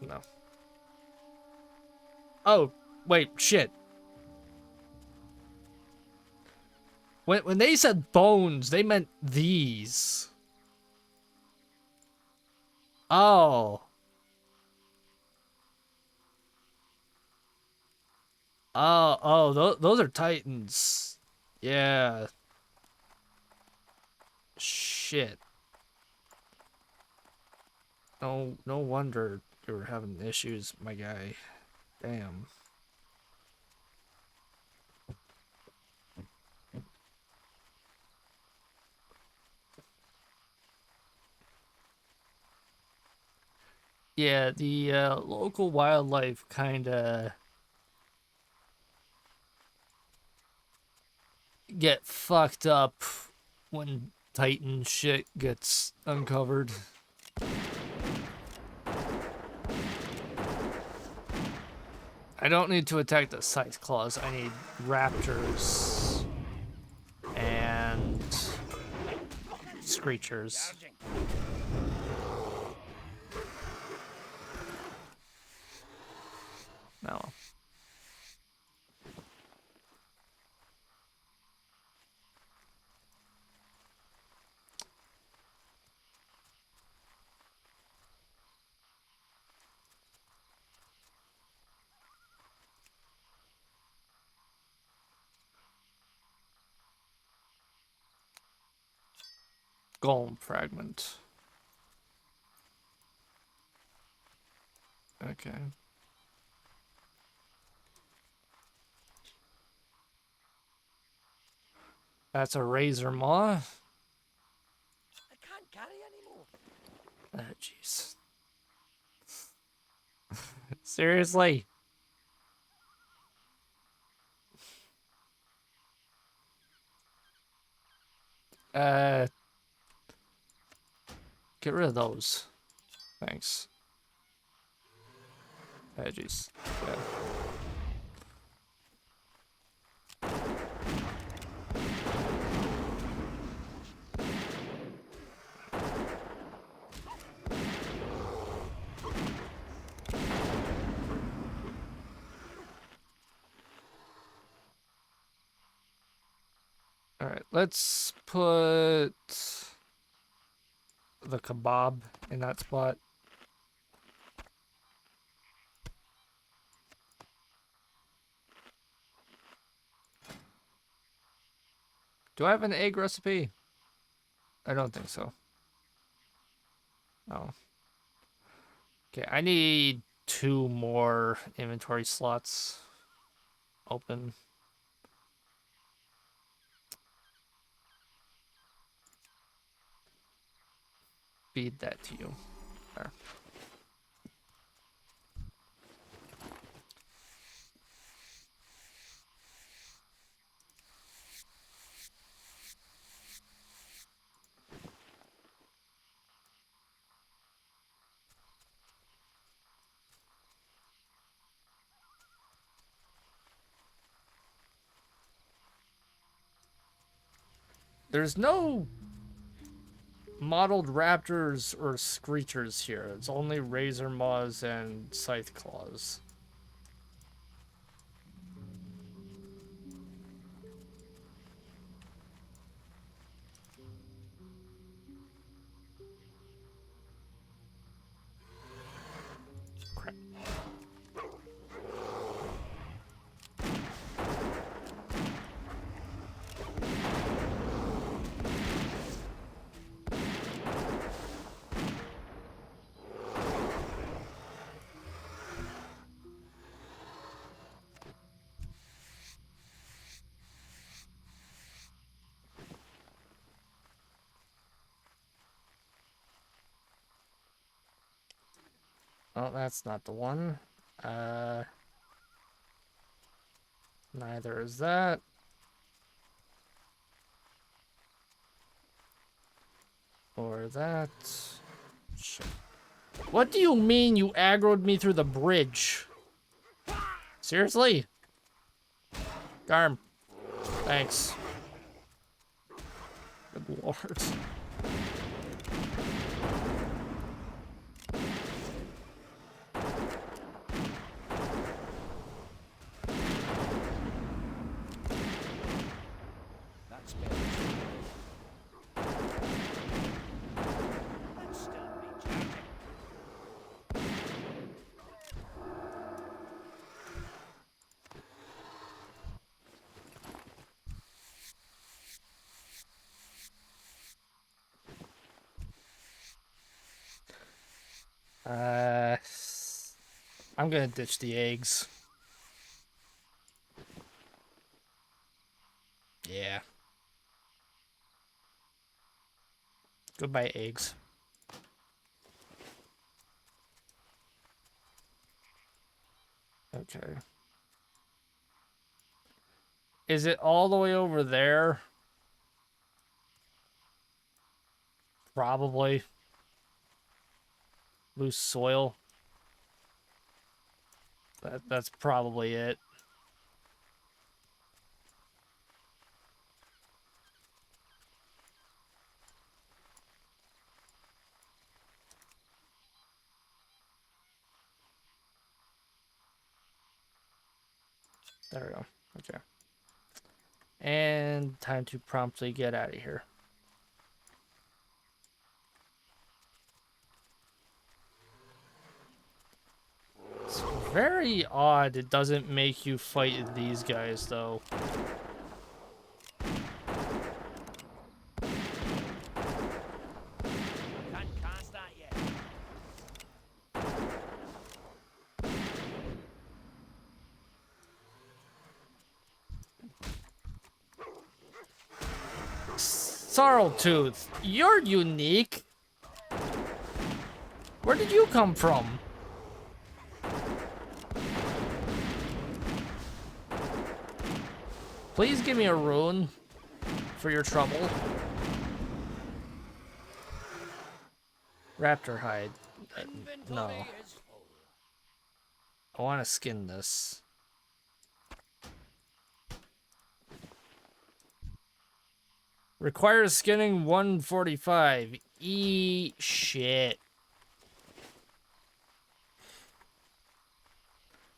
No. Oh, wait, shit. When they said bones, they meant these. Oh. Those are Titans. Yeah. Shit. No wonder you were having issues, my guy. Damn. Yeah, the local wildlife kinda get fucked up when Titan shit gets uncovered. I don't need to attack the Scythe Claws. I need Raptors and Screechers. Gouging. No. Golem fragment. Okay. That's a razor maw. I can't carry anymore. Oh, jeez. Seriously? Get rid of those. Thanks. Oh, jeez. Yeah. Alright, let's put the kebab in that spot. Do I have an egg recipe? I don't think so. Oh. Okay, I need 2 more inventory slots open. Feed that to you. There. There's no modeled raptors or screechers here. It's only razor maws and scythe claws. Crap. Oh, that's not the one. Neither is that. Or that. Shit. What do you mean you aggroed me through the bridge? Seriously? Garm. Thanks. Good lord. That spell. Let's still be chatting. I'm gonna ditch the eggs. Yeah. Goodbye, eggs. Okay. Is it all the way over there? Probably. Loose soil. That's probably it. There we go. Okay. And time to promptly get out of here. It's very odd it doesn't make you fight these guys, though. Can't cast that yet. Sorrowtooth, you're unique. Where did you come from? Please give me a rune for your trouble. Raptor hide. No. Inventory is full. I want to skin this. Requires skinning 145. Shit.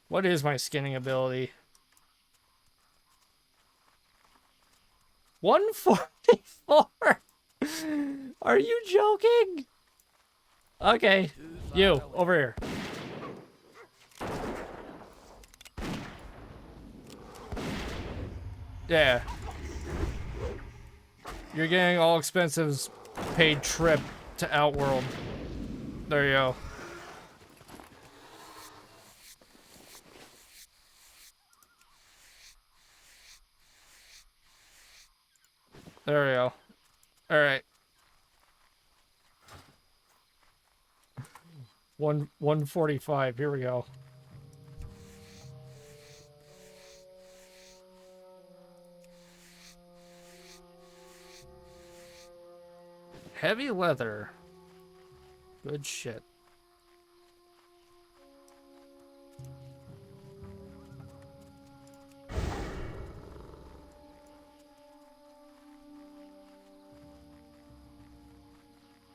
What is my skinning ability? 144? Are you joking? Okay. You, over here. Yeah. You're getting all expenses paid trip to Outworld. There you go. There we go. Alright. 145. Here we go. Heavy leather. Good shit.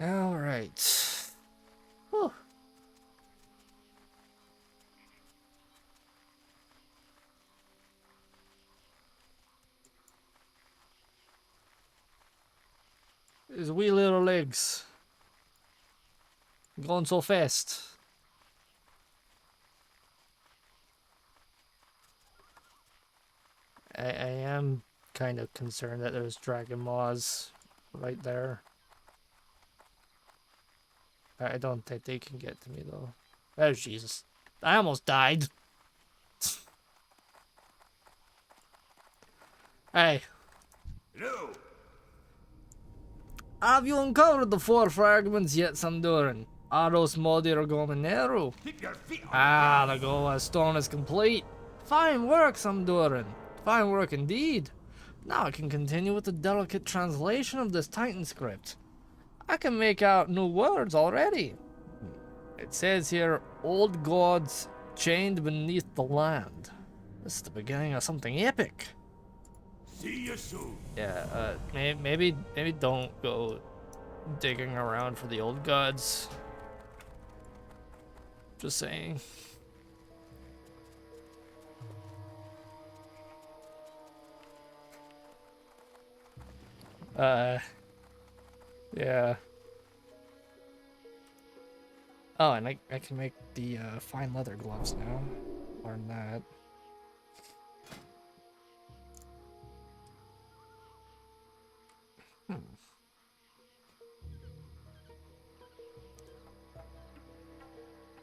All right. Whew. His wee little legs. Going so fast. I am kind of concerned that there's dragon maws right there. I don't think they can get to me though. Oh Jesus. I almost died. Hey. No! Have you uncovered the 4 fragments yet, Samduran? Aros Modir Gomineru? Keep your feet on Ah, the Goa stone is complete. Fine work, Samduran. Fine work indeed. Now I can continue with the delicate translation of this Titan script. I can make out new words already. It says here, old gods chained beneath the land. This is the beginning of something epic. See you soon. Yeah, maybe don't go digging around for the old gods. Just saying. Yeah. Oh, and I can make the fine leather gloves now. Learn that.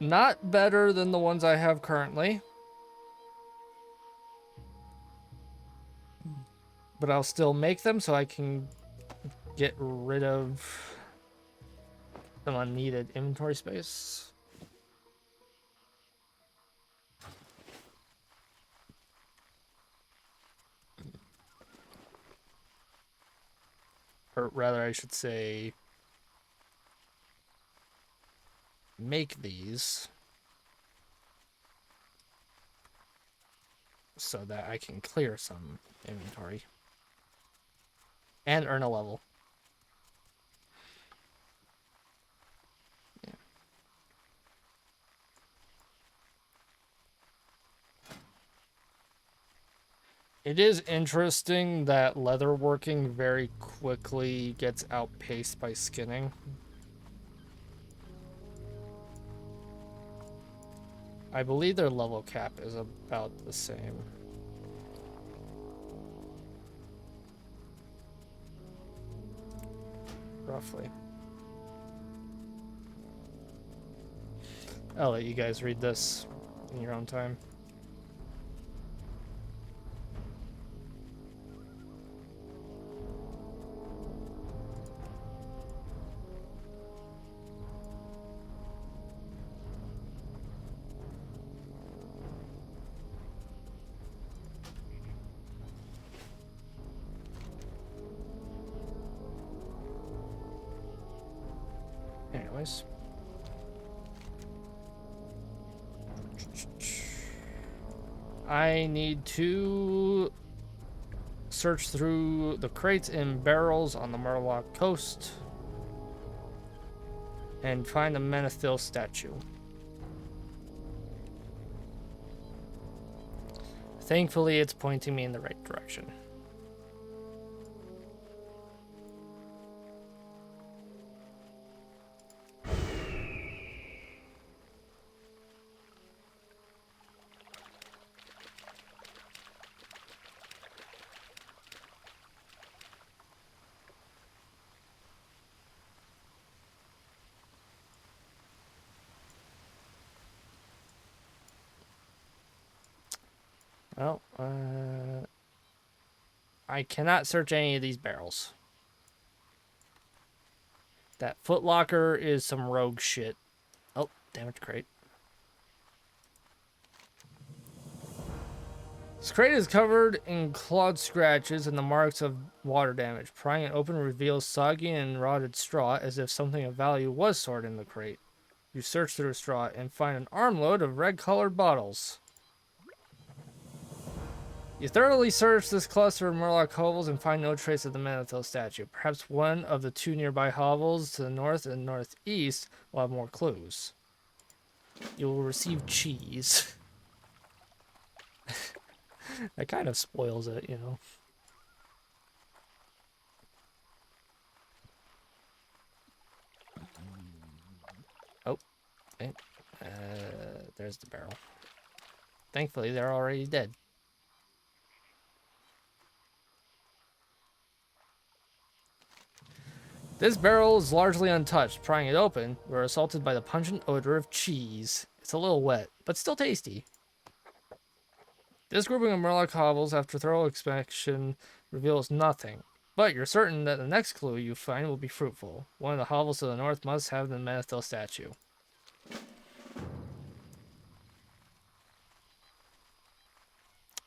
Not better than the ones I have currently. But I'll still make them so I can get rid of some unneeded inventory space. Or rather, I should say, make these so that I can clear some inventory and earn a level. Yeah. It is interesting that leatherworking very quickly gets outpaced by skinning. I believe their level cap is about the same. Roughly. I'll let you guys read this in your own time. Anyways. I need to search through the crates and barrels on the Murloc coast and find a Menethil statue. Thankfully, it's pointing me in the right direction. Well, I cannot search any of these barrels. That footlocker is some rogue shit. Oh, damage crate. This crate is covered in clawed scratches and the marks of water damage. Prying it open reveals soggy and rotted straw, as if something of value was stored in the crate. You search through straw and find an armload of red-colored bottles. You thoroughly search this cluster of Murloc hovels and find no trace of the Manatho statue. Perhaps one of the two nearby hovels to the north and northeast will have more clues. You will receive cheese. That kind of spoils it, you know. Oh, okay. There's the barrel. Thankfully, they're already dead. This barrel is largely untouched. Prying it open, we're assaulted by the pungent odor of cheese. It's a little wet, but still tasty. This grouping of Murloc hovels, after thorough inspection, reveals nothing. But you're certain that the next clue you find will be fruitful. One of the hovels to the north must have the Manatho statue.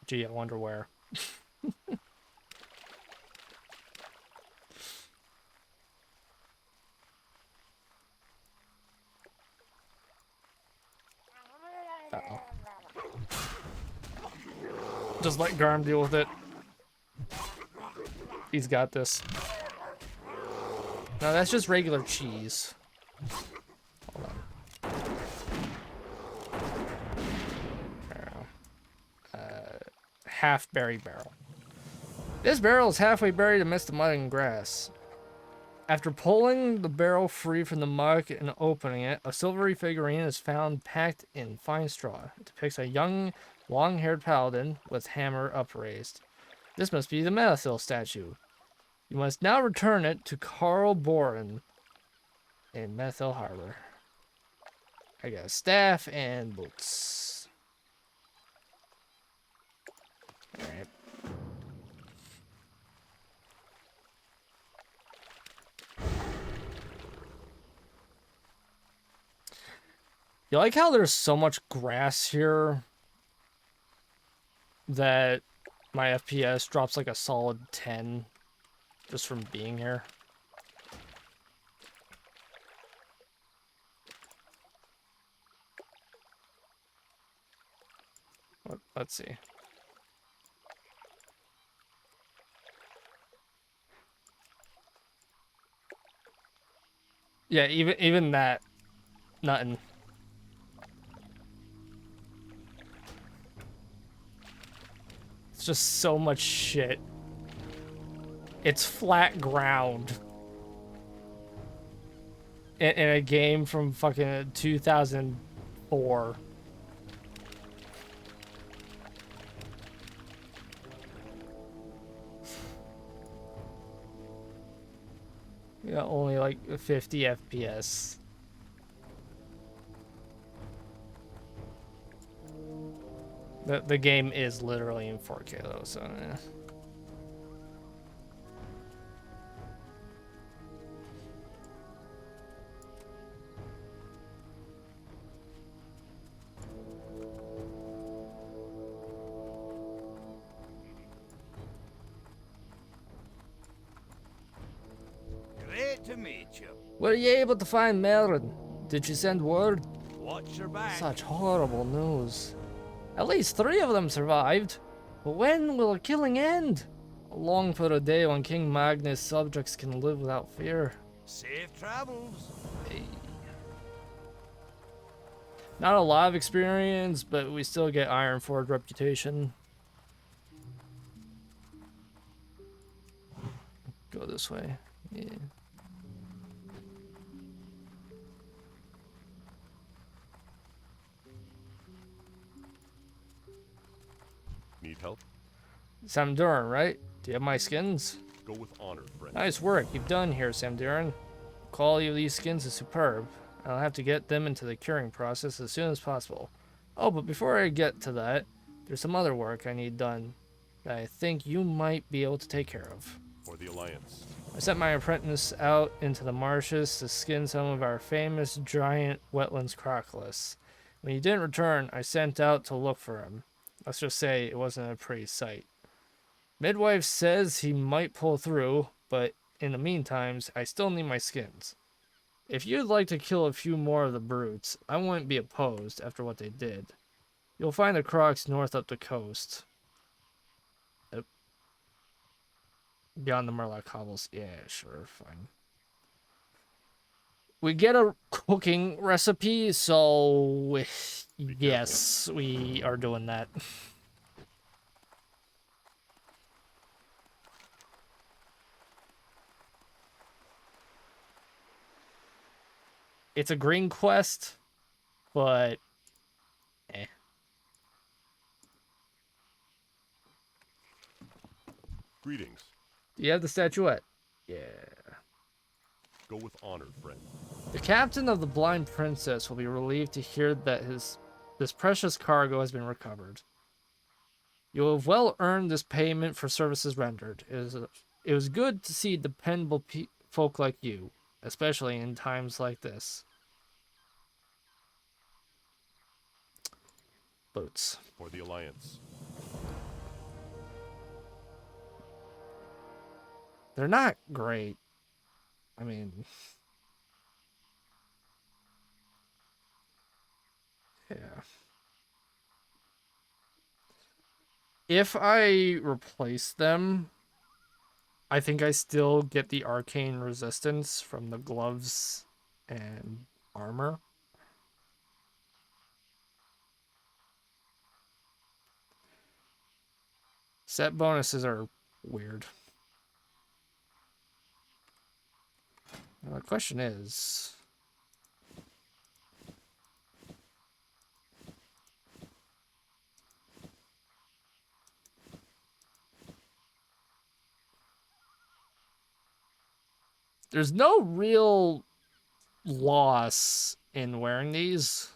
Gee, I wonder where. Uh-oh. Just let Garm deal with it. He's got this. No, that's just regular cheese. Hold on. Half berry barrel. This barrel is halfway buried amidst the mud and grass. After pulling the barrel free from the muck and opening it, a silvery figurine is found packed in fine straw. It depicts a young, long-haired paladin with hammer upraised. This must be the Manatho statue. You must now return it to Carl Boren in Manatho Harbor. I got a staff and boots. Alright. You like how there's so much grass here that my FPS drops like a solid 10 just from being here? Let's see. Yeah, even that, nothing. It's just so much shit. It's flat ground. In a game from fucking 2004. Yeah, only like 50 FPS. The game is literally in 4K though, so yeah. Great to meet you. Were you able to find Melrin? Did she send word? Watch your back. Such horrible news. At least 3 of them survived. But when will the killing end? I long for a day when King Magnus' subjects can live without fear. Safe travels. Hey. Not a lot of experience, but we still get Ironforge reputation. Go this way. Yeah. Need help? Samduran, right? Do you have my skins? Go with honor, friend. Nice work you've done here, Samduran. The quality of these skins is superb. I'll have to get them into the curing process as soon as possible. Oh, but before I get to that, there's some other work I need done that I think you might be able to take care of. For the Alliance. I sent my apprentice out into the marshes to skin some of our famous giant wetlands crocodiles. When he didn't return, I sent out to look for him. Let's just say it wasn't a pretty sight. Midwife says he might pull through, but in the meantime, I still need my skins. If you'd like to kill a few more of the brutes, I wouldn't be opposed after what they did. You'll find the crocs north up the coast. Beyond the Murloc cobbles. Yeah, sure, fine. We get a cooking recipe, so yes, we are doing that. It's a green quest, but eh. Greetings. Do you have the statuette? Yeah. Go with honor, friend. The captain of the Blind Princess will be relieved to hear that this precious cargo has been recovered. You have well earned this payment for services rendered. It was good to see dependable folk like you, especially in times like this. Boots. For the Alliance. They're not great. I mean, yeah. If I replace them, I think I still get the arcane resistance from the gloves and armor. Set bonuses are weird. Now, the question is... There's no real loss in wearing these.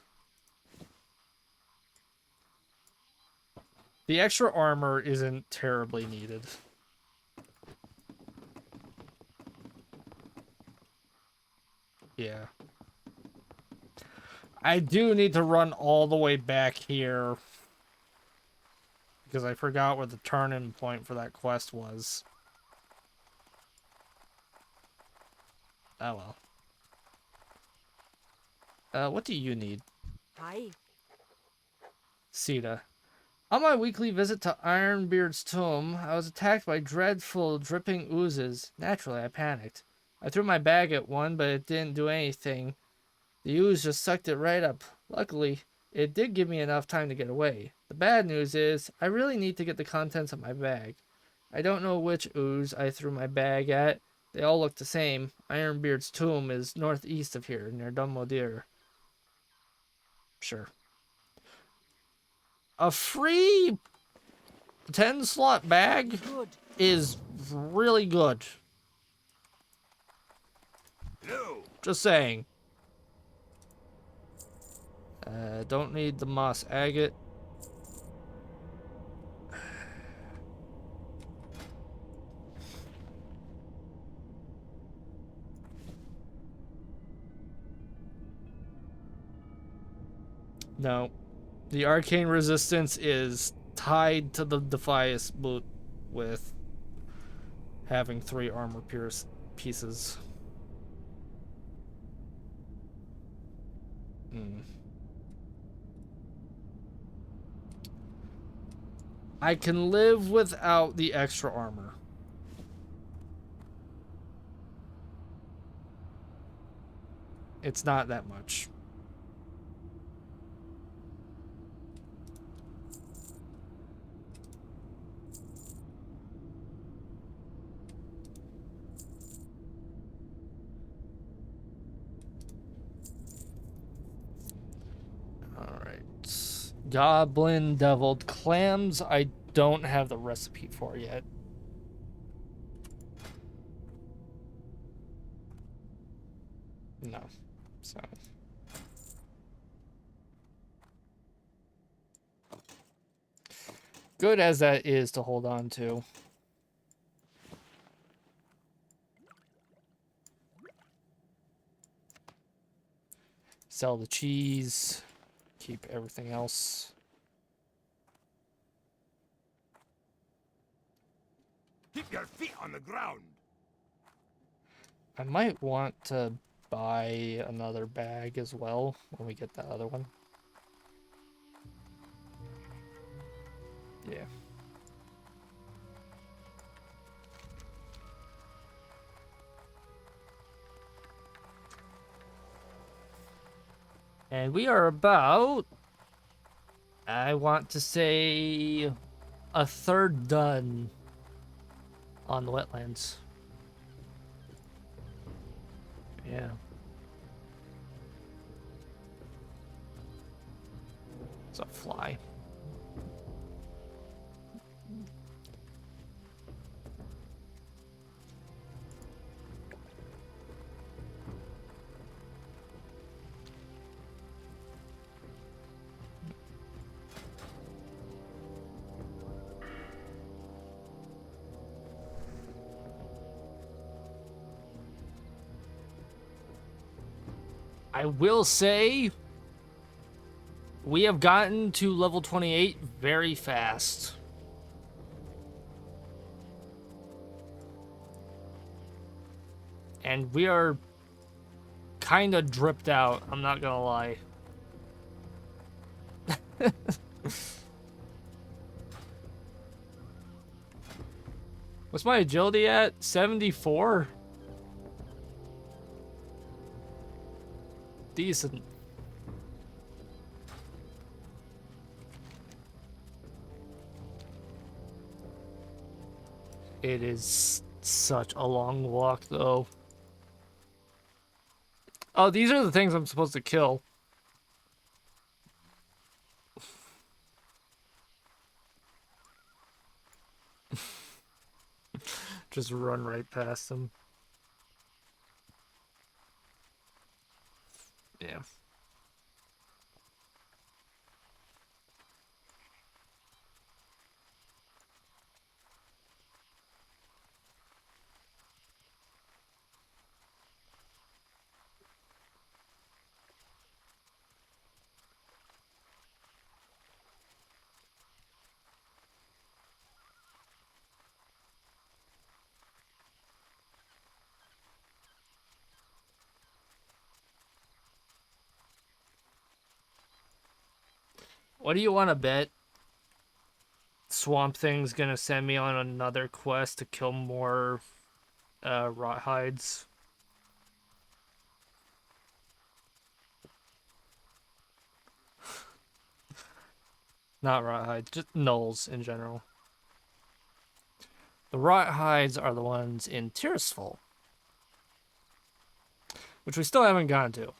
The extra armor isn't terribly needed. Yeah. I do need to run all the way back here because I forgot where the turn-in point for that quest was. Oh well. What do you need? Hi. Sita. On my weekly visit to Ironbeard's tomb, I was attacked by dreadful, dripping oozes. Naturally, I panicked. I threw my bag at one, but it didn't do anything. The ooze just sucked it right up. Luckily, it did give me enough time to get away. The bad news is, I really need to get the contents of my bag. I don't know which ooze I threw my bag at. They all look the same. Ironbeard's tomb is northeast of here, near Dummodir. Sure. A free 10-slot bag Good. is really good. No. Just saying. Don't need the moss agate. No. The arcane resistance is tied to the Defias boot with having 3 armor pieces. I can live without the extra armor. It's not that much. Goblin deviled clams. I don't have the recipe for yet. No. So. Good as that is to hold on to. Sell the cheese. Keep everything else. Keep your feet on the ground. I might want to buy another bag as well when we get that other one. Yeah. And we are about, I want to say, a third done on the wetlands. Yeah. It's a fly. I will say we have gotten to level 28 very fast. And we are kind of dripped out, I'm not gonna lie. What's my agility at? 74? Decent. It is such a long walk, though. Oh, these are the things I'm supposed to kill. Just run right past them. Yeah. What do you want to bet? Swamp Thing's gonna send me on another quest to kill more rot hides. Not rot hides, just gnolls in general. The rot hides are the ones in Tearsful, which we still haven't gotten to.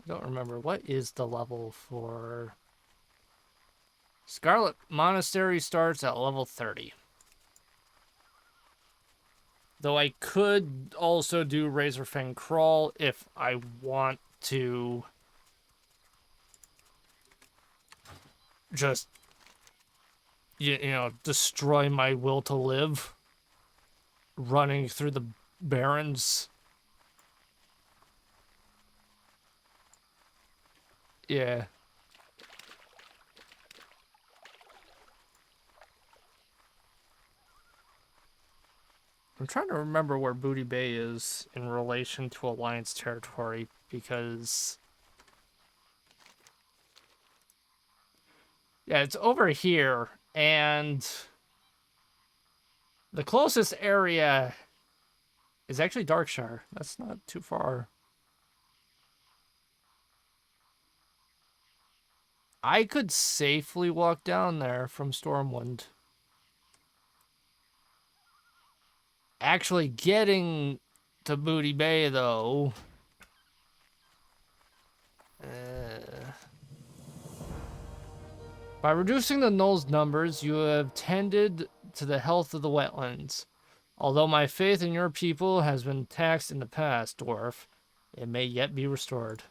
I don't remember. What is the level for... Scarlet Monastery starts at level 30. Though I could also do Razorfang Crawl if I want to just, you know, destroy my will to live running through the barrens. Yeah. I'm trying to remember where Booty Bay is in relation to Alliance territory, because... yeah, it's over here, and... the closest area is actually Darkshire. That's not too far. I could safely walk down there from Stormwind. Actually getting to Booty Bay, though... By reducing the Null's numbers, you have tended to the health of the wetlands. Although my faith in your people has been taxed in the past, dwarf, it may yet be restored.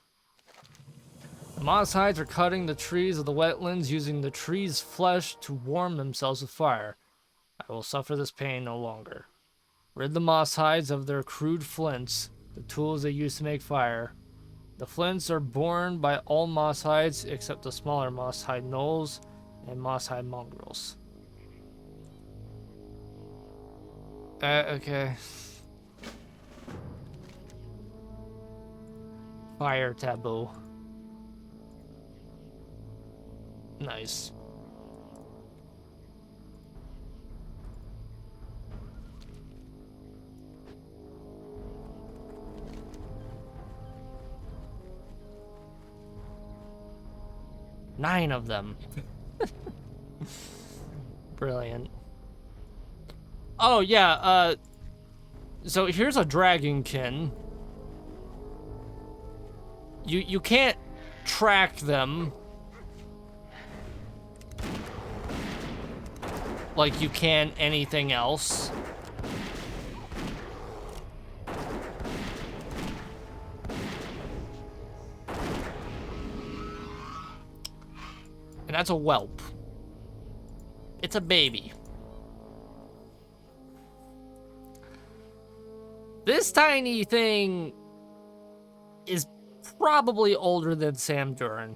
The moss hides are cutting the trees of the wetlands, using the trees' flesh to warm themselves with fire. I will suffer this pain no longer. Rid the moss hides of their crude flints, the tools they use to make fire. The flints are borne by all moss hides except the smaller moss hide gnolls and moss hide mongrels. Okay. Fire taboo. Nice. Nine of them. Brilliant. Oh yeah, so here's a dragonkin. You can't track them like you can anything else. And that's a whelp. It's a baby. This tiny thing is probably older than Sam Duran.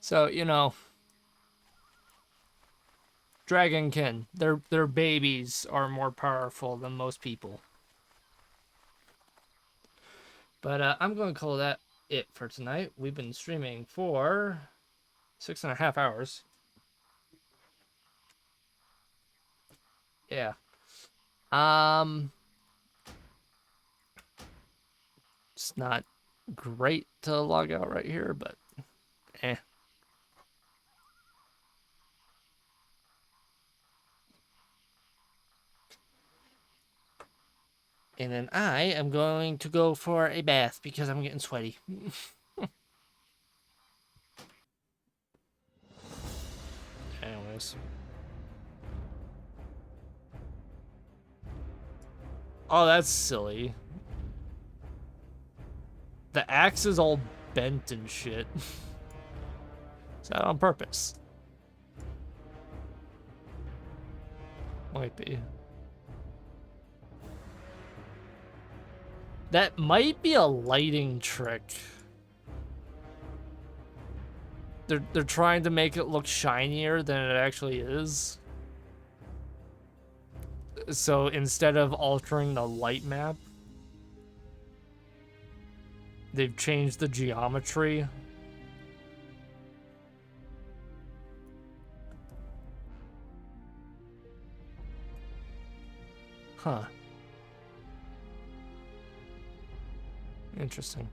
So, you know, dragonkin, their babies are more powerful than most people. But I'm going to call that it for tonight. We've been streaming for 6.5 hours. Yeah. It's not great to log out right here, but eh. And then I am going to go for a bath because I'm getting sweaty. Anyways. Oh, that's silly. The axe is all bent and shit. Is that on purpose? Might be. That might be a lighting trick. They're trying to make it look shinier than it actually is. So instead of altering the light map, they've changed the geometry. Huh. Interesting.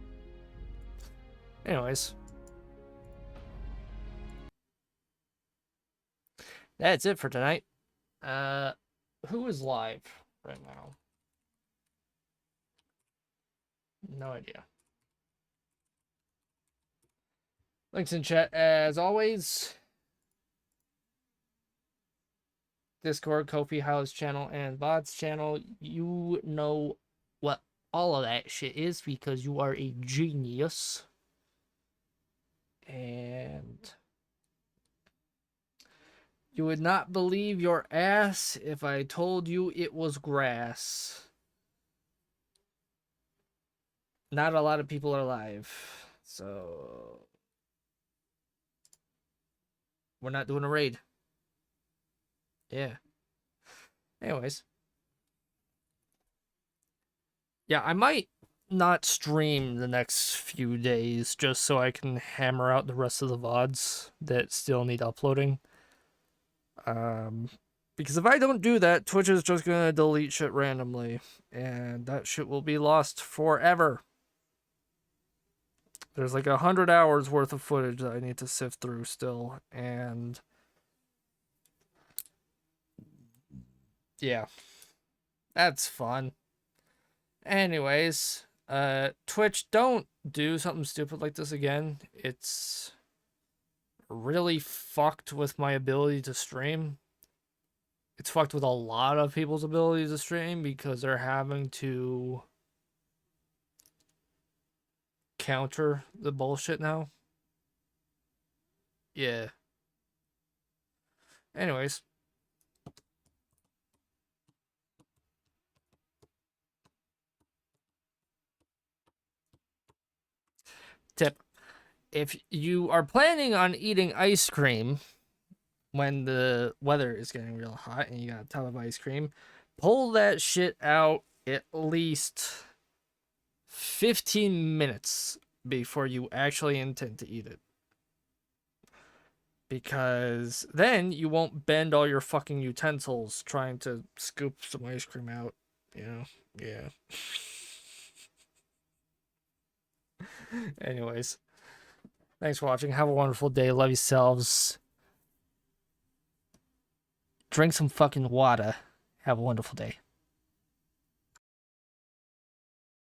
Anyways. That's it for tonight. Who is live right now? No idea. Links in chat as always. Discord, Ko-fi, House channel, and VOD's channel. You know what all of that shit is because you are a genius. And you would not believe your ass if I told you it was grass. Not a lot of people are live, so we're not doing a raid. Yeah. Anyways. Yeah, I might not stream the next few days just so I can hammer out the rest of the VODs that still need uploading. Because if I don't do that, Twitch is just gonna delete shit randomly, and that shit will be lost forever. There's like 100 hours worth of footage that I need to sift through still, and yeah, that's fun. Anyways, Twitch, don't do something stupid like this again. It's really fucked with my ability to stream. It's fucked with a lot of people's ability to stream because they're having to counter the bullshit now. Yeah. Anyways. Tip. If you are planning on eating ice cream when the weather is getting real hot and you got a tub of ice cream, pull that shit out at least 15 minutes before you actually intend to eat it. Because then you won't bend all your fucking utensils trying to scoop some ice cream out. You know? Yeah. Anyways. Thanks for watching. Have a wonderful day. Love yourselves. Drink some fucking water. Have a wonderful day.